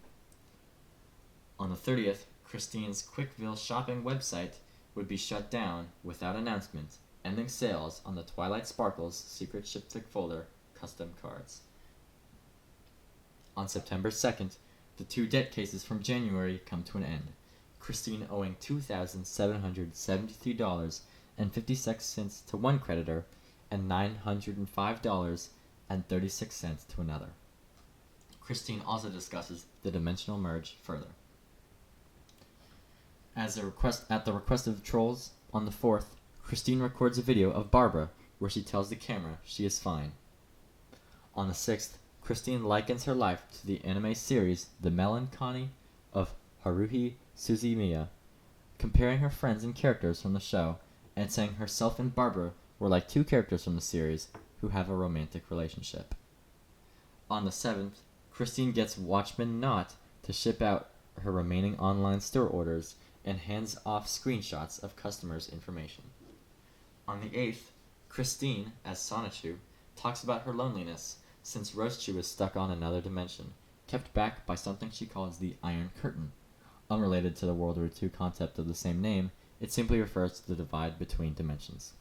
On the 30th, Christine's Quickville shopping website would be shut down without announcement, ending sales on the Twilight Sparkles Secret Shipfic Folder custom cards. On September 2nd, the two debt cases from January come to an end, Christine owing $2,773.56 to one creditor and $905.36 to another. Christine also discusses the dimensional merge further. At the request of the trolls, on the 4th, Christine records a video of Barbara where she tells the camera she is fine. On the 6th, Christine likens her life to the anime series The Melancholy of Haruhi Suzumiya, comparing her friends and characters from the show, and saying herself and Barbara were like two characters from the series who have a romantic relationship. On the 7th, Christine gets Watchman Not to ship out her remaining online store orders and hands off screenshots of customers' information. On the 8th, Christine, as Sonichu, talks about her loneliness since Roastu is stuck on another dimension, kept back by something she calls the Iron Curtain. Unrelated to the World War II concept of the same name, it simply refers to the divide between dimensions.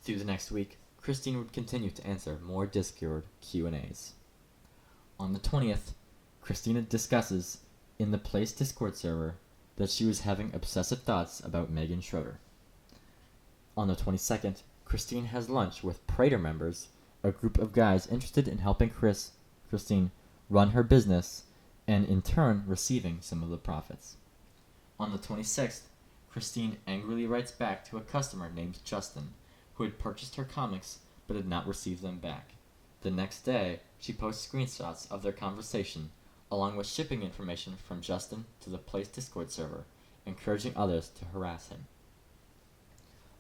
Through the next week, Christine would continue to answer more Discord Q&As. On the 20th, Christina discusses in the Place Discord server that she was having obsessive thoughts about Megan Schroeder. On the 22nd, Christine has lunch with Prater members, a group of guys interested in helping Christine run her business and in turn receiving some of the profits. On the 26th, Christine angrily writes back to a customer named Justin, who had purchased her comics but had not received them back. The next day, she posts screenshots of their conversation, along with shipping information from Justin to the Place Discord server, encouraging others to harass him.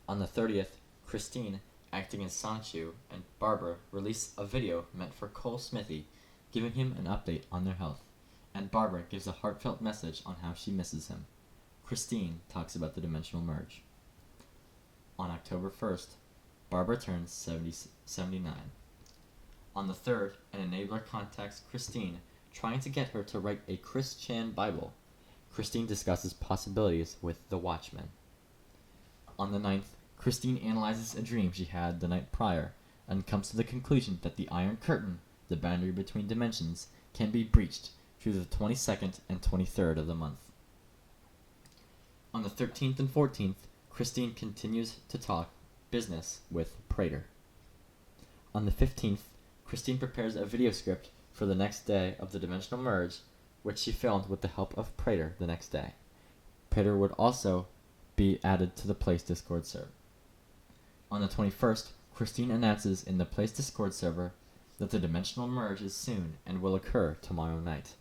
On the 30th, Christine, acting as Sonichu, and Barbara release a video meant for Cole Smithy, giving him an update on their health, and Barbara gives a heartfelt message on how she misses him. Christine talks about the dimensional merge. On October 1st, Barbara turns 79. On the 3rd, an enabler contacts Christine, trying to get her to write a Chris Chan Bible. Christine discusses possibilities with the Watchmen. On the 9th, Christine analyzes a dream she had the night prior, and comes to the conclusion that the Iron Curtain, the boundary between dimensions, can be breached through the 22nd and 23rd of the month. On the 13th and 14th, Christine continues to talk business with Prater. On the 15th, Christine prepares a video script for the next day of the dimensional merge, which she filmed with the help of Prater the next day. Prater would also be added to the Place Discord server. On the 21st, Christine announces in the Place Discord server that the dimensional merge is soon and will occur tomorrow night.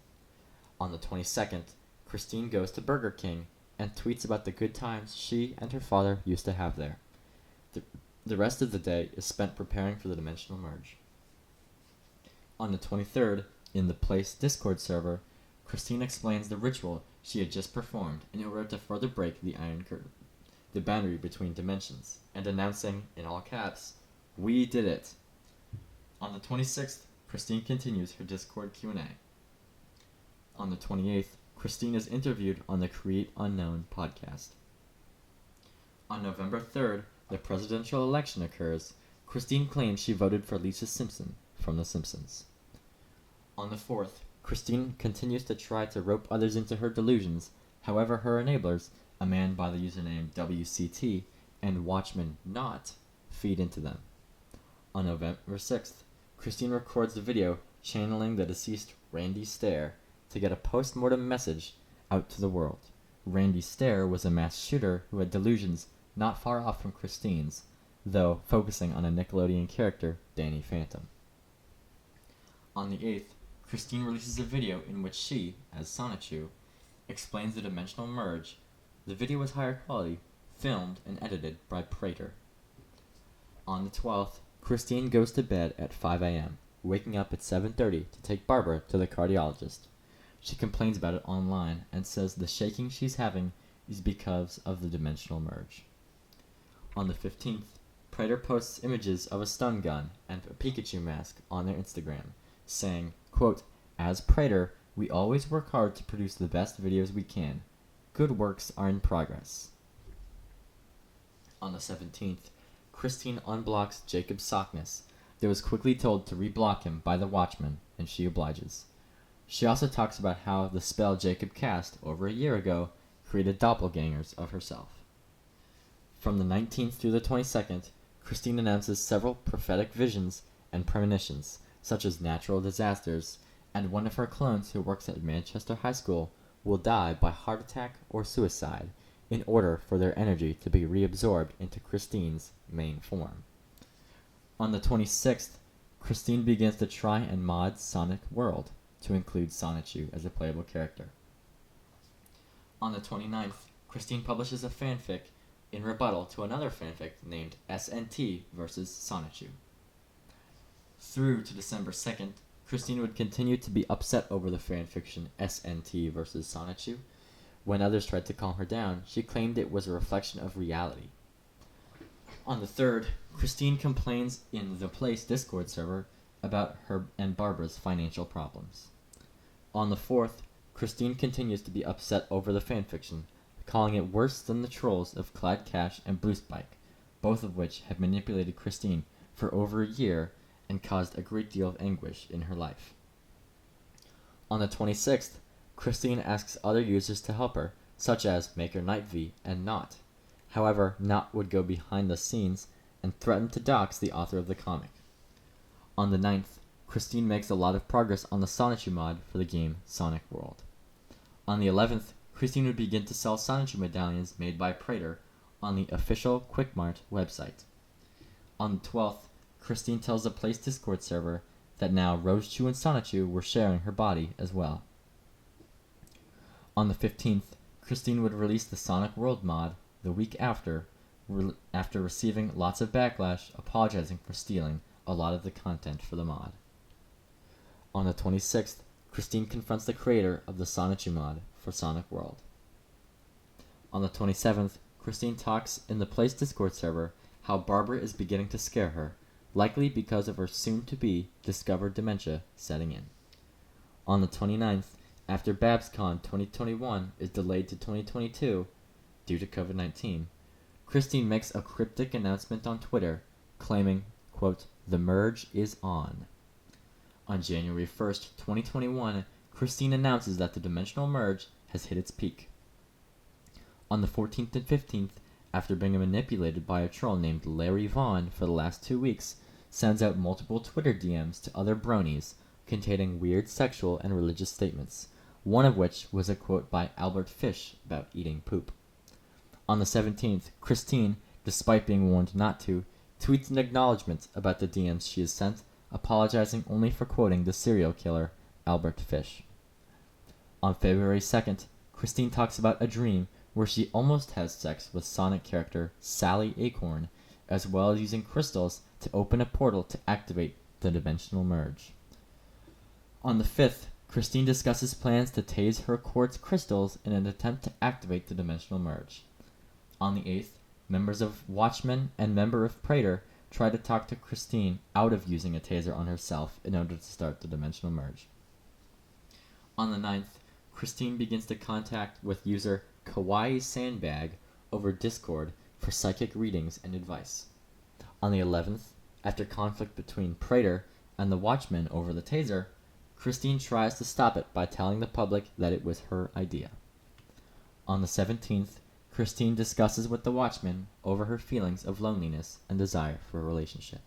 On the 22nd, Christine goes to Burger King and tweets about the good times she and her father used to have there. The rest of the day is spent preparing for the dimensional merge. On the 23rd, in the Place Discord server, Christine explains the ritual she had just performed in order to further break the Iron Curtain, the boundary between dimensions, and announcing, in all caps, "We did it!" On the 26th, Christine continues her Discord Q&A. On the 28th, Christine is interviewed on the Create Unknown podcast. On November 3rd, the presidential election occurs. Christine claims she voted for Lisa Simpson from The Simpsons. On the 4th, Christine continues to try to rope others into her delusions. However, her enablers, a man by the username CWCti and Watchman Not, feed into them. On November 6th, Christine records the video channeling the deceased Randy Stair to get a post-mortem message out to the world. Randy Stair was a mass shooter who had delusions not far off from Christine's, though focusing on a Nickelodeon character, Danny Phantom. On the 8th, Christine releases a video in which she, as Sonichu, explains the dimensional merge. The video was higher quality, filmed and edited by Prater. On the 12th, Christine goes to bed at 5 a.m., waking up at 7:30 to take Barbara to the cardiologist. She complains about it online and says the shaking she's having is because of the dimensional merge. On the 15th, Prater posts images of a stun gun and a Pikachu mask on their Instagram, saying, quote, "As Prater, we always work hard to produce the best videos we can. Good works are in progress." On the 17th, Christine unblocks Jacob Sockness, that was quickly told to reblock him by the Watchman, and she obliges. She also talks about how the spell Jacob cast over a year ago created doppelgangers of herself. From the 19th through the 22nd, Christine announces several prophetic visions and premonitions, such as natural disasters, and one of her clones who works at Manchester High School will die by heart attack or suicide in order for their energy to be reabsorbed into Christine's main form. On the 26th, Christine begins to try and mod Sonic World to include Sonichu as a playable character. On the 29th, Christine publishes a fanfic in rebuttal to another fanfic named SNT vs. Sonichu. through to December 2nd, Christine would continue to be upset over the fanfiction SNT vs. Sonichu. When others tried to calm her down, she claimed it was a reflection of reality. On the 3rd, Christine complains in the Place Discord server about her and Barbara's financial problems. On the 4th, Christine continues to be upset over the fanfiction, calling it worse than the trolls of Clyde Cash and Bluesky, both of which have manipulated Christine for over a year and caused a great deal of anguish in her life. On the 26th, Christine asks other users to help her, such as Maker KnightV and Not. However, Not would go behind the scenes and threaten to dox the author of the comic. On the 9th, Christine makes a lot of progress on the Sonichu mod for the game Sonic World. On the 11th, Christine would begin to sell Sonichu medallions made by Prater on the official QuickMart website. On the 12th, Christine tells the Place Discord server that now Rosechu and Sonichu were sharing her body as well. On the 15th, Christine would release the Sonic World mod the week after receiving lots of backlash apologizing for stealing a lot of the content for the mod. On the 26th, Christine confronts the creator of the Sonichu mod for Sonic World. On the 27th, Christine talks in the Place Discord server how Barbara is beginning to scare her, likely because of her soon-to-be discovered dementia setting in. On the 29th, after BabsCon 2021 is delayed to 2022 due to COVID-19, Christine makes a cryptic announcement on Twitter claiming, quote, "The merge is on." On January 1st, 2021, Christine announces that the dimensional merge has hit its peak. On the 14th and 15th, after being manipulated by a troll named Larry Vaughn for the last 2 weeks, sends out multiple Twitter DMs to other bronies containing weird sexual and religious statements, one of which was a quote by Albert Fish about eating poop. On the 17th, Christine, despite being warned not to, tweets an acknowledgement about the DMs she has sent, apologizing only for quoting the serial killer Albert Fish. On February 2nd, Christine talks about a dream where she almost has sex with Sonic character Sally Acorn, as well as using crystals to open a portal to activate the dimensional merge. On the 5th, Christine discusses plans to tase her quartz crystals in an attempt to activate the dimensional merge. On the 8th, members of Watchmen and member of Prater try to talk to Christine out of using a taser on herself in order to start the dimensional merge. On the 9th, Christine begins to contact with user Kawaii Sandbag over Discord for psychic readings and advice. On the 11th, after conflict between Prater and the Watchmen over the taser, Christine tries to stop it by telling the public that it was her idea. On the 17th, Christine discusses with the Watchmen over her feelings of loneliness and desire for a relationship.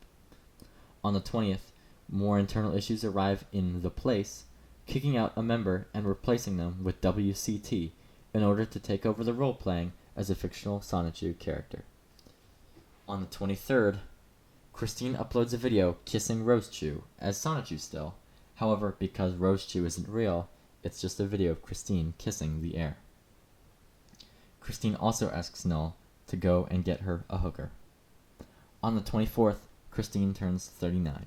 On the 20th, more internal issues arrive in the Place, kicking out a member and replacing them with WCT in order to take over the role-playing as a fictional Sonichu character. On the 23rd, Christine uploads a video kissing Rosechu as Sonichu still. However, because Rosechu isn't real, it's just a video of Christine kissing the air. Christine also asks Null to go and get her a hooker. On the 24th, Christine turns 39.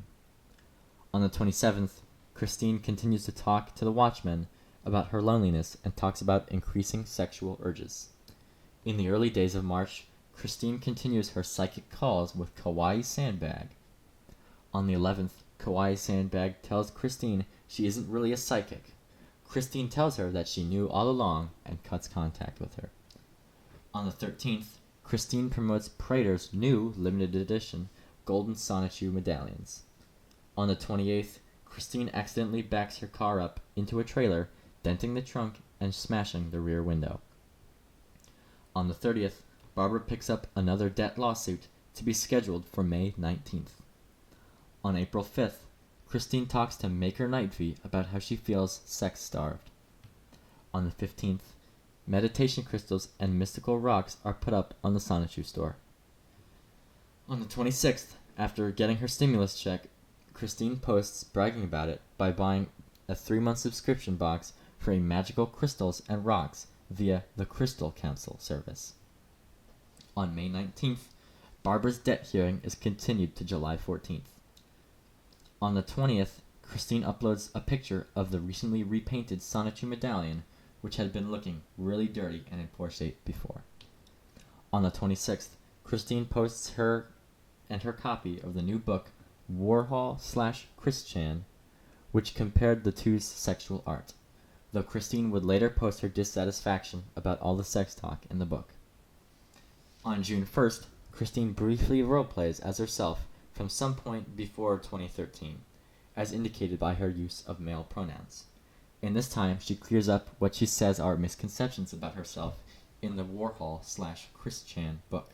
On the 27th, Christine continues to talk to the Watchmen about her loneliness and talks about increasing sexual urges. In the early days of March, Christine continues her psychic calls with Kawaii Sandbag. On the 11th, Kawaii Sandbag tells Christine she isn't really a psychic. Christine tells her that she knew all along and cuts contact with her. On the 13th, Christine promotes Prater's new limited edition Golden Sonichu medallions. On the 28th, Christine accidentally backs her car up into a trailer, denting the trunk and smashing the rear window. On the 30th, Barbara picks up another debt lawsuit to be scheduled for May 19th. On April 5th, Christine talks to Maker KnightV about how she feels sex-starved. On the 15th, meditation crystals and mystical rocks are put up on the Sonichu store. On the 26th, after getting her stimulus check, Christine posts bragging about it by buying a 3-month subscription box for a magical crystals and rocks via the Crystal Council service. On May 19th, Barbara's debt hearing is continued to July 14th. On the 20th, Christine uploads a picture of the recently repainted Sonichu medallion, which had been looking really dirty and in poor shape before. On the 26th, Christine posts her copy of the new book Warhol/Christian, which compared the two's sexual art, though Christine would later post her dissatisfaction about all the sex talk in the book. On June 1st, Christine briefly roleplays as herself from some point before 2013, as indicated by her use of male pronouns. In this time, she clears up what she says are misconceptions about herself in the Warhol/Christian book.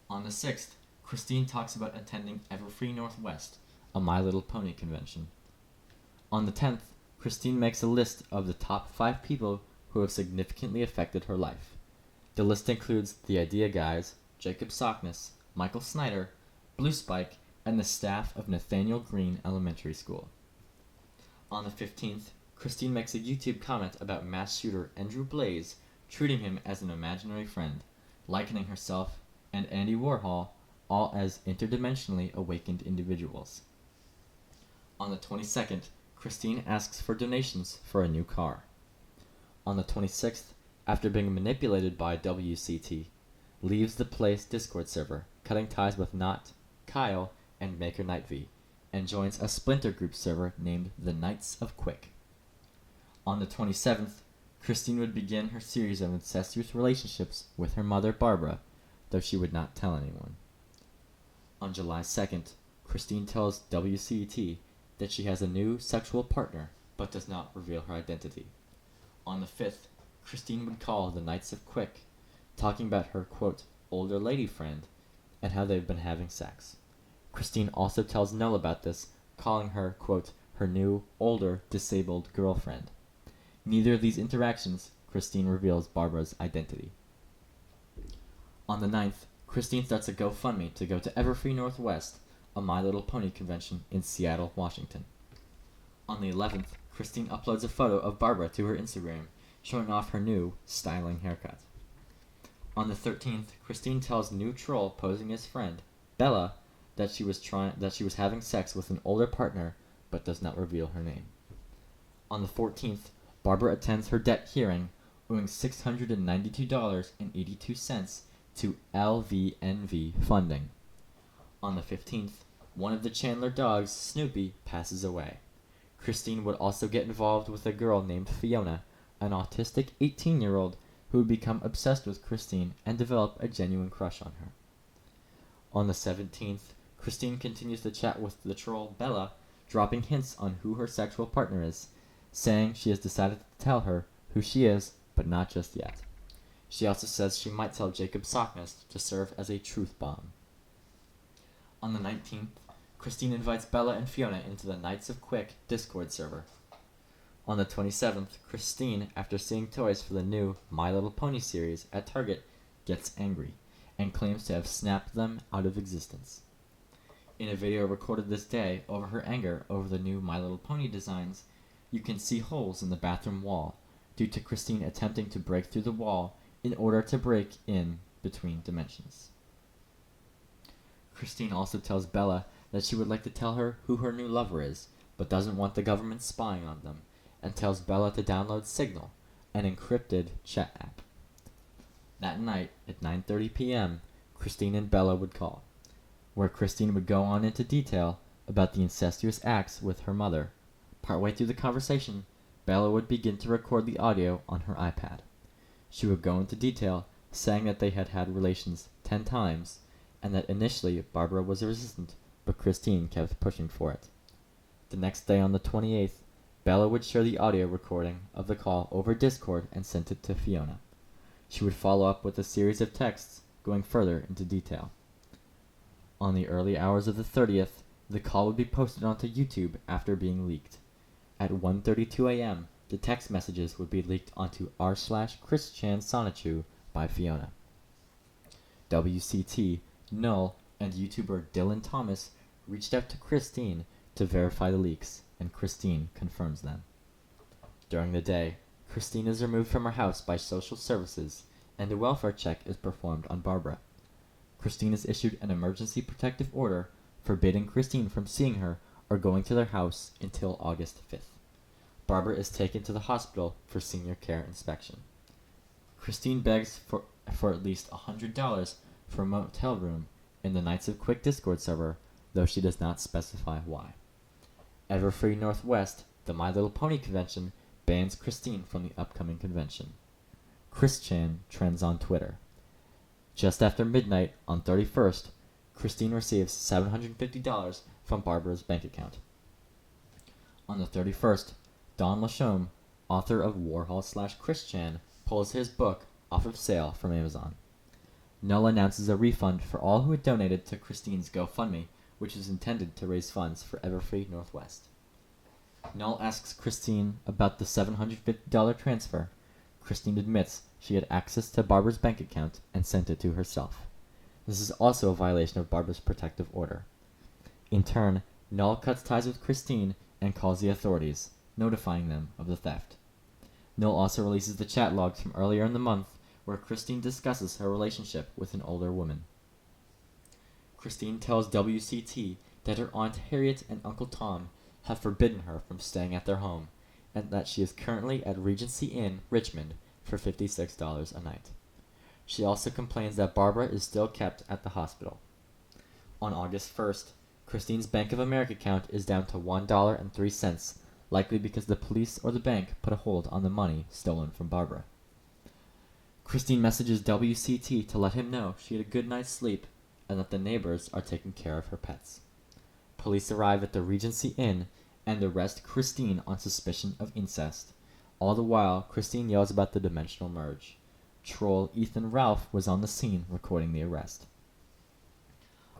On the 6th, Christine talks about attending Everfree Northwest, a My Little Pony convention. On the 10th, Christine makes a list of the top 5 people who have significantly affected her life. The list includes the Idea Guys, Jacob Sockness, Michael Snyder, Bluesky, and the staff of Nathaniel Green Elementary School. On the 15th, Christine makes a YouTube comment about mass shooter Andrew Blaze, treating him as an imaginary friend, likening herself and Andy Warhol all as interdimensionally awakened individuals. On the 22nd, Christine asks for donations for a new car. On the 26th, after being manipulated by WCT, leaves the Place Discord server, cutting ties with Not, Kyle, and Maker Knight V, and joins a splinter group server named the Knights of Quick. On the 27th, Christine would begin her series of incestuous relationships with her mother Barbara, though she would not tell anyone. On July 2nd, Christine tells WCT that she has a new sexual partner, but does not reveal her identity. On the 5th, Christine would call the Knights of Quick, talking about her, quote, older lady friend, and how they've been having sex. Christine also tells Noel about this, calling her, quote, her new, older, disabled girlfriend. Neither of these interactions, Christine reveals Barbara's identity. On the 9th, Christine starts a GoFundMe to go to Everfree Northwest, a My Little Pony convention in Seattle, Washington. On the 11th, Christine uploads a photo of Barbara to her Instagram, showing off her new, styling haircut. On the 13th, Christine tells new troll posing as friend, Bella, that she was having sex with an older partner, but does not reveal her name. On the 14th, Barbara attends her debt hearing, owing $692.82 to LVNV funding. On the 15th, one of the Chandler dogs, Snoopy, passes away. Christine would also get involved with a girl named Fiona, an autistic 18-year-old who would become obsessed with Christine and develop a genuine crush on her. On the 17th, Christine continues to chat with the troll Bella, dropping hints on who her sexual partner is, saying she has decided to tell her who she is, but not just yet. She also says she might tell Jacob Sockness to serve as a truth bomb. On the 19th, Christine invites Bella and Fiona into the Knights of Quick Discord server. On the 27th, Christine, after seeing toys for the new My Little Pony series at Target, gets angry and claims to have snapped them out of existence. In a video recorded this day over her anger over the new My Little Pony designs, you can see holes in the bathroom wall due to Christine attempting to break through the wall in order to break in between dimensions. Christine also tells Bella that she would like to tell her who her new lover is, but doesn't want the government spying on them, and tells Bella to download Signal, an encrypted chat app. That night, at 9:30 p.m., Christine and Bella would call, where Christine would go on into detail about the incestuous acts with her mother. Partway through the conversation, Bella would begin to record the audio on her iPad. She would go into detail, saying that they had had relations 10 times, and that initially Barbara was resistant, but Christine kept pushing for it. The next day on the 28th, Bella would share the audio recording of the call over Discord and sent it to Fiona. She would follow up with a series of texts going further into detail. On the early hours of the 30th, the call would be posted onto YouTube after being leaked. At 1:32 a.m., the text messages would be leaked onto r/Christian Sonichu by Fiona. WCT, Null, and YouTuber Dylan Thomas reached out to Christine to verify the leaks, and Christine confirms them. During the day, Christine is removed from her house by social services, and a welfare check is performed on Barbara. Christine is issued an emergency protective order forbidding Christine from seeing her or going to their house until August 5th. Barbara is taken to the hospital for senior care inspection. Christine begs for at least $100 for a motel room in the Knights of Quick Discord server, though she does not specify why. Everfree Northwest, the My Little Pony convention, bans Christine from the upcoming convention. Chris-chan trends on Twitter. Just after midnight on 31st, Christine receives $750 from Barbara's bank account. On the 31st, Don Lachaume, author of Warhol/Chris-chan, pulls his book off of sale from Amazon. Null announces a refund for all who had donated to Christine's GoFundMe, which is intended to raise funds for Everfree Northwest. Null asks Christine about the $750 transfer. Christine admits she had access to Barbara's bank account and sent it to herself. This is also a violation of Barbara's protective order. In turn, Null cuts ties with Christine and calls the authorities, notifying them of the theft. Null also releases the chat logs from earlier in the month, where Christine discusses her relationship with an older woman. Christine tells WCT that her Aunt Harriet and Uncle Tom have forbidden her from staying at their home, and that she is currently at Regency Inn, Richmond, for $56 a night. She also complains that Barbara is still kept at the hospital. On August 1st, Christine's Bank of America account is down to $1.03, likely because the police or the bank put a hold on the money stolen from Barbara. Christine messages WCT to let him know she had a good night's sleep and that the neighbors are taking care of her pets. Police arrive at the Regency Inn and arrest Christine on suspicion of incest. All the while, Christine yells about the dimensional merge. Troll Ethan Ralph was on the scene recording the arrest.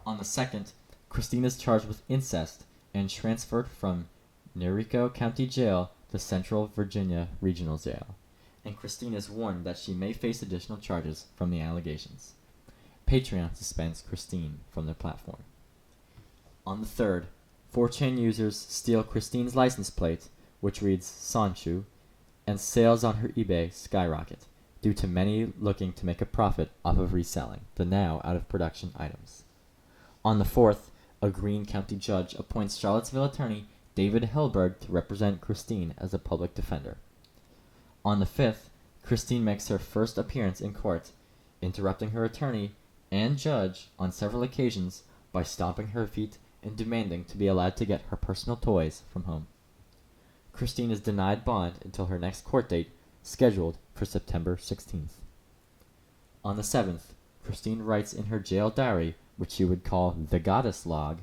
On the 2nd, Christine is charged with incest and transferred from Henrico County Jail to Central Virginia Regional Jail, and Christine is warned that she may face additional charges from the allegations. Patreon suspends Christine from their platform. On the 3rd, 4chan users steal Christine's license plate, which reads Sonichu, and sales on her eBay skyrocket, due to many looking to make a profit off of reselling the now out-of-production items. On the 4th, a Greene County judge appoints Charlottesville attorney David Hellberg to represent Christine as a public defender. On the 5th, Christine makes her first appearance in court, interrupting her attorney and judge on several occasions by stomping her feet and demanding to be allowed to get her personal toys from home. Christine is denied bond until her next court date, scheduled for September 16th. On the 7th, Christine writes in her jail diary, which she would call the Goddess Log,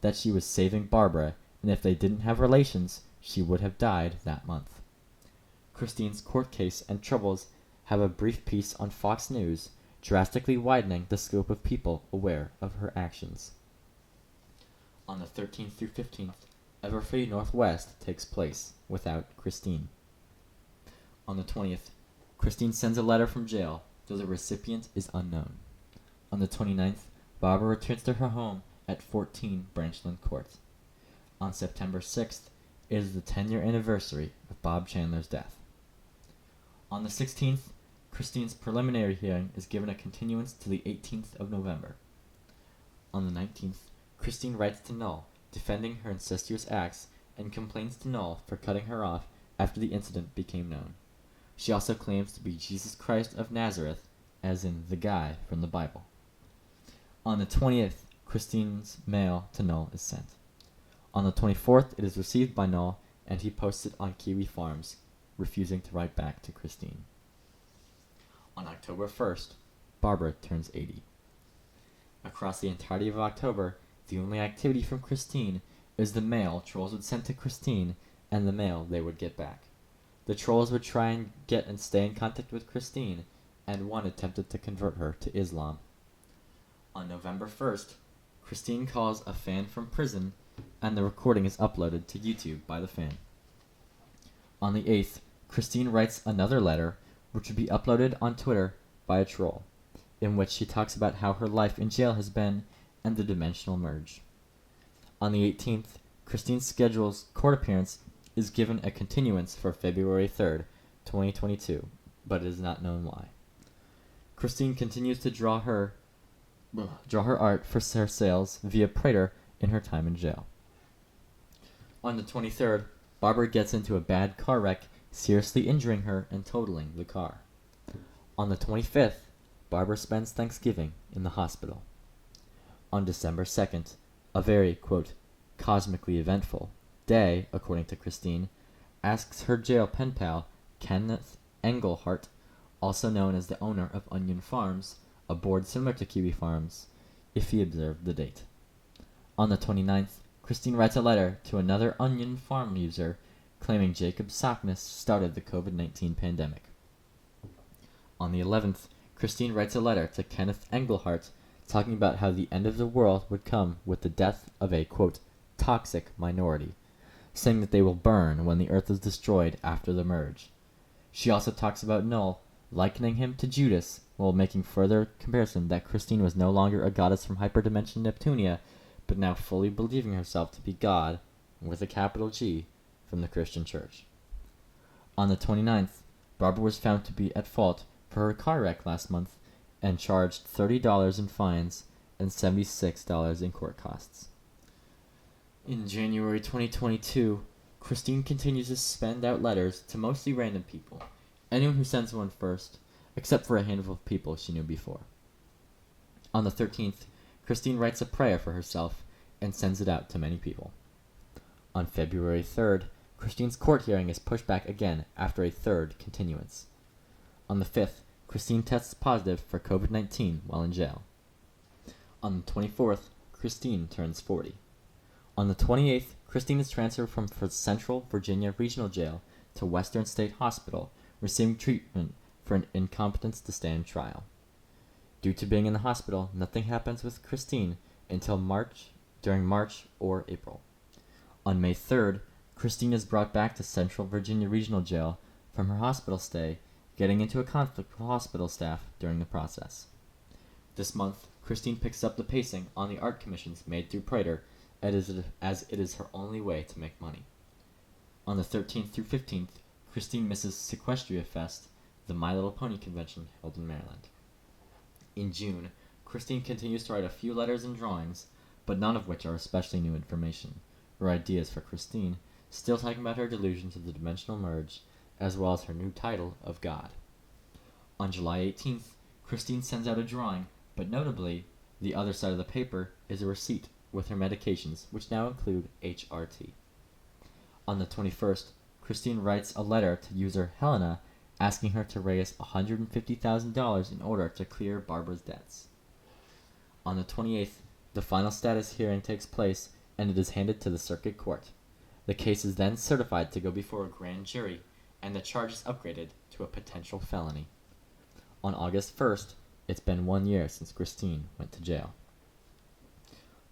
that she was saving Barbara, and if they didn't have relations, she would have died that month. Christine's court case and troubles have a brief piece on Fox News, drastically widening the scope of people aware of her actions. On the 13th through 15th, Everfree Northwest takes place without Christine. On the 20th, Christine sends a letter from jail, though the recipient is unknown. On the 29th, Barbara returns to her home at 14 Branchland Court. On September 6th, it is the 10-year anniversary of Bob Chandler's death. On the 16th, Christine's preliminary hearing is given a continuance to the 18th of November. On the 19th, Christine writes to Null, defending her incestuous acts, and complains to Null for cutting her off after the incident became known. She also claims to be Jesus Christ of Nazareth, as in the guy from the Bible. On the 20th, Christine's mail to Null is sent. On the 24th, it is received by Null, and he posts it on Kiwi Farms, refusing to write back to Christine. On October 1st, Barbara turns 80. Across the entirety of October, the only activity from Christine is the mail trolls would send to Christine and the mail they would get back. The trolls would try and get and stay in contact with Christine, and one attempted to convert her to Islam. On November 1st, Christine calls a fan from prison, and the recording is uploaded to YouTube by the fan. On the 8th, Christine writes another letter, which would be uploaded on Twitter by a troll, in which she talks about how her life in jail has been and the dimensional merge. On the 18th, Christine's scheduled court appearance is given a continuance for February 3rd, 2022, but it is not known why. Christine continues to draw her art for her sales via Prater in her time in jail. On the 23rd, Barbara gets into a bad car wreck, seriously injuring her and totaling the car. On the 25th, Barbara spends Thanksgiving in the hospital. On December 2nd, a very, quote, cosmically eventful day, according to Christine, asks her jail pen pal, Kenneth Engelhart, also known as the owner of Onion Farms, a board similar to Kiwi Farms, if he observed the date. On the 29th, Christine writes a letter to another Onion Farm user claiming Jacob Sockness started the COVID-19 pandemic. On the 11th, Christine writes a letter to Kenneth Engelhart talking about how the end of the world would come with the death of a, quote, toxic minority, saying that they will burn when the earth is destroyed after the merge. She also talks about Null, likening him to Judas, while making further comparison that Christine was no longer a goddess from hyperdimension Neptunia, but now fully believing herself to be God, with a capital G, from the Christian Church. On the 29th, Barbara was found to be at fault for her car wreck last month and charged $30 in fines and $76 in court costs. In January 2022, Christine continues to send out letters to mostly random people, anyone who sends one first, except for a handful of people she knew before. On the 13th, Christine writes a prayer for herself and sends it out to many people. On February 3rd, Christine's court hearing is pushed back again after a third continuance. On the 5th, Christine tests positive for COVID-19 while in jail. On the 24th, Christine turns 40. On the 28th, Christine is transferred from Central Virginia Regional Jail to Western State Hospital, receiving treatment for an incompetence to stand trial. Due to being in the hospital, nothing happens with Christine until during March or April. On May 3rd, Christine is brought back to Central Virginia Regional Jail from her hospital stay, getting into a conflict with hospital staff during the process. This month, Christine picks up the pacing on the art commissions made through Prater, as it is her only way to make money. On the 13th through 15th, Christine misses Sequestria Fest, the My Little Pony convention held in Maryland. In June, Christine continues to write a few letters and drawings, but none of which are especially new information, or ideas for Christine, still talking about her delusions of the dimensional merge, as well as her new title of God. On July 18th, Christine sends out a drawing, but notably, the other side of the paper is a receipt with her medications, which now include HRT. On the 21st, Christine writes a letter to user Helena asking her to raise $150,000 in order to clear Barbara's debts. On the 28th, the final status hearing takes place and it is handed to the circuit court. The case is then certified to go before a grand jury and the charge is upgraded to a potential felony. On August 1st, it's been 1 year since Christine went to jail.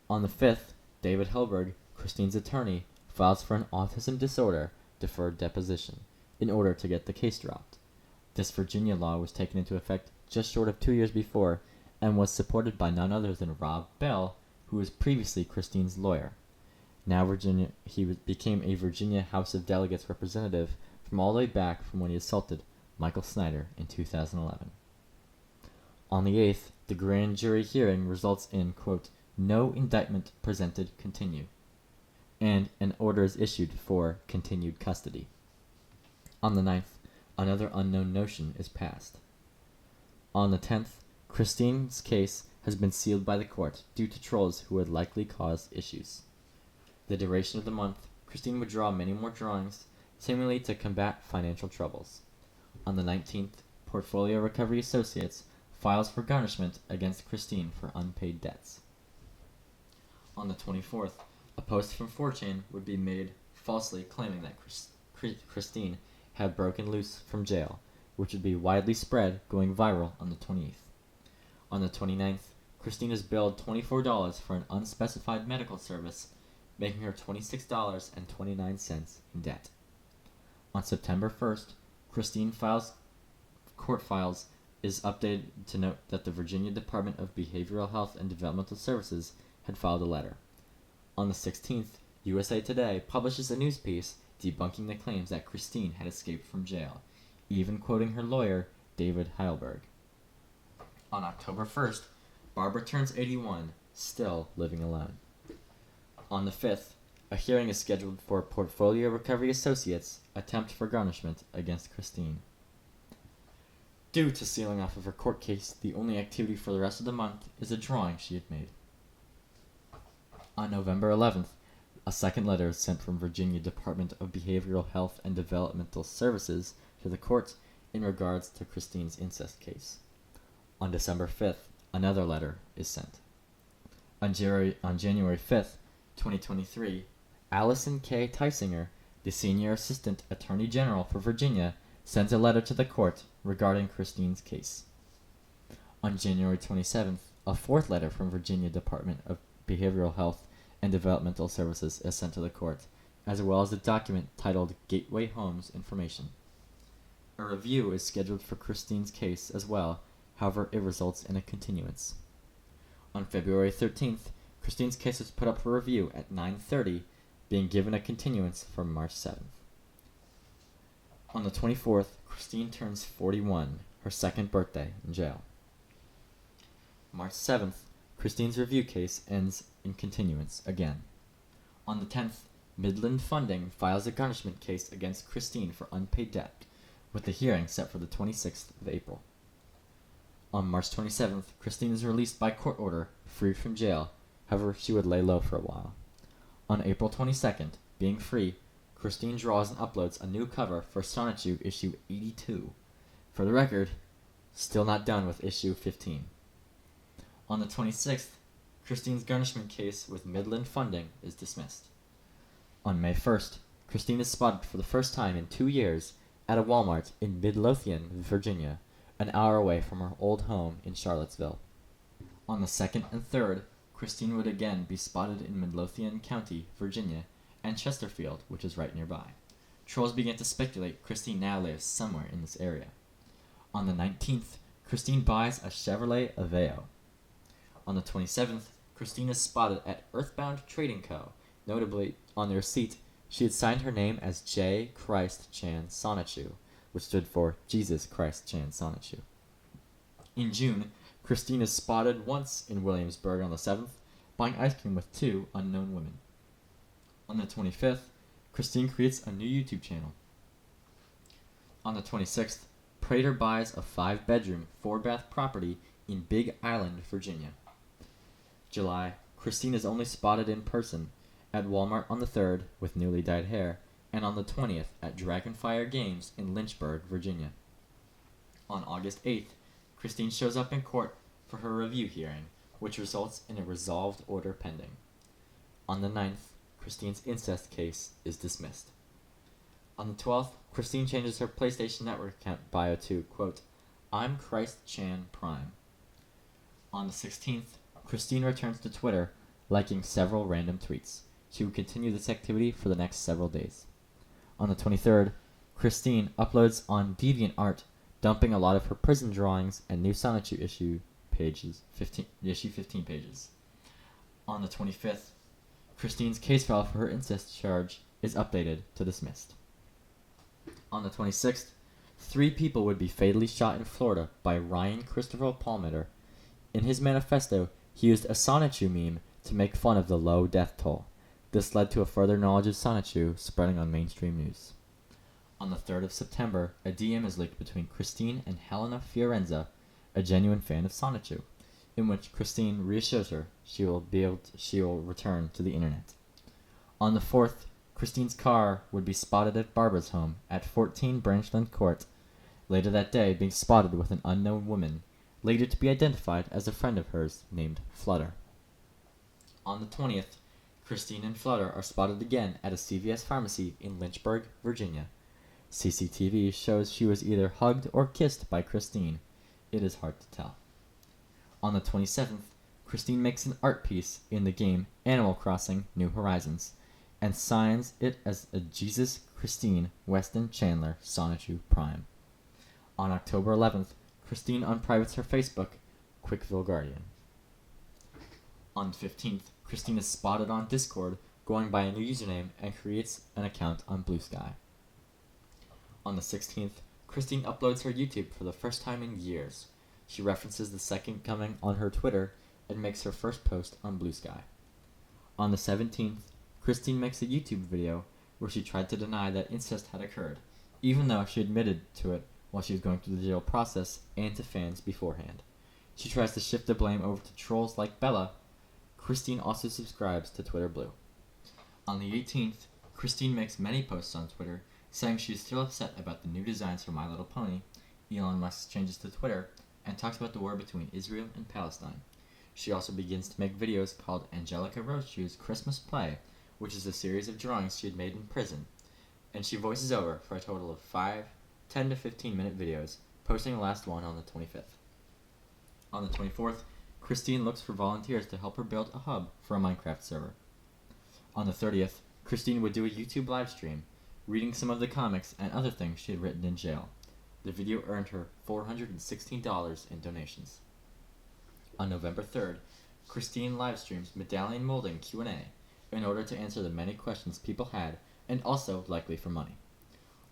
On the 5th, David Helberg, Christine's attorney, files for an autism disorder deferred deposition in order to get the case dropped. This Virginia law was taken into effect just short of 2 years before and was supported by none other than Rob Bell, who was previously Christine's lawyer. Now he became a Virginia House of Delegates representative from all the way back from when he assaulted Michael Snyder in 2011. On the 8th, the grand jury hearing results in, quote, no indictment presented continue, and an order is issued for continued custody. On the 9th, another unknown notion is passed. On the 10th, Christine's case has been sealed by the court due to trolls who would likely cause issues. The duration of the month, Christine would draw many more drawings, seemingly to combat financial troubles. On the 19th, Portfolio Recovery Associates files for garnishment against Christine for unpaid debts. On the 24th, a post from 4chan would be made falsely claiming that Christine had broken loose from jail, which would be widely spread, going viral on the 28th. On the 29th, Christine is billed $24 for an unspecified medical service, making her $26.29 in debt. On September 1st, Christine court files is updated to note that the Virginia Department of Behavioral Health and Developmental Services had filed a letter. On the 16th, USA Today publishes a news piece debunking the claims that Christine had escaped from jail, even quoting her lawyer, David Heilberg. On October 1st, Barbara turns 81, still living alone. On the 5th, a hearing is scheduled for Portfolio Recovery Associates' attempt for garnishment against Christine. Due to sealing off of her court case, the only activity for the rest of the month is a drawing she had made. On November 11th, a second letter is sent from Virginia Department of Behavioral Health and Developmental Services to the court in regards to Christine's incest case. On December 5th, another letter is sent. On January 5th, 2023, Allison K. Tysinger, the Senior Assistant Attorney General for Virginia, sends a letter to the court regarding Christine's case. On January 27th, a fourth letter from Virginia Department of Behavioral Health and Developmental Services is sent to the court, as well as a document titled Gateway Homes Information. A review is scheduled for Christine's case as well, however it results in a continuance. On February 13th, Christine's case was put up for review at 9:30, being given a continuance for March 7th. On the 24th, Christine turns 41, her second birthday, in jail. March 7th, Christine's review case ends in continuance again. On the 10th, Midland Funding files a garnishment case against Christine for unpaid debt, with the hearing set for the 26th of April. On March 27th, Christine is released by court order, free from jail. However, she would lay low for a while. On April 22nd, being free, Christine draws and uploads a new cover for Sonichu issue 82. For the record, still not done with issue 15. On the 26th, Christine's garnishment case with Midland Funding is dismissed. On May 1st, Christine is spotted for the first time in 2 years at a Walmart in Midlothian, Virginia, an hour away from her old home in Charlottesville. On the 2nd and 3rd, Christine would again be spotted in Midlothian County, Virginia, and Chesterfield, which is right nearby. Trolls began to speculate Christine now lives somewhere in this area. On the 19th, Christine buys a Chevrolet Aveo. On the 27th, Christine is spotted at Earthbound Trading Co. Notably, on the receipt, she had signed her name as J. Christ Chan Sonichu, which stood for Jesus Christ Chan Sonichu. In June, Christine is spotted once in Williamsburg on the 7th, buying ice cream with 2 unknown women. On the 25th, Christine creates a new YouTube channel. On the 26th, Prater buys a 5-bedroom, 4-bath property in Big Island, Virginia. July, Christine is only spotted in person at Walmart on the 3rd with newly dyed hair, and on the 20th at Dragonfire Games in Lynchburg, Virginia. On August 8th, Christine shows up in court for her review hearing, which results in a resolved order pending. On the 9th, Christine's incest case is dismissed. On the 12th, Christine changes her PlayStation Network account bio to, quote, I'm Christ Chan Prime. On the 16th, Christine returns to Twitter, liking several random tweets. She will continue this activity for the next several days. On the 23rd, Christine uploads on DeviantArt, dumping a lot of her prison drawings and new Sonichu issue 15 pages. On the 25th, Christine's case file for her incest charge is updated to dismissed. On the 26th, 3 people would be fatally shot in Florida by Ryan Christopher Palmer. In his manifesto, he used a Sonichu meme to make fun of the low death toll. This led to a further knowledge of Sonichu spreading on mainstream news. On the 3rd of September, a DM is leaked between Christine and Helena Fiorenza, a genuine fan of Sonichu, in which Christine reassures her she will return to the internet. On the 4th, Christine's car would be spotted at Barbara's home at 14 Branchland Court, later that day being spotted with an unknown woman, later to be identified as a friend of hers named Flutter. On the 20th, Christine and Flutter are spotted again at a CVS pharmacy in Lynchburg, Virginia. CCTV shows she was either hugged or kissed by Christine. It is hard to tell. On the 27th, Christine makes an art piece in the game Animal Crossing New Horizons and signs it as a Jesus Christine Weston Chandler Sonichu Prime. On October 11th, Christine unprivates her Facebook, Quickville Guardian. On the 15th, Christine is spotted on Discord going by a new username and creates an account on Bluesky. On the 16th, Christine uploads her YouTube for the first time in years. She references the Second Coming on her Twitter and makes her first post on Bluesky. On the 17th, Christine makes a YouTube video where she tried to deny that incest had occurred, even though she admitted to it while she was going through the jail process and to fans beforehand. She tries to shift the blame over to trolls like Bella. Christine also subscribes to Twitter Blue. On the 18th, Christine makes many posts on Twitter saying she is still upset about the new designs for My Little Pony, Elon Musk's changes to Twitter, and talks about the war between Israel and Palestine. She also begins to make videos called Angelica Roadshoe's Christmas Play, which is a series of drawings she had made in prison, and she voices over for a total of 10 to 15 minute videos, posting the last one on the 25th. On the 24th, Christine looks for volunteers to help her build a hub for a Minecraft server. On the 30th, Christine would do a YouTube live stream, reading some of the comics and other things she had written in jail. The video earned her $416 in donations. On November 3rd, Christine live streams medallion molding Q&A in order to answer the many questions people had, and also likely for money.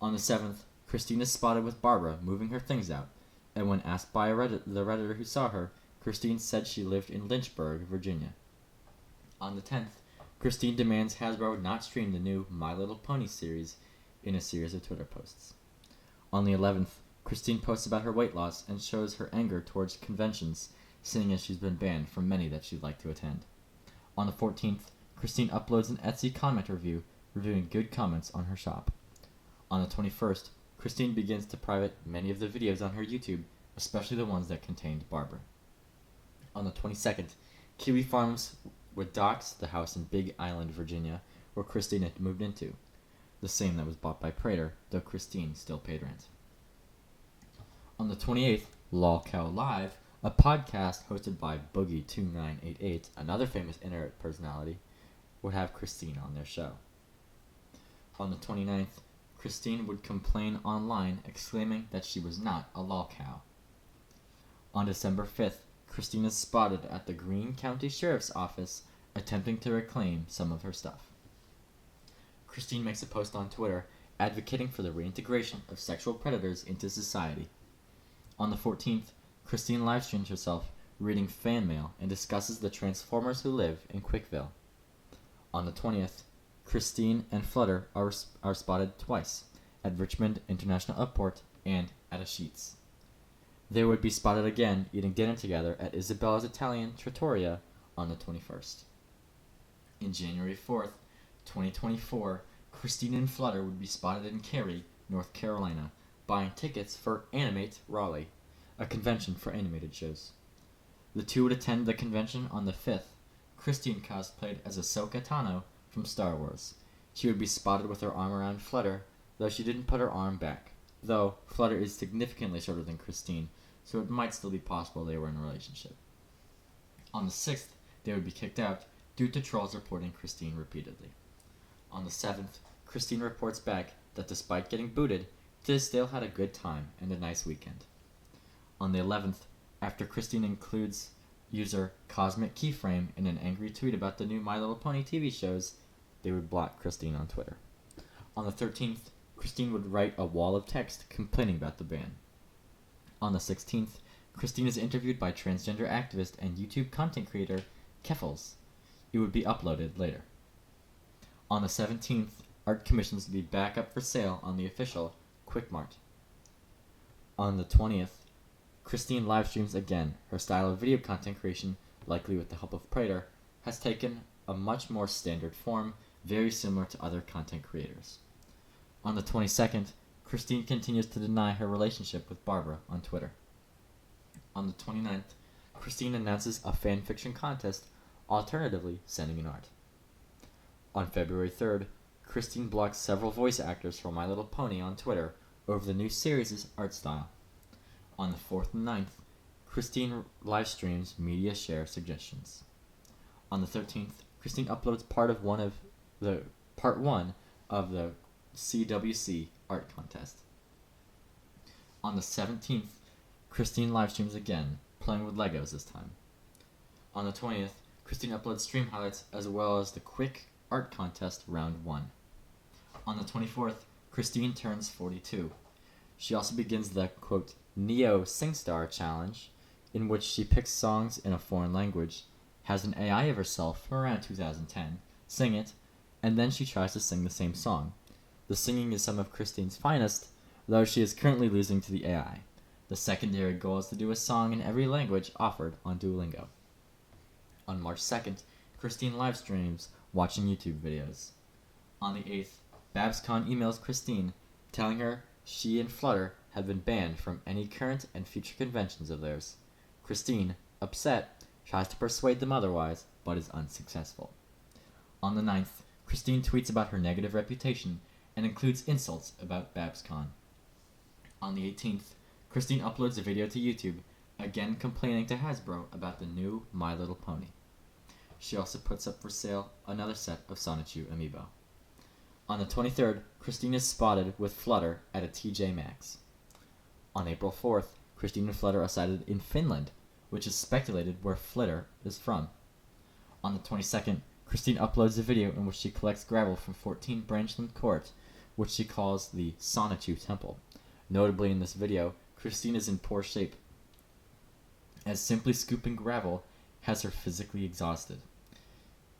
On the 7th, Christine is spotted with Barbara moving her things out, and when asked by the Redditor who saw her, Christine said she lived in Lynchburg, Virginia. On the 10th, Christine demands Hasbro not stream the new My Little Pony series in a series of Twitter posts. On the 11th, Christine posts about her weight loss and shows her anger towards conventions, seeing as she's been banned from many that she'd like to attend. On the 14th, Christine uploads an Etsy comment review reviewing good comments on her shop. On the 21st, Christine begins to private many of the videos on her YouTube, especially the ones that contained Barbara. On the 22nd, Kiwi Farms would dox the house in Big Island, Virginia, where Christine had moved into, the same that was bought by Prater, though Christine still paid rent. On the 28th, LolCow Live, a podcast hosted by Boogie2988, another famous internet personality, would have Christine on their show. On the 29th, Christine would complain online, exclaiming that she was not a lolcow. On December 5th, Christine is spotted at the Greene County Sheriff's Office attempting to reclaim some of her stuff. Christine makes a post on Twitter advocating for the reintegration of sexual predators into society. On the 14th, Christine livestreams herself reading fan mail and discusses the Transformers who live in Quickville. On the 20th, Christine and Flutter are spotted twice, at Richmond International Airport and at a Sheetz. They would be spotted again eating dinner together at Isabella's Italian Trattoria on the 21st. In January 4th, 2024, Christine and Flutter would be spotted in Cary, North Carolina, buying tickets for Animate Raleigh, a convention for animated shows. The two would attend the convention on the 5th. Christine cosplayed as Ahsoka Tano from Star Wars. She would be spotted with her arm around Flutter, though she didn't put her arm back. Though Flutter is significantly shorter than Christine, so it might still be possible they were in a relationship. On the 6th, they would be kicked out due to trolls reporting Christine repeatedly. On the 7th, Christine reports back that despite getting booted, Tisdale had a good time and a nice weekend. On the 11th, after Christine includes user Cosmic Keyframe in an angry tweet about the new My Little Pony TV shows, they would block Christine on Twitter. On the 13th, Christine would write a wall of text complaining about the ban. On the 16th, Christine is interviewed by transgender activist and YouTube content creator Keffels. It would be uploaded later. On the 17th, art commissions would be back up for sale on the official Quickmart. On the 20th, Christine livestreams again. Her style of video content creation, likely with the help of Prater, has taken a much more standard form, very similar to other content creators. On the 22nd, Christine continues to deny her relationship with Barbara on Twitter. On the 29th, Christine announces a fanfiction contest, alternatively sending in art. On February 3rd, Christine blocks several voice actors for My Little Pony on Twitter over the new series' art style. On the 4th and 9th, Christine live streams media share suggestions. On the 13th, Christine uploads part one of the CWCki art contest. On the 17th, Christine live streams again, playing with Legos this time. On the 20th, Christine uploads stream highlights as well as the quick art contest round 1. On the 24th, Christine turns 42. She also begins the, quote, Neo SingStar challenge, in which she picks songs in a foreign language has an AI of herself from around 2010 sing it, and then she tries to sing the same song. The singing is some of Christine's finest, though she is currently losing to the AI. The secondary goal is to do a song in every language offered on Duolingo. On March 2nd, Christine live streams watching YouTube videos. On the 8th, BabsCon emails Christine, telling her she and Flutter have been banned from any current and future conventions of theirs. Christine, upset, tries to persuade them otherwise, but is unsuccessful. On the 9th, Christine tweets about her negative reputation and includes insults about BabsCon. On the 18th, Christine uploads a video to YouTube, again complaining to Hasbro about the new My Little Pony. She also puts up for sale another set of Sonichu amiibo. On the 23rd, Christine is spotted with Flutter at a TJ Maxx. On April 4th, Christine and Flutter are sighted in Finland, which is speculated where Flutter is from. On the 22nd, Christine uploads a video in which she collects gravel from 14 Branchland Court, which she calls the Sonichu Temple. Notably in this video, Christine is in poor shape, as simply scooping gravel has her physically exhausted.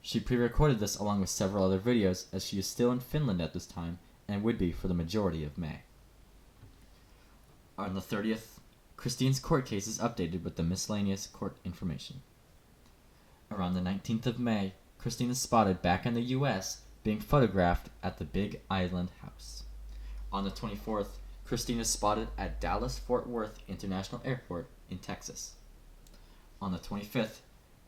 She pre-recorded this along with several other videos, as she is still in Finland at this time and would be for the majority of May. On the 30th, Christine's court case is updated with the miscellaneous court information. Around the 19th of May, Christine is spotted back in the US being photographed at the Big Island House. On the 24th, Christine is spotted at Dallas-Fort Worth International Airport in Texas. On the 25th,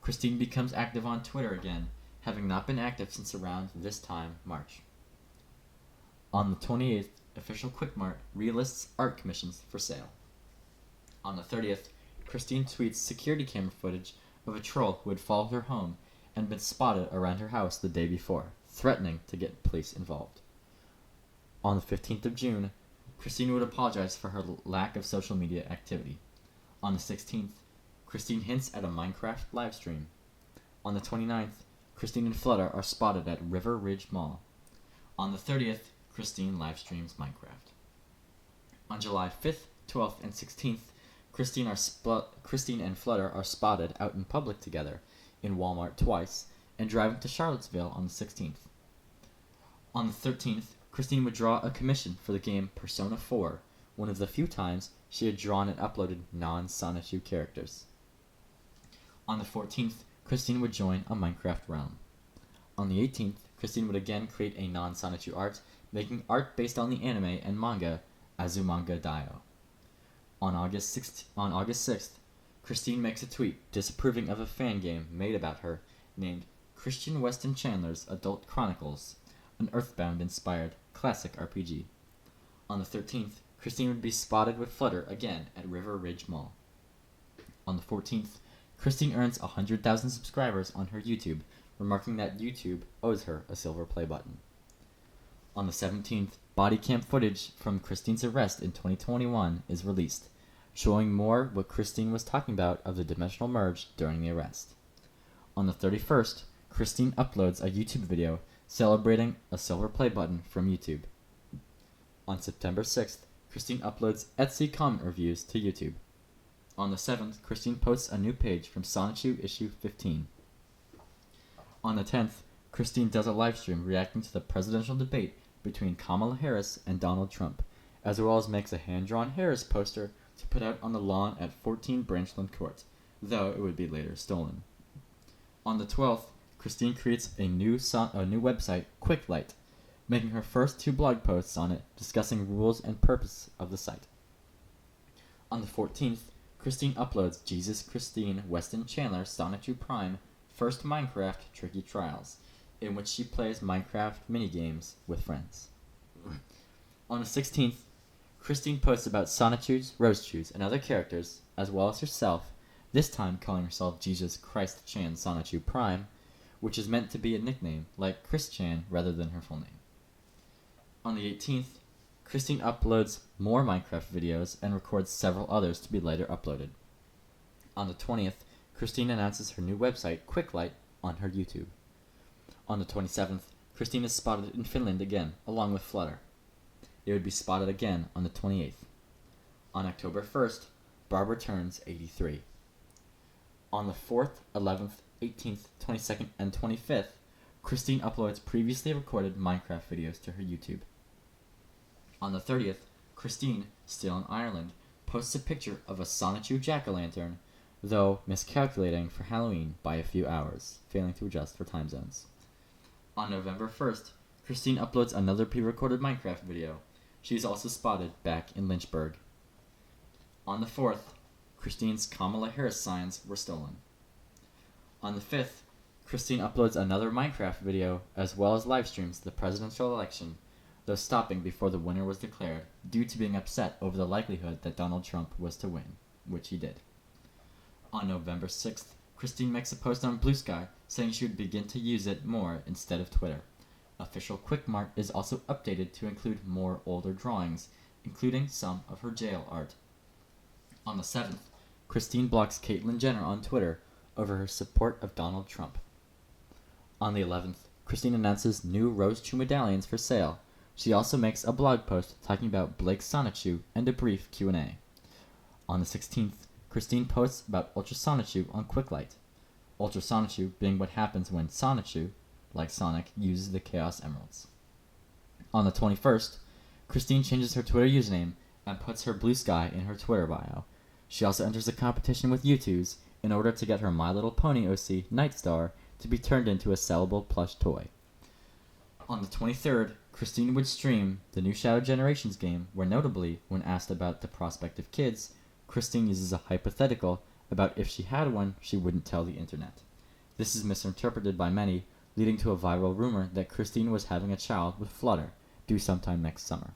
Christine becomes active on Twitter again, having not been active since around this time March. On the 28th, Official Quickmart relists art commissions for sale. On the 30th, Christine tweets security camera footage of a troll who had followed her home and been spotted around her house the day before, threatening to get police involved. On the 15th of June, Christine would apologize for her lack of social media activity. On the 16th, Christine hints at a Minecraft livestream. On the 29th, Christine and Flutter are spotted at River Ridge Mall. On the 30th, Christine livestreams Minecraft. On July 5th, 12th, and 16th, Christine and Flutter are spotted out in public together in Walmart twice and driving to Charlottesville on the 16th. On the 13th, Christine would draw a commission for the game Persona 4, one of the few times she had drawn and uploaded non-Sonichu characters. On the 14th, Christine would join a Minecraft realm. On the 18th, Christine would again create a non-Sonichu art, making art based on the anime and manga Azumanga Daioh. On August 6th, Christine makes a tweet disapproving of a fan game made about her named Christian Weston Chandler's Adult Chronicles, an Earthbound-inspired classic RPG. On the 13th, Christine would be spotted with Flutter again at River Ridge Mall. On the 14th, Christine earns 100,000 subscribers on her YouTube, remarking that YouTube owes her a silver play button. On the 17th, body cam footage from Christine's arrest in 2021 is released, showing more what Christine was talking about of the dimensional merge during the arrest. On the 31st, Christine uploads a YouTube video celebrating a silver play button from YouTube. On September 6th, Christine uploads Etsy comment reviews to YouTube. On the 7th, Christine posts a new page from Sonichu issue 15. On the 10th, Christine does a livestream reacting to the presidential debate between Kamala Harris and Donald Trump, as well as makes a hand-drawn Harris poster to put out on the lawn at 14 Branchland Court, though it would be later stolen. On the 12th, Christine creates a new website, Quicklight, making her first 2 blog posts on it discussing rules and purpose of the site. On the 14th, Christine uploads Jesus Christine Weston Chandler Sonichu Prime First Minecraft Tricky Trials, in which she plays Minecraft minigames with friends. On the 16th, Christine posts about Sonichus, Roachus, and other characters, as well as herself, this time calling herself Jesus Christ Chan Sonichu Prime, which is meant to be a nickname, like Chris Chan, rather than her full name. On the 18th, Christine uploads more Minecraft videos and records several others to be later uploaded. On the 20th, Christine announces her new website, Quicklight, on her YouTube. On the 27th, Christine is spotted in Finland again, along with Flutter. They would be spotted again on the 28th. On October 1st, Barbara turns 83. On the 4th, 11th, 18th, 22nd, and 25th, Christine uploads previously recorded Minecraft videos to her YouTube. On the 30th, Christine, still in Ireland, posts a picture of a Sonichu jack-o'-lantern, though miscalculating for Halloween by a few hours, failing to adjust for time zones. On November 1st, Christine uploads another pre-recorded Minecraft video. She is also spotted back in Lynchburg. On the 4th, Christine's Kamala Harris signs were stolen. On the 5th, Christine uploads another Minecraft video as well as live streams the presidential election, though stopping before the winner was declared due to being upset over the likelihood that Donald Trump was to win, which he did. On November 6th, Christine makes a post on Bluesky saying she would begin to use it more instead of Twitter. Official Quickmart is also updated to include more older drawings, including some of her jail art. On the 7th, Christine blocks Caitlyn Jenner on Twitter over her support of Donald Trump. On the 11th, Christine announces new Rose Chew medallions for sale. She also makes a blog post talking about Blake Sonichu and a brief Q&A. On the 16th, Christine posts about Ultra Sonichu on Quicklight. Ultra Sonichu being what happens when Sonichu, like Sonic, uses the Chaos Emeralds. On the 21st, Christine changes her Twitter username and puts her Bluesky in her Twitter bio. She also enters a competition with U2s in order to get her My Little Pony OC, Nightstar, to be turned into a sellable plush toy. On the 23rd, Christine would stream the new Shadow Generations game, where notably, when asked about the prospect of kids, Christine uses a hypothetical about if she had one, she wouldn't tell the internet. This is misinterpreted by many, leading to a viral rumor that Christine was having a child with Flutter, due sometime next summer.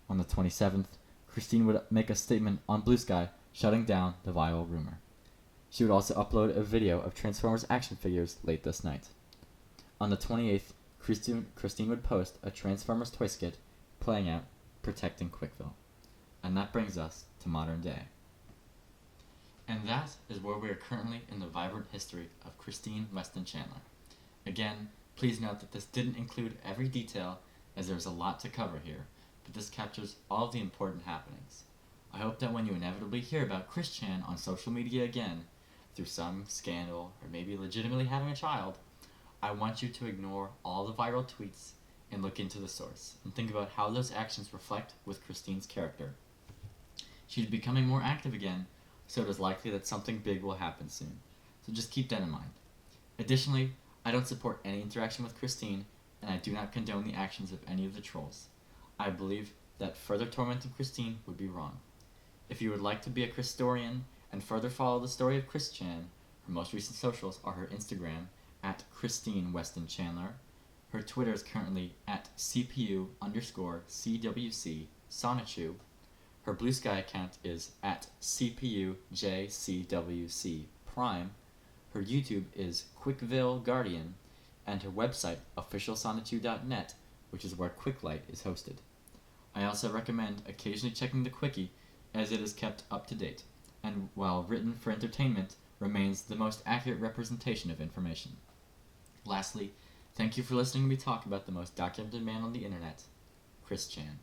On the 27th, Christine would make a statement on Bluesky shutting down the viral rumor. She would also upload a video of Transformers action figures late this night. On the 28th, Christine would post a Transformers toy skit playing out Protecting Quickville. And that brings us to modern day. And that is where we are currently in the vibrant history of Christine Weston Chandler. Again, please note that this didn't include every detail, as there's a lot to cover here, but this captures all of the important happenings. I hope that when you inevitably hear about Chris Chan on social media again, through some scandal, or maybe legitimately having a child, I want you to ignore all the viral tweets and look into the source, and think about how those actions reflect with Christine's character. She's becoming more active again, so it is likely that something big will happen soon, so just keep that in mind. Additionally, I don't support any interaction with Christine, and I do not condone the actions of any of the trolls. I believe that further tormenting Christine would be wrong. If you would like to be a Christorian and further follow the story of Chris Chan, her most recent socials are her Instagram at Christine Weston Chandler. Her Twitter is currently at cpujcwcsprime.bsky.social. Her Bluesky account is at cpujcwcsprime. Her YouTube is Quickville Guardian, and her website officialsonichu.net, which is where Quicklight is hosted. I also recommend occasionally checking the Quickie, as it is kept up to date, and while written for entertainment, remains the most accurate representation of information. Lastly, thank you for listening to me talk about the most documented man on the internet, Chris Chan.